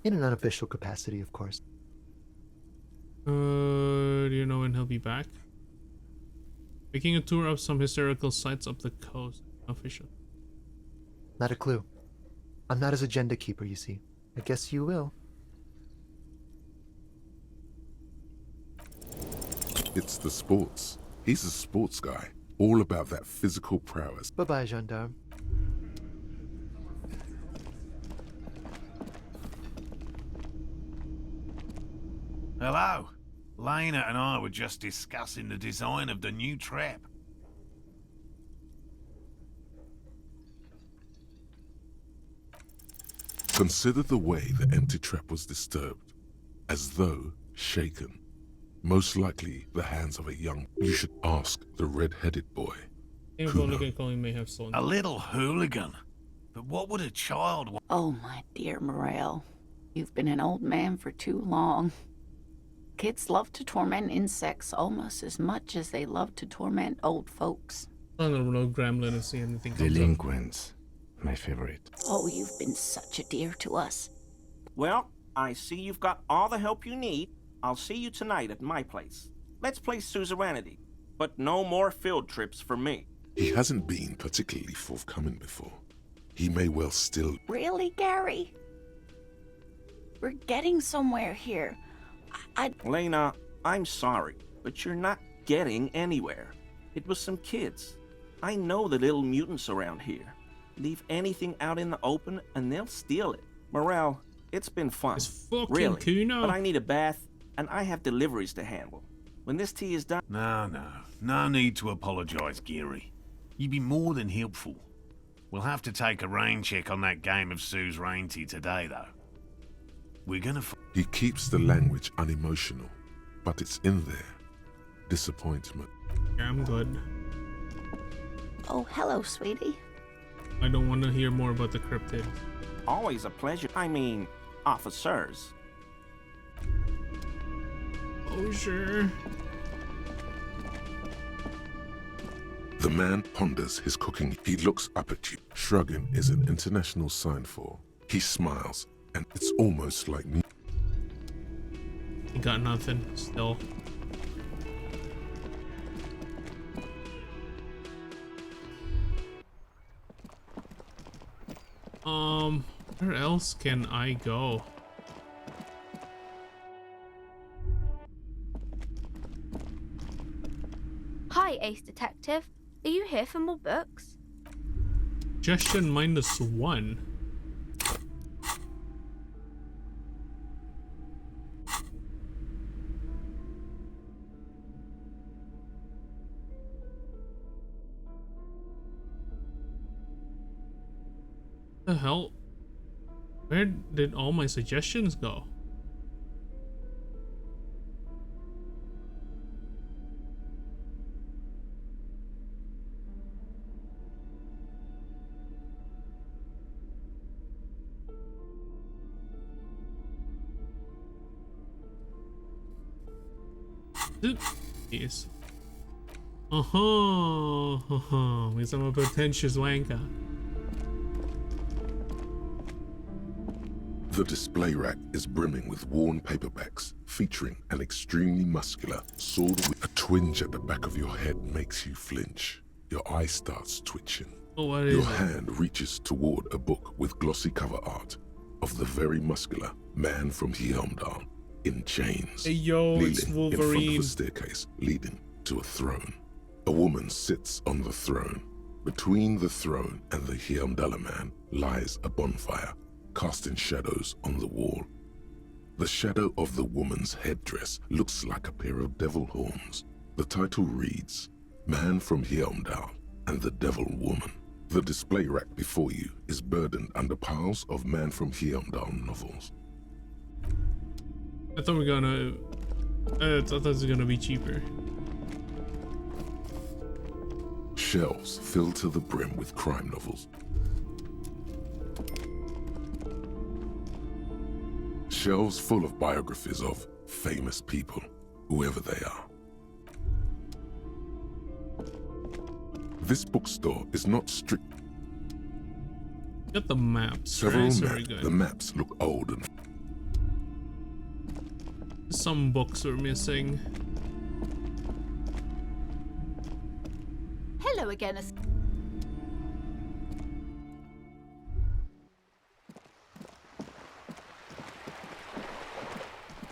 In an unofficial capacity, of course. Do you know when he'll be back? Making a tour of some historical sites up the coast. Official. Not a clue. I'm not his agenda keeper, you see. I guess you will. It's the sports. He's a sports guy. All about that physical prowess. Bye-bye, Gendarme. Hello. Lena and I were just discussing the design of the new trap. Consider the way the empty trap was disturbed, as though shaken. Most likely the hands of a young... You should ask the red-headed boy. May have A little hooligan. But what would a child want? Oh, my dear Morel. You've been an old man for too long. Kids love to torment insects almost as much as they love to torment old folks. I don't know, Gremlin is seeing anything. Delinquents, my favorite. Oh, you've been such a dear to us. Well, I see you've got all the help you need. I'll see you tonight at my place. Let's play suzerainty, but no more field trips for me. He hasn't been particularly forthcoming before. He may well still... Really, Gary? We're getting somewhere here. Lena, I'm sorry, but you're not getting anywhere. It was some kids. I know the little mutants around here. Leave anything out in the open and they'll steal it. Morel, it's been fun. Really. Tuna. But I need a bath and I have deliveries to handle. When this tea is done... No need to apologize, Geary. You'd be more than helpful. We'll have to take a rain check on that game of suzerainty today, though. We're gonna... He keeps the language unemotional, but it's in there. Disappointment. Yeah, I'm good. Oh, hello, sweetie. I don't want to hear more about the cryptid. Always a pleasure. I mean, officers. Oh, sure. The man ponders his cooking. He looks up at you. Shrugging is an international sign for. He smiles, and it's almost like me. He got nothing, still. Where else can I go? Hi, Ace Detective. Are you here for more books? Suggestion -1. The hell? Where did all my suggestions go? Yes. Because I'm a pretentious wanker. The display rack is brimming with worn paperbacks featuring an extremely muscular sword with a twinge at the back of your head makes you flinch. Your eye starts twitching. Oh, what is your it? hand reaches toward a book with glossy cover art of the very muscular man from Helmdall in chains, Hey, yo, it's kneeling in front of Wolverine. a staircase leading to a throne. A woman sits on the throne. Between the throne and the Helmdaller man lies a bonfire, casting shadows on the wall. The shadow of the woman's headdress looks like a pair of devil horns. The title reads, Man from Helmdall and the Devil Woman. The display rack before you is burdened under piles of Man from Helmdall novels. I thought we were gonna. I thought this was gonna be cheaper. Shelves filled to the brim with crime novels. Shelves full of biographies of famous people, whoever they are. This bookstore is not strict. Got the maps. Several right? maps. Very good. The maps look old and Some books were missing. Hello again.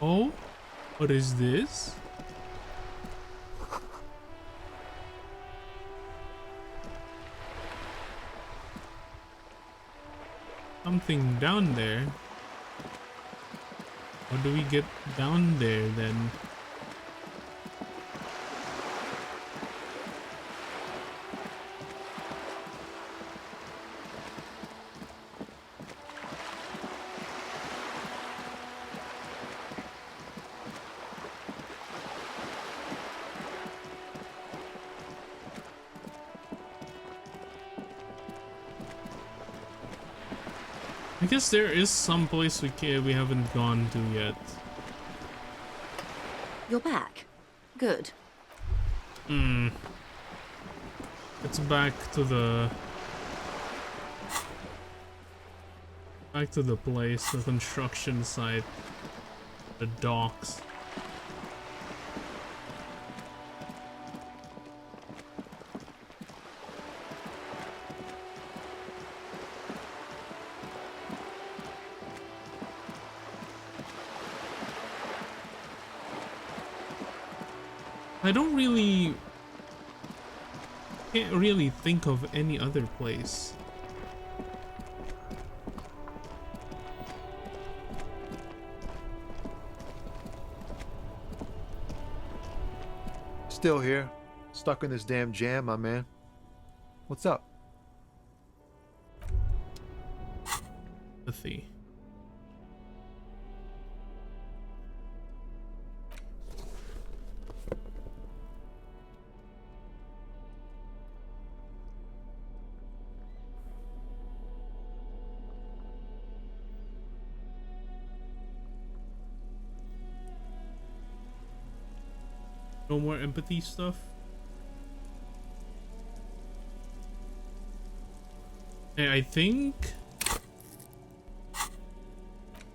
Oh, what is this? Something down there. How do we get down there then? I guess there is some place we haven't gone to yet. You're back. Good. It's back to the place, the construction site, the docks. Can't really think of any other place. Still here. Stuck in this damn jam, my man. What's up? Empathy. No more empathy stuff. Hey, I think.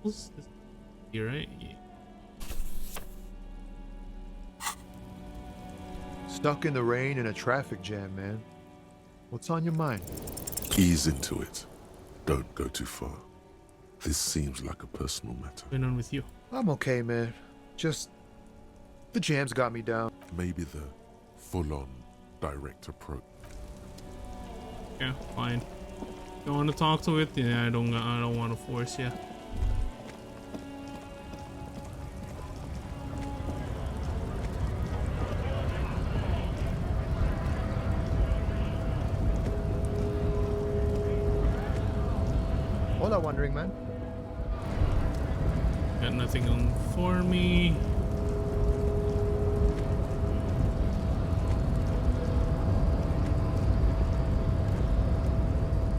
What's this? You're right. Yeah. Stuck in the rain in a traffic jam, man. What's on your mind? Ease into it. Don't go too far. This seems like a personal matter. What's going on with you? I'm okay, man. Just the jam's got me down. Maybe the full-on direct approach. Yeah, fine. You want to talk to it? Yeah, I don't want to force you. Hola, wandering man. Got nothing on for me.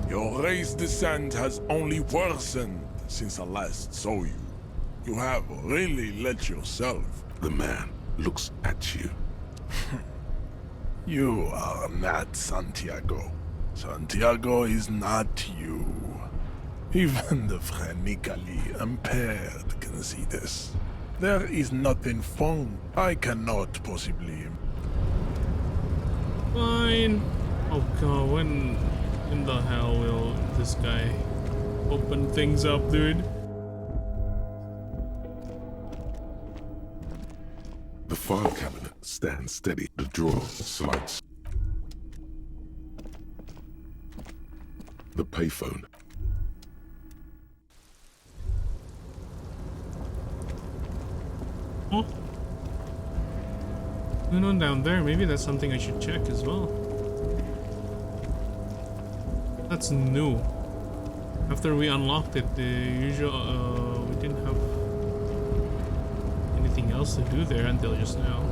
Your raised descent has only worsened since I last saw you. You have really let yourself. The man looks at you. You are not Santiago. Santiago is not you. Even the phrenically impaired can see this. There is nothing fun. I cannot possibly. Fine. Oh god, when in the hell will this guy open things up, dude? The file cabinet stands steady. The drawer slides. The payphone. Huh? Going on down there? Maybe that's something I should check as well. That's new. After we unlocked it, the usual we didn't have anything else to do there until just now.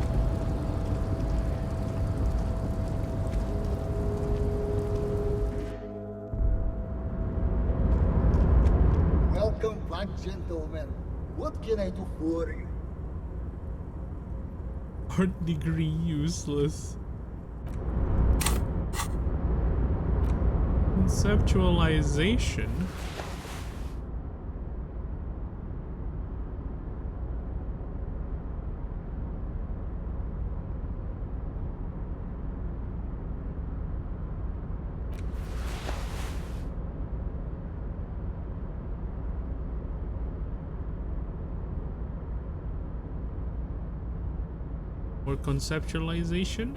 Welcome back, gentlemen. What can I do for you? Art degree useless. Conceptualization. Or conceptualization?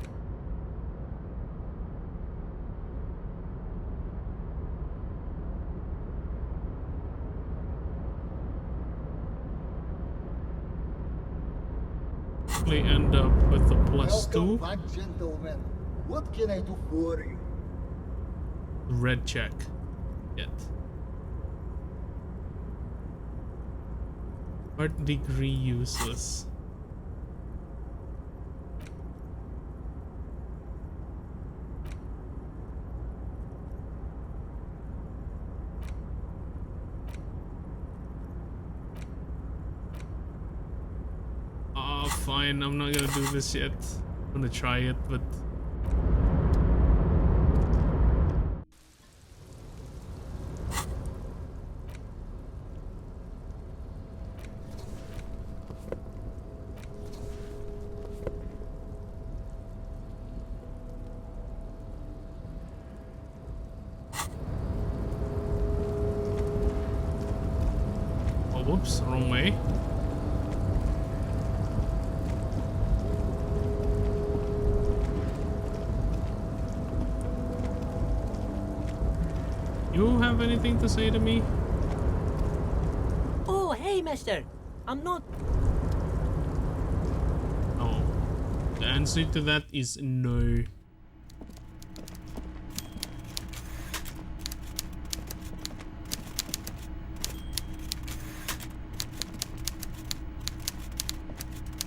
They end up with a +2. Welcome back, gentlemen. What can I do for you? Red check. Yet. Art degree useless. fine. I'm not gonna do this yet. I'm gonna try it, but... Oh, whoops, wrong way. You have anything to say to me? Oh, hey, mister. I'm not... Oh. The answer to that is no.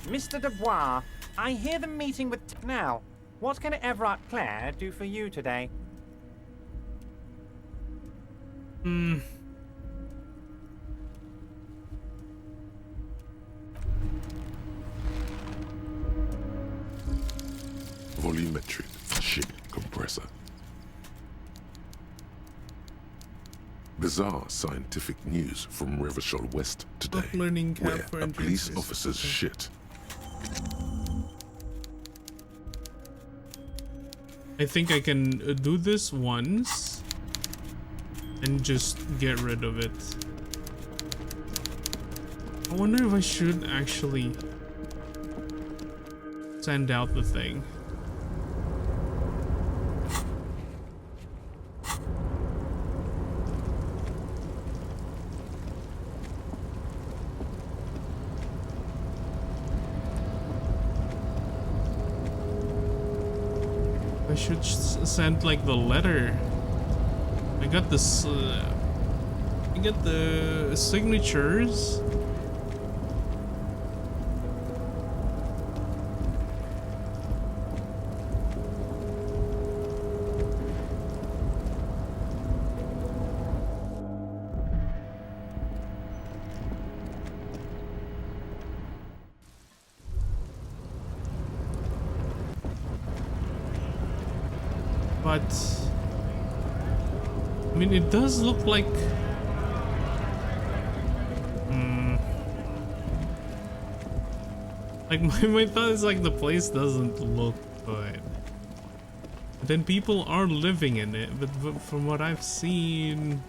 Mr. Dubois, I hear the meeting with... Now, what can Everard Clare do for you today? Volumetric ship compressor. Bizarre scientific news from Revachol West today, learning cap where for a police entrances. officer's shit. I think I can do this once and just get rid of it. I wonder if I should actually send out the thing. I should send like the letter. I got this. I got the signatures. But I mean, it does look like like my thought is like the place doesn't look good. But then people are living in it, but from what I've seen,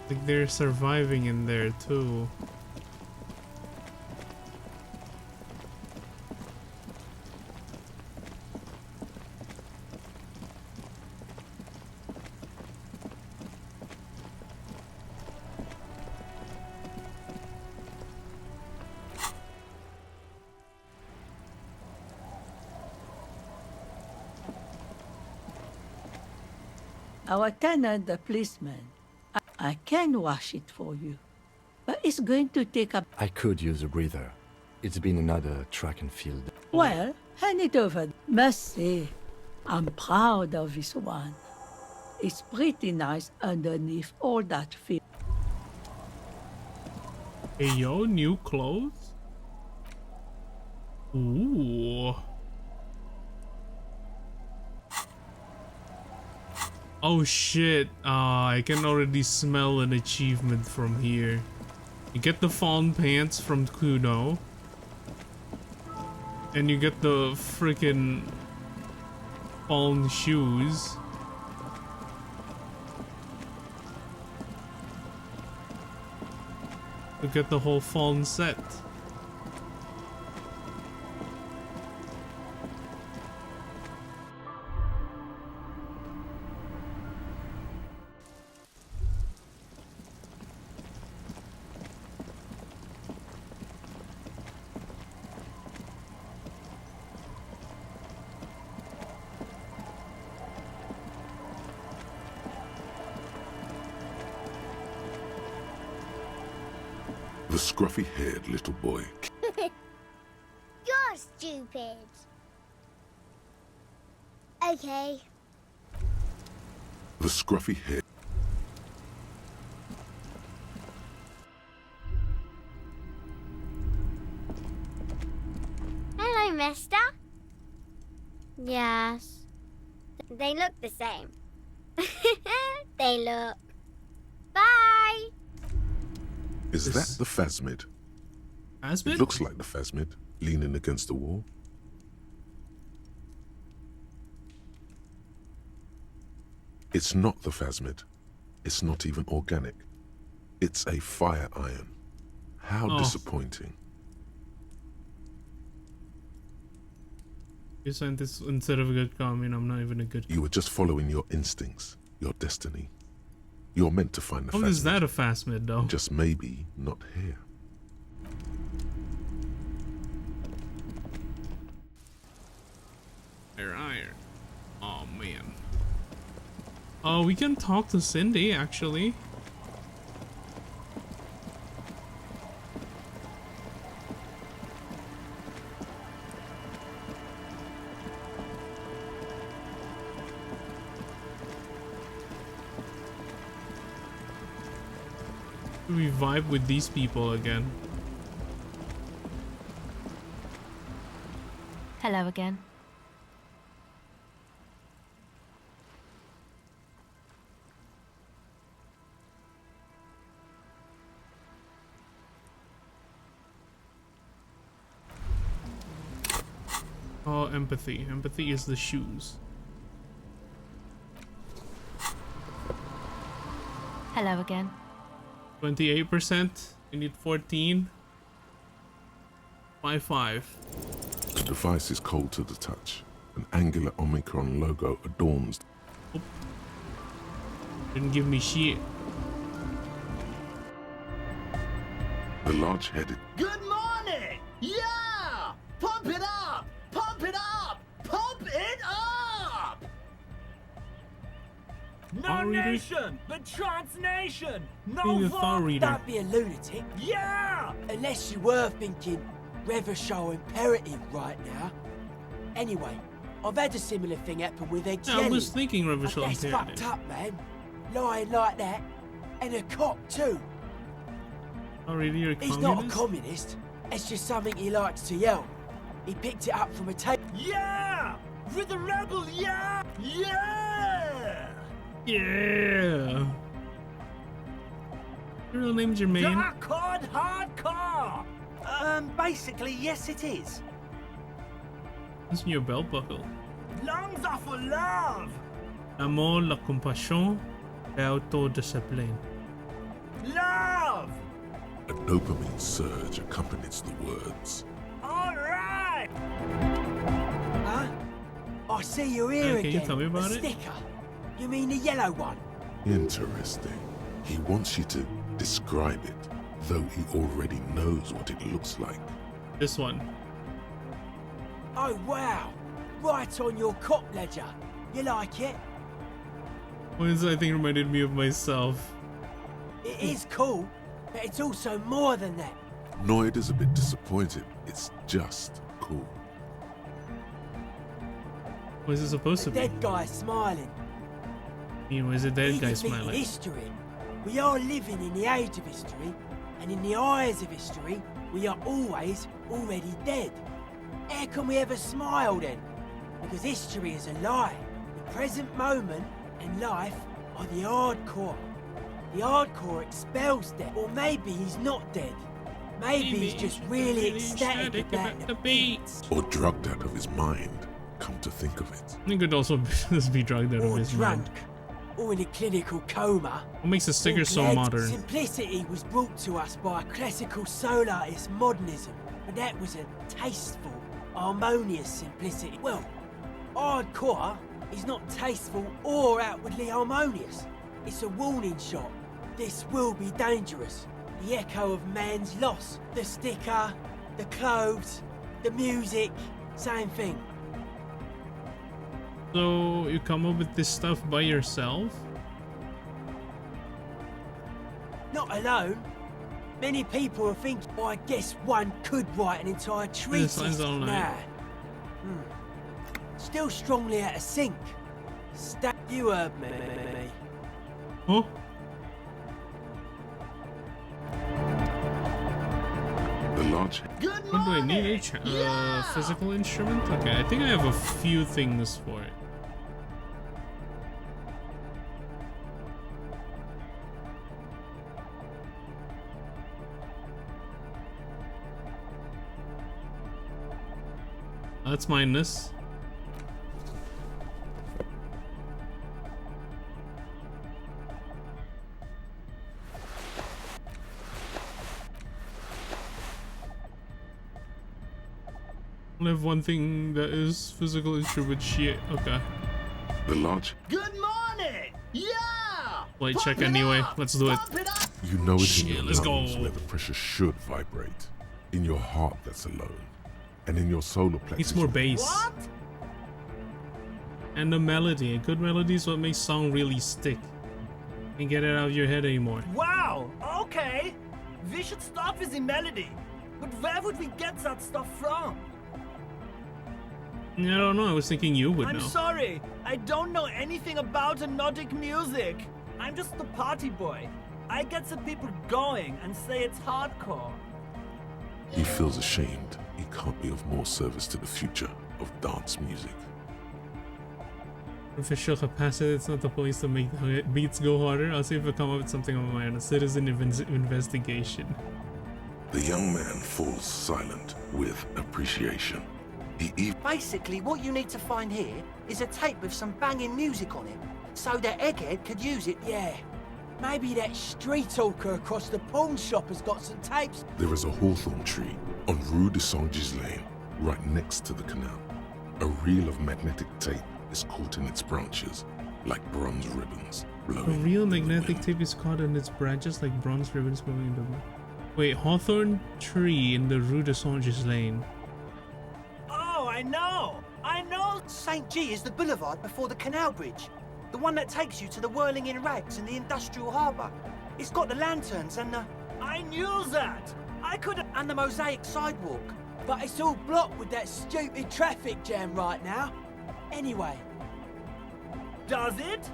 like they're surviving in there too. Our tenant, the policeman, I can wash it for you, but it's going to take a... I could use a breather. It's been another track and field. Well, hand it over. Must say, I'm proud of this one. It's pretty nice underneath all that filth. Hey yo, new clothes? Ooh. Oh shit, I can already smell an achievement from here. You get the fawn pants from Kuno. And you get the freaking fawn shoes. You get the whole fawn set. The scruffy-haired little boy. You're stupid. Okay. The scruffy-haired. mister? Yes. They look the same. They look. Bye! Is that the phasmid? Phasmid? It looks like the phasmid, leaning against the wall. It's not the phasmid. It's not even organic. It's a fire iron. How disappointing. You sent this instead of a good comment. I'm not even a good. You were just following your instincts, your destiny. You're meant to find the How phasmid. is that a phasmid though? Just maybe not here. Iron. Oh man. Oh, we can talk to Cindy actually. We vibe with these people again. Hello again. Oh, empathy. Empathy is the shoes. Hello again. 28%. We need 14. 5-5. The device is cold to the touch. An angular Omicron logo adorns. Oh. Didn't give me shit. The large-headed. Good morning! Yeah! Pump it up! Pump it up! Pump it up! No nation, but transnation. No Being a thought vote. reader. Don't be a lunatic. Yeah! Unless you were thinking Revershaw imperative right now. Anyway, I've had a similar thing happen with eggs. Yeah, I was thinking Revershaw That's imperative. fucked up, man. Lying like that. And a cop, too. Oh, really? You're a He's communist? not a communist. It's just something he likes to yell. He picked it up from a tape. Yeah! With the rebel, yeah! Yeah! Yeah. Your real name Jermaine. Dark hardcore! Basically, yes it is. What's in your belt buckle? Lungs are for love! L'amour, la compassion, l'autodiscipline. Love! A dopamine surge accompanies the words. Alright! Huh? I see you're here Can again. you tell me about a it? sticker. You mean the yellow one? Interesting. He wants you to describe it, though he already knows what it looks like. This one. Oh wow! Right on your cop ledger. You like it? This I think reminded me of myself. It is cool, but it's also more than that. Noid is a bit disappointed. It's just cool. What is it supposed to be? Dead guy smiling. Why is a dead He guy defeated smiling? history. We are living in the age of history, and in the eyes of history, we are always already dead. How can we ever smile then? Because history is a lie. The present moment and life are the hardcore. The hardcore expels death. Or maybe he's not dead. Maybe he's just really ecstatic about the beats. Or drugged out of his mind, come to think of it. He could also just be drugged out of Or his drunk. mind. Or in a clinical coma. What makes the sticker Or so glad modern? Simplicity was brought to us by classical soul artist modernism, but that was a tasteful, harmonious simplicity. Well, hardcore is not tasteful or outwardly harmonious. It's a warning shot. This will be dangerous. The echo of man's loss. The sticker, the clothes, the music, same thing. So you come up with this stuff by yourself? Not alone. Many people are thinking, oh, I guess one could write an entire treatise. sounds all right. Nah. Still strongly out of sync. You heard me. The large... What do I need? A physical instrument? Okay, I think I have a few things for it. Let's mine this. I have one thing that is physical instrument shit. Okay. The large... Good morning! Yeah! Light check anyway. Let's do it. You know it in your let's go. lungs where the pressure should vibrate. In your heart that's alone. And in your solar plexus. Needs more bass. What? And the melody. A good melody is what makes song really stick. Can't get it out of your head anymore. Wow, okay. We should start with the melody. But where would we get that stuff from? I don't know. I was thinking you would I'm know. sorry. I don't know anything about Nordic music. I'm just the party boy. I get the people going and say it's hardcore. He feels ashamed he can't be of more service to the future of dance music. Official capacity. It's not the police to make the beats go harder. I'll see if I come up with something on my own. A citizen investigation. The young man falls silent with appreciation. Basically, what you need to find here is a tape with some banging music on it, so that Egghead could use it. Yeah. Maybe that street hawker across the pawn shop has got some tapes. There is a hawthorn tree on Rue de Saint-Gislain, right next to the canal. A reel of magnetic tape is caught in its branches, like bronze ribbons A blowing. real magnetic tape is caught in its branches like bronze ribbons blowing in the wind. Wait, hawthorn tree in the Rue de Saint-Gislain. Oh, I know! St. G is the boulevard before the canal bridge. The one that takes you to the whirling in rags and the industrial harbour. It's got the lanterns and the... I knew that! I could have... And the mosaic sidewalk. But it's all blocked with that stupid traffic jam right now. Anyway. Does it?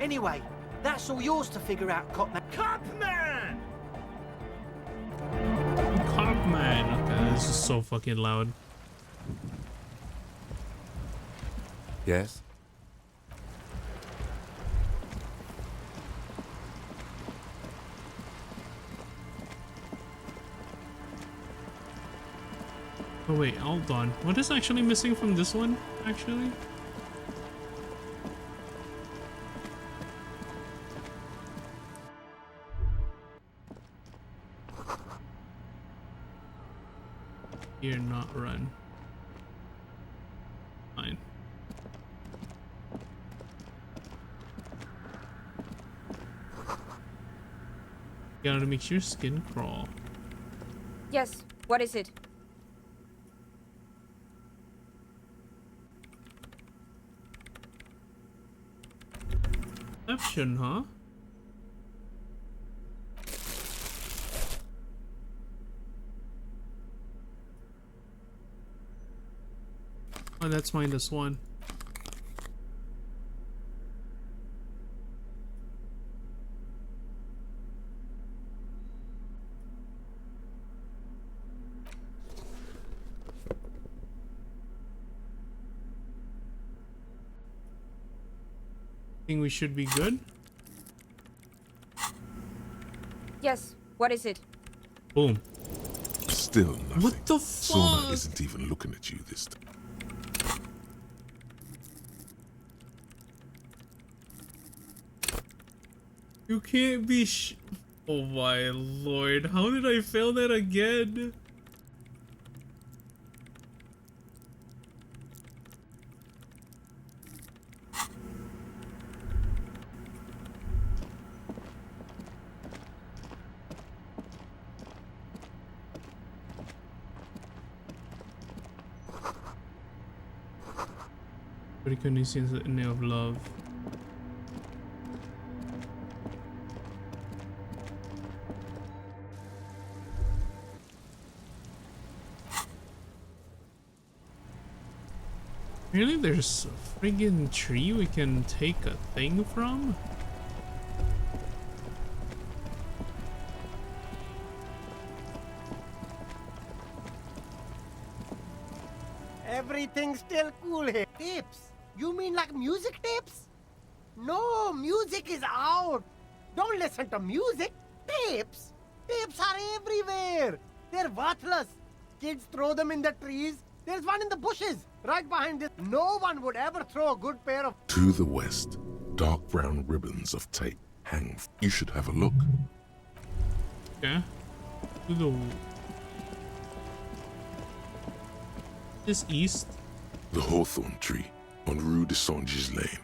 Anyway, that's all yours to figure out, Copman. Copman! Copman! Okay, this is so fucking loud. Yes? Oh wait, hold on. What is actually missing from this one, actually? Here, not run. Fine. Gotta make your skin crawl. Yes, what is it? Perception, huh? Oh, that's -1. Think we should be good? Yes, what is it? Boom. Still nothing. What the Sona fuck? isn't even looking at you this time. You can't be oh my lord, how did I fail that again? Reconnaissance of love. Really, there's a friggin' tree we can take a thing from? Everything's still cool here. Tapes? You mean like music tapes? No, music is out. Don't listen to music. Tapes? Tapes are everywhere. They're worthless. Kids throw them in the trees. There's one in the bushes, right behind it. No one would ever throw a good pair of... To the west, dark brown ribbons of tape hang. You should have a look. Okay. To the... This east? The hawthorn tree on Rue de Saint-Gislain.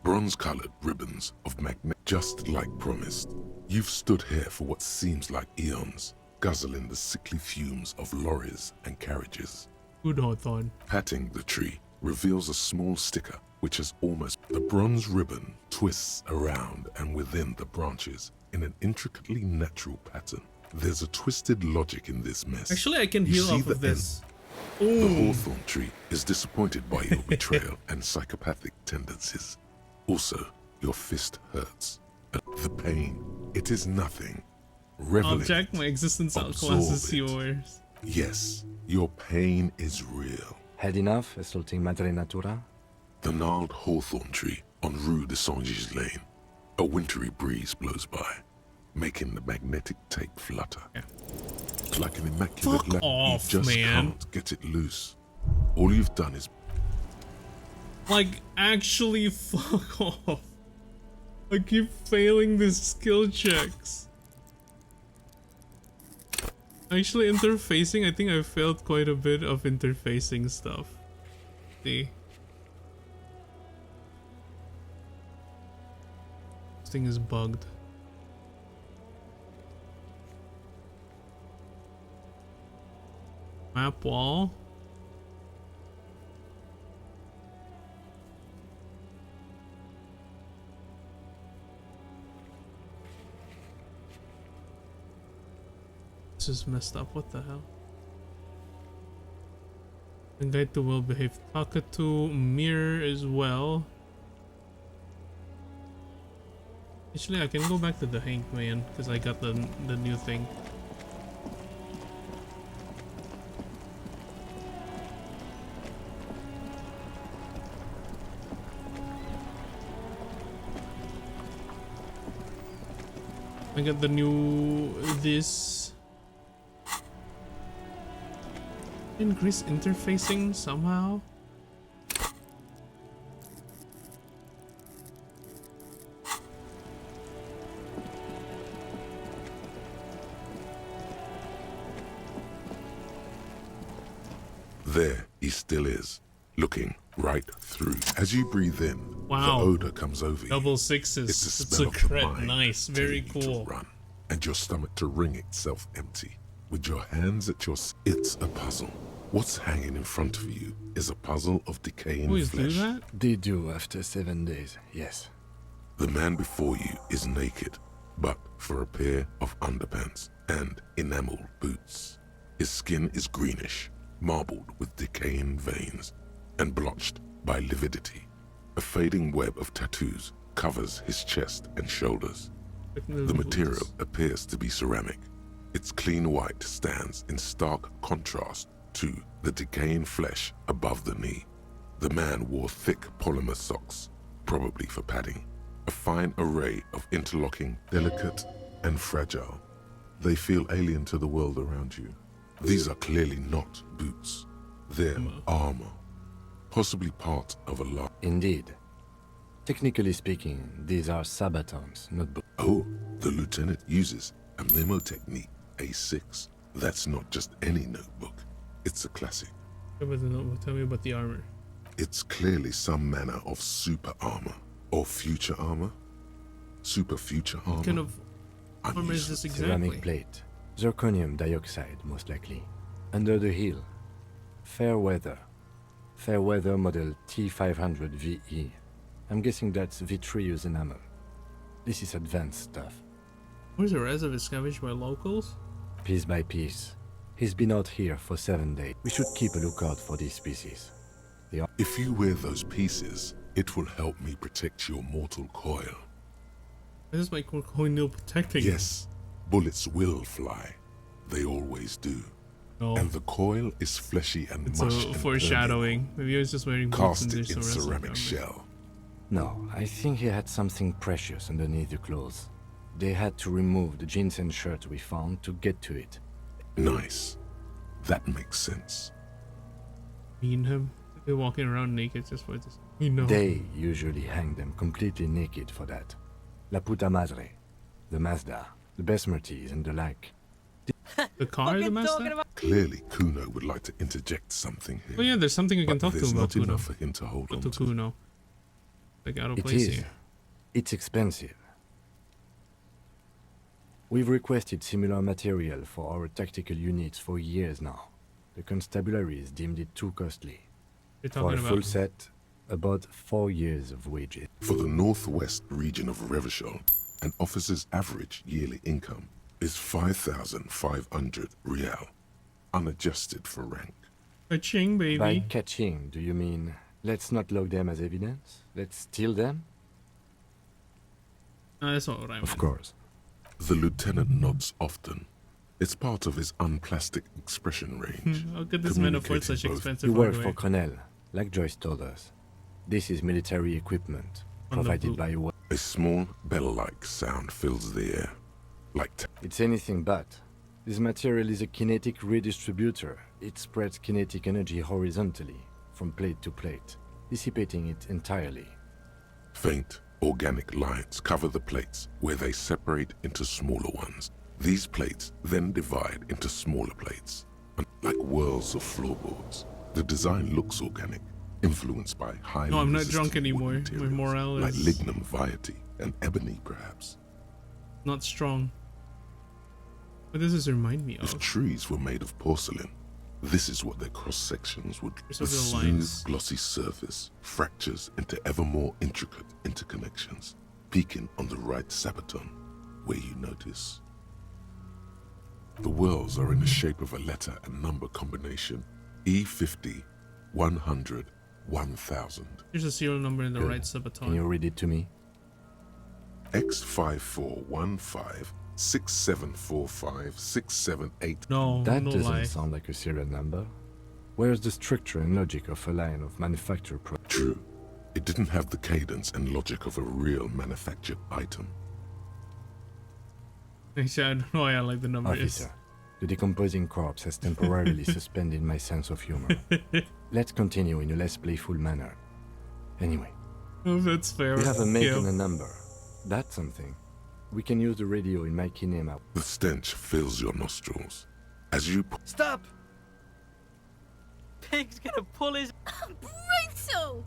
Bronze-colored ribbons of magnet, just like promised. You've stood here for what seems like eons, guzzling the sickly fumes of lorries and carriages. Good hawthorn. Patting the tree reveals a small sticker which is almost... The bronze ribbon twists around and within the branches in an intricately natural pattern. There's a twisted logic in this mess. Actually, I can heal off of this. The hawthorn tree is disappointed by your betrayal and psychopathic tendencies. Also, your fist hurts. The pain, it is nothing. Revel in Object, it. my existence Absorb outclasses it. yours. Yes, your pain is real. Had enough assaulting Madre Natura? The gnarled hawthorn tree on Rue de Saint-Gislain. A wintry breeze blows by, making the magnetic tape flutter. Yeah. Like an immaculate Fuck off, you just man. can't get it loose. All you've done is... Like, actually fuck off. I keep failing these skill checks. Actually, interfacing, I think I failed quite a bit of interfacing stuff. See? This thing is bugged. Map wall. This is messed up. What the hell? And guide to well-behaved Takatu mirror as well. Actually, I can go back to the Hank Man because I got the new thing. I got the new this. Increase interfacing somehow. There he still is, looking right through. As you breathe in, Wow. the odor comes over you. Double sixes. It's a It's smell a of the crit. mind Nice. Very telling you cool. to run, and your stomach to wring itself empty. With your hands at your... It's a puzzle. What's hanging in front of you is a puzzle of decaying Always do flesh. that? They do after 7 days, yes. The man before you is naked, but for a pair of underpants and enameled boots. His skin is greenish, marbled with decaying veins, and blotched by lividity. A fading web of tattoos covers his chest and shoulders. The material appears to be ceramic. Its clean white stands in stark contrast to the decaying flesh above the knee. The man wore thick polymer socks, probably for padding. A fine array of interlocking, delicate and fragile. They feel alien to the world around you. These are clearly not boots. They're armor. Possibly part of a large... Indeed. Technically speaking, these are sabatons, not boots. Oh, the lieutenant uses a memo technique, A6. That's not just any notebook. It's a classic. Tell me about the armor. It's clearly some manner of super armor. Or future armor. Super future armor. What kind of armor is this exactly? Ceramic plate. Zirconium dioxide, most likely. Under the heel. Fair weather. Fair weather model T500 VE. I'm guessing that's vitreous enamel. This is advanced stuff. Where's the rest of it scavenged by locals? Piece by piece. He's been out here for 7 days. We should keep a lookout for these species. They are... If you wear those pieces, it will help me protect your mortal coil. This is my corneal protecting. Yes, bullets will fly. They always do. No. And the coil is fleshy and It's mush a and foreshadowing. Maybe he was just wearing boots cast and it there's in the rest of ceramic the shell. No, I think he had something precious underneath the clothes. They had to remove the jeans and shirt we found to get to it. Nice. That makes sense. Mean him. They're walking around naked just for this. You know. They usually hang them completely naked for that. La puta madre, the Mazda, the Besmerties and the like. The car, the Mazda? Clearly, Kuno would like to interject something here. Oh yeah, there's something you can but talk to there's him about not Kuno. enough for him to hold on to. Kuno. Like out of It place is. here. It's expensive. We've requested similar material for our tactical units for years now. The constabularies deemed it too costly. You're For talking a full about set, about 4 years of wages. For the northwest region of Revachol, an officer's average yearly income is 5,500 real, unadjusted for rank. Ka-ching, baby. By catching, do you mean let's not log them as evidence? Let's steal them? No, that's not what I meant. Of course. The lieutenant nods often. It's part of his unplastic expression range. How could this man afford communicating such both expensive You work hardware? for Cornell, like Joyce told us. This is military equipment, On the provided boot. by a... A small bell-like sound fills the air, like It's anything but. This material is a kinetic redistributor. It spreads kinetic energy horizontally, from plate to plate, dissipating it entirely. faint, organic lines cover the plates where they separate into smaller ones. These plates then divide into smaller plates, like whirls of floorboards. The design looks organic, influenced by highly No, I'm not resistant drunk wood anymore. My materials, morale like is lignum vitae and ebony, perhaps. not strong. What does this remind me If of? trees were made of porcelain, this is what their cross-sections would. There's The several smooth, lines. glossy surface fractures into ever more intricate interconnections, peaking on the right sabaton, where you notice. The whirls are in the shape of a letter and number combination, E50, 100, 1000. Here's a serial number in the Good. right Can subaton. you read it to me? X5415 6745 678. No, That no doesn't lie. sound like a serial number. Where's the structure and logic of a line of manufactured products? True, it didn't have the cadence and logic of a real manufactured item. Actually, I don't know why I like the number. Officer, the decomposing corpse has temporarily suspended my sense of humor. Let's continue in a less playful manner. Anyway, Oh, that's fair. we have a make Yeah. and a number. That's something. We can use the radio in my kinema. The stench fills your nostrils. As you Stop! Pig's gonna pull his. Brutal!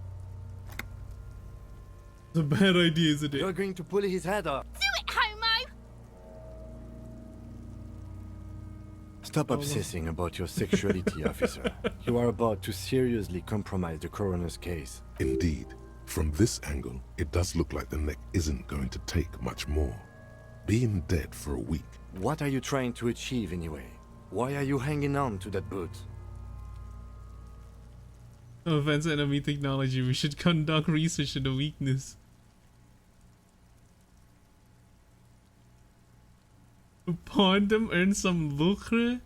It's a bad idea, isn't it? You're going to pull his head off. Do it, homo! Stop obsessing about your sexuality, officer. You are about to seriously compromise the coroner's case. Indeed, from this angle, it does look like the neck isn't going to take much more. Being dead for a week. What are you trying to achieve anyway? Why are you hanging on to that boot? No offense, enemy technology. We should conduct research on the weakness. Pawn them, earn some lucre?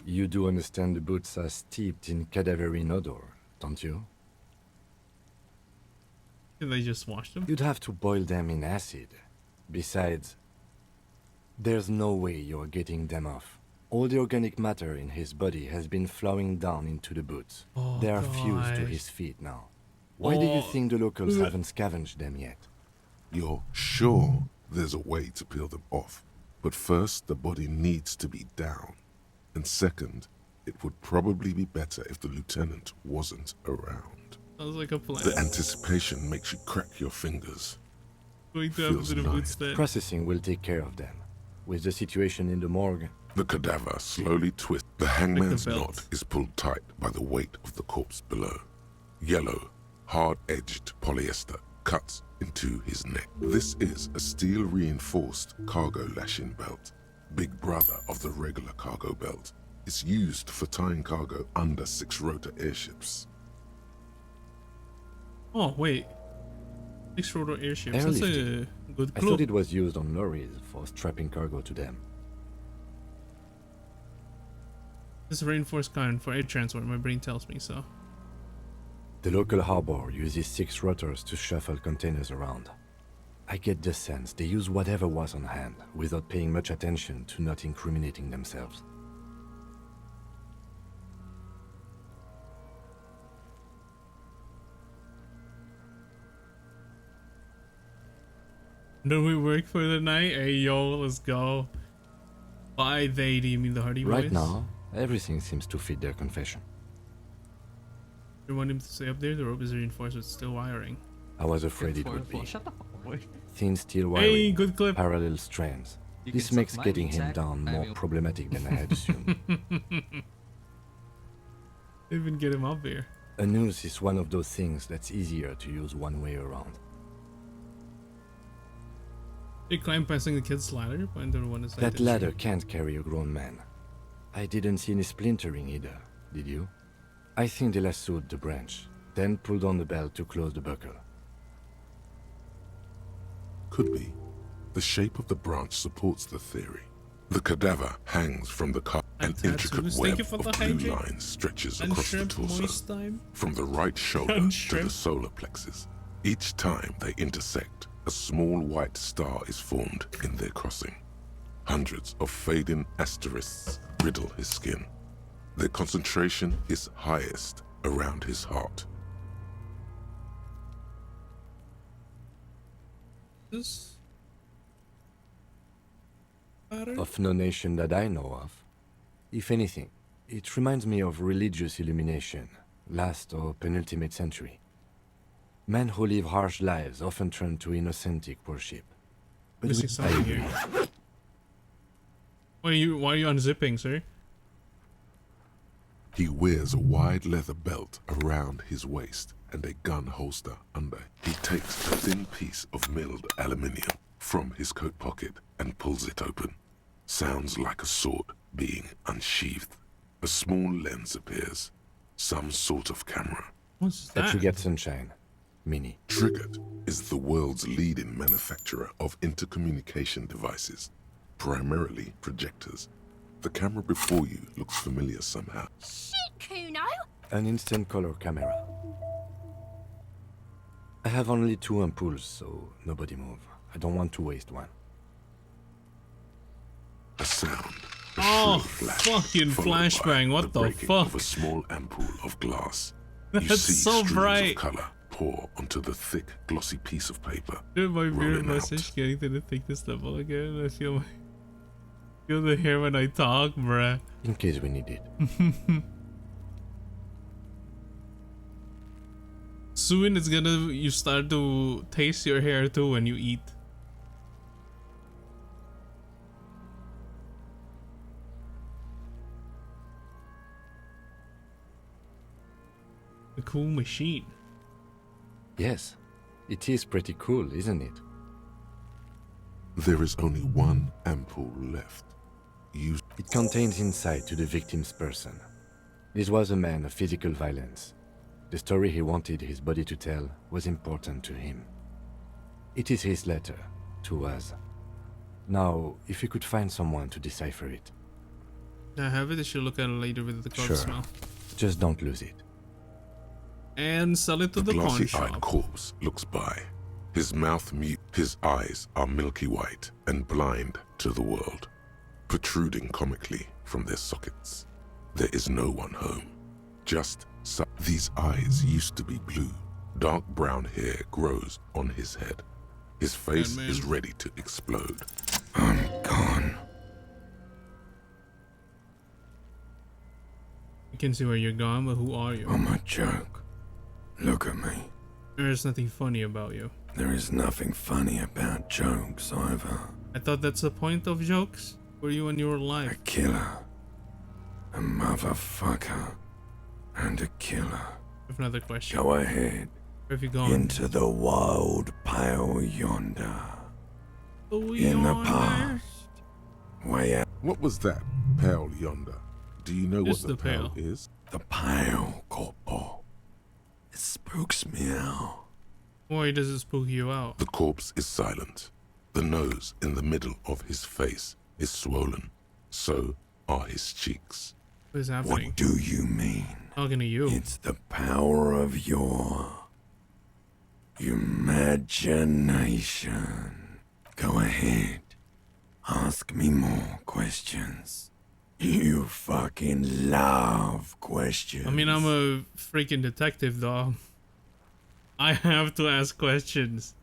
You do understand the boots are steeped in cadaverine odor, don't you? Can they just wash them? You'd have to boil them in acid. Besides, there's no way you're getting them off. All the organic matter in his body has been flowing down into the boots. Oh, they are fused to gosh. his feet now. Why do you think the locals haven't scavenged them yet? You're sure there's a way to peel them off. But first, the body needs to be down. And second, it would probably be better if the lieutenant wasn't around. Sounds like a plan. The anticipation makes you crack your fingers. Going to happen feels to the nice. boots then. Processing will take care of them. With the situation in the morgue, The cadaver slowly twists. The hangman's belt. knot is pulled tight by the weight of the corpse below. Yellow, hard-edged polyester cuts into his neck. This is a steel-reinforced cargo lashing belt, big brother of the regular cargo belt. It's used for tying cargo under six-rotor airships. Oh, wait. 6-rotor airships. That's a Good I clue. thought it was used on lorries for strapping cargo to them. This is a reinforced kind for air transport. My brain tells me so. The local harbor uses 6 rotors to shuffle containers around. I get the sense they use whatever was on hand without paying much attention to not incriminating themselves. Do we work for the night? Hey yo, let's go. By they, do you mean the Hardy Boys? Right now, everything seems to fit their confession. You want him to stay up there? The rope is reinforced with steel wiring. I was afraid it would be. Shut up, boy. Thin steel Hey, wiring, good clip. parallel strands. You This can makes suck my getting meat him sack, down more maybe. problematic than I had assumed. Even get him up here. A noose is one of those things that's easier to use one way around. You climb passing the kid's ladder, but the one is That ladder can't carry a grown man. I didn't see any splintering either, did you? I think they lassoed the branch, then pulled on the belt to close the buckle. Could be. The shape of the branch supports the theory. The cadaver hangs from the car. An intricate tattoos. web Thank you for of the blue hydrate. lines stretches And across the shrimp torso, moist time. from the right shoulder And to shrimp. the solar plexus. Each time they intersect, a small white star is formed in their crossing. Hundreds of fading asterisks riddle his skin. Their concentration is highest around his heart. This Of no nation that I know of. If anything, it reminds me of religious illumination, last or penultimate century. Men who live harsh lives often turn to innocentic worship. But Missing something here. Why are you unzipping, sir? He wears a wide leather belt around his waist and a gun holster under. He takes a thin piece of milled aluminium from his coat pocket and pulls it open. Sounds like a sword being unsheathed. A small lens appears. Some sort of camera. What's that? Triggered Sunshine. Mini. Triggered is the world's leading manufacturer of intercommunication devices, primarily projectors. The camera before you looks familiar somehow. Shit, Kuno! An instant color camera. I have only 2 ampoules, so nobody move. I don't want to waste one. A sound. A Oh, shrill flash, fucking followed by flashbang, what the breaking fuck? Of a small ampoule of glass. You That's see so streams bright. of color pour onto the thick, glossy piece of paper. Dude, my weird rolling out. message getting to the thickness level again. I feel the hair when I talk, bruh. In case we need it. Soon it's gonna you start to taste your hair too when you eat. A cool machine. Yes, it is pretty cool, isn't it? There is only one ampoule left. It contains insight to the victim's person. This was a man of physical violence. The story he wanted his body to tell was important to him. It is his letter to us. Now, if you could find someone to decipher it. I have it. I should look at it later with the corpse Sure. smell. Just don't lose it. And sell it to the pawn glossy-eyed shop. corpse looks by. His mouth mute. His eyes are milky white and blind to the world, protruding comically from their sockets. There is no one home. Just these eyes used to be blue. Dark brown hair grows on his head. His face is ready to explode. I'm gone. I can see where you're gone, but who are you? I'm a joke. Look at me. There's nothing funny about you. There is nothing funny about jokes either. I thought that's the point of jokes for you when you were alive. Killer. A motherfucker. And a killer. I have another question. Go ahead. Where have you gone? Into the wild pale yonder. Oh, In the past. Way out. What was that, pale yonder? Do you know Just what the the pale pale. is? The pale, corporal. It spooks me out. Why does it spook you out? The corpse is silent. The nose in the middle of his face is swollen. So are his cheeks. What is happening? What do you mean? Talking to you. It's the power of your imagination. Go ahead. Ask me more questions. You fucking love questions. I mean, I'm a freaking detective, dog. I have to ask questions.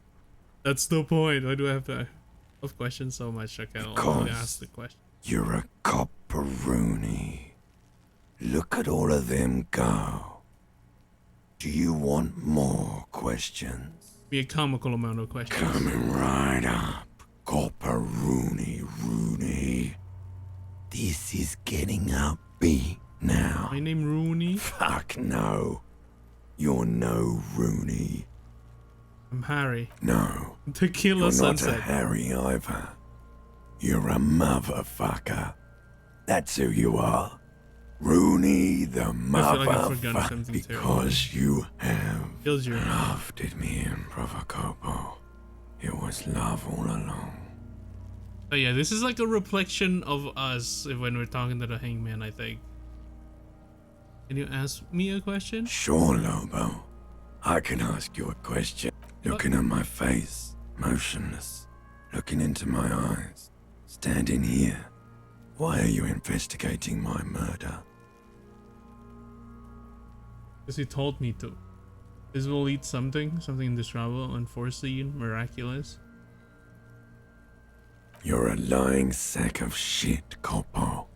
That's the point. Why do I have to ask questions so much? I can only ask the question. You're a copperoonie. Look at all of them go. Do you want more questions? Be a comical amount of questions. Coming right up. Copperoonie, Rooney. This is getting upbeat now. My name Rooney? Fuck no. You're no Rooney. I'm Harry. No. Tequila You're Sunset. not a Harry either. You're a motherfucker. That's who you are. Rooney the motherfucker. Because you have loved it, me and Provocopo. It was love all along. But yeah, this is like a reflection of us when we're talking to the hangman, I think. Can you ask me a question? Sure, Lobo. I can ask you a question. Looking at my face, motionless, looking into my eyes, standing here. Why are you investigating my murder? Because he told me to. This will lead something indescribable, unforeseen, miraculous. You're a lying sack of shit, Coppo.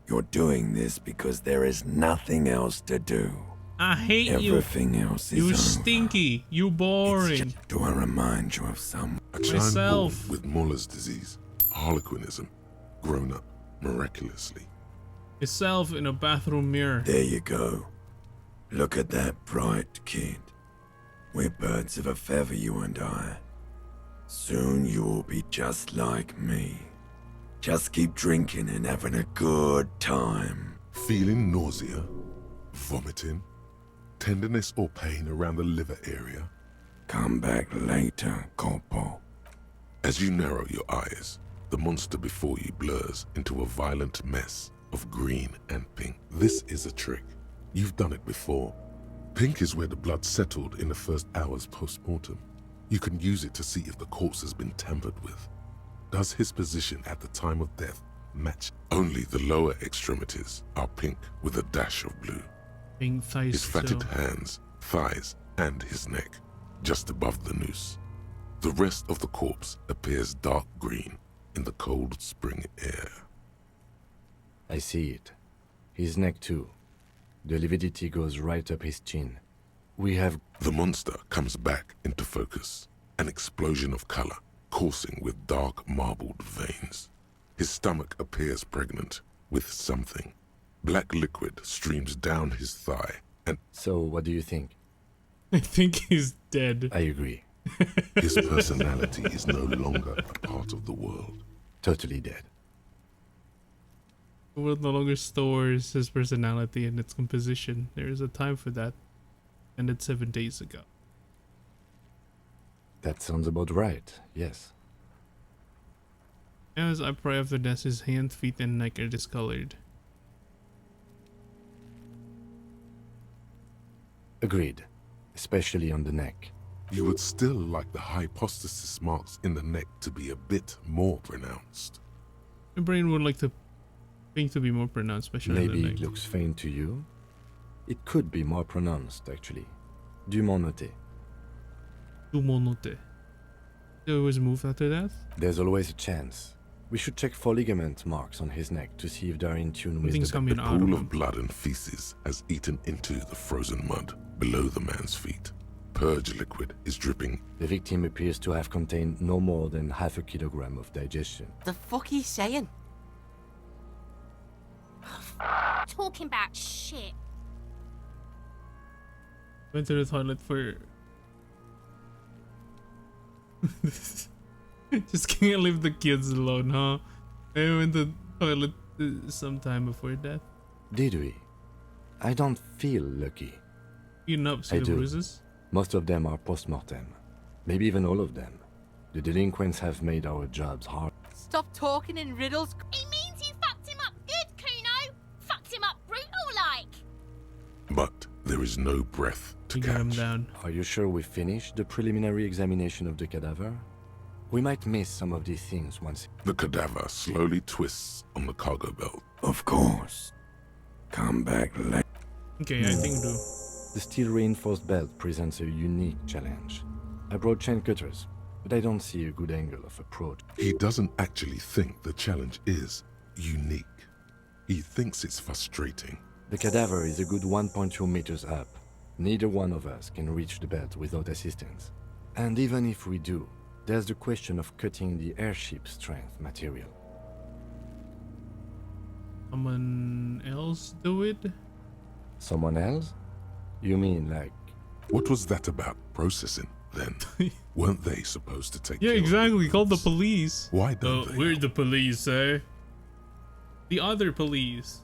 You're doing this because there is nothing else to do. I hate you. Everything else is You over. stinky. You boring. Do I remind you of someone? A child born with Muller's disease, harlequinism, grown up miraculously. Yourself in a bathroom mirror. There you go. Look at that bright kid. We're birds of a feather, you and I. Soon you will be just like me. Just keep drinking and having a good time. Feeling nausea, vomiting, tenderness or pain around the liver area. Come back later, Corpo. As you narrow your eyes, the monster before you blurs into a violent mess of green and pink. This is a trick. You've done it before. Pink is where the blood settled in the first hours post-mortem. You can use it to see if the corpse has been tampered with. Does his position at the time of death match? Only the lower extremities are pink with a dash of blue. Pink thighs. His fatted hands, thighs, and his neck, just above the noose. The rest of the corpse appears dark green in the cold spring air. I see it. His neck too. The lividity goes right up his chin. We have... The monster comes back into focus. An explosion of color, coursing with dark marbled veins. His stomach appears pregnant with something. Black liquid streams down his thigh and... So, what do you think? I think he's dead. I agree. His personality is no longer a part of the world. Totally dead. The world no longer stores his personality and its composition. There is a time for that. Ended 7 days ago. That sounds about right, yes. As I pray after death, his hand, feet, and neck are discolored. Agreed. Especially on the neck. You would still like the hypostasis marks in the neck to be a bit more pronounced. My brain would like to think to be more pronounced, especially Maybe in the it neck. looks faint to you? It could be more pronounced, actually. Dumont noté. Dumont noté. It was moved after that? There's always a chance. We should check for ligament marks on his neck to see if they're in tune with The pool of blood and feces has eaten into the frozen mud below the man's feet. Purge liquid is dripping. The victim appears to have contained no more than half a kilogram of digestion. The fuck he's saying? Talking about shit. Went to the toilet for... Just can't leave the kids alone, huh? I went to the toilet sometime before death. Did we? I don't feel lucky. You know, see I the do. bruises? Most of them are post-mortem. Maybe even all of them. The delinquents have made our jobs hard. Stop talking in riddles. It means you fucked him up good, Kuno. Fucked him up brutal like. But there is no breath to You got him catch. down. Are you sure we finished the preliminary examination of the cadaver? We might miss some of these things once. The cadaver slowly twists on the cargo belt. Of course. Come back later. Okay, I think do. The steel-reinforced belt presents a unique challenge. I brought chain cutters, but I don't see a good angle of approach. He doesn't actually think the challenge is unique. He thinks it's frustrating. The cadaver is a good 1.2 meters up. Neither one of us can reach the belt without assistance. And even if we do, there's the question of cutting the airship strength material. Someone else do it? Someone else? You mean like... What was that about processing, then? Weren't they supposed to take Yeah, care of exactly. Call the police. Why don't they? We're the police, eh? The other police.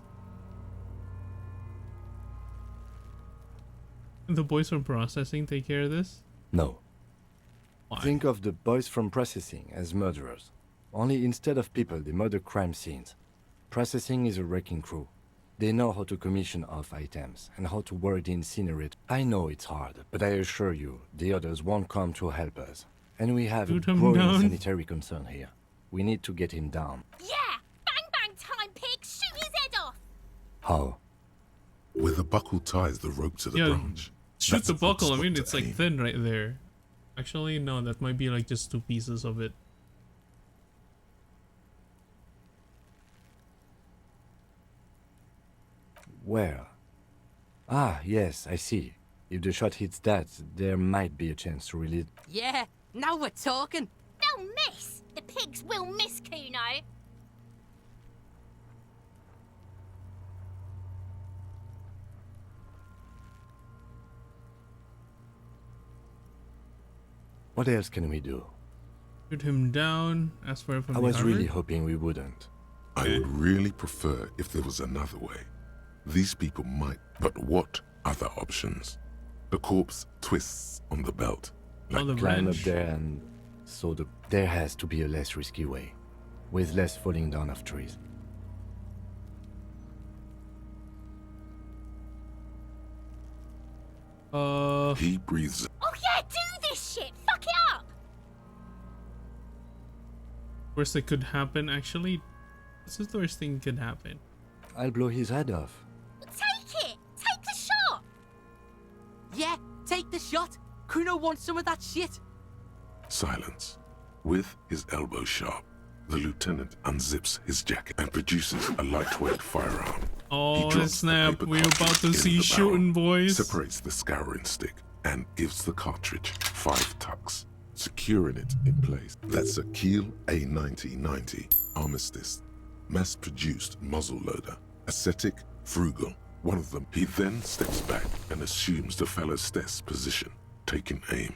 The boys from processing take care of this? No. Why? Think of the boys from processing as murderers. Only instead of people, they murder crime scenes. Processing is a wrecking crew. They know how to commission off items and how to work the incinerator. I know it's hard, but I assure you, the others won't come to help us. And we have a growing sanitary concern here. We need to get him down. Yeah! Bang bang time, pig! Shoot his head off! How? With a buckle ties the rope to the branch. Shoot That's the a good buckle. I spot mean, to it's like aim. thin right there. Actually, no, that might be like just 2 pieces of it. Where? Ah, yes, I see. If the shot hits that, there might be a chance to release. Yeah, now we're talking. They'll miss! The pigs will miss, Kuno. What else can we do? Shoot him down. Ask for it from I the was Harvard? really hoping we wouldn't. I would really prefer if there was another way. These people might, but what other options? The corpse twists on the belt. Climb up there and... So there has to be a less risky way. With less falling down of trees. He breathes. Oh yeah, do this shit! Fuck it up! Worst that could happen, actually. This is the worst thing that could happen. I'll blow his head off. Take it! Take the shot! Yeah, take the shot. Kuno wants some of that shit. Silence. With his elbow sharp, the lieutenant unzips his jacket and produces a lightweight firearm. Oh, drops the snap. paper We're about cartridge to in see the barrel, shooting, boys. Separates the scouring stick and gives the cartridge 5 tucks, securing it in place. That's a Kiel A9090 Armistice, mass-produced muzzleloader, ascetic, frugal. One of them. He then steps back and assumes the fellow's desk position, taking aim.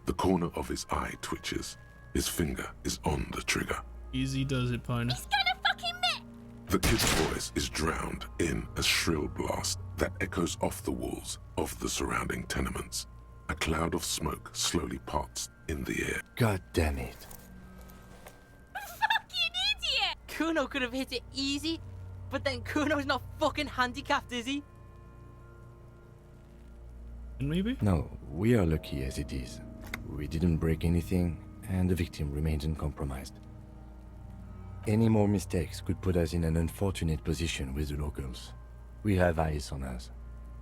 The corner of his eye twitches. His finger is on the trigger. Easy does it, partner. He's gonna fucking miss! The kid's voice is drowned in a shrill blast that echoes off the walls of the surrounding tenements. A cloud of smoke slowly parts in the air. God damn it. Fucking idiot! Kuno could have hit it easy, but then Kuno's not fucking handicapped, is he? Maybe? No, we are lucky as it is. We didn't break anything, and the victim remains uncompromised. Any more mistakes could put us in an unfortunate position with the locals. We have eyes on us.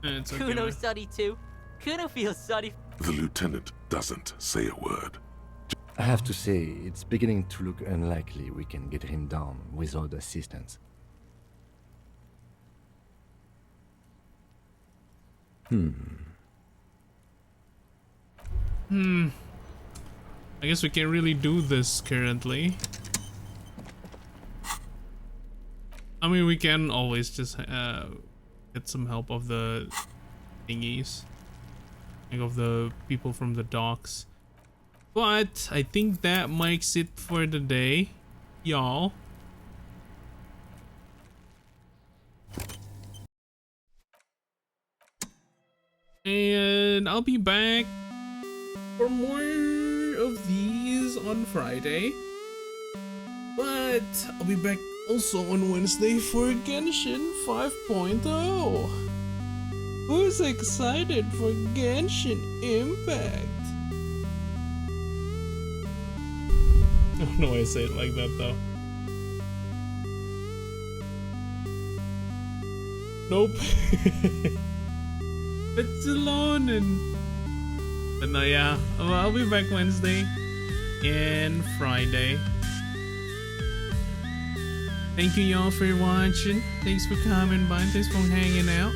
It's okay, Kuno's sorry too. Kuno feels sorry. The lieutenant doesn't say a word. I have to say, it's beginning to look unlikely we can get him down without assistance. I guess we can't really do this currently. I mean, we can always just get some help of the thingies. Like of the people from the docks. But I think that makes it for the day, y'all. And I'll be back for more of these guys on Friday. But I'll be back also on Wednesday for Genshin 5.0. Who's excited for Genshin Impact? I don't know why I say it like that though. Nope. It's alone and... But no, yeah. I'll be back Wednesday and Friday. Thank you y'all for watching. Thanks for coming by. Thanks for hanging out.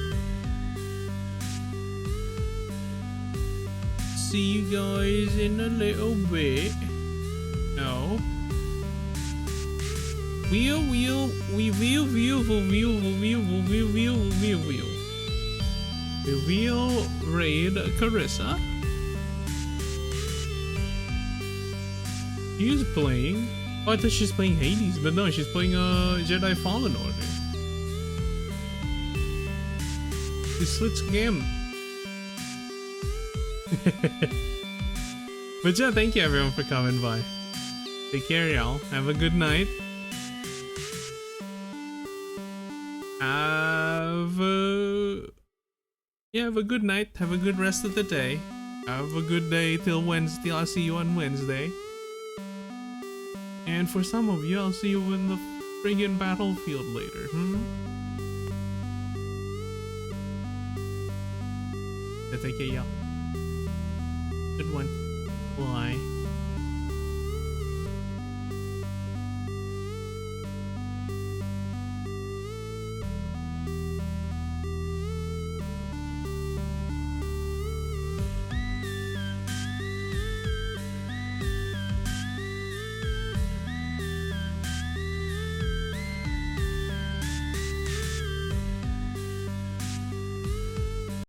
See you guys in a little bit. No. We will raid Carissa. She's playing. Oh, I thought she's playing Hades, but no, she's playing Jedi Fallen Order. She switched game. But yeah, thank you everyone for coming by. Take care, y'all. Have a good night. Have a good night. Have a good rest of the day. Have a good day till Wednesday. I'll see you on Wednesday. And for some of you, I'll see you in the friggin' battlefield later. Take care, y'all. Good one. Bye.